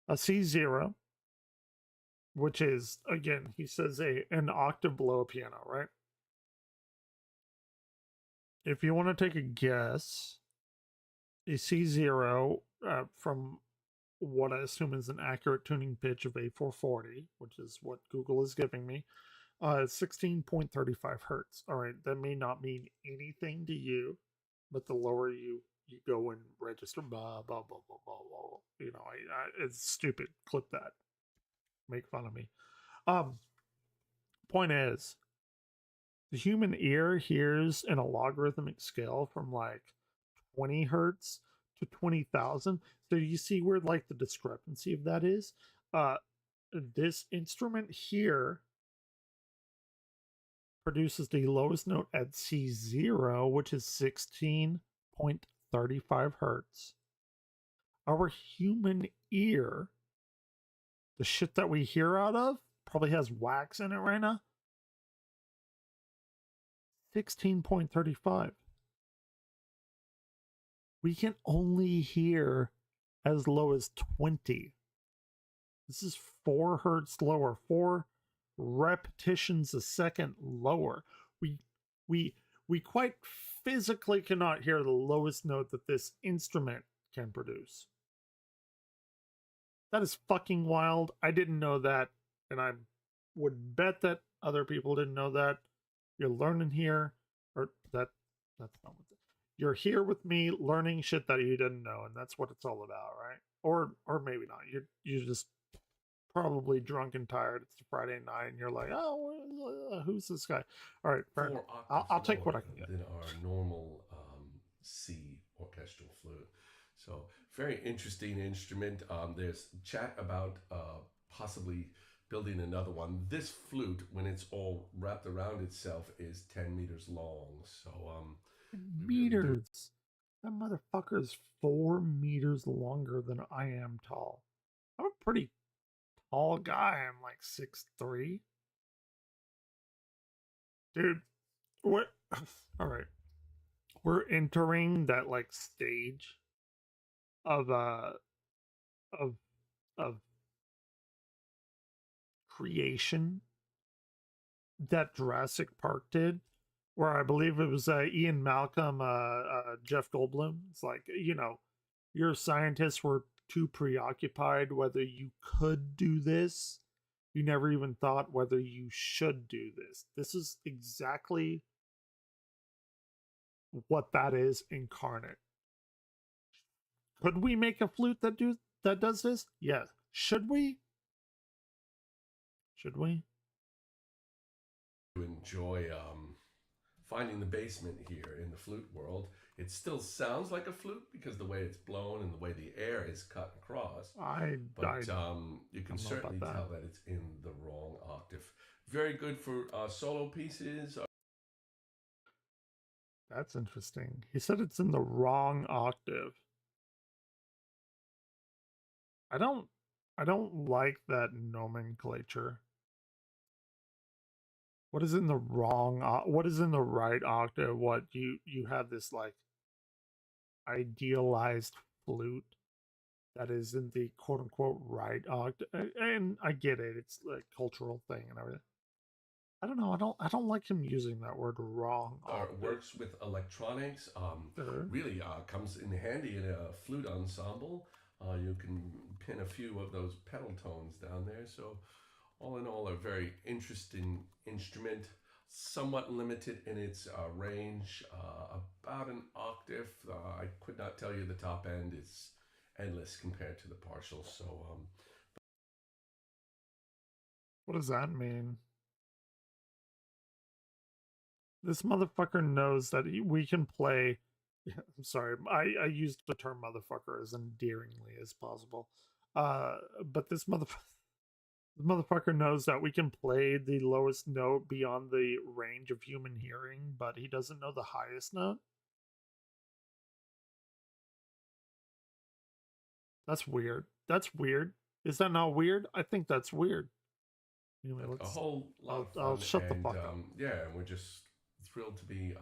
A C0 which is, again, he says an octave below a piano, right? If you want to take a guess, a C0 from what I assume is an accurate tuning pitch of A440, which is what Google is giving me, 16.35 hertz. All right, that may not mean anything to you, but the lower you go and register, blah, blah, blah, blah, blah, blah. You know, it's stupid. Clip that. Make fun of me. Point is, the human ear hears in a logarithmic scale from like 20 hertz to 20,000. So you see where like the discrepancy of that is? This instrument here produces the lowest note at C0, which is 16.35 hertz. Our human ear, the shit that we hear out of, probably has wax in it right now. 16.35. We can only hear as low as 20. This is 4 hertz lower, 4 repetitions a second lower. We quite physically cannot hear the lowest note that this instrument can produce. That is fucking wild. I didn't know that, and I would bet that other people didn't know that. You're learning here, or that's not what you're here with me learning shit that you didn't know, and that's what it's all about, right? Or maybe not. You're just probably drunk and tired. It's a Friday night, and you're like, oh, who's this guy? All right, fair enough. I'll take what I can get. Than our normal C orchestral flute. So very interesting instrument. There's chat about possibly building another one. This flute, when it's all wrapped around itself, is 10 meters long. So meters. That motherfucker is 4 meters longer than I am tall. I'm a pretty tall guy. I'm like 6'3". Dude, what? All right. We're entering that like stage of creation that Jurassic Park did, where I believe it was Ian Malcolm, Jeff Goldblum. It's like, you know, your scientists were too preoccupied whether you could do this. You never even thought whether you should do this. This is exactly what that is incarnate. Could we make a flute that does this? Yes. Should we? Should we? To enjoy finding the basement here in the flute world. It still sounds like a flute because the way it's blown and the way the air is cut across. You can certainly tell that it's in the wrong octave. Very good for solo pieces. That's interesting. He said it's in the wrong octave. I don't like that nomenclature. What is in the wrong? What is in the right octave? What you have this like idealized flute that is in the quote unquote right octave, and I get it. It's like cultural thing and everything. I don't know. I don't like him using that word wrong. Works with electronics. Really comes in handy in a flute ensemble. You can pin a few of those pedal tones down there. So all in all, a very interesting instrument, somewhat limited in its range, about an octave. I could not tell you the top end. It's endless compared to the partial. So, what does that mean? This motherfucker knows that we can play. I'm sorry, I used the term motherfucker as endearingly as possible. But this motherfucker knows that we can play the lowest note beyond the range of human hearing, but he doesn't know the highest note. That's weird. That's weird. Is that not weird? I think that's weird. Anyway, a whole lot I'll of fun. shut the fuck up. Yeah, we're just thrilled to be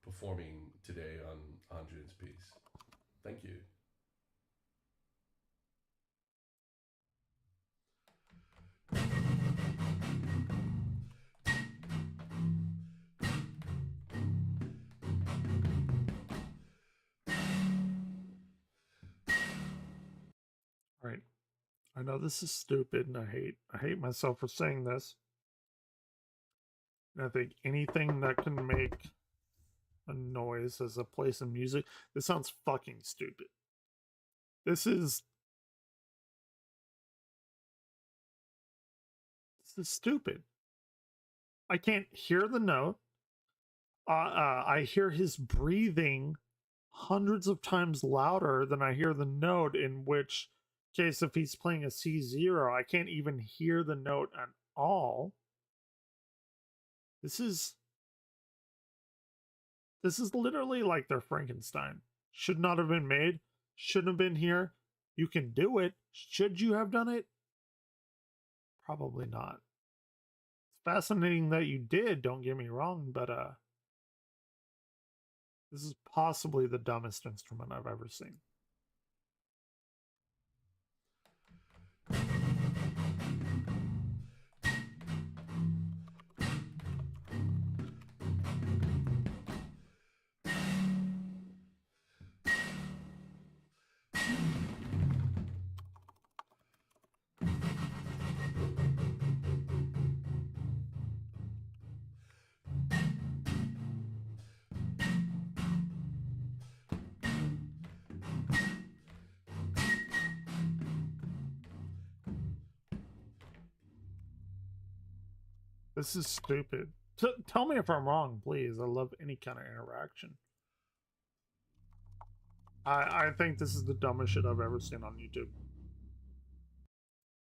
performing today on Andrea's piece. Thank you. Right. I know this is stupid, and I hate myself for saying this. And I think anything that can make a noise as a place of music, this sounds fucking stupid. This is stupid. I can't hear the note. I hear his breathing hundreds of times louder than I hear the note, in which case if he's playing a C0, I can't even hear the note at all. This is literally like their Frankenstein. Should not have been made. Shouldn't have been here. You can do it. Should you have done it? Probably not. It's fascinating that you did, don't get me wrong, but this is possibly the dumbest instrument I've ever seen. This is stupid. Tell me if I'm wrong, please. I love any kind of interaction. I think this is the dumbest shit I've ever seen on YouTube.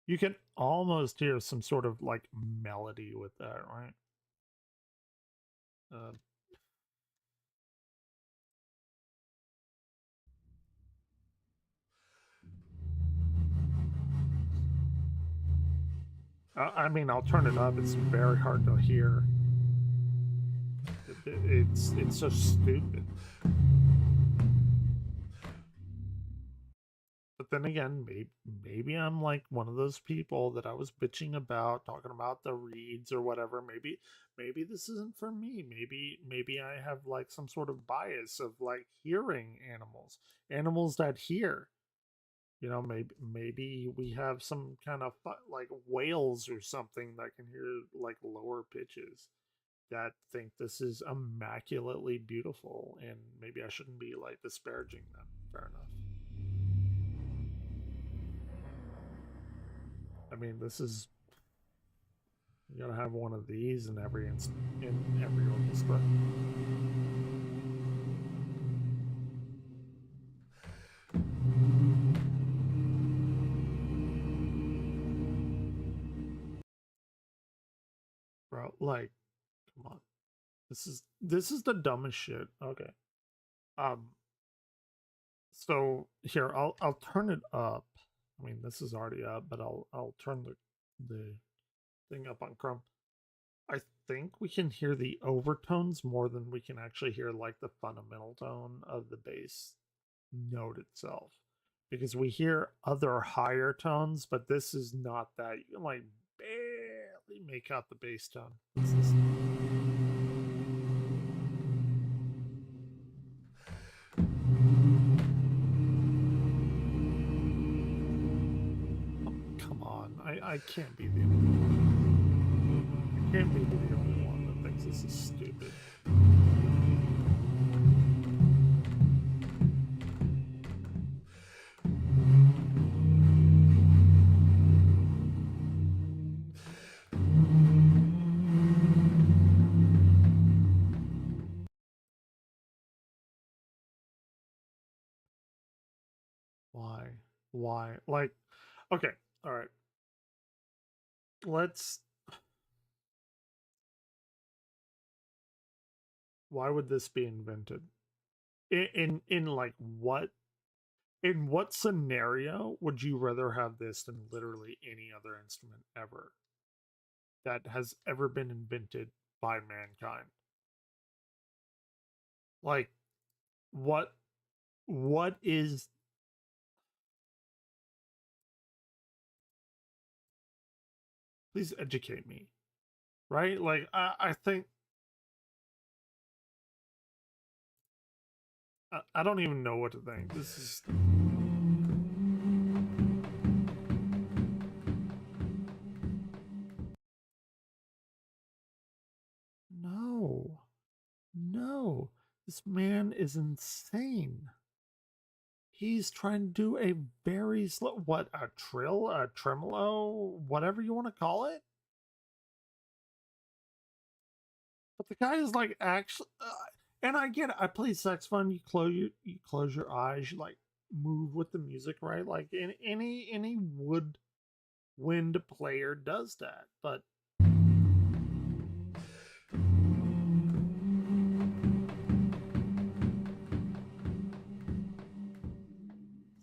You can almost hear some sort of like melody with that, right? I mean, I'll turn it up. It's very hard to hear. It's so stupid. But then again, maybe I'm like one of those people that I was bitching about, talking about the reeds or whatever. Maybe this isn't for me. Maybe I have like some sort of bias of like hearing animals that hear. You know, maybe we have some kind of like whales or something that can hear like lower pitches, that think this is immaculately beautiful, and maybe I shouldn't be like disparaging them. Fair enough. I mean, this is, you gotta have one of these in every orchestra. Bro, like, come on. This is the dumbest shit. Okay. So here, I'll turn it up. I mean, this is already up, but I'll turn the thing up on Chrome. I think we can hear the overtones more than we can actually hear like the fundamental tone of the bass note itself, because we hear other higher tones, but this is not that. You can like barely make out the bass tone. Come on, I can't be the only one. I can't be the only one that thinks this is stupid. Why? Like, okay, all right. Why would this be invented? In like what? In what scenario would you rather have this than literally any other instrument ever that has ever been invented by mankind? Like, what is, please educate me, right? Like, I think I don't even know what to think. This is This man is insane. He's trying to do a very slow, what, a trill, a tremolo, whatever you want to call it. But the guy is like actually, and I get it. I play saxophone. You close your eyes. You like move with the music, right? Like any woodwind player does that. But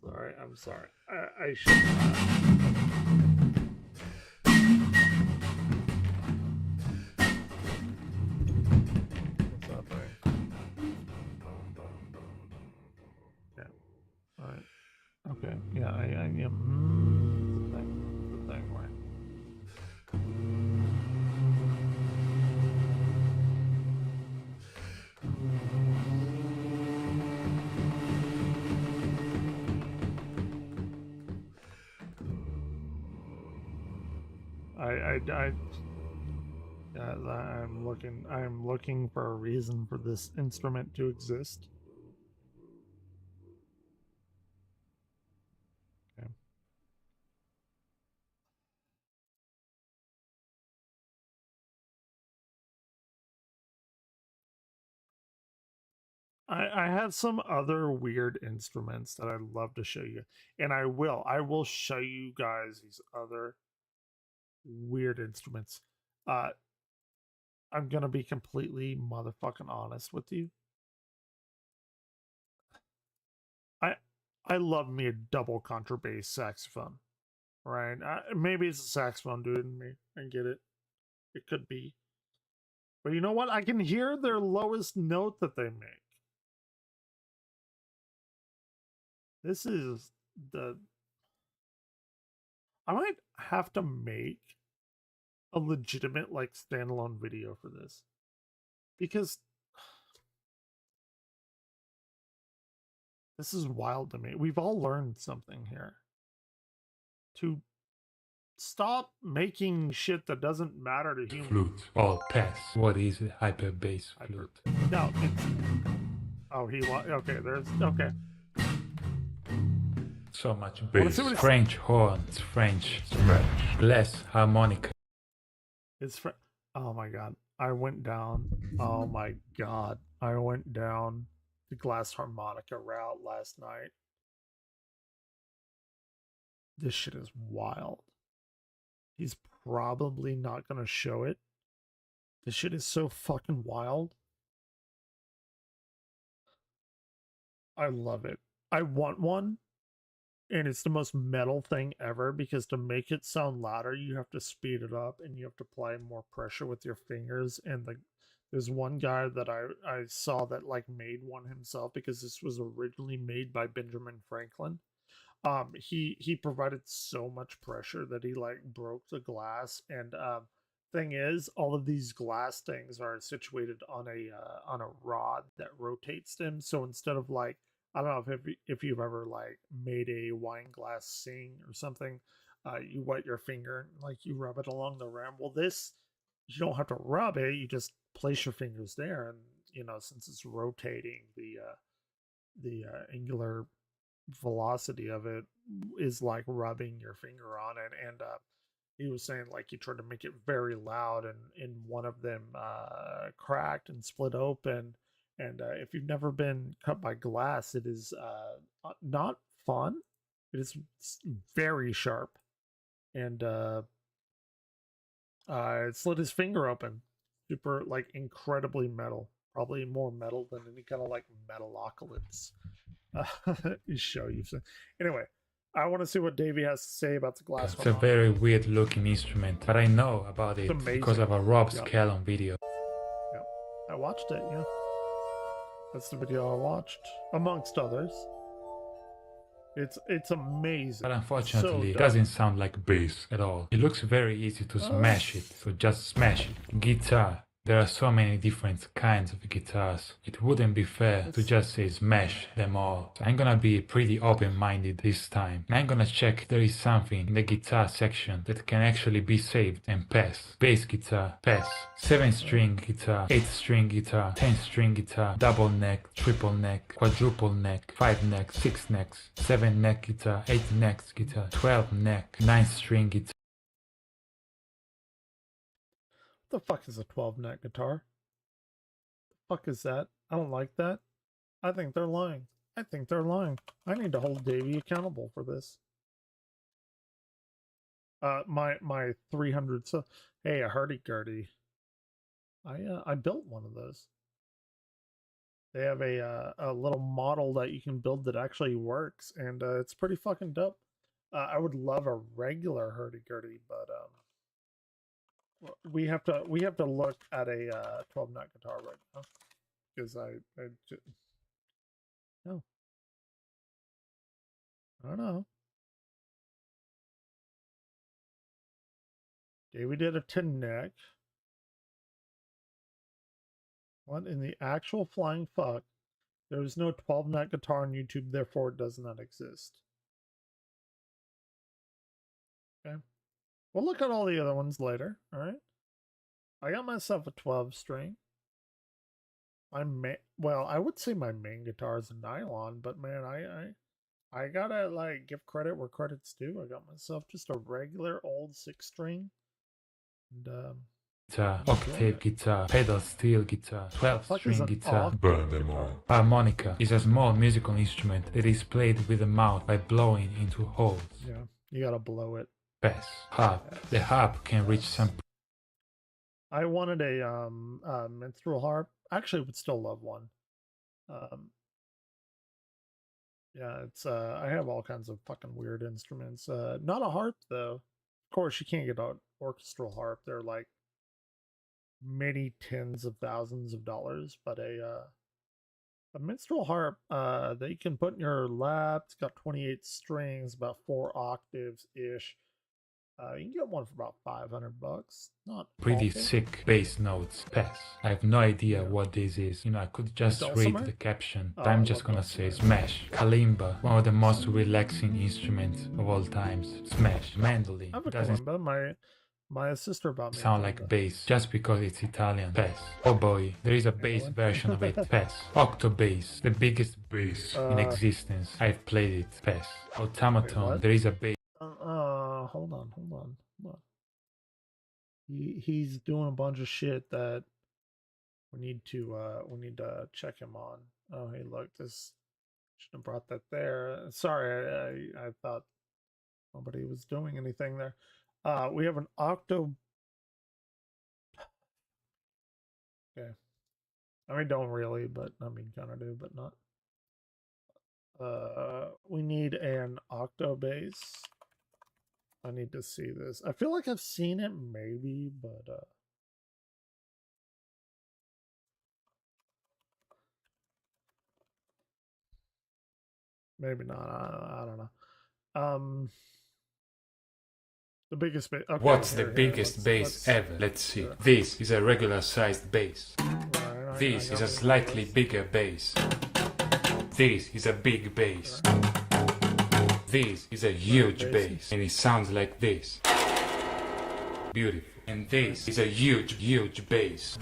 sorry, I'm sorry. I should not. Okay, yeah, I am the thing, right? I'm looking for a reason for this instrument to exist. Okay. I have some other weird instruments that I'd love to show you. And I will show you guys these other weird instruments. I'm gonna be completely motherfucking honest with you. I love me a double contrabass saxophone, right? Maybe it's a saxophone dude in me. I get it. It could be. But you know what? I can hear their lowest note that they make. This is the... I might have to make a legitimate, like, standalone video for this. Because... this is wild to me. We've all learned something here. To stop making shit that doesn't matter to humans. Flute. All pass. What is a hyper bass flute? No, it's... Oh, okay, there's... Okay. So much bass. French horns. French. Less harmonica. It's oh my god. I went down. Oh my god. I went down the glass harmonica route last night. This shit is wild. He's probably not gonna show it. This shit is so fucking wild. I love it. I want one. And it's the most metal thing ever, because to make it sound louder, you have to speed it up and you have to apply more pressure with your fingers. And there's one guy that I saw that like made one himself, because this was originally made by Benjamin Franklin. He provided so much pressure that he like broke the glass. And thing is, all of these glass things are situated on a rod that rotates them. So instead of like, I don't know if you've ever like made a wine glass sing or something, you wet your finger and like you rub it along the rim. Well, this, you don't have to rub it, you just place your fingers there, and you know, since it's rotating, the angular velocity of it is like rubbing your finger on it. And he was saying like he tried to make it very loud, and one of them cracked and split open. And if you've never been cut by glass, it is not fun. It is very sharp. And it slit his finger open. Super, like, incredibly metal. Probably more metal than any kind of, like, metalocalypse show you've seen. Anyway, I want to see what Davey has to say about the glass. It's a very weird looking instrument, but I know about it because of a Rob Scallon video. Yeah, I watched it, yeah. That's the video I watched, amongst others. It's amazing. But unfortunately, it doesn't sound like bass at all. It looks very easy to smash it, so just smash it. Guitar, There are so many different kinds of guitars. It wouldn't be fair to just say smash them all. So I'm gonna be pretty open-minded this time. And I'm gonna check if there is something in the guitar section that can actually be saved and pass. Bass guitar, pass. 7-string guitar, 8-string guitar, 10-string guitar, double neck, triple neck, quadruple neck, 5 neck, 6 necks, 7 neck guitar, 8 neck guitar, 12 neck, 9-string guitar. What the fuck is a 12-neck guitar? The fuck is that? I don't like that. I think they're lying. I think they're lying. I need to hold Davey accountable for this. My 300. So, hey, a hurdy-gurdy. I built one of those. They have a little model that you can build that actually works, and it's pretty fucking dope. I would love a regular hurdy-gurdy, but we have to look at a 12-neck guitar right now because I just, no, I don't know. David did a 10-neck. What in the actual flying fuck? There is no 12-neck guitar on YouTube, therefore it does not exist. Okay. We'll look at all the other ones later, alright? I got myself a 12-string. Well, I would say my main guitar is a nylon, but man, I gotta like give credit where credit's due. I got myself just a regular old 6-string. And guitar, octave guitar, pedal steel guitar, 12-string guitar. Burn them all. Harmonica is a small musical instrument that is played with the mouth by blowing into holes. Yeah, you gotta blow it. Bass, harp. The harp can reach some. I wanted a minstrel harp. Actually, would still love one. Yeah, it's I have all kinds of fucking weird instruments. Not a harp though. Of course, you can't get an orchestral harp. They're like many tens of thousands of dollars, but a minstrel harp that you can put in your lap. It's got 28 strings, about 4 octaves ish. You can get one for about $500. Not pretty awful. sick bass notes. Pass. I have no idea what this is. You know, I could just read the caption. But I'm just gonna say smash. Kalimba, one of the most relaxing instruments of all times. Smash. Mandolin. I have a doesn't kalimba. My sister bought me. Sound like bass just because it's Italian. Pass. Oh boy, there is a bass version of it. Pass. Octobass, the biggest bass in existence. I've played it. Pass. Automaton, there is a bass. Hold on. He's doing a bunch of shit that we need to check him on. Oh, hey, look, this should have brought that there. Sorry, I thought nobody was doing anything there. We have an octo. Okay, I mean, don't really, but I mean, kind of do, but not. We need an octo bass. I need to see this. I feel like I've seen it maybe, but maybe not. I don't know. The biggest bass. Okay, what's the biggest bass ever? Let's see. This is a regular sized bass. This is a slightly bigger bass. This is a big bass. This is a huge bass, and it sounds like this. Beautiful. And this is a huge bass.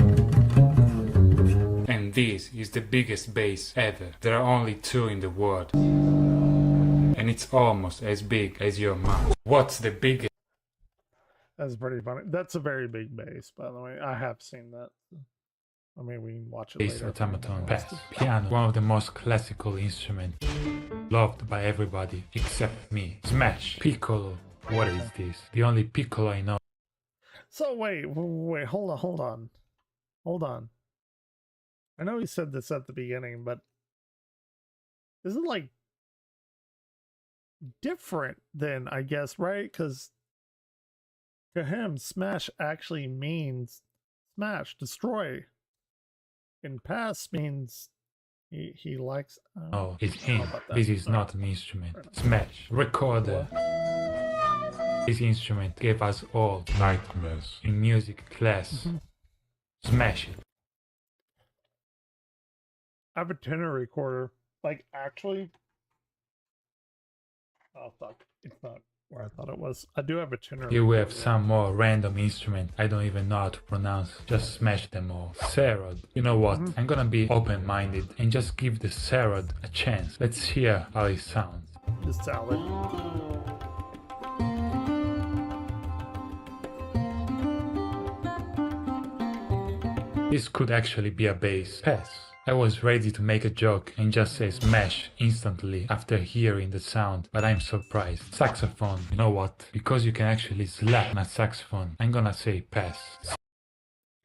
And this is the biggest bass ever. There are only 2 in the world. And it's almost as big as your mouth. What's the biggest? That's pretty funny. That's a very big bass, by the way. I have seen that. I mean, we can watch it bass later. automaton. Pass. Piano, one of the most classical instruments. Loved by everybody except me. Smash. Piccolo. What is this? The only piccolo I know. So wait, hold on. I know he said this at the beginning, but is it like different then, I guess, right? Because to him, smash actually means smash, destroy. In past means he likes. Oh, it's him. This is not an instrument. Smash. Recorder. This instrument gave us all nightmares in music class. Smash it. I have a tenor recorder. Like, actually... Oh, fuck. It's not where I thought it was. I do have a tenor Here we have recorder. some more random instrument I don't even know how to pronounce. Just smash them all. Sarod. You know what? I'm gonna be open-minded and just give the Sarod a chance. Let's hear how it sounds. The salad. This could actually be a bass. Pass. I was ready to make a joke and just say smash instantly after hearing the sound, but I'm surprised. Saxophone. You know what? Because you can actually slap on a saxophone, I'm gonna say pass.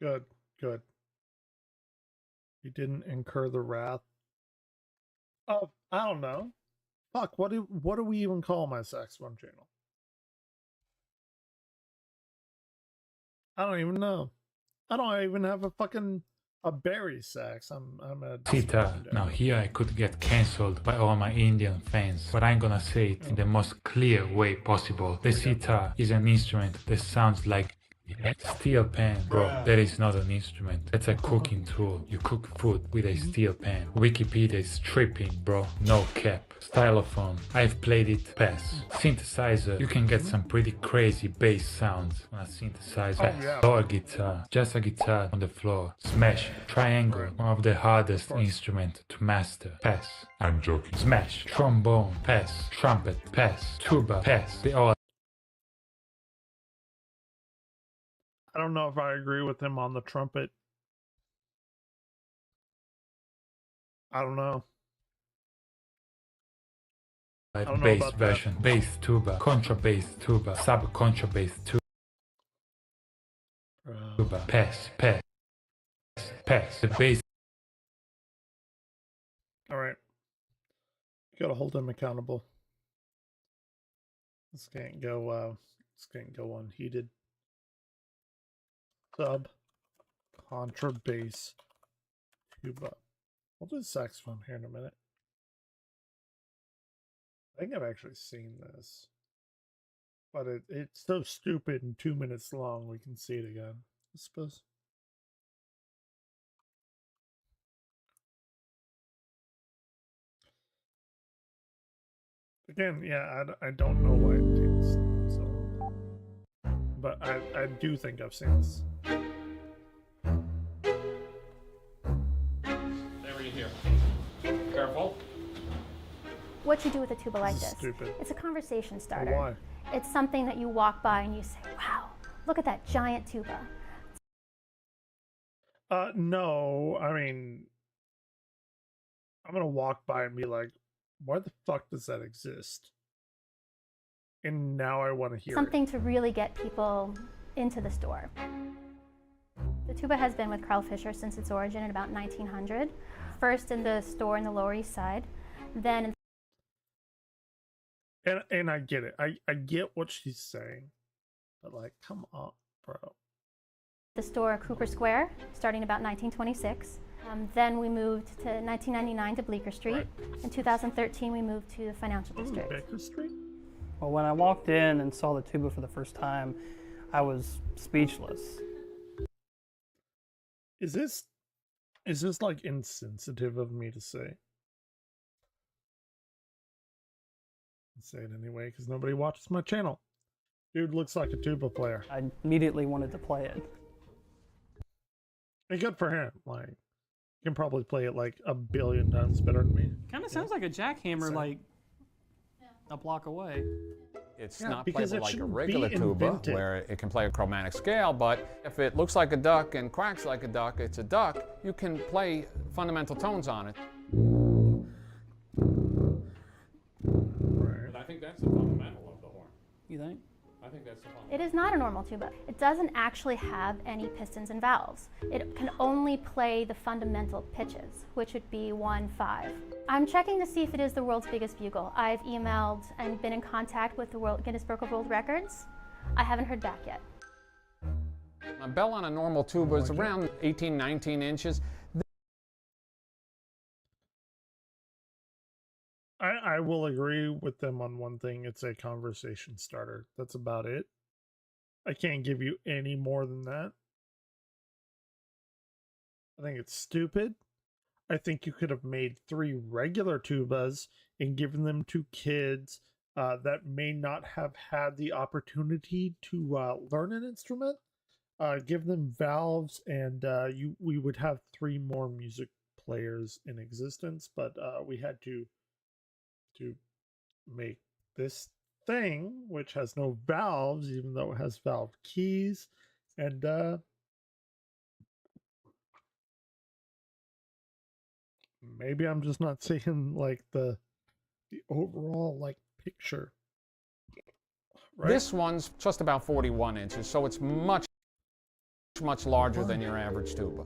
Good, good. You didn't incur the wrath of, I don't know. Fuck, what do we even call my saxophone channel? I don't even know. I don't even have a Barry sax. I'm a Sitar. Now here I could get cancelled by all my Indian fans, but I'm gonna say it in the most clear way possible. The sitar is an instrument that sounds like steel pan. Bro, that is not an instrument. That's a cooking tool. You cook food with a steel pan. Wikipedia is tripping, bro. No cap. Stylophone. I've played it. Pass. Synthesizer. You can get some pretty crazy bass sounds on a synthesizer. Pass. Lower guitar. Just a guitar on the floor. Smash. Triangle. One of the hardest instruments to master. Pass. I'm joking. Smash. Trombone. Pass. Trumpet. Pass. Tuba. Pass. They all I don't know if I agree with him on the trumpet. I don't know. bass version, bass tuba, contrabass tuba, sub contrabass tuba, pass, the bass. All right, gotta hold him accountable. This can't go unheeded. Sub contrabass tuba. We'll do saxophone here in a minute. I think I've actually seen this, but it's so stupid and 2 minutes long. We can see it again, I suppose. Again, yeah, I don't know why it takes so long, but I do think I've seen this. They were here. Careful. What you do with a tuba like this? Stupid. It's a conversation starter. Why? It's something that you walk by and you say, wow, look at that giant tuba. No, I mean, I'm gonna walk by and be like, why the fuck does that exist? And now I want to hear Something to really get people into the store. The tuba has been with Carl Fischer since its origin in about 1900. First in the store in the Lower East Side, then in And I get it. I get what she's saying. But like, come on, bro. the store Cooper Square, starting about 1926. Then we moved to 1999 to Bleecker Street. In 2013, we moved to the Financial District. Baker Street? Well, when I walked in and saw the tuba for the first time, I was speechless. Is this like insensitive of me to say? I'll say it anyway, because nobody watches my channel. Dude looks like a tuba player. I immediately wanted to play it. And good for him. Like, he can probably play it like 1 billion times better than me. Kind of sounds like a jackhammer, like a block away. It's Yeah, not because playable it like a shouldn't regular be tuba, invented. where it can play a chromatic scale, but if it looks like a duck and quacks like a duck, it's a duck. You can play fundamental tones on it. But I think that's the fundamental of the horn. You think? I think that's the fundamental. It is not a normal tuba. It doesn't actually have any pistons and valves. It can only play the fundamental pitches, which would be 1-5. I'm checking to see if it is the world's biggest bugle. I've emailed and been in contact with the Guinness Book of World Records. I haven't heard back yet. A bell on a normal tuba is around 18, 19 inches. I will agree with them on one thing. It's a conversation starter. That's about it. I can't give you any more than that. I think it's stupid. I think you could have made 3 regular tubas and given them to kids that may not have had the opportunity to learn an instrument. Give them valves, and we would have 3 more music players in existence. But we had to make this thing, which has no valves, even though it has valve keys, and maybe I'm just not seeing like the overall like picture. Right? This one's just about 41 inches, so it's much larger than your average tuba.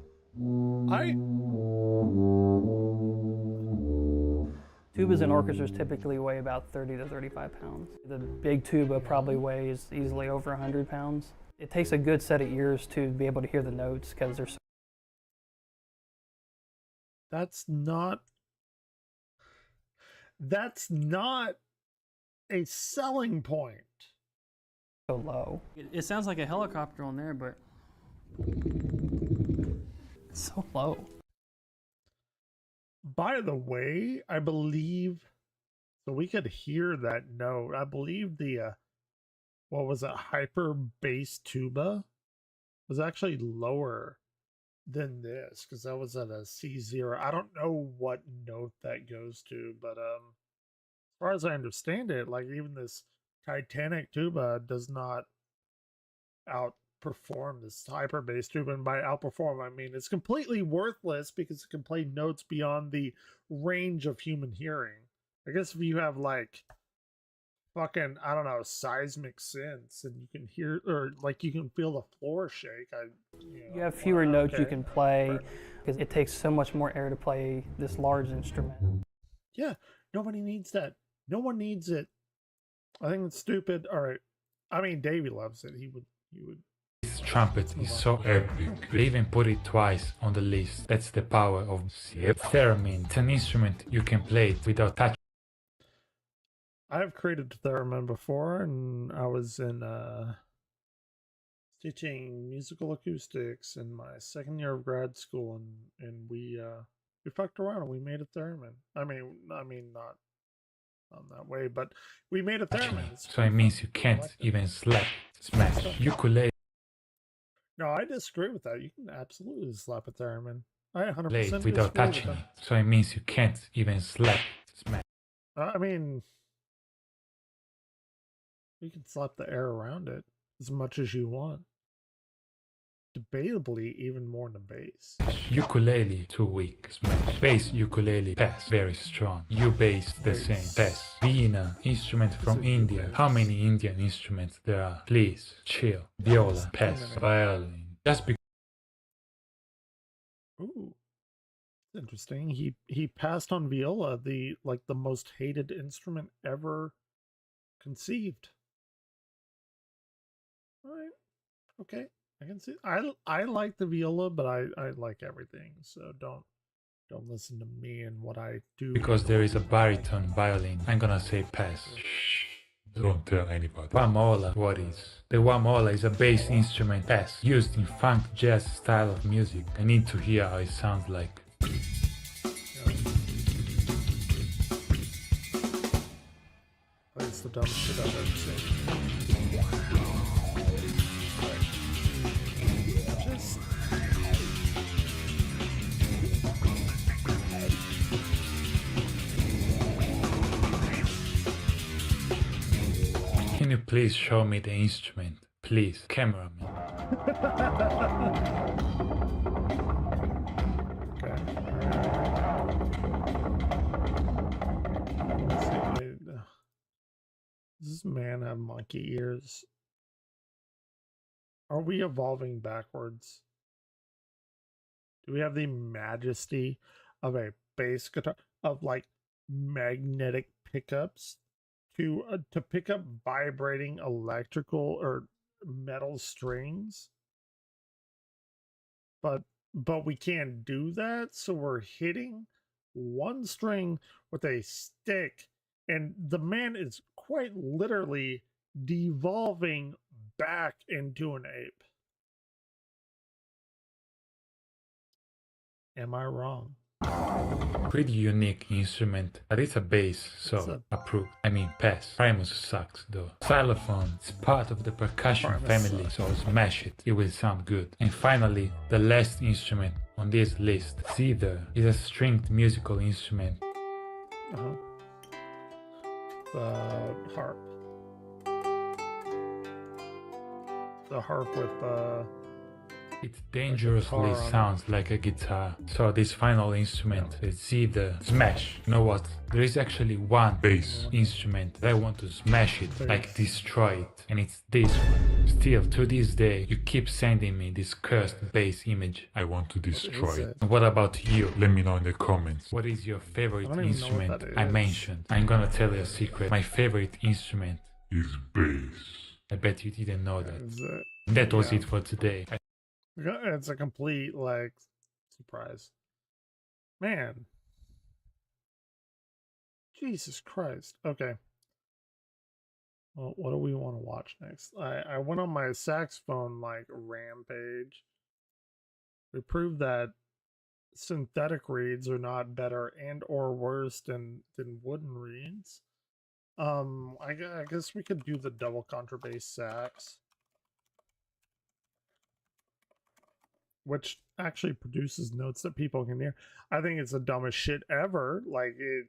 Tubas and orchestras typically weigh about 30 to 35 pounds. The big tuba probably weighs easily over 100 pounds. It takes a good set of ears to be able to hear the notes because they're so... That's not a selling point. So low. It sounds like a helicopter on there, but it's so low. By the way, I believe, so we could hear that note. I believe the, what was it, hyper bass tuba was actually lower than this, because that was at a C0. I don't know what note that goes to, but as far as I understand it, like even this Titanic tuba does not outperform this hyper bass tuba, and by outperform I mean it's completely worthless because it can play notes beyond the range of human hearing. I guess if you have like fucking, I don't know, seismic synths and you can hear, or like you can feel the floor shake, You have fewer notes you can play because it takes so much more air to play this large instrument. Yeah, nobody needs that. No one needs it. I think it's stupid. All right. I mean, Davey loves it. He would. This trumpet is so epic. They even put it twice on the list. That's the power of theremin. It's an instrument you can play it without touching. I've created theremin before, and I was in teaching musical acoustics in my second year of grad school, and we fucked around and we made a theremin. I mean not that way, but we made a theremin. So it means you can't even slap, smash, ukulele. No, I disagree with that. You can absolutely slap a theremin. I 100% Play disagree it without touching with it. So it means you can't even slap, smash. I mean, you can slap the air around it as much as you want. Debatably, even more than bass. Ukulele, too weak. Smash. Bass, ukulele, pass, very strong. You bass, the same, pass. Veena, instrument from India. How many Indian instruments there are? Please, chill. Viola, pass. Violin. Just because. Ooh, interesting. He passed on viola, the most hated instrument ever conceived. All right, okay. I can see. I like the viola, but I like everything. So don't listen to me and what I do. Because there is a baritone violin. I'm gonna say pass. Shh. Don't tell anybody. Wamola, what is? The wamola is a bass instrument, pass, used in funk jazz style of music. I need to hear how it sounds like. That's the dumbest shit I've ever seen. Can you please show me the instrument? Please, cameraman. Does this man have monkey ears? Are we evolving backwards? Do we have the majesty of a bass guitar, of like magnetic pickups to pick up vibrating electrical or metal strings? But we can't do that, so we're hitting one string with a stick, and the man is quite literally devolving back into an ape. Am I wrong? Pretty unique instrument, but it's a bass, so approved. I mean, pass. Primus sucks though. Xylophone is part of the percussion family, so smash it. It will sound good. And finally, the last instrument on this list, zither, is a stringed musical instrument. The harp. The harp with It dangerously sounds like a guitar. So this final instrument is zither. Smash. You know what? There is actually one bass instrument that I want to smash it, like destroy it. And it's this one. Still, to this day, you keep sending me this cursed bass image. I want to destroy it. And what about you? Let me know in the comments. What is your favorite instrument I mentioned? I'm gonna tell you a secret. My favorite instrument is bass. I bet you didn't know that. That was it for today. It's a complete, like, surprise. Man. Jesus Christ. Okay. Well, what do we want to watch next? I went on my saxophone, like, rampage. We proved that synthetic reeds are not better and or worse than wooden reeds. I guess we could do the double contrabass sax, which actually produces notes that people can hear. I think it's the dumbest shit ever. Like it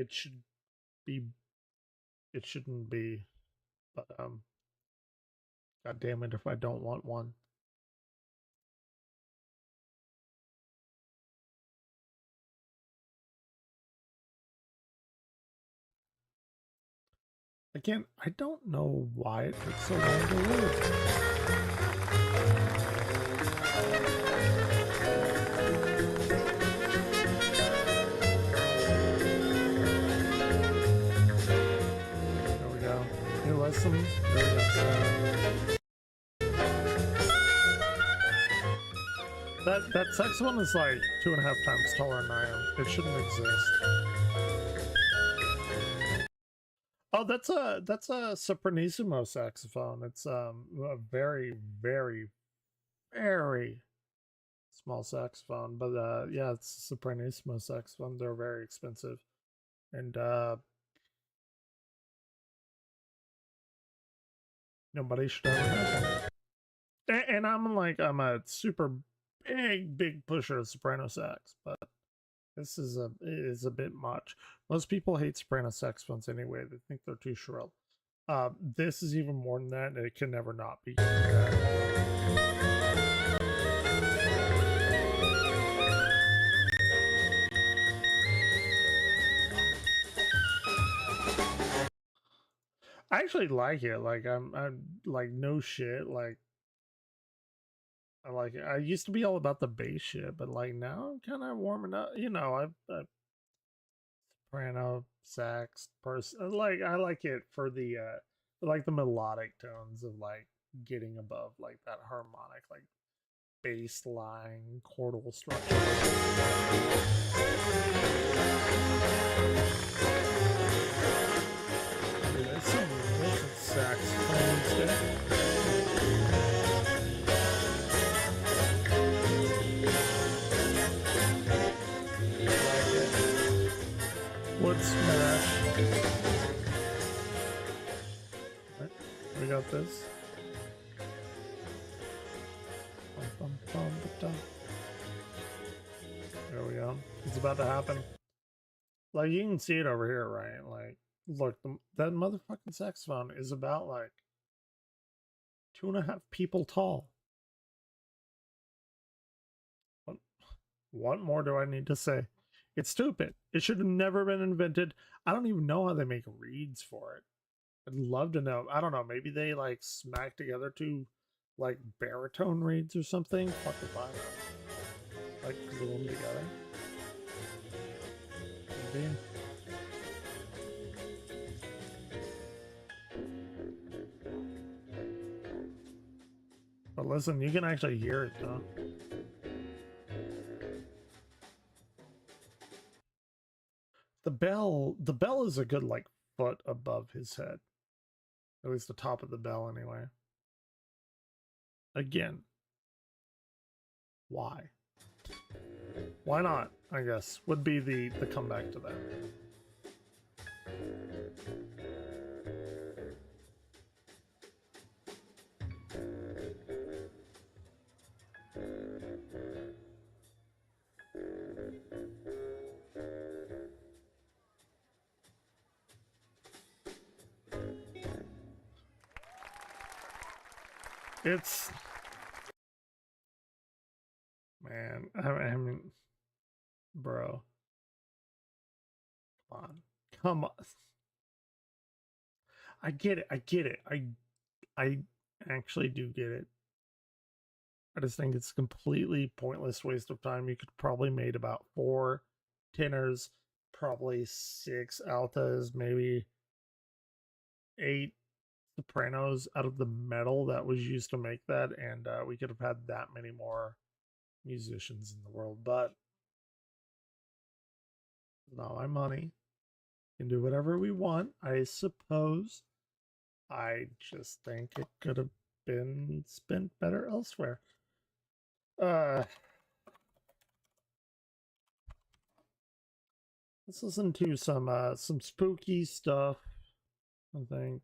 should be, it shouldn't be, but God damn it if I don't want one. Again, I don't know why it takes so long to load. There we go. New lesson. There we go. That sex one is like 2.5 times taller than I am. It shouldn't exist. Oh, that's a sopranissimo saxophone. It's a very, very, very small saxophone, but yeah, it's a sopranissimo saxophone. They're very expensive, and nobody should ever have them. And I'm a super big pusher of soprano sax, but this is a bit much. Most people hate soprano saxophones anyway. They think they're too shrill. This is even more than that, and it can never not be. I actually like it. Like I'm like no shit. Like I like it. I used to be all about the bass shit, but like now I'm kind of warming up. You know, I've soprano, sax, person. Like I like it for the like the melodic tones of like getting above like that harmonic like bass line chordal structure. There's some saxophone stuff. Wood smash. Right, we got this. There we go. It's about to happen. Like you can see it over here, right? Like, look, that motherfucking saxophone is about like 2.5 people tall. What more do I need to say? It's stupid. It should have never been invented. I don't even know how they make reeds for it. I'd love to know. I don't know. Maybe they like smack together two like baritone reeds or something. Fuck if I know. Like glue them together. Maybe. But listen, you can actually hear it though. The bell is a good like foot above his head. At least the top of the bell anyway. Again. Why? Why not? I guess would be the comeback to that. It's, man, I mean, bro, come on. I get it. I actually do get it. I just think it's a completely pointless waste of time. You could probably made about 4 tenors, probably 6 altas, maybe 8 sopranos out of the metal that was used to make that, and we could have had that many more musicians in the world. But not my money. We can do whatever we want, I suppose. I just think it could have been spent better elsewhere. Let's listen to some spooky stuff. I think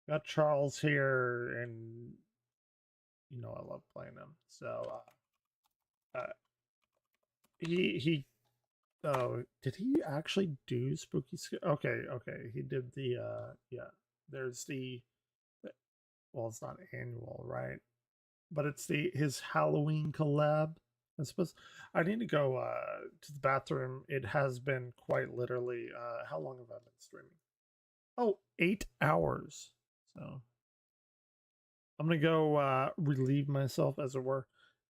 got Charles here, and you know I love playing him. So he oh, did he actually do spooky? Okay, he did the yeah. There's the, well, it's not annual, right? But it's his Halloween collab. I suppose I need to go to the bathroom. It has been quite literally, how long have I been streaming? Oh, 8 hours. So I'm gonna go relieve myself, as it were,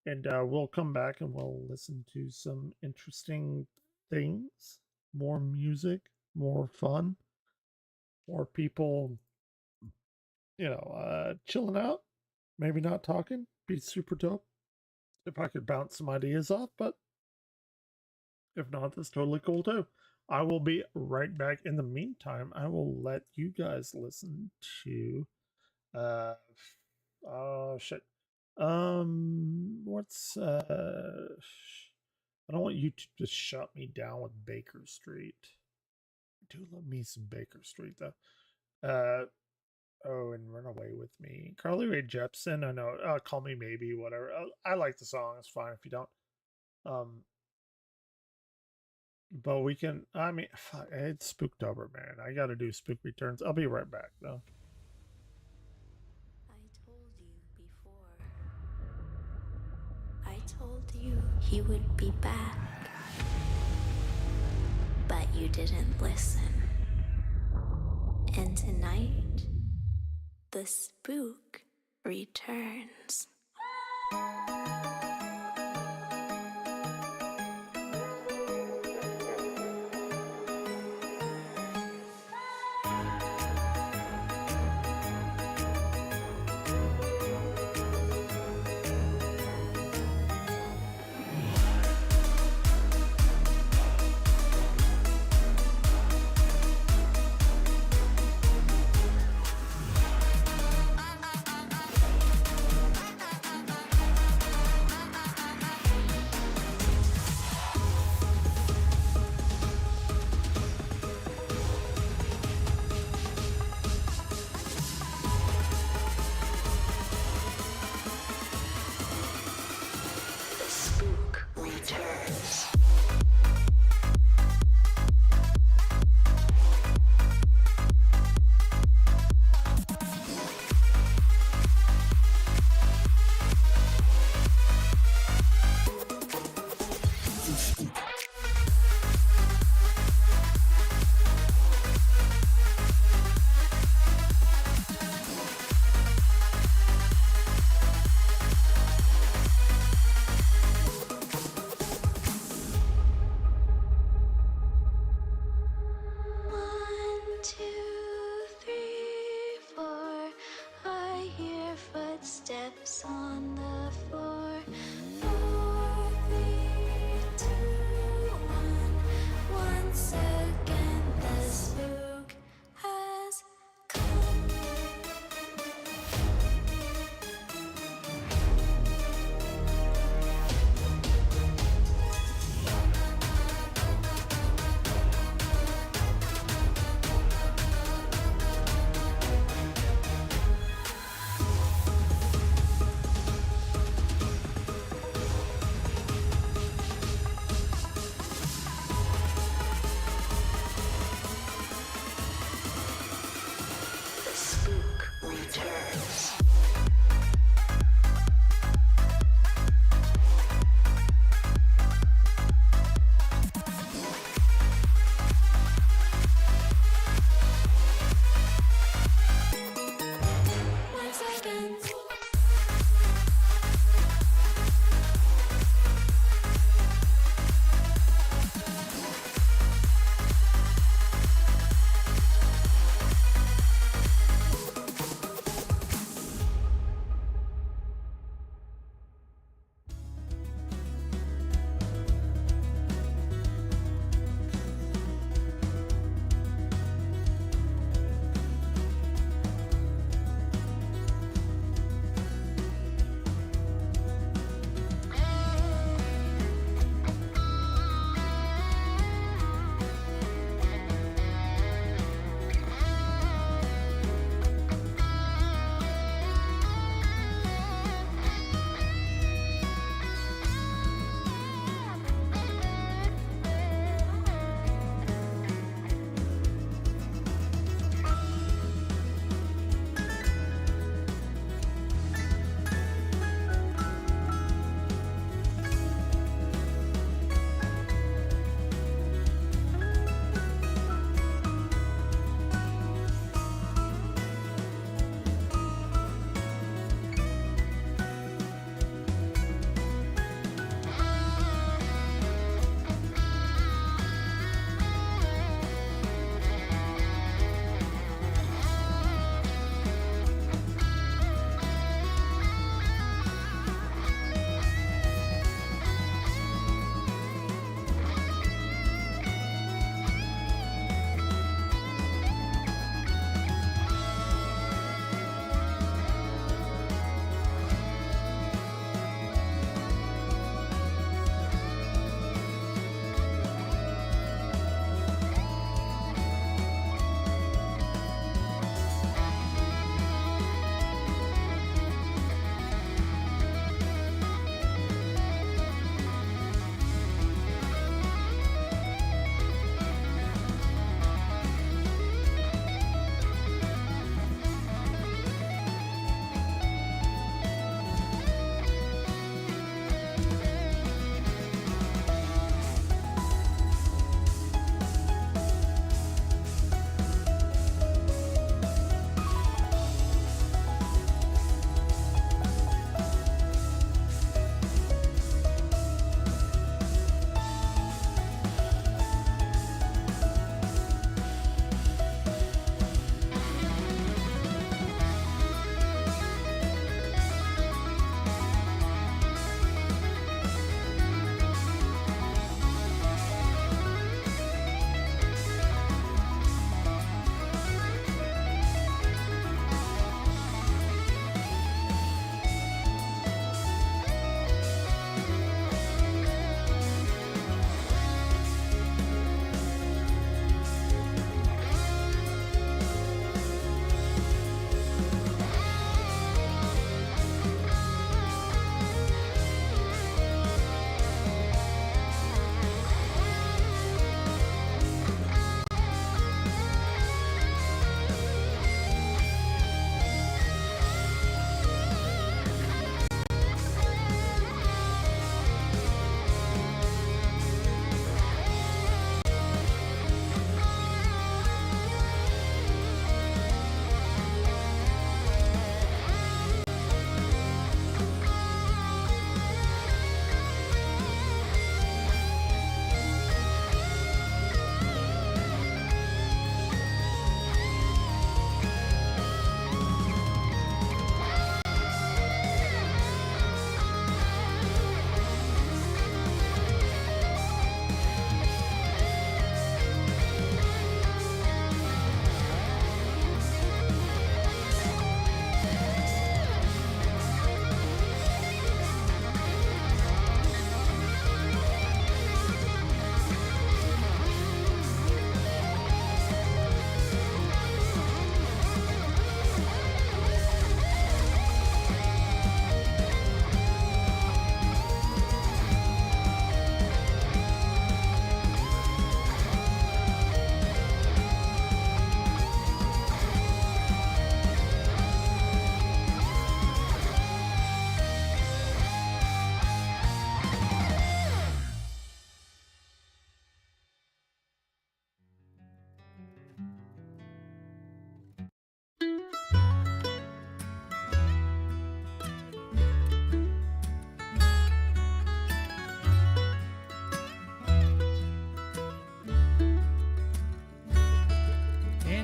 and we'll come back and we'll listen to some interesting things, more music, more fun, more people, you know, chilling out, maybe not talking. Be super dope if I could bounce some ideas off, but if not, that's totally cool too. I will be right back. In the meantime, I will let you guys listen to oh shit. What's I don't want you to just shut me down with Baker Street. I do love me some Baker Street though. Oh, and Run Away With Me. Carly Rae Jepsen, I know. Call Me Maybe, whatever. I like the song. It's fine if you don't. But we can, I mean, it's Spooktober, man. I gotta do Spook Returns. I'll be right back, though. I told you he would be back, but you didn't listen. And tonight, the spook returns.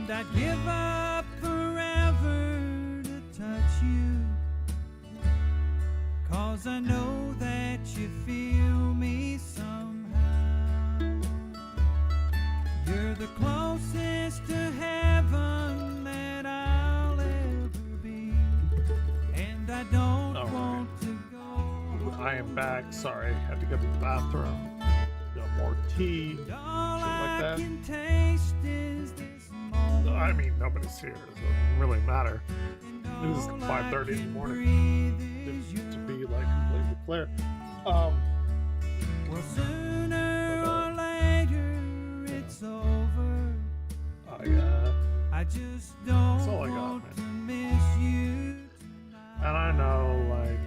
And I'd give up forever to touch you, 'cause I know that you feel me somehow. You're the closest to heaven that I'll ever be, and I don't want to go. I am back. Sorry, had to go to the bathroom. Got more tea. Shit like that. I mean, nobody's here, so it doesn't really matter. It was 5:30 in the morning. Didn't used to be like completely clear. Well, sooner or later it's over. I just don't that's all I got, want to man. miss you. And I know, like,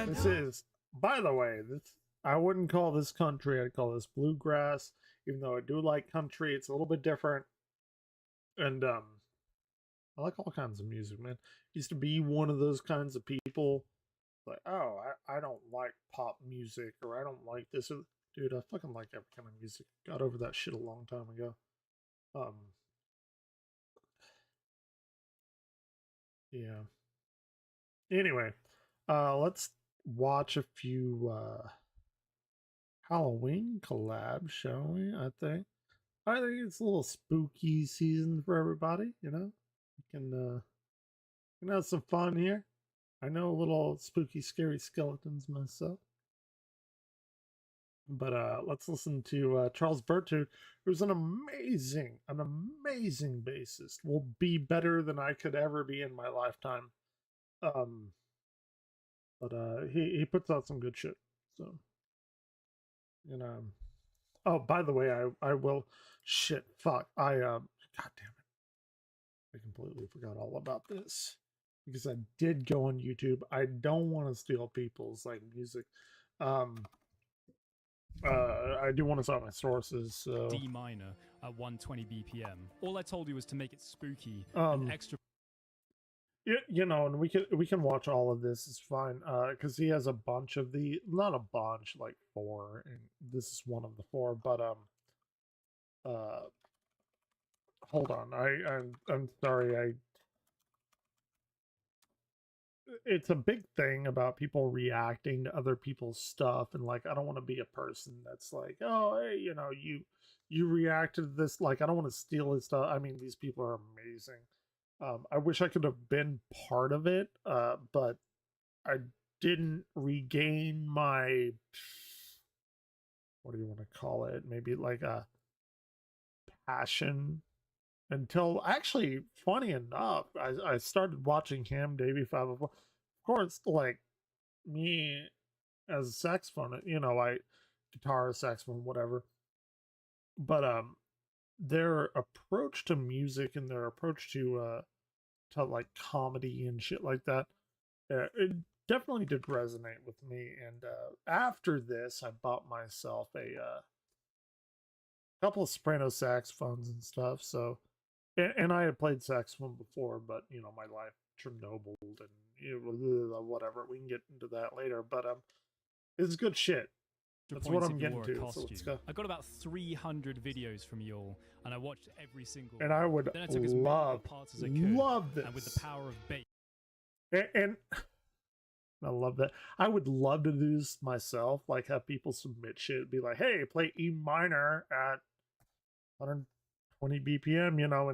this is, by the way, this, I wouldn't call this country, I'd call this bluegrass, even though I do like country. It's a little bit different. And, I like all kinds of music, man. Used to be one of those kinds of people, like, oh, I don't like pop music, or I don't like this. Dude, I fucking like every kind of music. Got over that shit a long time ago. Yeah. Anyway, let's watch a few Halloween collabs, shall we? I think it's a little spooky season for everybody, you know? We can have some fun here. I know a little spooky, scary skeletons myself. But let's listen to Charles Berthoud, who's an amazing bassist. Will be better than I could ever be in my lifetime. But he puts out some good shit. So, you know. Oh, by the way, I will. Shit, fuck. God damn it. I completely forgot all about this because I did go on YouTube. I don't want to steal people's like music. I do want to cite my sources. So. D minor at 120 BPM. All I told you was to make it spooky and extra. You know, and we can watch all of this. It's fine. Because he has a bunch of not a bunch, like 4, and this is one of the 4. But hold on. I'm sorry. It's a big thing about people reacting to other people's stuff, and like I don't want to be a person that's like, oh, hey, you know, you reacted to this. Like I don't want to steal his stuff. I mean, these people are amazing. I wish I could have been part of it, but I didn't regain my, what do you want to call it? Maybe like a passion until, actually, funny enough, I started watching him, Davey 504. Of course, like me as a saxophone, you know, guitar, saxophone, whatever. But their approach to music and their approach to like comedy and shit like that, it definitely did resonate with me. And after this, I bought myself a couple of soprano saxophones and stuff. So, and I had played saxophone before, but you know, my life Chernobyl and you know, whatever. We can get into that later. But it's good shit. That's what I'm getting to. So let's go. I got about 300 videos from you all, and I watched every single. And I would then I took as many parts as I could, love this. And with the power of bass. And I love that. I would love to do this myself. Like have people submit shit, be like, "Hey, play E minor at 120 BPM," you know,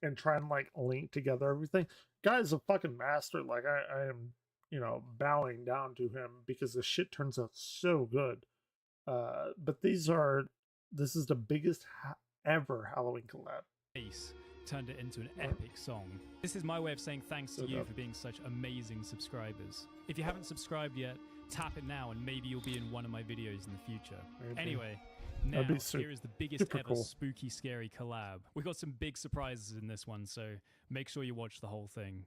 and try and like link together everything. Guy's a fucking master. Like I am, you know, bowing down to him because the shit turns out so good. But this is the biggest ever Halloween collab. Bass turned it into an epic song. This is my way of saying thanks to you for being such amazing subscribers. If you haven't subscribed yet, tap it now and maybe you'll be in one of my videos in the future. Maybe. Anyway, now here is the biggest ever spooky scary collab. We've got some big surprises in this one, so make sure you watch the whole thing.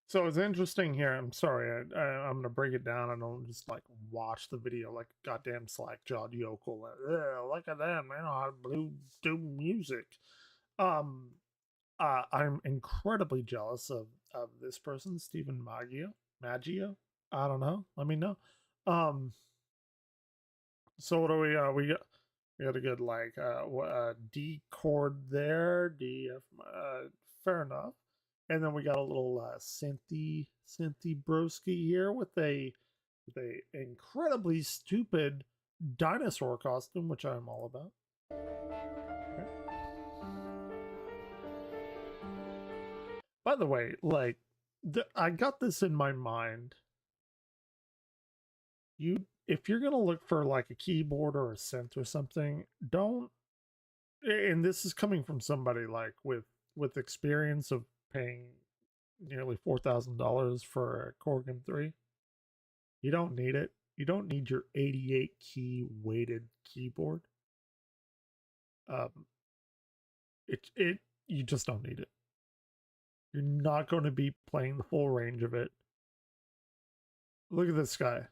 So it's interesting here. I'm sorry, I'm gonna break it down. I don't just like watch the video like goddamn slack-jawed yokel. Look at them, they know how to do music. I'm incredibly jealous of this person, Stephen Maggio. I don't know. Let me know. So what do we got a good like D chord there, D F, fair enough. And then we got a little synthy broski here with a incredibly stupid dinosaur costume, which I'm all about. Okay. By the way, like I got this in my mind. If you're gonna look for like a keyboard or a synth or something, don't. And this is coming from somebody like with experience of paying nearly $4,000 for a Korg M3. You don't need it. You don't need your 88 key weighted keyboard. You just don't need it. You're not going to be playing the full range of it. Look at this guy.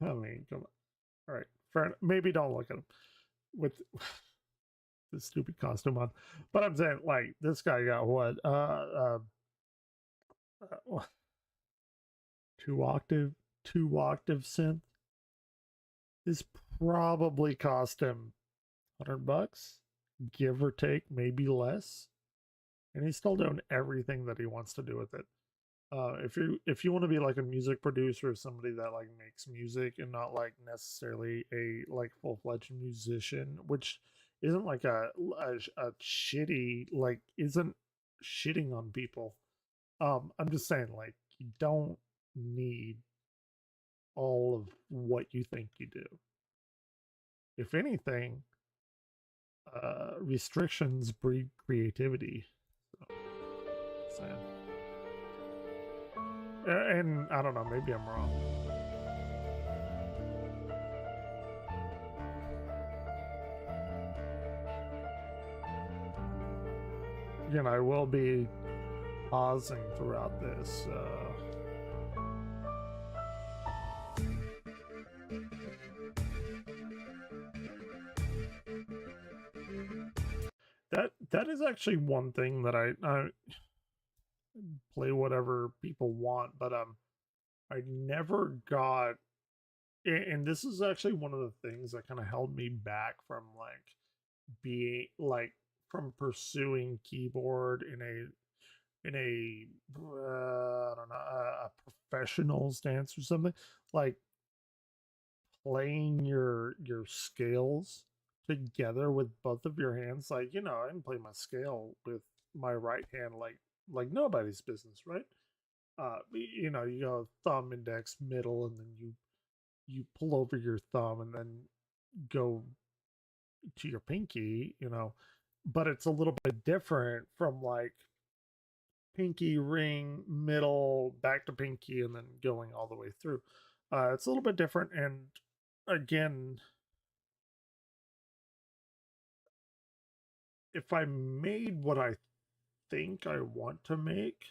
I mean, come on. All right, fair enough. Maybe don't look at him with this stupid costume on. But I'm saying, like, this guy got what? Two octave synth. This probably cost him $100, give or take, maybe less. And he's still doing everything that he wants to do with it. If you want to be like a music producer or somebody that like makes music and not like necessarily a like full-fledged musician, which isn't like a shitty, like isn't shitting on people. I'm just saying, like, you don't need all of what you think you do. If anything, restrictions breed creativity. So, and I don't know, maybe I'm wrong. Again, I will be pausing throughout this. That is actually one thing that I play whatever people want, but I never got, and this is actually one of the things that kind of held me back from like being like from pursuing keyboard in a I don't know, a professional stance or something, like playing your scales together with both of your hands. Like, you know, I can play my scale with my right hand like nobody's business, right? You know, you go thumb, index, middle, and then you pull over your thumb and then go to your pinky, you know. But it's a little bit different from like pinky, ring, middle, back to pinky, and then going all the way through. It's a little bit different, and again, if I made what I think I want to make,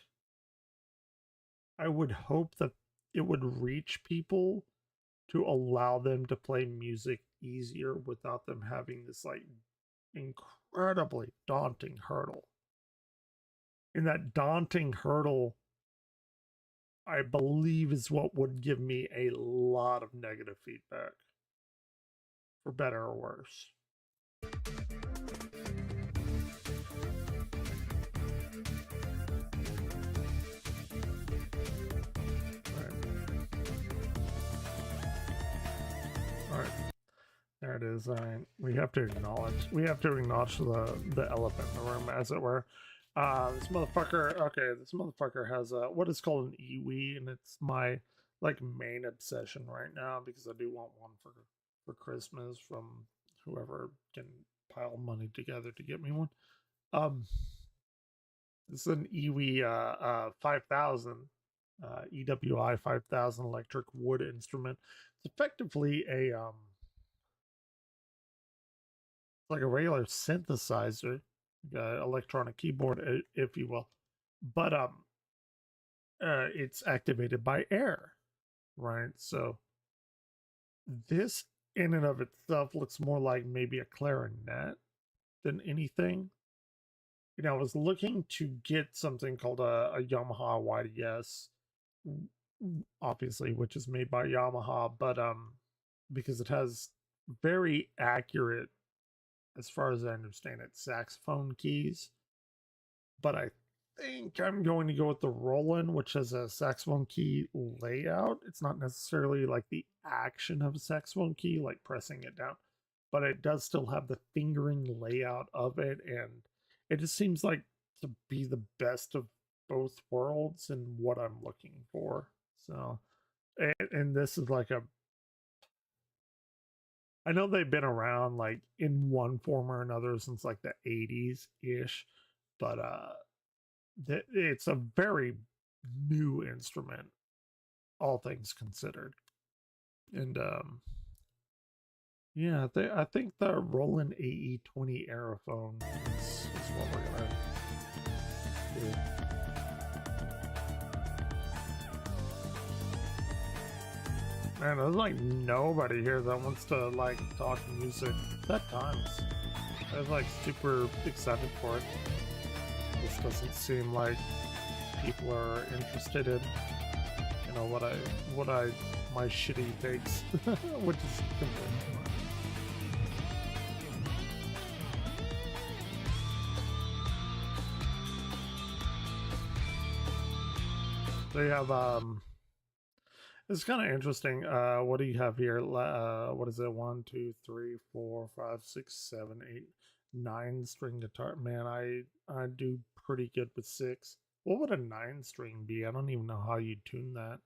I would hope that it would reach people to allow them to play music easier without them having this like incredibly daunting hurdle. And that daunting hurdle, I believe, is what would give me a lot of negative feedback, for better or worse. All right. There it is. All right. We have to acknowledge the elephant in the room, as it were. This motherfucker has what is called an iwi, and it's my like main obsession right now because I do want one for Christmas from whoever can pile money together to get me one. This is an iwi 5000 EWI 5000 electric wood instrument. It's effectively a like a regular synthesizer, electronic keyboard, if you will, but it's activated by air, right? So this in and of itself looks more like maybe a clarinet than anything. you know, I was looking to get something called a Yamaha YDS, obviously, which is made by Yamaha, but because it has very accurate, as far as I understand it, saxophone keys. But I think I'm going to go with the Roland, which has a saxophone key layout. It's not necessarily like the action of a saxophone key, like pressing it down, but it does still have the fingering layout of it, and it just seems like to be the best of both worlds and what I'm looking for. So, and this is like a, I know they've been around like in one form or another since like the 80s ish, but it's a very new instrument, all things considered. And yeah, I think the Roland AE20 Aerophone is what we're gonna do. Man, there's like nobody here that wants to like talk music. That times. I was like super excited for it. This doesn't seem like people are interested in, you know, my shitty takes, which is completely fine. They have it's kind of interesting. What do you have here? What is it? 1, 2, 3, 4, 5, 6, 7, 8, 9 string guitar. Man, I do pretty good with 6. What would a 9 string be? I don't even know how you tune that.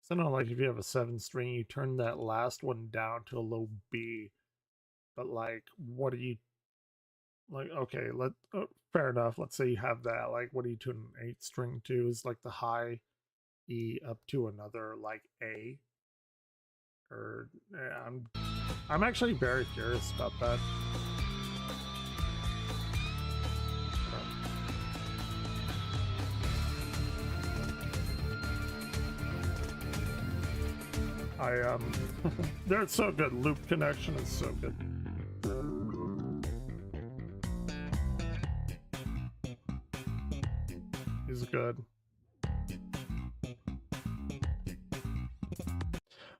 So I know, like if you have a 7 string, you turn that last one down to a low B. But like, what do you like? Okay, fair enough. Let's say you have that. Like, what do you tune an 8 string to? Is like the high E up to another like A. Or yeah, I'm actually very curious about that. They're so good. Loop connection is so good. He's good.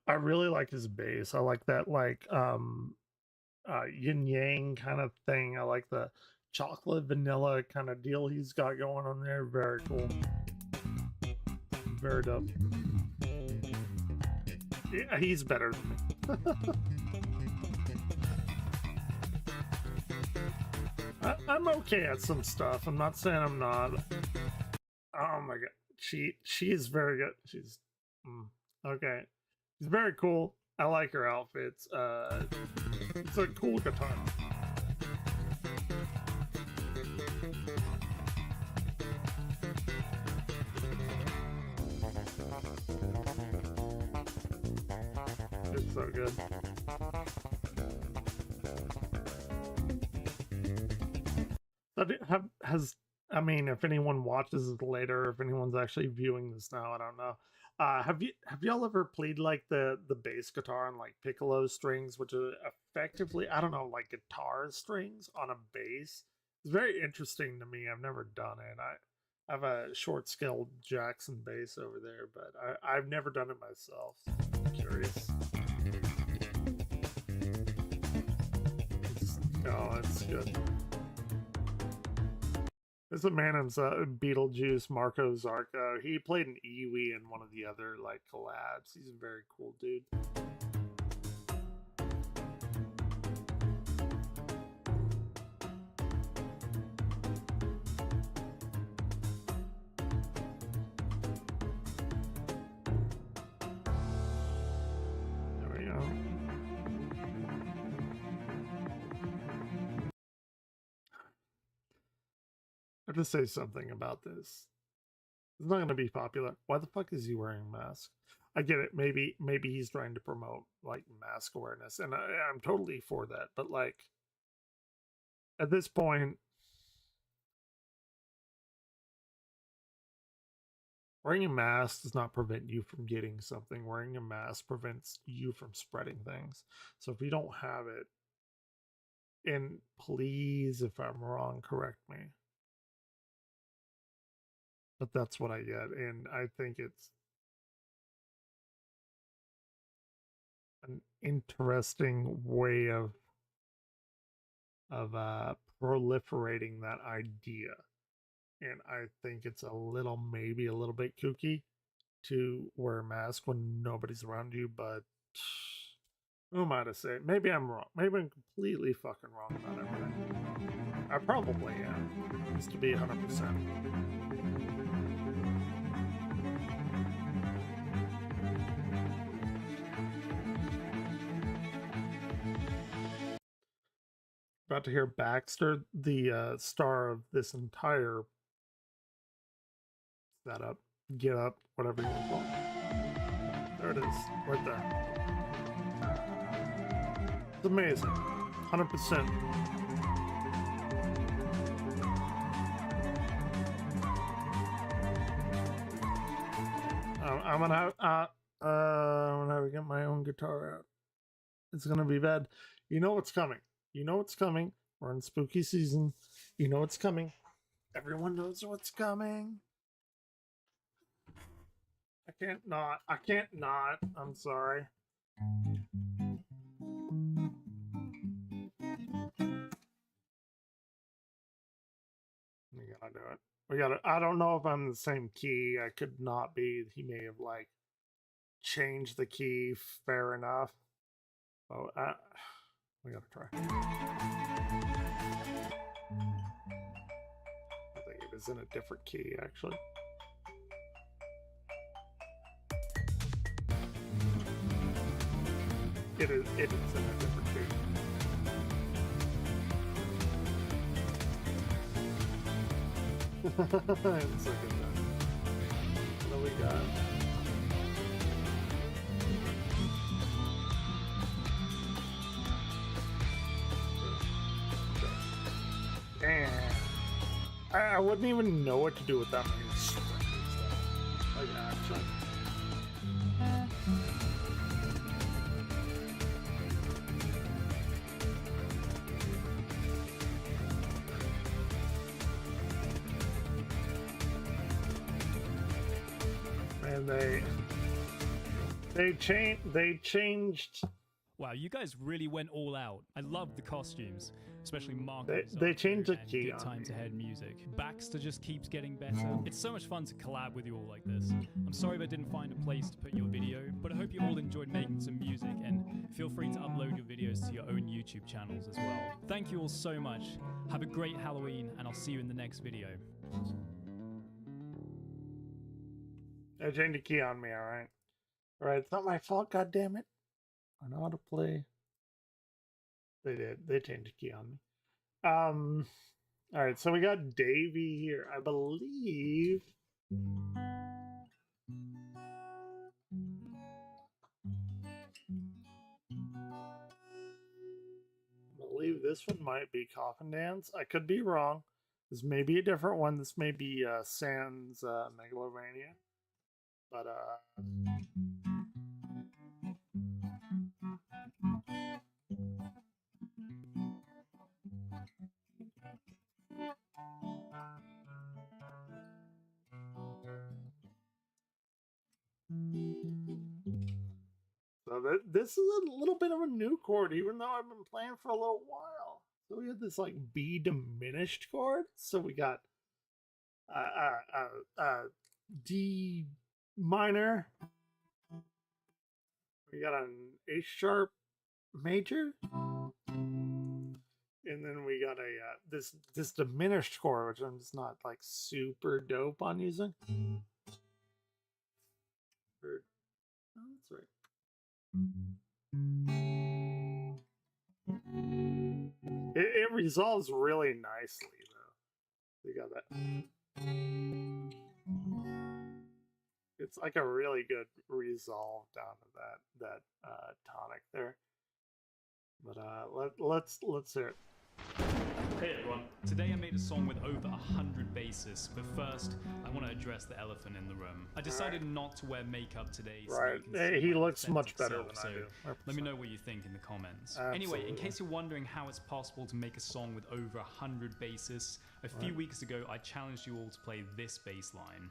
I really like his bass. I like that like yin yang kind of thing. I like the chocolate vanilla kind of deal he's got going on there. Very cool. Very dope. Yeah, he's better than me. I'm okay at some stuff. I'm not saying I'm not. Oh my god, she is very good. She's okay. She's very cool. I like her outfits. It's a cool guitar. It's so good. I mean, if anyone watches this later, if anyone's actually viewing this now, I don't know. Have y'all ever played like the bass guitar on like piccolo strings, which are effectively, I don't know, like guitar strings on a bass? It's very interesting to me. I've never done it. I have a short scale Jackson bass over there, but I've never done it myself. I'm curious. It's good. There's a man himself, Beetlejuice, Marco Zarco. He played an Iwi in one of the other like collabs. He's a very cool dude. There we go. I have to say something about this. It's not going to be popular. Why the fuck is he wearing a mask? I get it. Maybe he's trying to promote like mask awareness, and I'm totally for that. But like, at this point, wearing a mask does not prevent you from getting something. Wearing a mask prevents you from spreading things. So if you don't have it, And please, if I'm wrong, correct me. But that's what I get, and I think it's an interesting way of proliferating that idea. And I think it's maybe a little bit kooky to wear a mask when nobody's around you, but who am I to say? Maybe I'm wrong. Maybe I'm completely fucking wrong about everything. I probably am. Just to be 100%. About to hear Baxter, the star of this entire setup, get up, whatever you want to call it. There it is, right there. It's amazing, 100%. I'm gonna have to get my own guitar out. It's gonna be bad. You know what's coming. You know what's coming. We're in spooky season. You know what's coming. Everyone knows what's coming. I can't not. I'm sorry. We gotta do it. I don't know if I'm in the same key. I could not be. He may have like changed the key. Fair enough. Oh, we gotta try. I think it was in a different key, actually. It is in a different key. It's like what do we got? Damn. I wouldn't even know what to do with that many strings. Like, actually. And they changed. Wow, you guys really went all out. I love the costumes, especially Mark. They changed the key. Good Times Ahead music. Baxter just keeps getting better. It's so much fun to collab with you all like this. I'm sorry if I didn't find a place to put your video, but I hope you all enjoyed making some music, and feel free to upload your videos to your own YouTube channels as well. Thank you all so much. Have a great Halloween, and I'll see you in the next video. They changed the key on me, alright? Alright, it's not my fault, goddammit. I know how to play. They did. They changed the key on me. Alright, so we got Davey here. I believe. This one might be Coffin Dance. I could be wrong. This may be a different one. This may be Sans Megalovania. But so this is a little bit of a new chord, even though I've been playing for a little while. So we have this like B diminished chord. So we got D minor. We got an A sharp major, and then we got a this diminished chord, which I'm just not like super dope on using. Oh, that's right. It resolves really nicely though. You got that. It's like a really good resolve down to that tonic there. But let's hear it. Hey everyone, today I made a song with over 100 basses, but first I want to address the elephant in the room. I decided not to wear makeup today, so Right. you can see He my looks much authentic better self, than I so do. let me know what you think in the comments. Absolutely. Anyway, in case you're wondering how it's possible to make a song with over 100 basses, a few Right. weeks ago I challenged you all to play this bass line.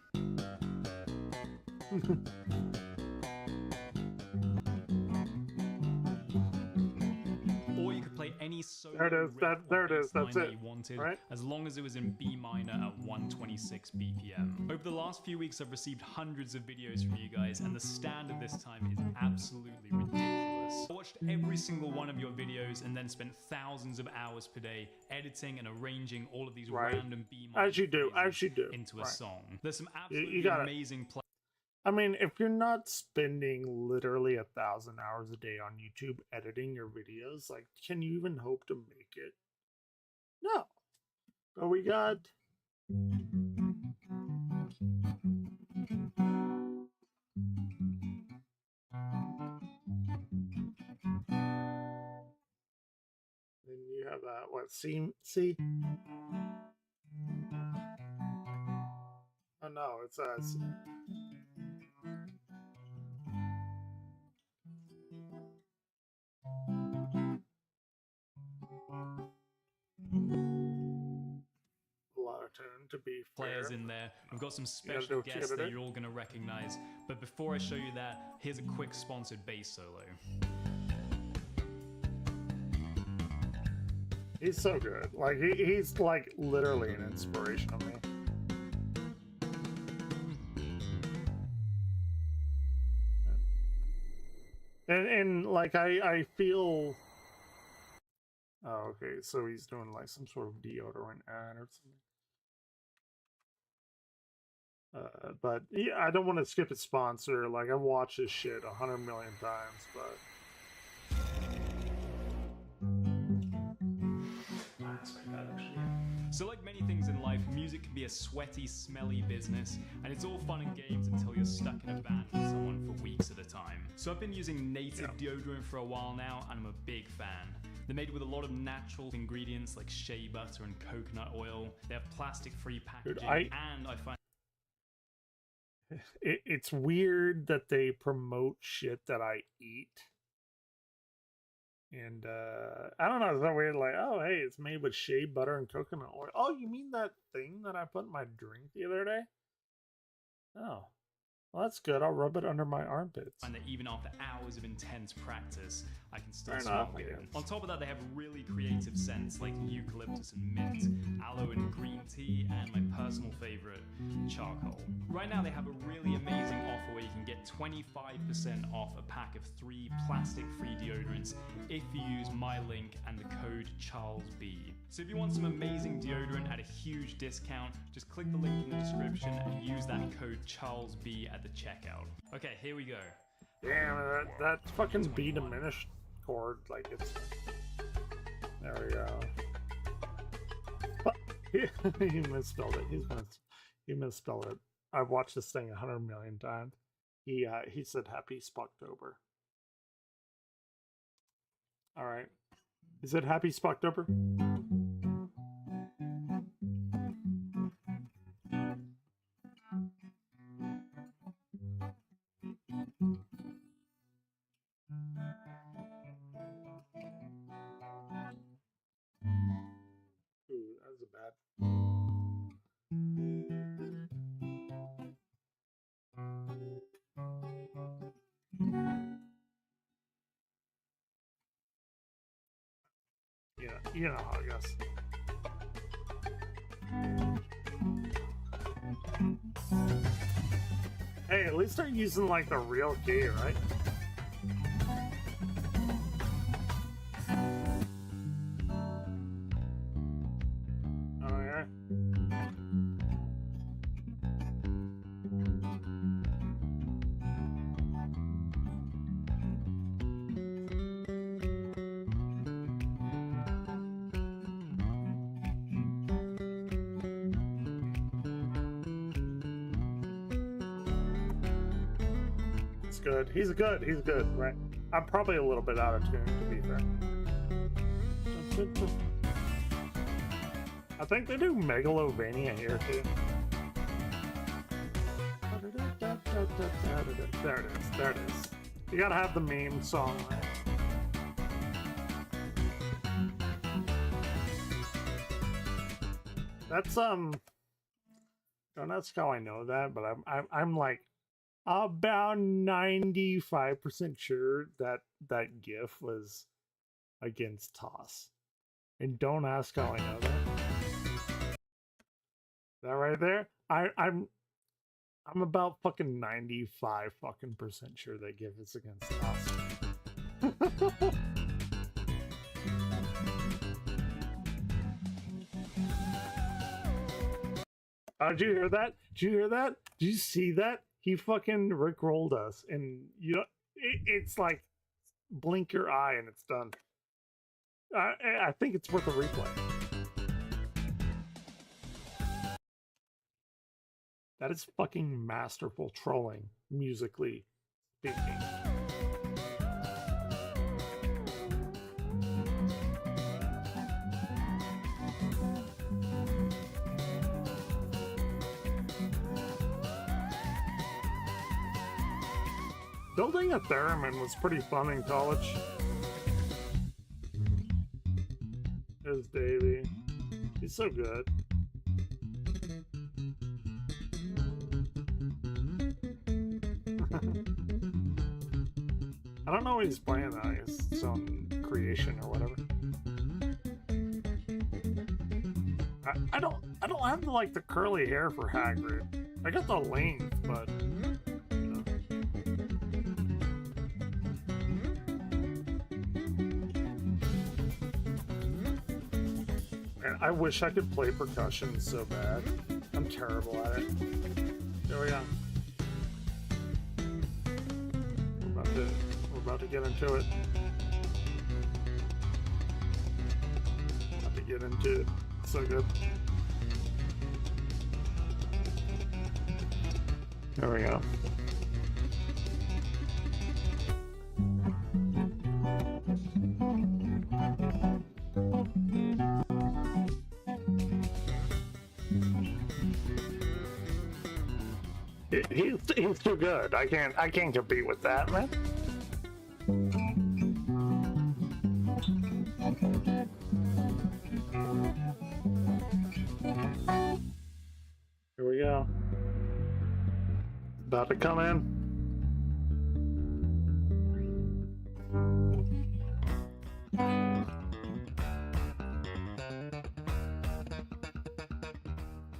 Or you could play any solo There it is. riff There or it is. bass line That's that it. you wanted, Right? as long as it was in B minor at 126 BPM. Over the last few weeks, I've received hundreds of videos from you guys, and the standard this time is absolutely ridiculous. I watched every single one of your videos and then spent thousands of hours per day editing and arranging all of these Right. random B minor As you do. phrases As you do. into a Right. song. There's some You absolutely gotta- amazing I mean, if you're not spending literally 1,000 hours a day on YouTube editing your videos, like, can you even hope to make it? No. But we got. Then you have that, what, C? Oh no, it's us. A lot of tune, to be players fair. in there. We've got some You gotta special do a guests kid that edit. you're all going to recognize. But before I show you that, here's a quick sponsored bass solo. He's so good. Like he's like literally an inspiration of me. And like I feel. Oh, okay. So he's doing like some sort of deodorant ad or something. But yeah, I don't want to skip its sponsor. Like I've watched this shit 100 million times, but. That's pretty bad, actually. So like many things in life, music can be a sweaty, smelly business, and it's all fun and games until you're stuck in a band with someone for weeks at a time. So I've been using native deodorant for a while now, and I'm a big fan. They're made with a lot of natural ingredients like shea butter and coconut oil. They have plastic-free packaging, and I find It's weird that they promote shit that I eat. And I don't know, it's so weird, like, oh hey, it's made with shea butter and coconut oil. Oh, you mean that thing that I put in my drink the other day? Oh. Well, that's good. I'll rub it under my armpits. that even after hours of intense practice, I can still Fair smell enough, I good. guess. On top of that, they have really creative scents like eucalyptus and mint, aloe and green tea, and my personal favorite, charcoal. Right now, they have a really amazing offer where you can get 25% off a pack of 3 plastic-free deodorants if you use my link and the code CharlesB. So if you want some amazing deodorant at a huge discount, just click the link in the description and use that code CharlesB at the checkout. Okay, here we go. Damn, that fucking B diminished chord, like it's. There we go. But he misspelled it. He misspelled it. I've watched this thing 100 million times. He said Happy Spooktober. All right. Is it Happy Spooktober? Ooh, that was a bad. Yeah, you know how it goes. Hey, at least they're using like the real key, right? Oh yeah. He's good. He's good, right? I'm probably a little bit out of tune, to be fair. I think they do Megalovania here too. There it is. There it is. You gotta have the meme song, right? That's don't ask how I know that, but I'm like about 95% sure that that GIF was against Toss. And don't ask how I know that. That right there, I'm about fucking 95 fucking % sure that GIF is against Toss. Did you hear that? Did you hear that? Did you see that? He fucking rickrolled us, and you know it's like blink your eye and it's done. I think it's worth a replay. That is fucking masterful trolling, musically speaking. Building a theremin was pretty fun in college. There's Davey. He's so good. I don't know what he's playing now. He's some creation or whatever. I don't have like the curly hair for Hagrid. I got the length, but I wish I could play percussion so bad. I'm terrible at it. There we go. We're about to get into it. About to get into it. So good. There we go. He's too good. I can't compete with that, man. Here we go. About to come in.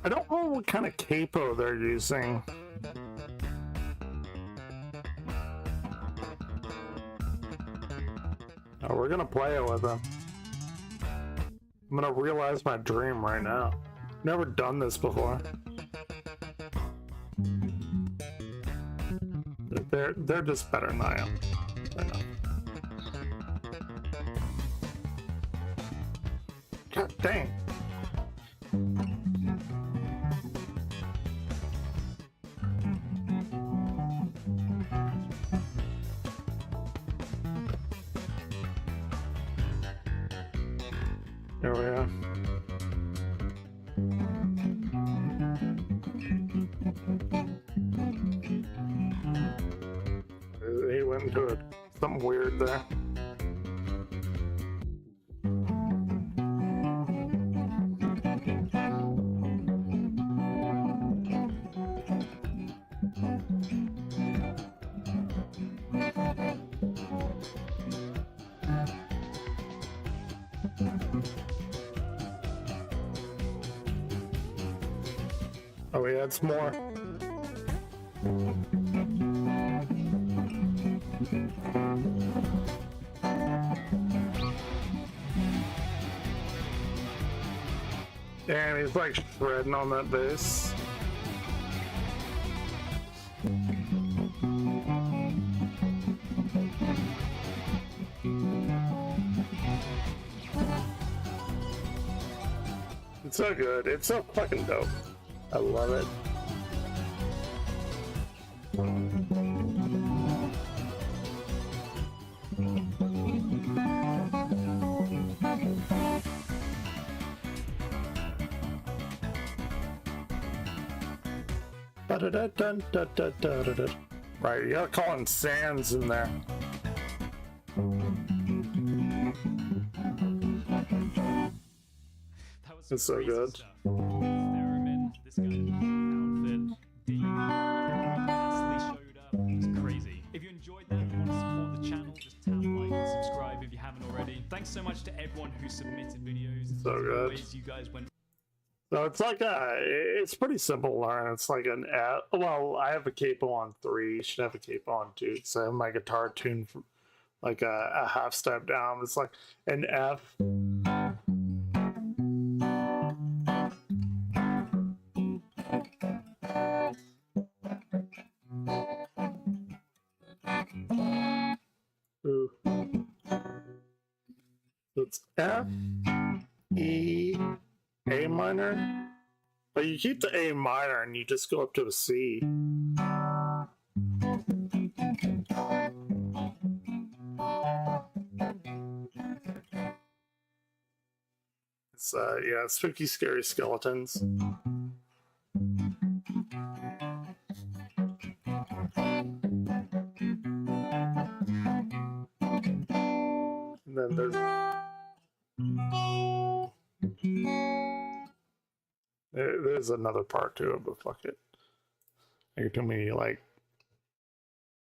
I don't know what kind of capo they're using. Oh, we're gonna play it with them. I'm gonna realize my dream right now. Never done this before. They're just better than I am. I know. God dang. There we are. He went into it. Something weird there. Oh, he adds more. Damn, he's like shredding on that bass. It's so good. It's so fucking dope. I love it. Right, you gotta call in Sans in there. That was It's so good. stuff. Theremin, this guy outfit, Dean, Astley showed up. It was crazy. If you enjoyed that and want to support the channel, just tap like and subscribe if you haven't already. Thanks so much to everyone who submitted videos. So As good. always, you guys went. So it's like it's pretty simple to learn. It's like an F. Well, I have a capo on 3. You should have a capo on 2. So I have my guitar tuned from like a half step down. It's like an F. Ooh. So it's F, E, A minor. But you keep the A minor and you just go up to a C. It's yeah, spooky, scary skeletons. And then there's another part to it, but fuck it. You're too many, like,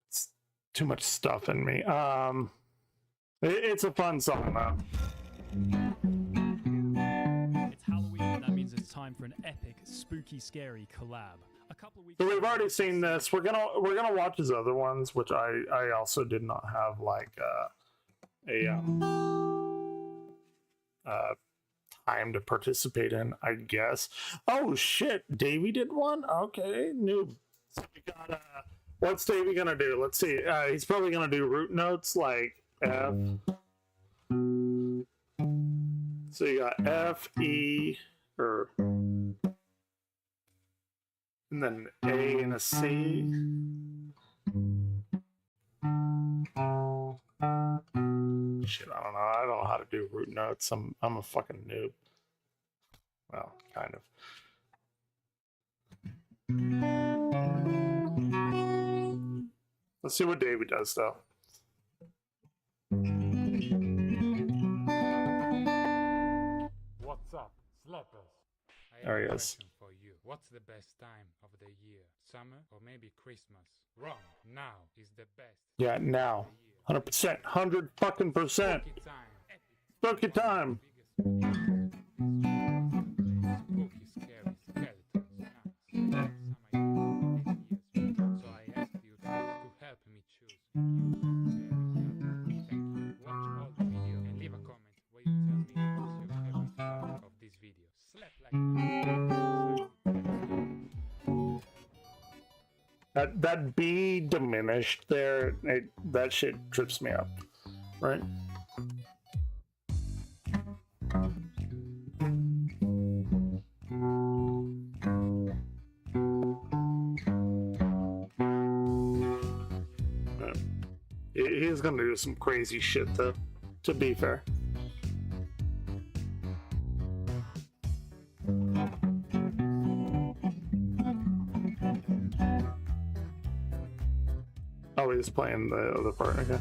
it's too much stuff in me. It's a fun song though. It's Halloween, and that means it's time for an epic, spooky, scary collab. A couple of weeks. So we've already seen this. We're gonna watch his other ones, which I also did not have like time to participate in, I guess. Oh shit, Davey did one? Okay, noob. So we got what's Davey gonna do? Let's see. He's probably gonna do root notes like F. So you got F, E, and then A and a C. Shit, I don't know. I don't know how to do root notes. I'm a fucking noob. Well, kind of. Let's see what Davey does, though. What's up, slappers? There he is. For you. What's the best time of the year? Summer or maybe Christmas? Wrong. Now is the best. Yeah, now. 100%. 100 fucking percent. Spooky time. Spooky, scary skeletons. So I asked you to help me choose. Thank you. Watch all the video and leave a comment where you tell me what's your favorite part of this video. Slap like That B diminished there, that shit trips me up, right? He's gonna do some crazy shit though, to be fair. Oh, he's playing the other part, okay.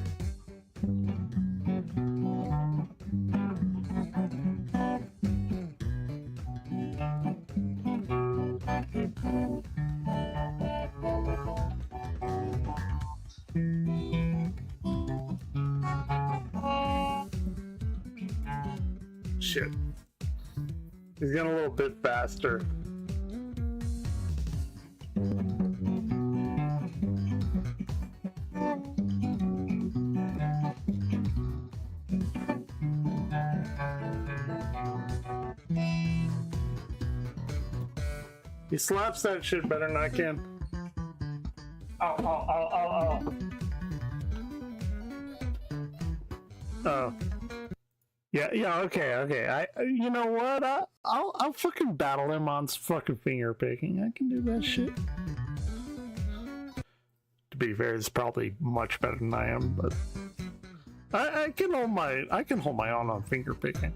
Shit. He's getting a little bit faster. He slaps that shit better than I can. Ow, ow, ow, ow, ow. Oh. Yeah, okay. You know what? I'll fucking battle him on fucking finger picking. I can do that shit. To be fair, it's probably much better than I am, but I can hold my own on finger picking.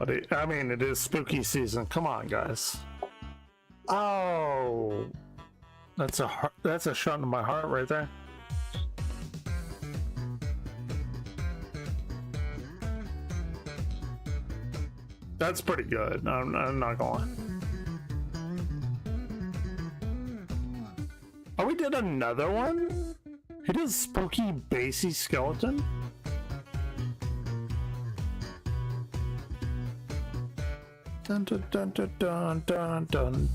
But I mean, it is spooky season. Come on, guys. Oh, that's a shot in my heart right there. That's pretty good. I'm not going. Oh, we did another one? He does spooky, bassy skeleton? Dun dun dun dun dun dun dun.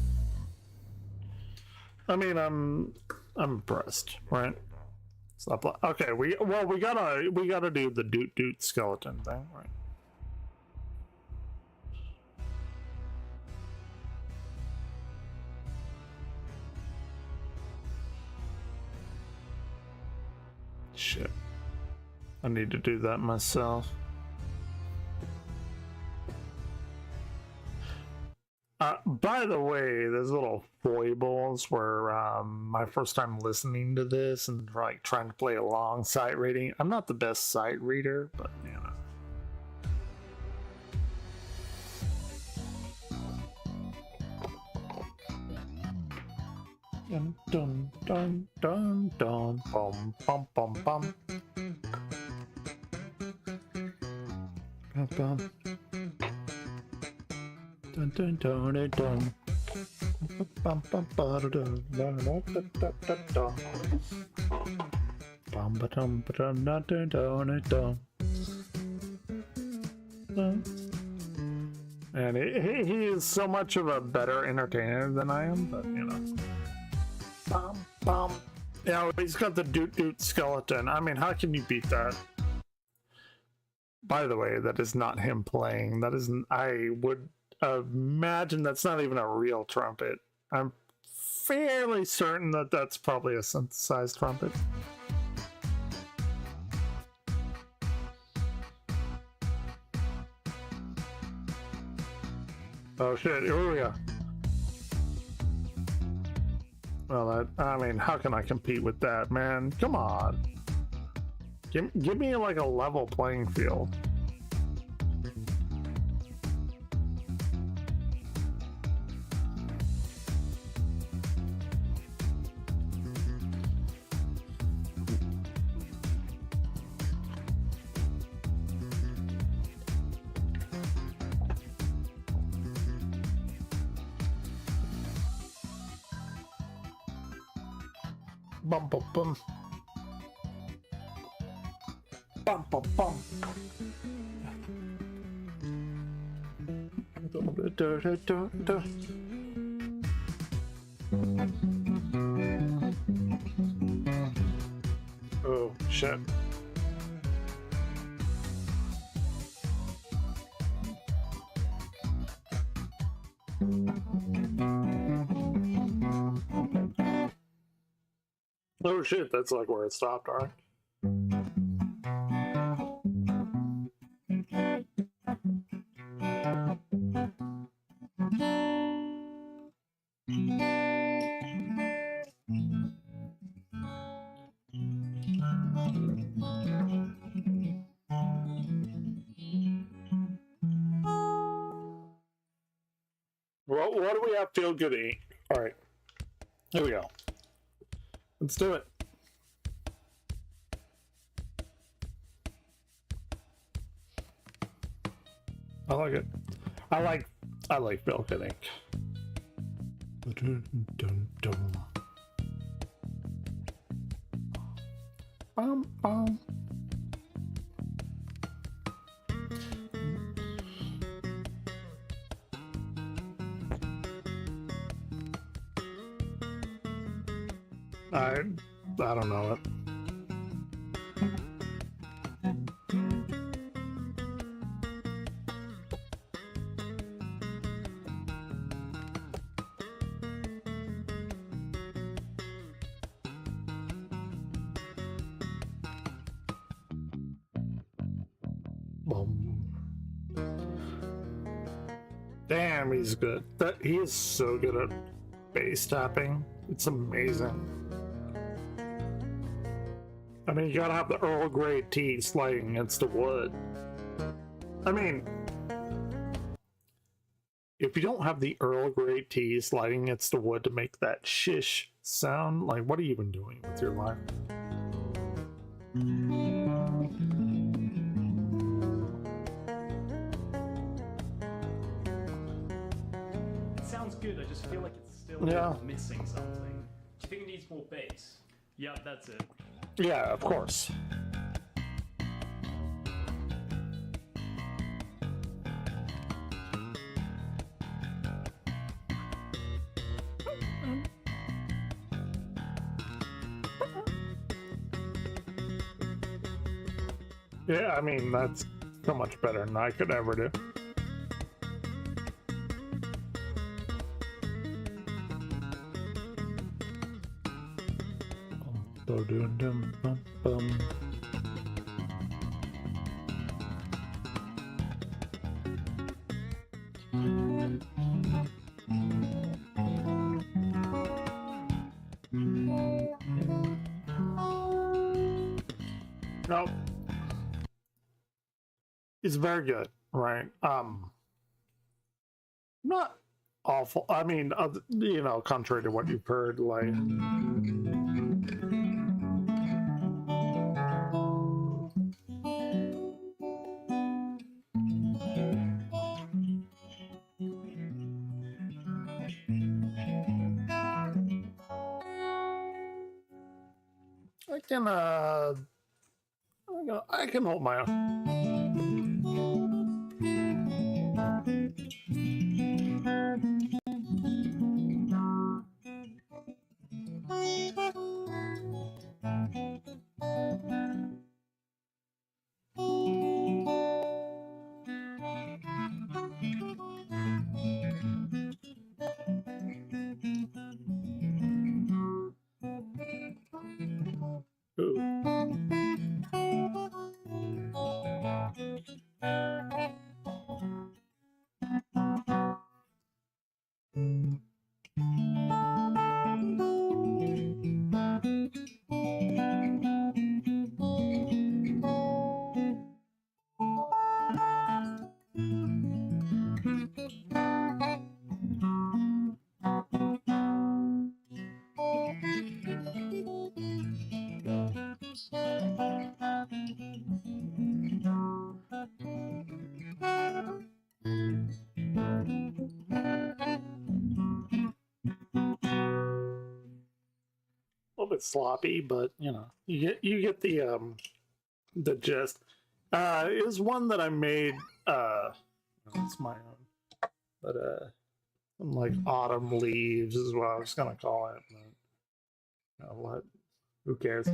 I mean, I'm impressed, right? Stop. Okay, we gotta do the doot skeleton thing, right? Shit. I need to do that myself. By the way, there's little foibles where my first time listening to this and like trying to play along sight reading. I'm not the best sight reader, but you know. Dun dun dun dun dun bum bum bum bum bum bum dun dun dun dun dun bum bum ba da da da da da da da bum ba dum ba dum da da da da. And he is so much of a better entertainer than I am, but you know. Bum, bum. Yeah, he's got the doot skeleton. I mean, how can you beat that? By the way, that is not him playing. That isn't. I would imagine that's not even a real trumpet. I'm fairly certain that that's probably a synthesized trumpet. Oh shit, here we go. Well, I mean, how can I compete with that, man? Come on. Give me like a level playing field. Bum bum bum. Bum bum bum. Oh shit. Oh shit, that's like where it stopped, alright. Well, what do we have feel good to eat? Alright. Here we go. Let's do it. I like it. I like milk, I think. Dun, dun, dun. Bum, bum. I don't know it. Damn, he's good. He is so good at bass tapping. It's amazing. I mean, you gotta have the Earl Grey tea sliding against the wood. I mean, if you don't have the Earl Grey tea sliding against the wood to make that shish sound, like, what are you even doing with your life? It sounds good, I just feel like it's still missing something. Do you think it needs more bass? Yeah, that's it. Yeah, of course. Yeah, I mean, that's so much better than I could ever do. No. It's very good, right? Not awful. I mean, you know, contrary to what you've heard, like. I can hold my own. A little bit sloppy, but you know, you get the gist. It was one that I made. It's my own, but like autumn leaves is what I was gonna call it. But, you know, what? Who cares?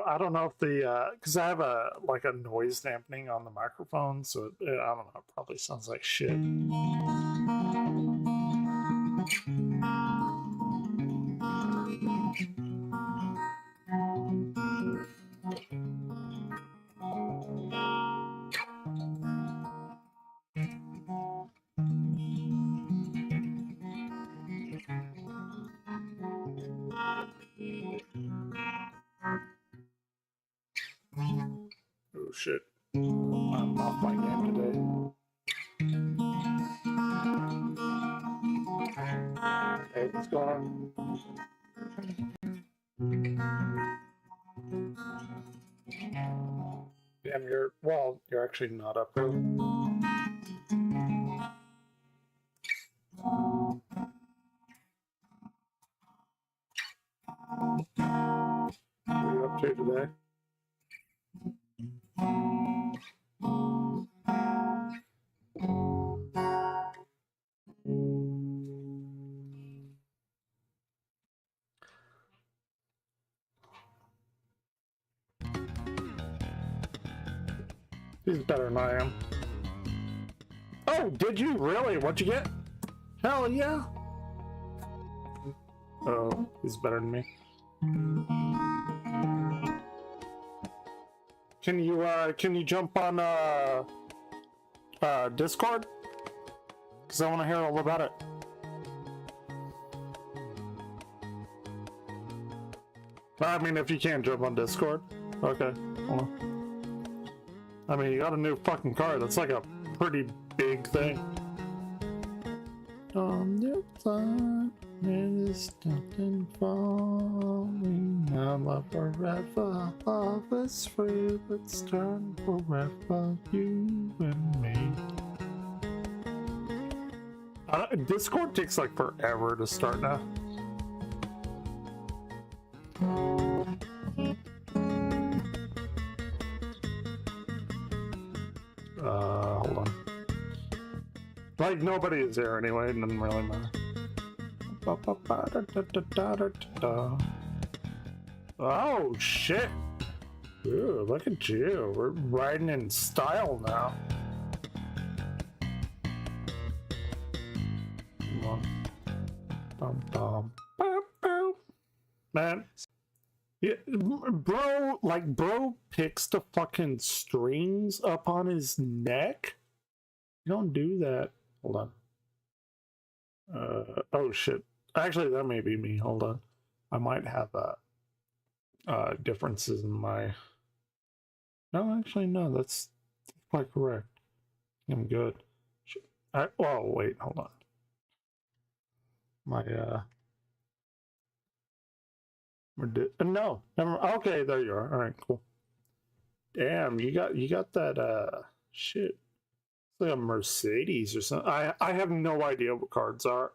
I don't know if the because I have a like a noise dampening on the microphone, so I don't know. It probably sounds like shit. Oh shit. I'm off my game today. Hey, what's going on? Damn, you're actually not up there. What are you up to today? He's better than I am. Oh, did you really? What'd you get? Hell yeah. Oh, he's better than me. Can you jump on Discord? Because I want to hear all about it. I mean, if you can't jump on Discord. Okay, hold on. I mean, you got a new fucking card. That's like a pretty big thing. On your side, there's nothing falling. Now love forever, love is free. Let's turn forever, you and me. Discord takes like forever to start now. Hold on. Like, nobody is there anyway, it doesn't really matter. Oh, shit! Ooh, look at you. We're riding in style now. Come on. Bum, bum, bum, bum. Man. Yeah, bro picks the fucking strings up on his neck. You don't do that. Hold on. Oh shit. Actually, that may be me. Hold on. I might have differences in my... No, actually, no. That's quite correct. I'm good. Oh, wait. Hold on. My, no. Okay, there you are. All right, cool. Damn, you got that, shit. It's like a Mercedes or something. I have no idea what cars are,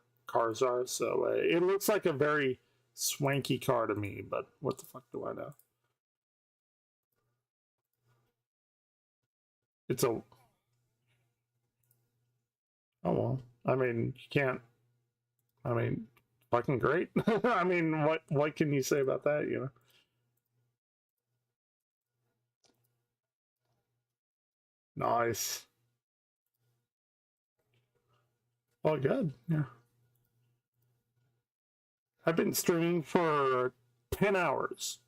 so it looks like a very swanky car to me, but what the fuck do I know? It's a... Oh, well. I mean, you can't... I mean, fucking great. I mean, what can you say about that, you know? Nice. Well, good. Yeah. I've been streaming for 10 hours.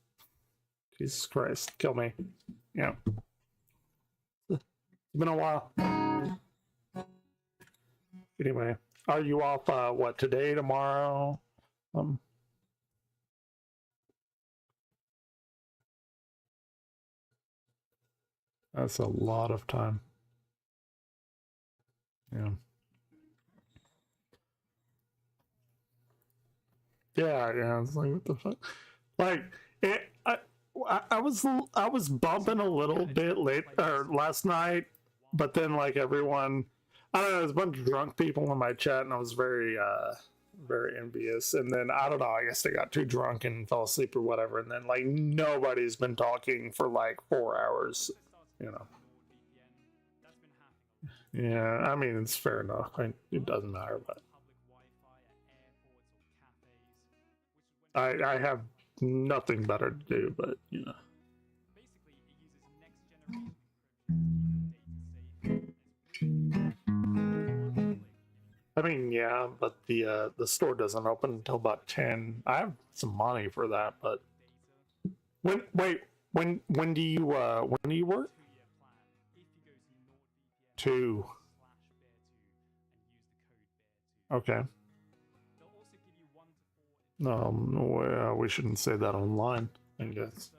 Jesus Christ, kill me. Yeah. It's been a while. Anyway, are you off, what, today, tomorrow? That's a lot of time. Yeah. Yeah, it's like, what the fuck? Like, I was bumping a little bit last night, but then like everyone, I don't know, there's a bunch of drunk people in my chat, and I was very envious. And then I don't know, I guess they got too drunk and fell asleep or whatever. And then like nobody's been talking for like 4 hours, you know. Yeah, I mean, it's fair enough. It doesn't matter, but I have nothing better to do, but you know. I mean, yeah, but the store doesn't open until about 10. I have some money for that, but when do you work? 2. Okay. No, we shouldn't say that online, I guess.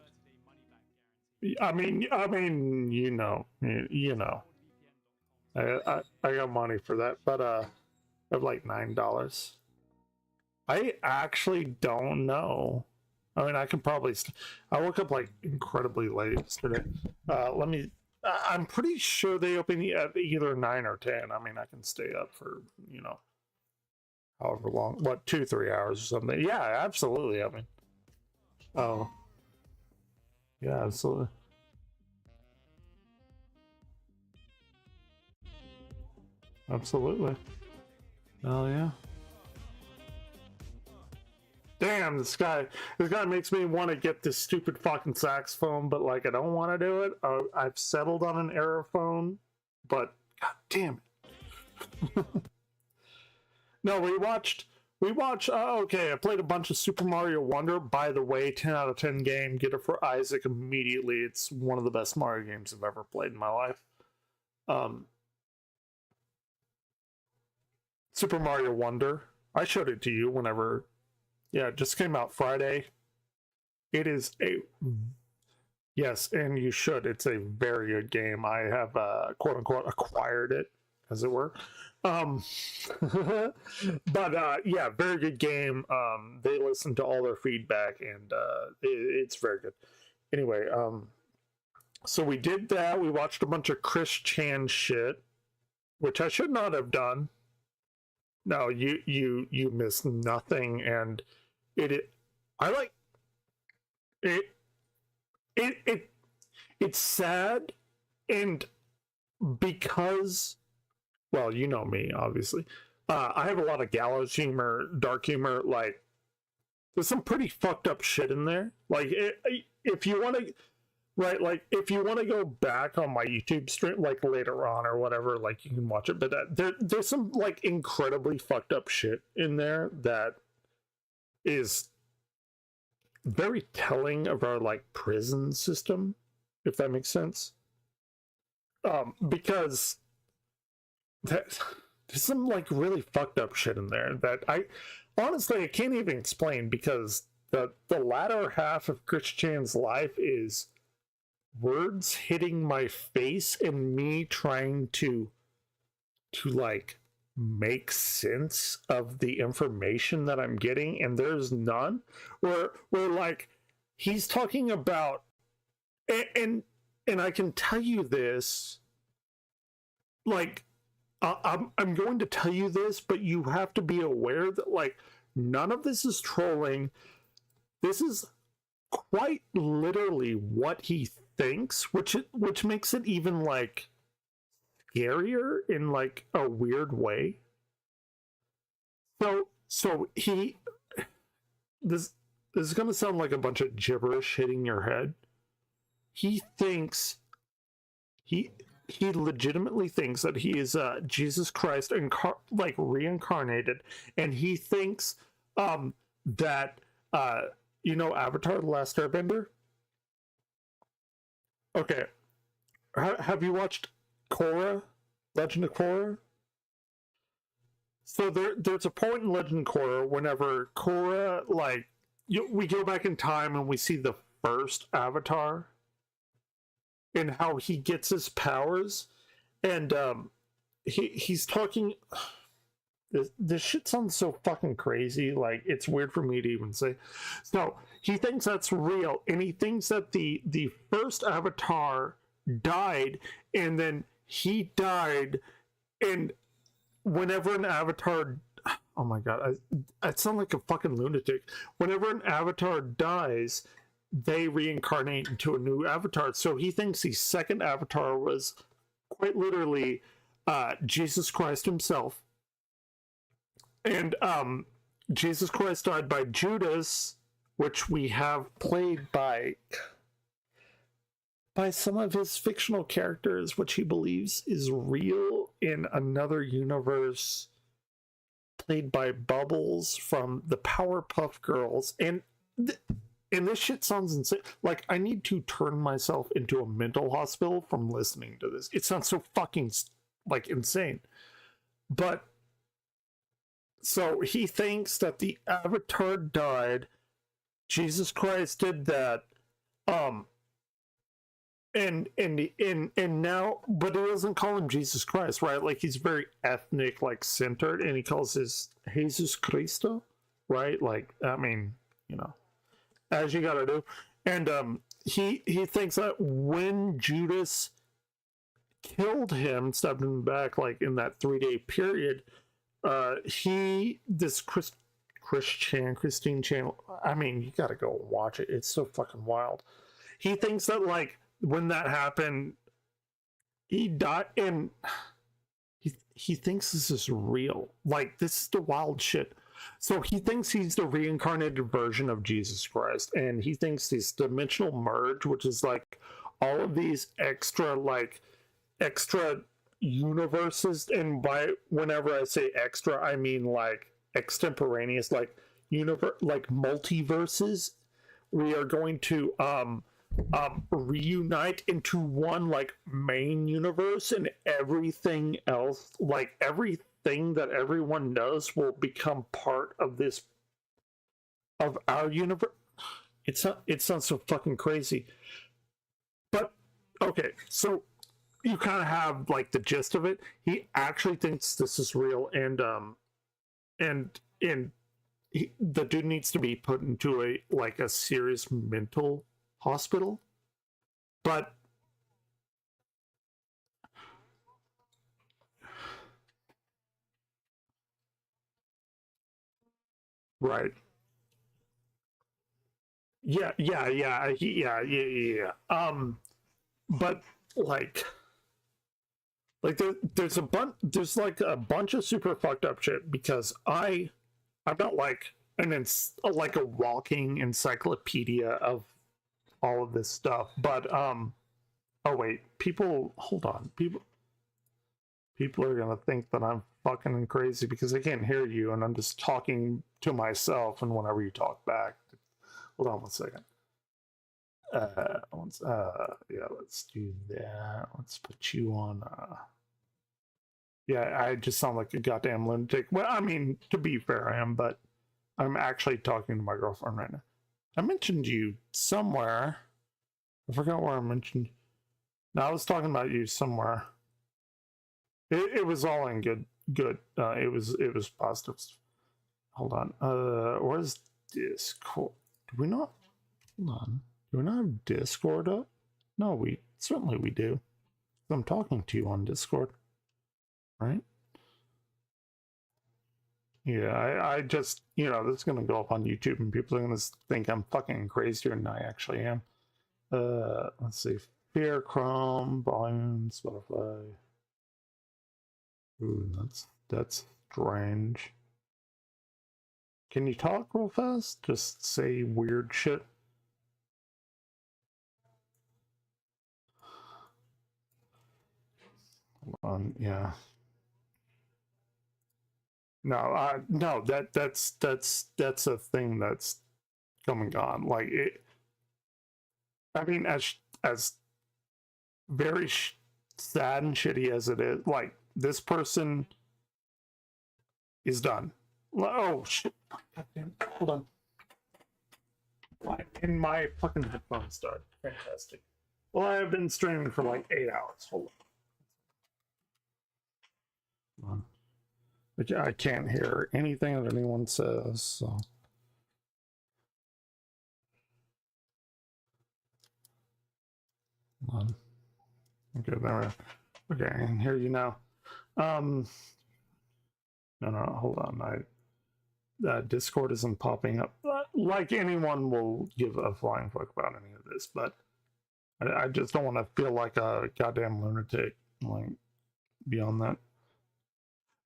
I mean, you know. I got money for that, but I have like $9. I actually don't know. I mean, I could probably. I woke up like incredibly late yesterday. I'm pretty sure they open at either 9 or 10. I mean, I can stay up for, you know, however long. What, 2-3 hours or something? Yeah, absolutely. I mean, oh, yeah, absolutely. Absolutely. Oh yeah. Damn, this guy makes me want to get this stupid fucking saxophone, but like I don't want to do it. I've settled on an Aerophone, but god damn it. No, we watched. Okay, I played a bunch of Super Mario Wonder. By the way, 10 out of 10 game. Get it for Isaac immediately. It's one of the best Mario games I've ever played in my life. Super Mario Wonder. I showed it to you whenever. Yeah, it just came out Friday. It is a yes, and you should. It's a very good game. I have quote unquote acquired it, as it were. But yeah, very good game. They listen to all their feedback, and it's very good. Anyway, so we did that. We watched a bunch of Chris Chan shit, which I should not have done. No, you missed nothing, and I like it. It's sad, and because, well, you know me, obviously. I have a lot of gallows humor, dark humor. Like, there's some pretty fucked up shit in there. Like, if you want to, right? Like, if you want to go back on my YouTube stream, like later on or whatever, like you can watch it. But there's some like incredibly fucked up shit in there that is very telling of our like prison system, if that makes sense. Because there's some like really fucked up shit in there that I can't even explain, because the latter half of Chris Chan's life is words hitting my face and me trying to like make sense of the information that I'm getting, and there's none. Where like he's talking about, and I can tell you this, like I'm going to tell you this, but you have to be aware that like none of this is trolling. This is quite literally what he thinks, which makes it even like scarier in like a weird way. So he, this is going to sound like a bunch of gibberish hitting your head. He thinks he legitimately thinks that he is Jesus Christ like reincarnated, and he thinks that you know Avatar: The Last Airbender? Okay, have you watched Korra, Legend of Korra? So there's a point in Legend of Korra whenever Korra, like, we go back in time and we see the first Avatar and how he gets his powers, and he's talking. This shit sounds so fucking crazy, like it's weird for me to even say. So he thinks that's real, and he thinks that the first Avatar died, and then he died, and whenever an Avatar, oh my god, I sound like a fucking lunatic. Whenever an Avatar dies, they reincarnate into a new Avatar. So he thinks the second Avatar was quite literally Jesus Christ himself. And Jesus Christ died by Judas, which we have played by some of his fictional characters, which he believes is real in another universe, played by Bubbles from the Powerpuff Girls. And this shit sounds insane. Like, I need to turn myself into a mental hospital from listening to this. It sounds so fucking, like, insane. But, so he thinks that the Avatar died, Jesus Christ did that, and now, but he doesn't call him Jesus Christ, right? Like, he's very ethnic, like, centered, and he calls his Jesus Cristo, right? Like, I mean, you know, as you gotta do. And he thinks that when Judas killed him, stabbed him back, like, in that 3-day period, Christine Chan, I mean, you gotta go watch it. It's so fucking wild. He thinks that, like, when that happened, he died, and he thinks this is real. Like, this is the wild shit. So he thinks he's the reincarnated version of Jesus Christ, and he thinks this dimensional merge, which is like all of these extra universes, and by whenever I say extra, I mean like extemporaneous, like like multiverses. We are going to reunite into one like main universe, and everything else, like everything that everyone knows, will become part of our universe. it sounds so fucking crazy. But okay, so you kind of have like the gist of it. He actually thinks this is real, and the dude needs to be put into a serious mental hospital. But right. Yeah. But there's like a bunch of super fucked up shit, because I'm not like like a walking encyclopedia of all of this stuff, but oh wait, hold on, people are gonna think that I'm fucking crazy because they can't hear you and I'm just talking to myself, and whenever you talk back, hold on one second. Yeah, let's do that. Let's put you on. Yeah, I just sound like a goddamn lunatic. Well, I mean, to be fair, I am, but I'm actually talking to my girlfriend right now. I mentioned you somewhere. I forgot where I mentioned. No, I was talking about you somewhere. It was all in good. It was positive. Hold on. Where's Discord? Do we not? Hold on. Do we not have Discord up? No, we do. I'm talking to you on Discord, right? Yeah, I just, this is gonna go up on YouTube and people are gonna think I'm fucking crazier than I actually am. Let's see. Fear, Chrome, volumes, Spotify. Ooh, that's strange. Can you talk real fast? Just say weird shit. Hold on, yeah. No, that's a thing that's come and gone. Like it. I mean, as very sad and shitty as it is, like this person is done. Oh shit! Goddamn. Hold on. Why didn't my fucking headphones start? Fantastic. Well, I've been streaming for like 8 hours. Hold on. But I can't hear anything that anyone says, so. Hold on. Okay, there we go. Okay, I can hear you now. No, hold on. Discord isn't popping up. Like anyone will give a flying fuck about any of this, but I just don't want to feel like a goddamn lunatic, like, beyond that.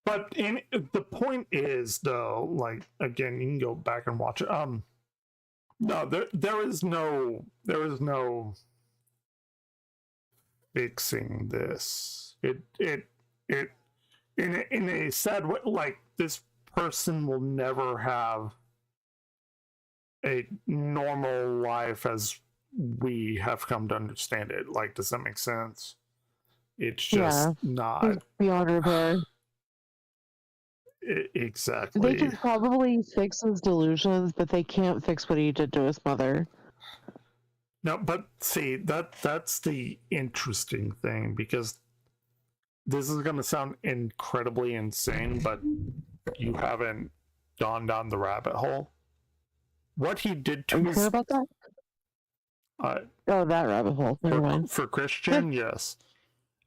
But the point is, though, like, again, you can go back and watch it. No, there is no fixing this. It in a sad way, like, this person will never have a normal life as we have come to understand it. Like, does that make sense? It's just not. It's beyond repair. Exactly. They can probably fix his delusions, but they can't fix what he did to his mother. No, but see, that's the interesting thing, because this is going to sound incredibly insane, but you haven't gone down the rabbit hole. What he did to his... Are you sure about that? That rabbit hole. Never mind. For Christian, yes.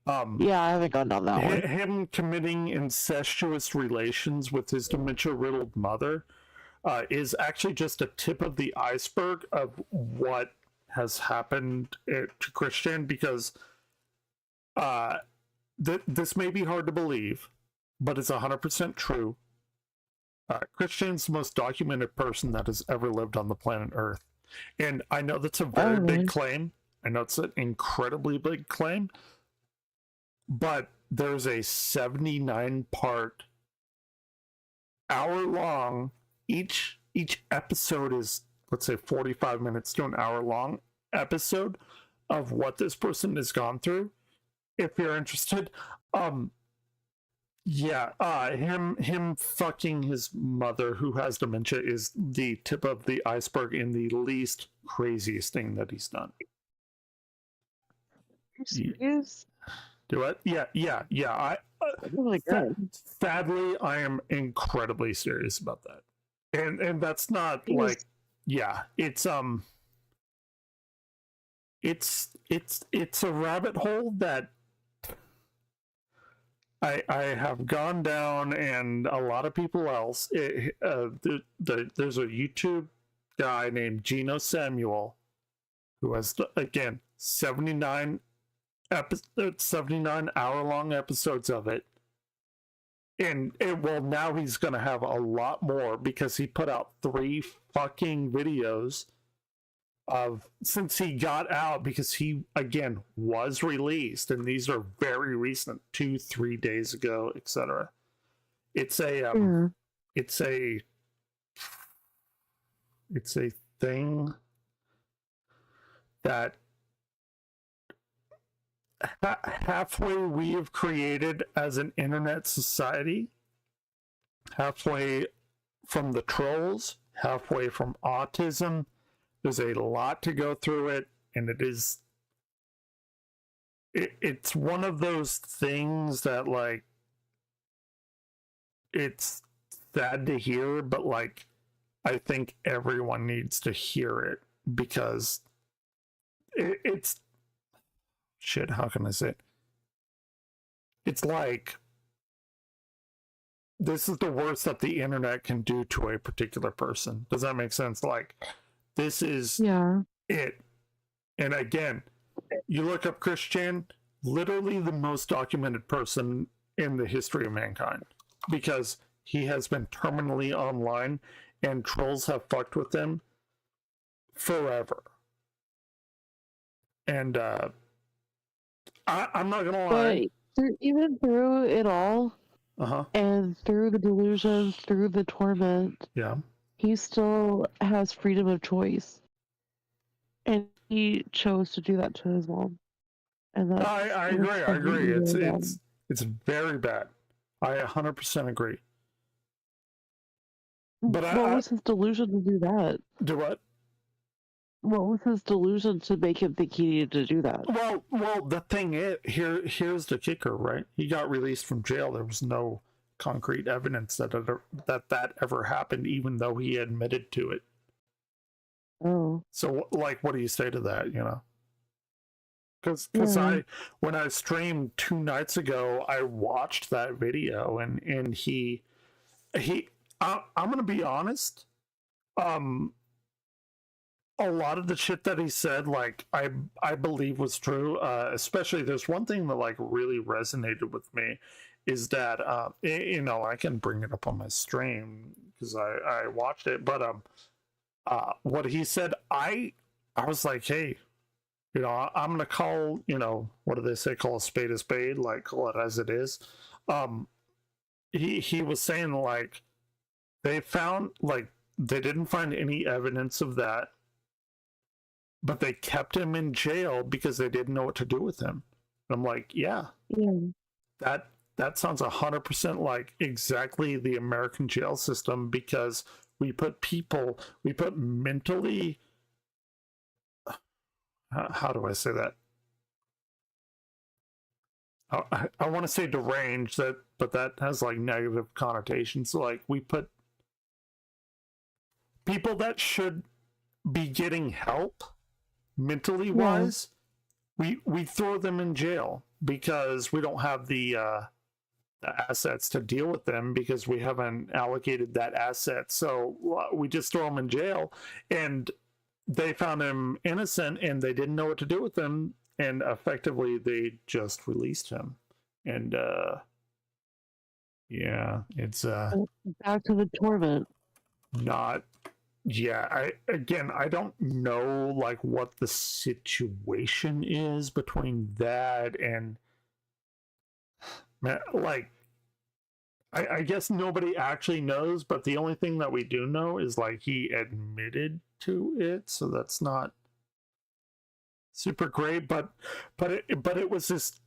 Yeah, I haven't gone down that one. Him committing incestuous relations with his dementia-riddled mother is actually just a tip of the iceberg of what has happened to Christian, because this may be hard to believe, but it's 100% true. Christian's the most documented person that has ever lived on the planet Earth. And I know that's a very big claim. I know it's an incredibly big claim. But there's a 79-part, hour-long, each episode is, let's say, 45 minutes to an hour-long episode of what this person has gone through. If you're interested, Yeah, him fucking his mother who has dementia is the tip of the iceberg and the least craziest thing that he's done. Serious? Do it? Yeah. Oh my God. Sadly, I am incredibly serious about that, and that's not like, yeah, it's a rabbit hole that I have gone down, and a lot of people else. There's a YouTube guy named Gino Samuel who has, again, 79 hour-long episodes of it. And now he's going to have a lot more because he put out 3 fucking videos since he got out, because he, again, was released, and these are very recent, 2-3 days ago, etc. It's a thing that halfway we have created as an internet society, halfway from the trolls, halfway from autism. There's a lot to go through it, and it's one of those things that, like, it's sad to hear, but, like, I think everyone needs to hear it, because it's shit, how can I say it? It's like, this is the worst that the internet can do to a particular person. Does that make sense? Like, this is it. And again, you look up Christian, literally the most documented person in the history of mankind, because he has been terminally online and trolls have fucked with him forever. And I'm not gonna lie. But even through it all, and through the delusions, through the torment, he still has freedom of choice, and he chose to do that to his mom. And that's, I agree. It's very bad. I 100% agree. But what was his delusion to do that? Do what? What was his delusion to make him think he needed to do that? Well, the thing is, here's the kicker, right? He got released from jail. There was no concrete evidence that ever happened, even though he admitted to it. Oh. So, like, what do you say to that, you know? Because when I streamed 2 nights ago, I watched that video, and I'm gonna be honest, a lot of the shit that he said, like, I believe was true. Especially, there's one thing that, like, really resonated with me, is that you know, I can bring it up on my stream because I watched it, but what he said, I was like, hey, you know, I'm gonna call, you know, what do they say, call a spade, like, call it as it is. He was saying, like, they didn't find any evidence of that, but they kept him in jail because they didn't know what to do with him. And I'm like, yeah. That sounds 100% like exactly the American jail system, because we put mentally, how do I say that? I want to say deranged, but that has, like, negative connotations. So, like, we put people that should be getting help mentally wise, we throw them in jail because we don't have the assets to deal with them, because we haven't allocated that asset. So we just throw them in jail, and they found him innocent and they didn't know what to do with him, and effectively they just released him. And it's back to the torment. I don't know, like, what the situation is between that and, like, I guess nobody actually knows, but the only thing that we do know is, like, he admitted to it, so that's not super great, but it was this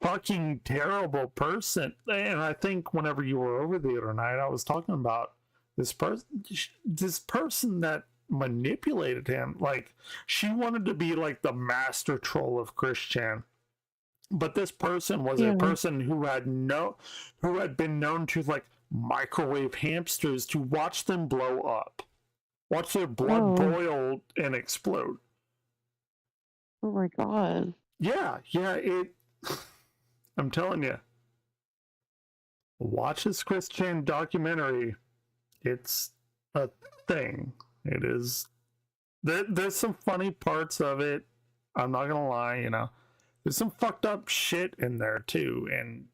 fucking terrible person. And I think whenever you were over the other night, I was talking about this person that manipulated him. Like, she wanted to be like the master troll of Christian, but this person was a person who had been known to like microwave hamsters to watch them blow up, watch their blood boil and explode. Oh my god. Yeah, I'm telling you, watch this Christian documentary. It's a thing. It is. There's some funny parts of it. I'm not gonna lie, you know. There's some fucked up shit in there too, and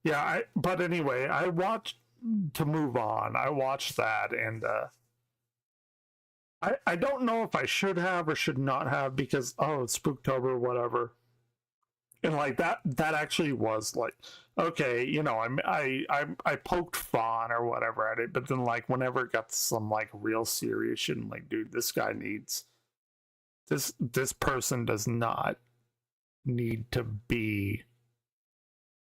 yeah. But anyway, I watched to move on. I watched that, and I don't know if I should have or should not have, because it's Spooktober, whatever. And like that actually was like, okay, you know, I poked fun or whatever at it, but then like whenever it got to some like real serious shit, I'm like, dude, this guy needs this person does not need to be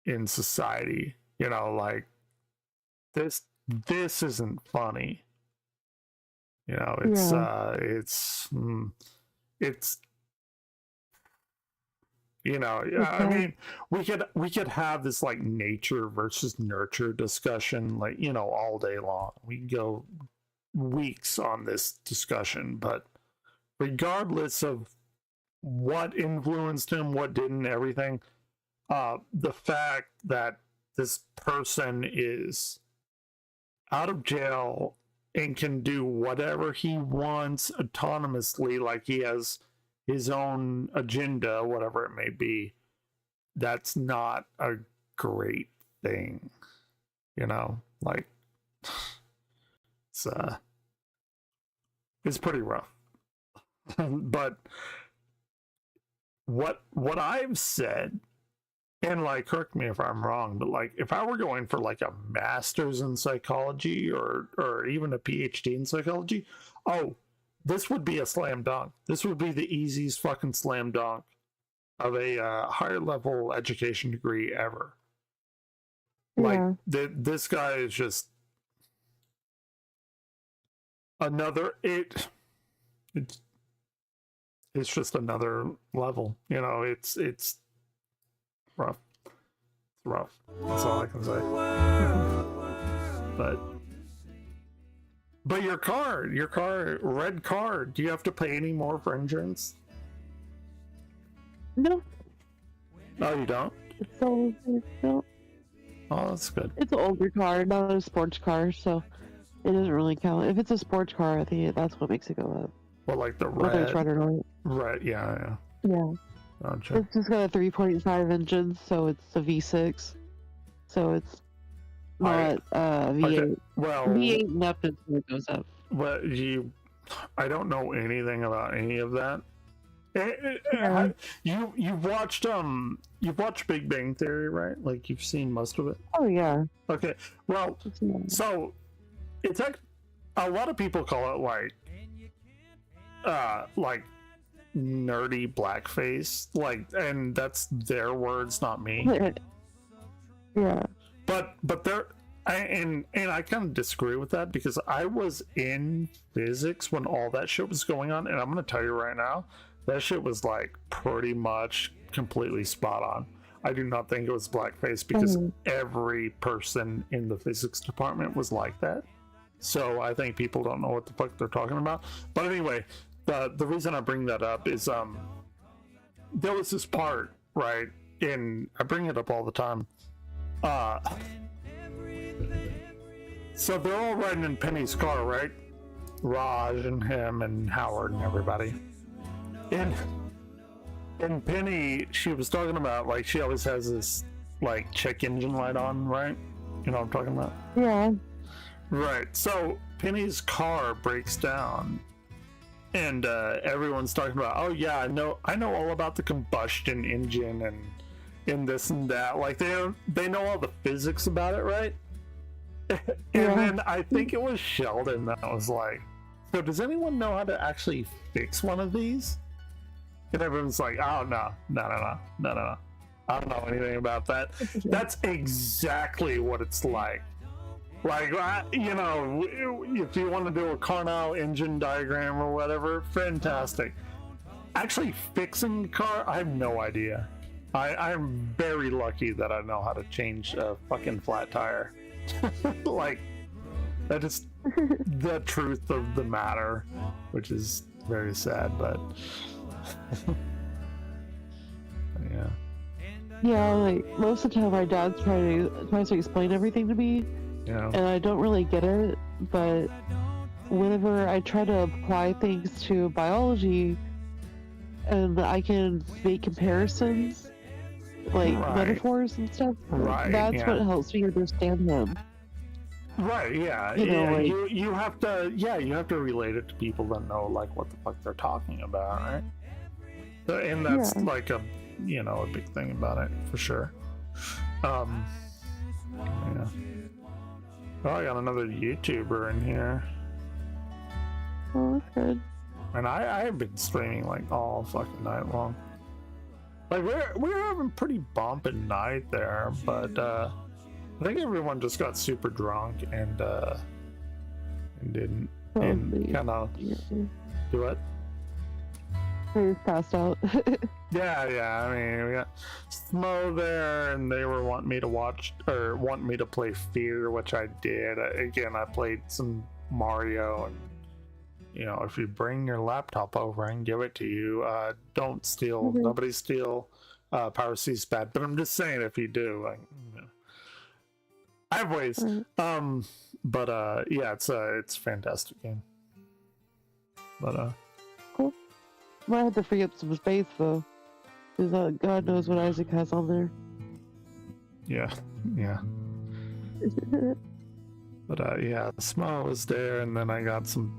in society, you know, like this isn't funny. You know, it's you know, I mean, we could have this like nature versus nurture discussion, like, you know, all day long. We can go weeks on this discussion, but regardless of what influenced him, what didn't, everything, the fact that this person is out of jail and can do whatever he wants autonomously, like he has his own agenda, whatever it may be, that's not a great thing, you know, like it's pretty rough. But what I've said, and like, correct me if I'm wrong, but like, if I were going for like a master's in psychology or even a PhD in psychology, this would be a slam dunk. This would be the easiest fucking slam dunk of a higher level education degree ever. Like, this guy is just another, it's just another level, you know. It's rough. It's rough. That's all I can say. But your car, red car, do you have to pay any more for insurance? No. Oh, you don't? No. Oh, that's good. It's an older car, not a sports car, so it doesn't really count. If it's a sports car, I think that's what makes it go up. Well, like the red. Whether it's red or not. Right, yeah. Yeah. Gotcha. It's just got a 3.5 engine, so it's a V6. So it's not V8. Okay. Well, V8 and up until it goes up. Well, I don't know anything about any of that. You've watched Big Bang Theory, right? Like, you've seen most of it. Oh yeah. Okay. Well, so it's like a lot of people call it like nerdy blackface, like, and that's their words, not me. Yeah. But they're and I kind of disagree with that, because I was in physics when all that shit was going on, and I'm gonna tell you right now, that shit was like pretty much completely spot on. I do not think it was blackface, because every person in the physics department was like that. So I think people don't know what the fuck they're talking about. But anyway, the reason I bring that up is there was this part, right? And I bring it up all the time. So they're all riding in Penny's car, right? Raj and him and Howard and everybody. And Penny, she was talking about, like, she always has this like check engine light on, right? You know what I'm talking about? Yeah. Right. So Penny's car breaks down, and everyone's talking about, oh yeah, I know all about the combustion engine and this and that. Like, they know all the physics about it, right? And then I think it was Sheldon that was like, so does anyone know how to actually fix one of these? And everyone's like, oh, no. I don't know anything about that. That's exactly what it's like. Like, you know, if you want to do a Carnot engine diagram or whatever, fantastic. Actually fixing a car, I have no idea. I'm very lucky that I know how to change a fucking flat tire. Like, that is the truth of the matter, which is very sad, but yeah. Yeah, like most of the time my dad tries to explain everything to me, and I don't really get it, but whenever I try to apply things to biology and I can make comparisons, like metaphors and stuff, that's what helps me understand him. Right, yeah. You have to relate it to people that know like what the fuck they're talking about, right? And that's like a big thing about it for sure. Yeah. Oh, I got another YouTuber in here. Oh, good. And I've been streaming like all fucking night long. Like we're having pretty bumping night there, but I think everyone just got super drunk and didn't kind of do it. They just passed out. Yeah. I mean, we got Smo there, and they were wanting me to play Fear, which I did. Again, I played some Mario, and if you bring your laptop over and give it to you, don't steal. Nobody steal. Power C's bad, but I'm just saying if you do, I have ways. But yeah, it's a fantastic game. But cool. Might have to free up some space though, because God knows what Isaac has on there. Yeah. But yeah, Smo was there, and then I got some.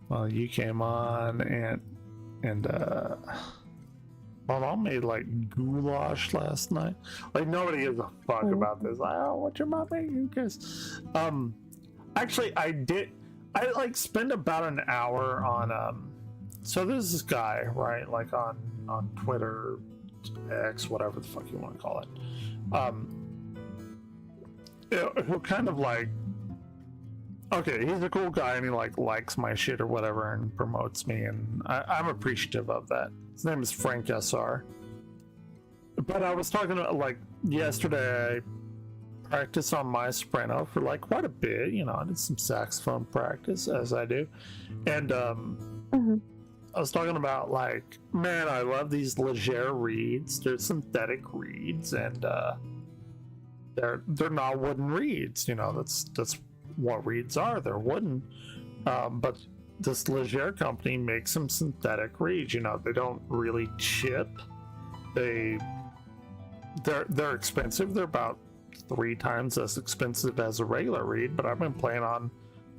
Well, you came on, and my mom made like goulash last night. Like nobody gives a fuck about this. Like, oh, what's your mom making? Because actually, I like spend about an hour on So there's this guy, right? Like on Twitter, X, whatever the fuck you want to call it. Who kind of like, okay, he's a cool guy and he like likes my shit or whatever and promotes me, and I'm appreciative of that. His name is Frank SR. But I was talking about like yesterday, I practiced on my soprano for like quite a bit. I did some saxophone practice as I do, and I was talking about like, man, I love these Leger reeds. They're synthetic reeds, and they're not wooden reeds. That's what reeds are. They're wooden, but this Leger company makes some synthetic reeds. They don't really chip. They're expensive. They're about 3 times as expensive as a regular reed. But I've been playing on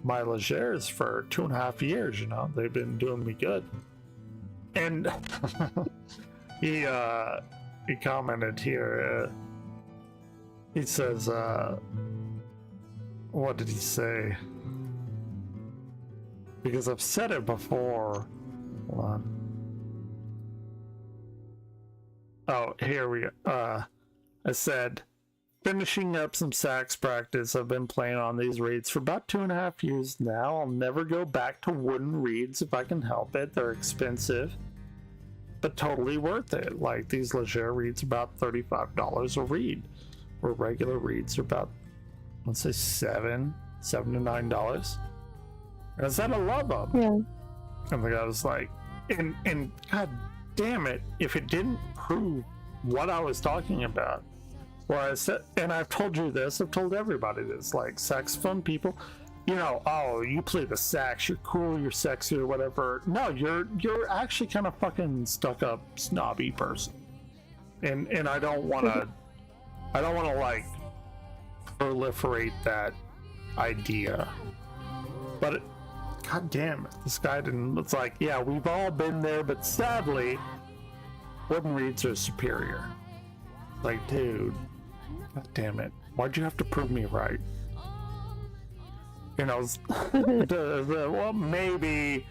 my Legers for 2.5 years. They've been doing me good. And he commented here. He says, what did he say? Because I've said it before. Hold on. Oh, here we go. I said, finishing up some sax practice. I've been playing on these reeds for about 2.5 years now. I'll never go back to wooden reeds if I can help it. They're expensive, but totally worth it. Like these Leger reeds, about $35 a reed, where regular reeds are about, let's say $7 to $9. And I said I love them. Yeah. And the guy was like, and god damn it, if it didn't prove what I was talking about. Well, I said, and I've told you this, I've told everybody this, like saxophone people, oh, you play the sax, you're cool, you're sexy or whatever. No, you're actually kind of fucking stuck up, snobby person. And I don't want to like proliferate that idea. But god damn it, this guy didn't. It's like, yeah, we've all been there, but sadly, wooden reeds are superior. Like, dude, god damn it, why'd you have to prove me right? Well, maybe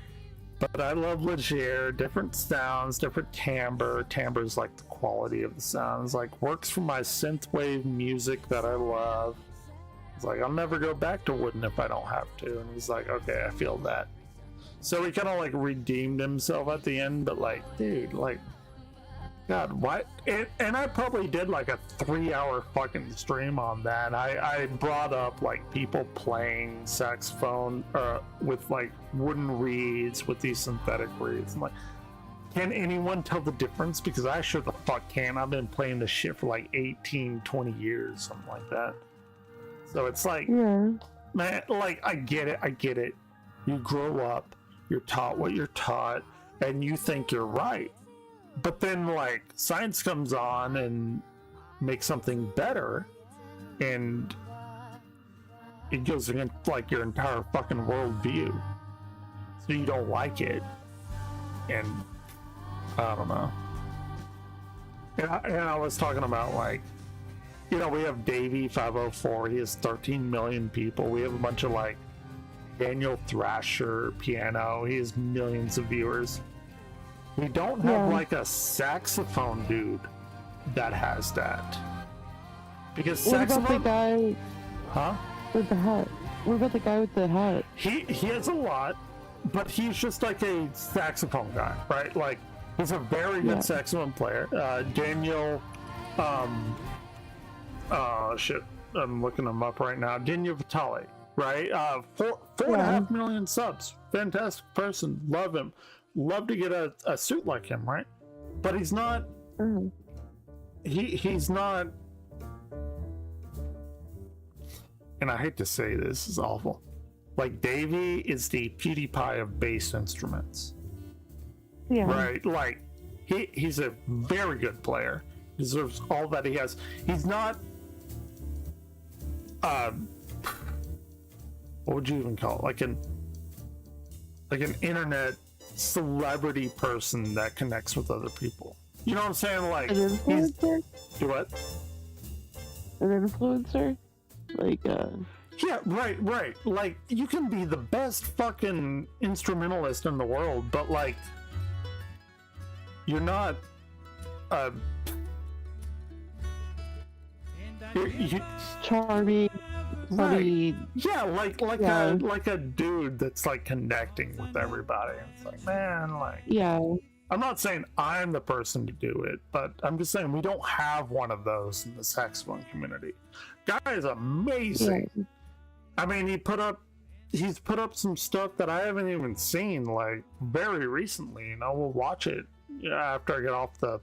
But I love Leger, different sounds, different timbre. Timbre's like the quality of the sounds, like works for my synthwave music that I love. It's like, I'll never go back to Wooden if I don't have to. And he's like, okay, I feel that. So he kind of like redeemed himself at the end, but like, dude, like, God, what? And I probably did like a 3-hour fucking stream on that. I brought up like people playing saxophone with like wooden reeds with these synthetic reeds. I'm like, can anyone tell the difference? Because I sure the fuck can. I've been playing this shit for like 18, 20 years, something like that. So it's like, man, like, I get it. You grow up, you're taught what you're taught, and you think you're right. But then, like, science comes on and makes something better, and it goes against, like, your entire fucking worldview. So you don't like it. And I don't know. And I was talking about, like, you know, we have Davey 504. He has 13 million people. We have a bunch of, like, Daniel Thrasher piano. He has millions of viewers. We don't have like a saxophone dude that has that. Because what saxophone. About the guy? Huh? With the hat. What about the guy with the hat? He has a lot, but he's just like a saxophone guy, right? Like, he's a very good saxophone player. Daniel, shit, I'm looking him up right now. Daniel Vitale, right? 4.5 million subs. Fantastic person. Love him. Love to get a suit like him, right? But he's not. He's not. And I hate to say this is awful. Like, Davey is the PewDiePie of bass instruments. Yeah. Right. Like, he's a very good player. Deserves all that he has. He's not. What would you even call it? Like an internet celebrity person that connects with other people. You know what I'm saying? Like, an influencer? Do what? An influencer? Like, yeah, right. Like, you can be the best fucking instrumentalist in the world, but like, you're not you're charming. Right. Yeah, like a dude that's like connecting with everybody. It's like, man, like, I'm not saying I'm the person to do it, but I'm just saying we don't have one of those in the saxophone community. Guy is amazing. Yeah. I mean, he's put up some stuff that I haven't even seen, like, very recently. You know, we'll watch it after I get off the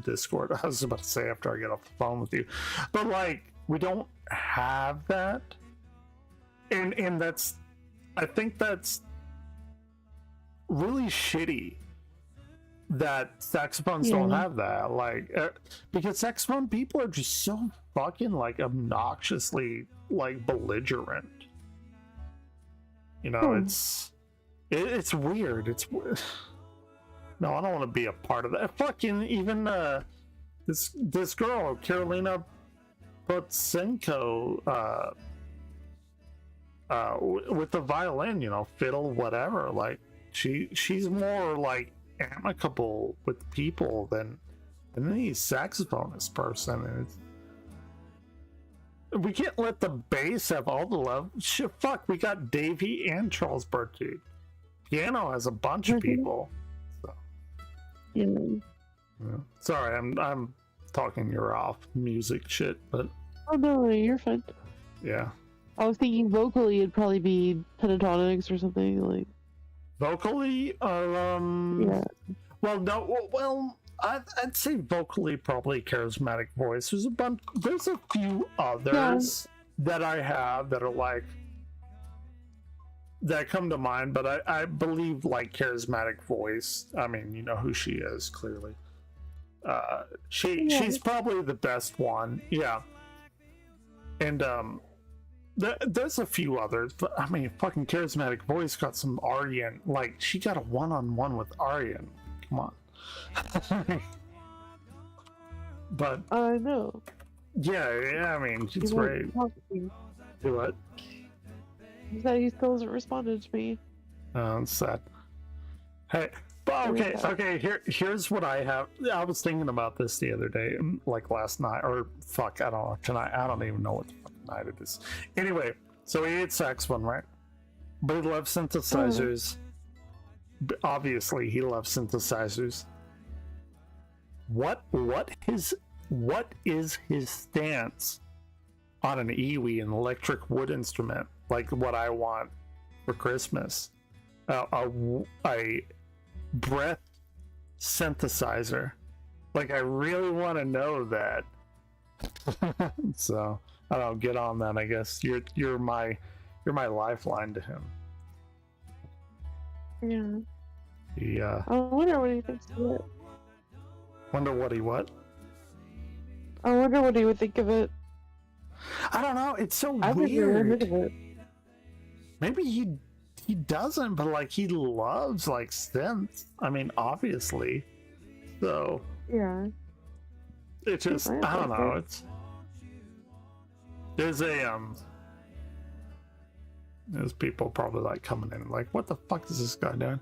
Discord. I was about to say after I get off the phone with you, but like, we don't have that, and that's, I think that's really shitty that saxophones don't have that, like, because saxophone people are just so fucking like obnoxiously like belligerent, you know. It's weird. No, I don't want to be a part of that. Fucking even this girl Carolina Potsenko, with the violin, you know, fiddle, whatever. Like, she's more like amicable with people than any saxophonist person. And we can't let the bass have all the love. Shit, fuck, we got Davey and Charles Berthoud. Piano has a bunch of people. So. Yeah. Sorry, I'm talking your off music shit, but oh no, you're fine. Yeah. I was thinking vocally it'd probably be pentatonics or something like. Vocally, yeah. Well, no. Well, I'd say vocally probably Charismatic Voice. There's a few others that I have that are like that come to mind, but I believe like Charismatic Voice. I mean, you know who she is clearly. She's probably the best one. Yeah. And there's a few others, but I mean, fucking Charismatic Voice got some Aryan. Like, she got a one-on-one with Aryan. Come on. But I know. Yeah. I mean, she's great. Do what? He said he still hasn't responded to me. Oh, it's sad. Hey, but okay. Here's what I have. I was thinking about this the other day, like last night, or fuck, I don't know, tonight. I don't even know what the fucking night it is. Anyway, so he ate saxophone, right? But he loves synthesizers. Obviously, he loves synthesizers. What is his stance on an EWI, an electric wood instrument, like what I want for Christmas? A breath synthesizer. Like, I really want to know that. So I don't know, get on that. I guess you're my lifeline to him. Yeah. Yeah. I wonder what he thinks of it. Wonder what he what? I wonder what he would think of it. I don't know. It's so I've never heard of it. Maybe he doesn't, but like he loves like synths. I mean, obviously. So yeah. It's just I don't know. It's there's people probably like coming in like, what the fuck is this guy doing?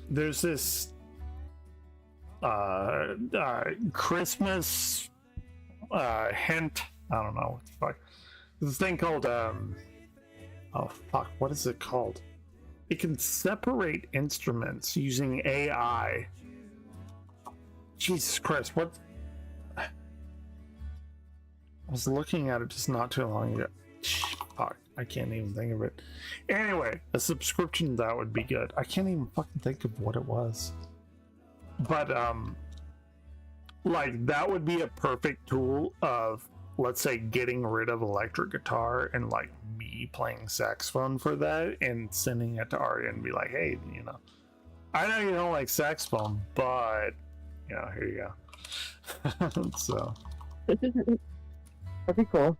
There's this Christmas hint. I don't know what the fuck. This thing called oh fuck, what is it called? It can separate instruments using AI. Jesus Christ, what? I was looking at it just not too long ago. Fuck, I can't even think of it. Anyway, a subscription that would be good. I can't even fucking think of what it was. But like that would be a perfect tool of, let's say, getting rid of electric guitar and like me playing saxophone for that and sending it to Arya and be like, hey, you know, I know you don't like saxophone, but you know, here you go. So that'd be cool.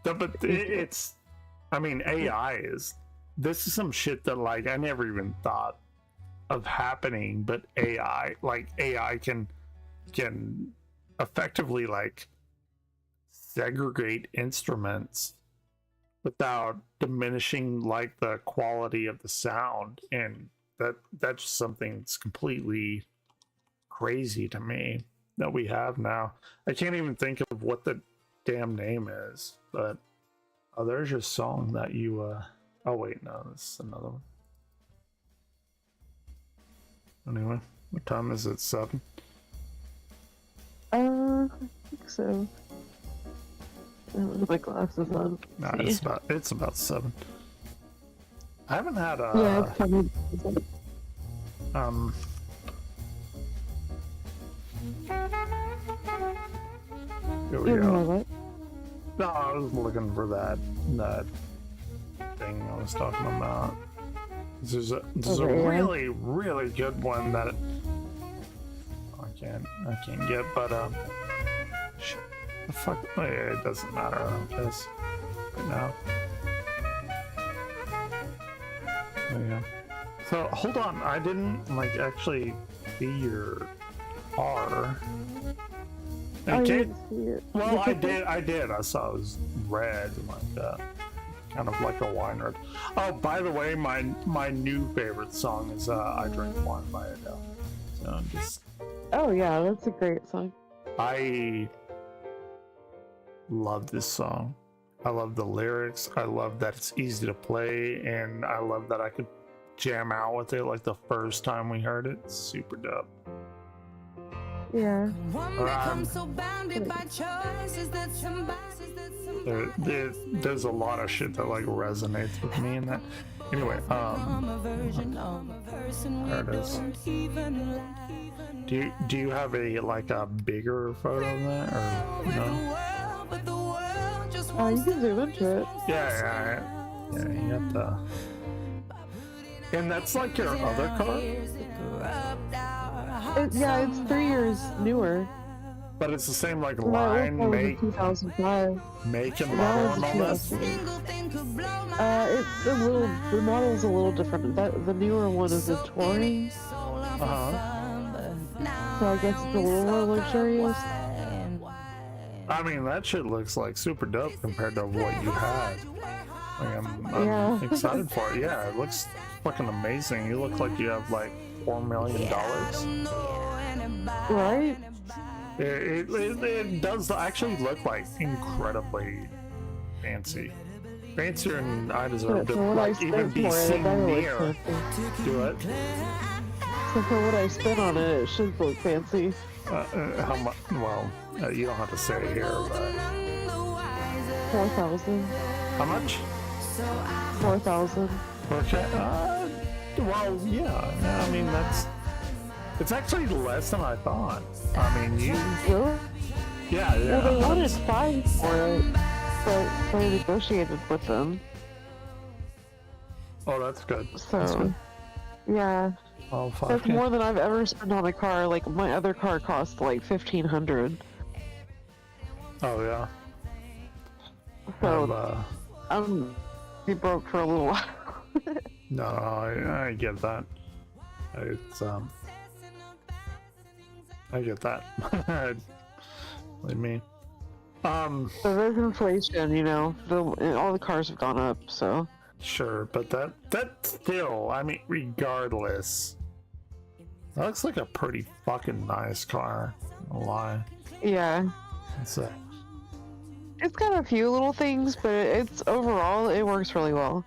But it's, I mean, AI is, this is some shit that like I never even thought of happening, but AI can effectively like segregate instruments without diminishing like the quality of the sound, and that's something that's completely crazy to me that we have now. I can't even think of what the damn name is, but oh, there's your song that you oh wait, no, this is another one. Anyway, what time is it? 7? I think so. I don't have my glasses on. Nah, it's about 7. I haven't had a yeah, it's probably here we go. No, I was looking for that thing I was talking about. There's a really, really good one that I can't get, but the fuck, oh, yeah, it doesn't matter. I don't guess right now. There you go. So hold on, I didn't like actually see your R. Okay. Well, I did. I saw it was red, like that. Kind of like a wine red. Oh, by the way, my new favorite song is I Drink Wine by Adele. So just... Oh yeah, that's a great song. I love this song. I love the lyrics. I love that it's easy to play, and I love that I could jam out with it like the first time we heard it. It's super dope. Yeah. There's a lot of shit that like resonates with me in that. Anyway, there it is. Do you have a like a bigger photo of that or no? Oh, you can zoom into it. Yeah, you have to. And that's like your other car? Yeah, it's 3 years newer. But it's the same like line, make, 2005. Make and model and all that. It's a little. The model's a little different. The newer one is a touring. So I guess it's a little more luxurious. I mean, that shit looks like super dope compared to what you had. I'm excited for it. Yeah, it looks fucking amazing. You look like you have like $4 million. Right? It does actually look like incredibly fancy. Fancier than I deserve to like, even be seen near. Do it. So for what I spent on it, it should look fancy. How much? Well, you don't have to say it here, but 4,000. How much? 4,000. Okay. Well, yeah. I mean, it's actually less than I thought. I mean, you. Really? Yeah. Well, they wanted 5 for it, but I negotiated with them. Oh, that's good. So, that's good. Yeah. Oh, fuck. That's more than I've ever spent on a car. Like, my other car cost like $1,500. Oh, yeah. So, I'm be broke for a little while. No, I get that. It's I get that. What do you mean? So there's inflation, you know. All the cars have gone up, so. Sure, but that still, I mean, regardless, that looks like a pretty fucking nice car. No lie. Yeah. It's got a few little things, but it's overall it works really well.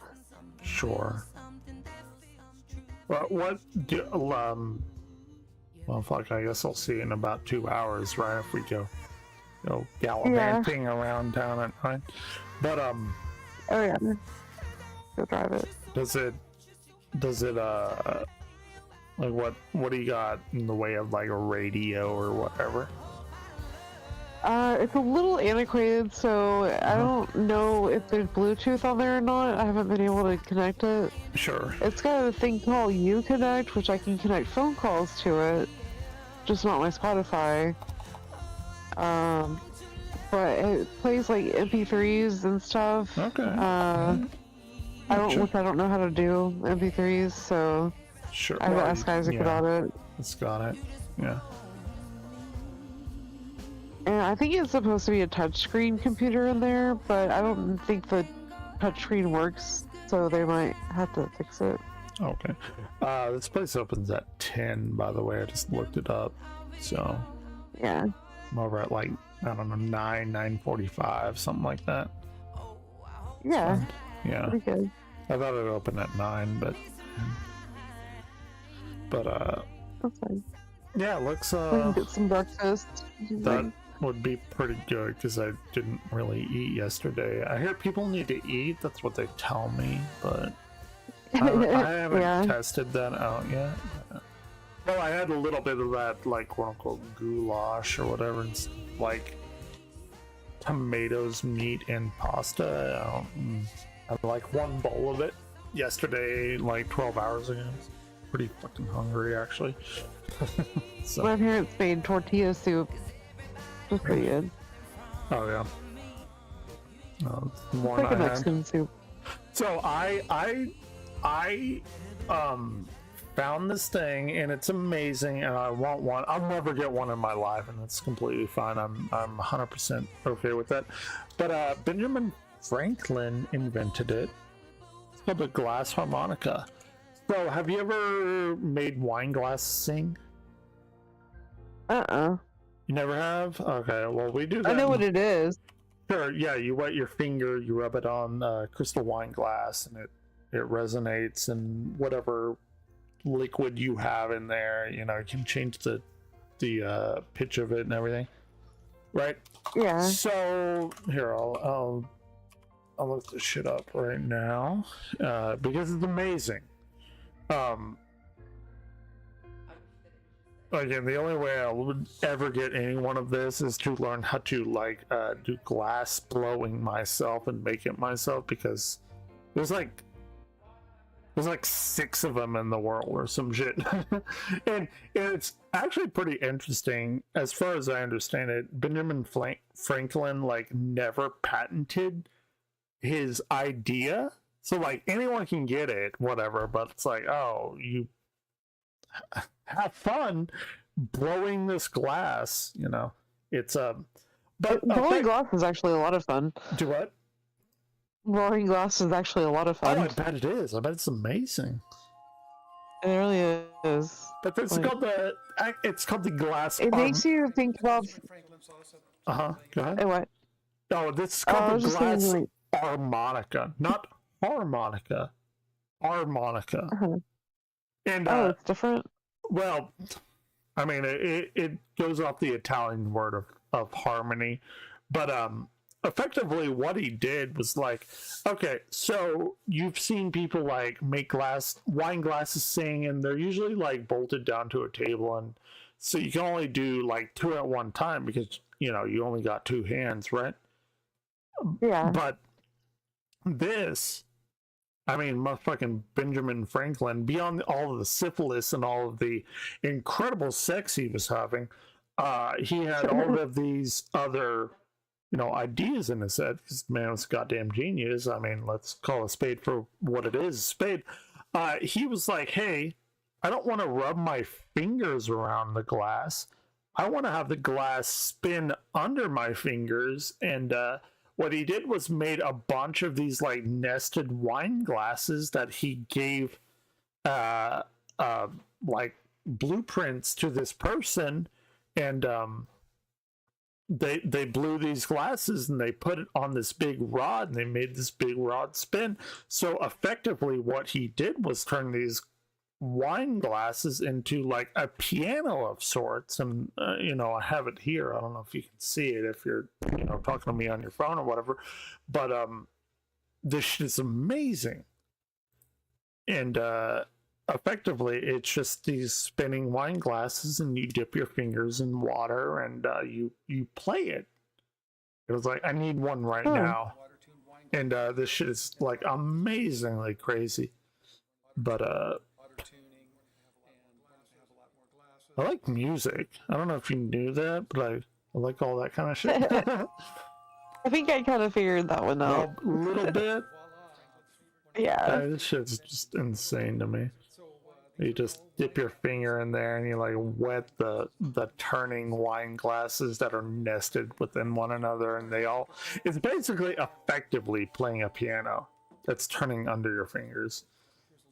Sure. Well, well, fuck, I guess I'll see in about 2 hours, right? If we go gallivanting around town at night. But, oh yeah. Go drive it. Does it, like, what do you got in the way of, like, a radio or whatever? It's a little antiquated, so I don't know if there's Bluetooth on there or not. I haven't been able to connect it. Sure. It's got a thing called Uconnect, which I can connect phone calls to it, just not my Spotify. But it plays like MP3s and stuff. Okay. I don't know how to do MP3s, so sure. I've asked Isaac about it. It's got it. Yeah. And I think it's supposed to be a touchscreen computer in there, but I don't think the touchscreen works, so they might have to fix it. Okay. This place opens at 10, by the way. I just looked it up. So, yeah. I'm over at like, I don't know, 9:45, something like that. Yeah. Yeah. Pretty good. I thought it opened at 9, but That's fine. Yeah, it looks, we can get some breakfast. That would be pretty good, because I didn't really eat yesterday. I hear people need to eat, that's what they tell me, but I haven't tested that out yet. Well, I had a little bit of that, like, quote-unquote, goulash or whatever. It's like tomatoes, meat, and pasta. I had like one bowl of it yesterday, like 12 hours ago. Pretty fucking hungry, actually. So. My parents made tortilla soup. It was pretty good. Oh, yeah. More it's like a Mexican soup. So I found this thing, and it's amazing, and I want one. I'll never get one in my life, and that's completely fine. I'm 100% okay with that. But Benjamin Franklin invented it. It's called a glass harmonica. So, have you ever made wine glass sing? You never have? Okay, well, we do that. I know what it is. Sure, yeah, you wet your finger, you rub it on crystal wine glass, and it resonates, and whatever liquid you have in there, you know, you can change the pitch of it and everything, right? Yeah. So here, I'll look this shit up right now because it's amazing. Again, the only way I would ever get any one of this is to learn how to like do glass blowing myself and make it myself, because there's like 6 of them in the world or some shit. and it's actually pretty interesting. As far as I understand it, Benjamin Franklin like never patented his idea, so like anyone can get it, whatever, but it's like, oh, you have fun blowing this glass, you know. It's but blowing glass is actually a lot of fun. Do what? Roaring Glass is actually a lot of fun. Oh, I bet it is. I bet it's amazing. It really is. But it's called the glass. It makes you think about. Go ahead. And what? No, this is called the glass harmonica, not harmonica. Harmonica. And it's different. Well, I mean, it goes off the Italian word of harmony, but effectively what he did was like, okay, so you've seen people like make wine glasses sing, and they're usually like bolted down to a table, and so you can only do like 2 at one time because you only got 2 hands, right? Yeah. But this, I mean, motherfucking Benjamin Franklin, beyond all of the syphilis and all of the incredible sex he was having, he had all of these other, ideas in his head, because man was a goddamn genius. I mean, let's call a spade for what it is, a spade. He was like, hey, I don't want to rub my fingers around the glass. I want to have the glass spin under my fingers. And what he did was made a bunch of these like nested wine glasses that he gave like blueprints to this person, and they blew these glasses and they put it on this big rod, and they made this big rod spin. So effectively what he did was turn these wine glasses into like a piano of sorts. And I have it here. I don't know if you can see it if you're talking to me on your phone or whatever, but this shit is amazing. And effectively it's just these spinning wine glasses, and you dip your fingers in water, and you play it. It was like, I need one right now. And this shit is like amazingly crazy. But I like music. I don't know if you knew that, but I like all that kind of shit. I think I kind of figured that one out. A little bit. Yeah. This shit's just insane to me. You just dip your finger in there and you like wet the turning wine glasses that are nested within one another, and it's basically effectively playing a piano that's turning under your fingers.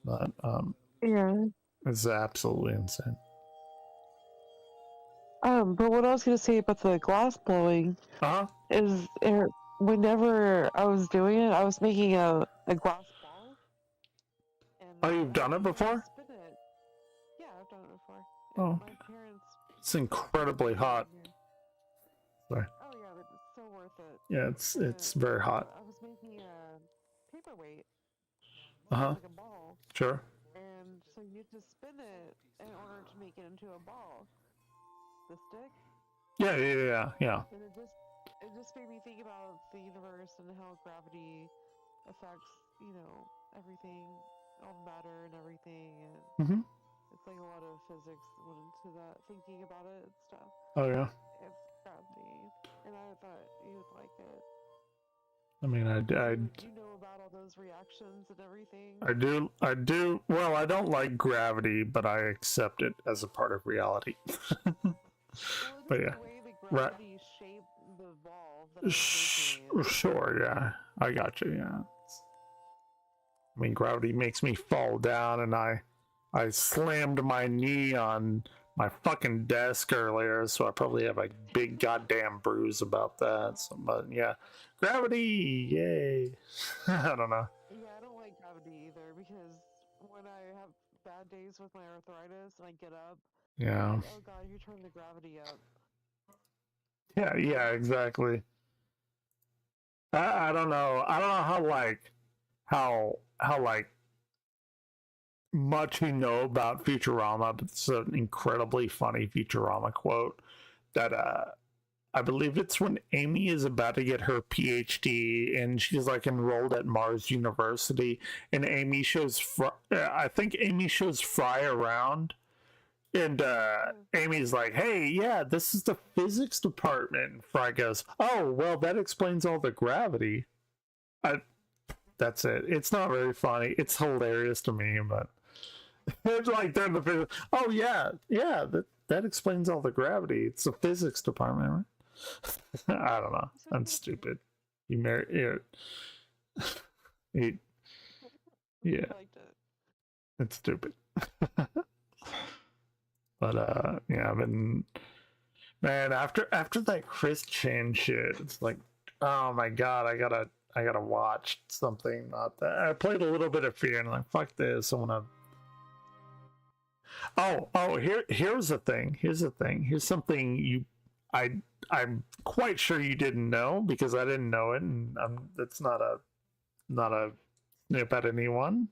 But yeah, it's absolutely insane. But what I was gonna say about the glass blowing is whenever I was doing it, I was making a glass ball. Oh, you've done it before? Yeah, I've done it before. Oh, my parents. It's incredibly hot. Sorry. Oh yeah, but it's so worth it. Yeah, it's very hot. I was making a paperweight. Like a ball. Sure. And so you have to spin it in order to make it into a ball. The stick? Yeah. And it just made me think about the universe and how gravity affects, everything, all matter and everything, and it's like a lot of physics went into that, thinking about it and stuff. Oh yeah. It's gravity, and I thought you would like it. I mean, You know about all those reactions and everything? I do. Well, I don't like gravity, but I accept it as a part of reality. But yeah, right. Shape the ball that Sure, yeah, I got you. Yeah, I mean, gravity makes me fall down, and I slammed my knee on my fucking desk earlier, so I probably have a big goddamn bruise about that. So, but yeah, gravity, yay! I don't know. Yeah, I don't like gravity either, because when I have bad days with my arthritis and I get up, yeah. I'm like, oh god, you turned the gravity up. Yeah, exactly. I don't know. I don't know how much you know about Futurama, but it's an incredibly funny Futurama quote that I believe it's when Amy is about to get her PhD and she's like enrolled at Mars University, and Amy shows I think Amy shows Fry around. And Amy's like, hey, yeah, this is the physics department. And Fry goes, oh, well, that explains all the gravity. That's it. It's not very funny. It's hilarious to me, but it's like they're the physics. Oh, yeah, that explains all the gravity. It's the physics department, right? I don't know. I'm stupid. Yeah. It's stupid. But yeah, I've been, man, after that Chris Chan shit, it's like, oh my god, I gotta watch something, not that. I played a little bit of Fear and I'm like, fuck this, I wanna. Here's the thing. Here's something I'm quite sure you didn't know, because I didn't know it, and that's not a snip at anyone.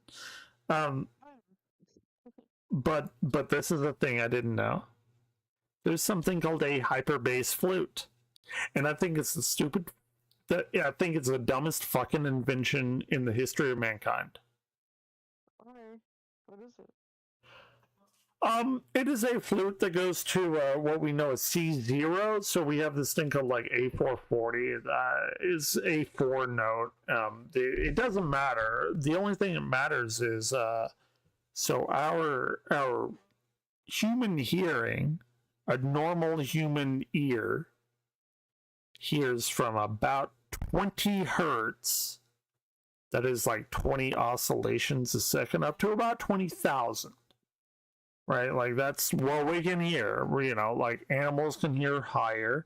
But this is the thing I didn't know. There's something called a hyperbass flute, and I think it's I think it's the dumbest fucking invention in the history of mankind. What is it? It is a flute that goes to what we know as C0. So we have this thing called like A440. Is a 4 note. It doesn't matter. The only thing that matters is so our human hearing, a normal human ear, hears from about 20 hertz. That is like 20 oscillations a second, up to about 20,000. Right, like that's what we can hear. You know, like animals can hear higher.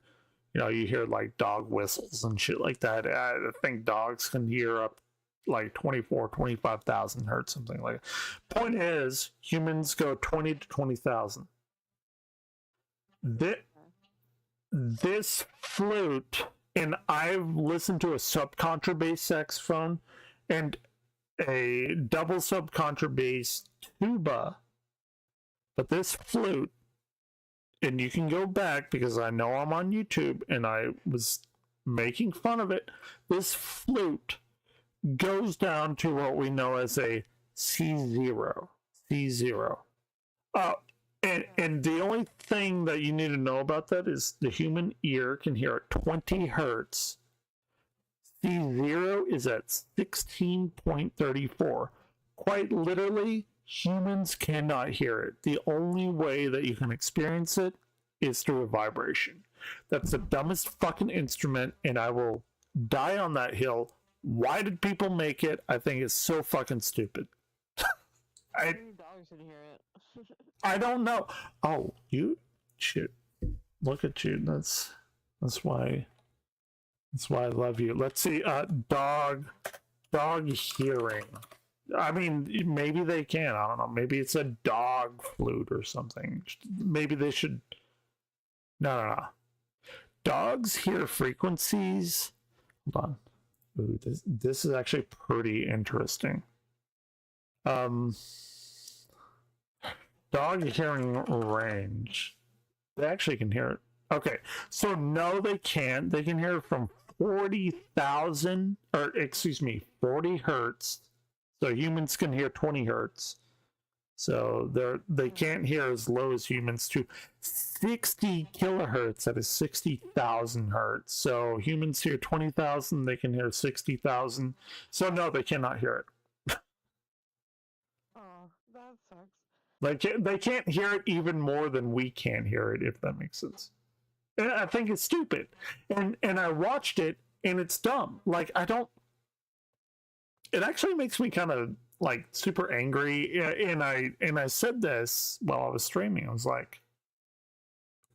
You know, you hear like dog whistles and shit like that. I think dogs can hear up like 25,000 hertz, something like that. Point is, humans go 20 to 20,000. This flute, and I've listened to a subcontrabass saxophone and a double subcontrabass tuba. But this flute, and you can go back because I know I'm on YouTube and I was making fun of it. This flute goes down to what we know as a C0. C0. And the only thing that you need to know about that is the human ear can hear at 20 hertz. C0 is at 16.34. Quite literally, humans cannot hear it. The only way that you can experience it is through a vibration. That's the dumbest fucking instrument, and I will die on that hill. Why did people make it? I think it's so fucking stupid. Dogs can hear it. I don't know. Oh, you shit. Look at you. That's why I love you. Let's see. Dog hearing. I mean, maybe they can. I don't know. Maybe it's a dog flute or something. Maybe they should. No. Dogs hear frequencies. Hold on. Ooh, this is actually pretty interesting. Dog hearing range. They actually can hear it. Okay, so no, they can't. They can hear it from 40 hertz. So humans can hear 20 hertz. So they can't hear as low as humans to 60 kilohertz. That is 60,000 hertz. So humans hear 20,000. They can hear 60,000. So no, they cannot hear it. Oh, that sucks. They can't hear it even more than we can hear it, if that makes sense. And I think it's stupid. And I watched it, and it's dumb. Like, I don't... It actually makes me kind of, like, super angry. And I said this while I was streaming. I was like,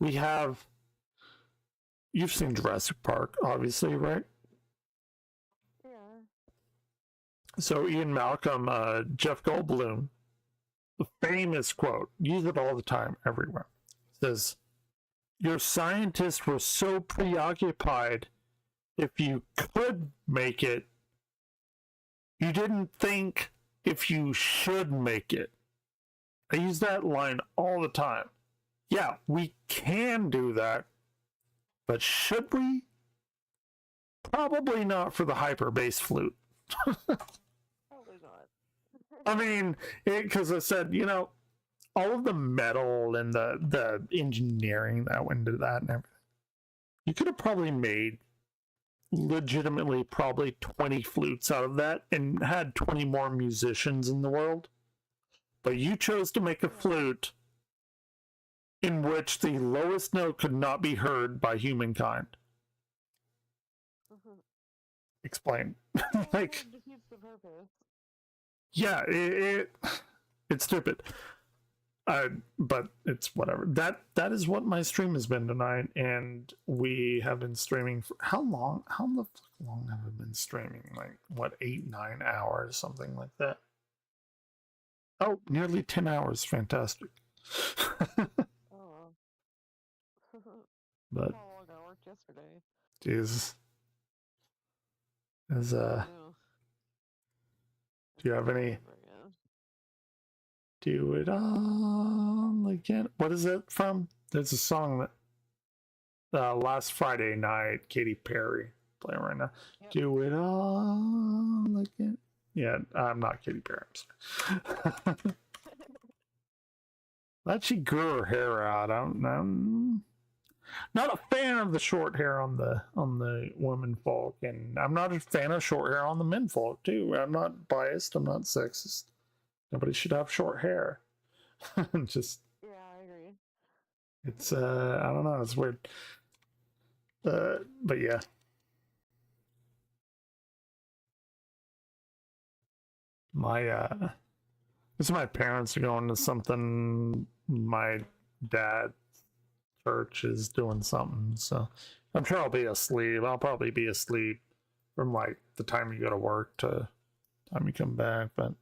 we have... You've seen Jurassic Park, obviously, right? Yeah. So Ian Malcolm, Jeff Goldblum, the famous quote, use it all the time, everywhere, says, your scientists were so preoccupied if you could make it, you didn't think if you should make it. I use that line all the time. Yeah, we can do that, but should we? Probably not for the hyperbass flute. Probably not. I mean, because I said, you know, all of the metal and the engineering that went into that and everything, you could have probably made legitimately probably 20 flutes out of that and had 20 more musicians in the world. But you chose to make a flute in which the lowest note could not be heard by humankind. explain. Like, It defeats the purpose. yeah, it's stupid. But it's whatever. That is what my stream has been tonight, and we have been streaming for how long? How the fuck long have we been streaming? Like what, 8-9 hours, something like that. Oh, nearly 10 hours. Fantastic. Oh. But how long I worked yesterday. Jesus. Is do you have any? Do it all again. What is it from? There's a song that last Friday night, Katy Perry playing right now. Yep. Do it all again. Yeah, I'm not Katy Perry. I'm sorry. That she grew her hair out. I'm not a fan of the short hair on the women folk, and I'm not a fan of short hair on the men folk too. I'm not biased. I'm not sexist. Nobody should have short hair. Just yeah, I agree. It's I don't know. It's weird. But yeah. My parents are going to something. My dad's church is doing something, so I'm sure I'll be asleep. I'll probably be asleep from like the time you go to work to the time you come back, but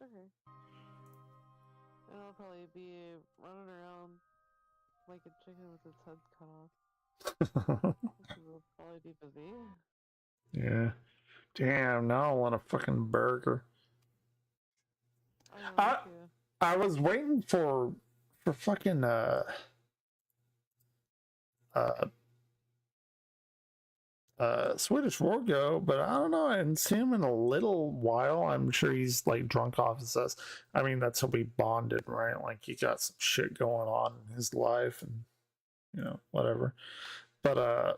okay. And I'll probably be running around like a chicken with its head cut off. We'll probably be busy. Yeah. Damn, now I want a fucking burger. I was waiting for fucking Swedish Wargo, but I don't know. I didn't see him in a little while. I'm sure he's like drunk off his ass. I mean, that's how we bonded, right? Like he got some shit going on in his life, and you know, whatever. But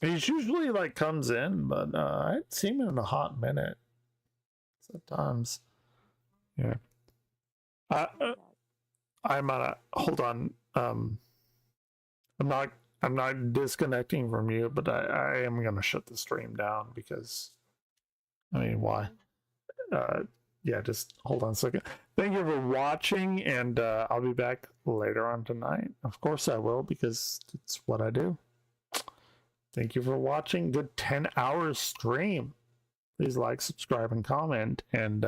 he's usually like comes in, but I haven't seen him in a hot minute. Sometimes, yeah. I'm hold on. I'm not disconnecting from you, but I am gonna shut the stream down because I mean, why? Yeah, just hold on a second. Thank you for watching, and I'll be back later on tonight. Of course I will, because it's what I do. Thank you for watching. Good 10-hour stream. Please like, subscribe, and comment, and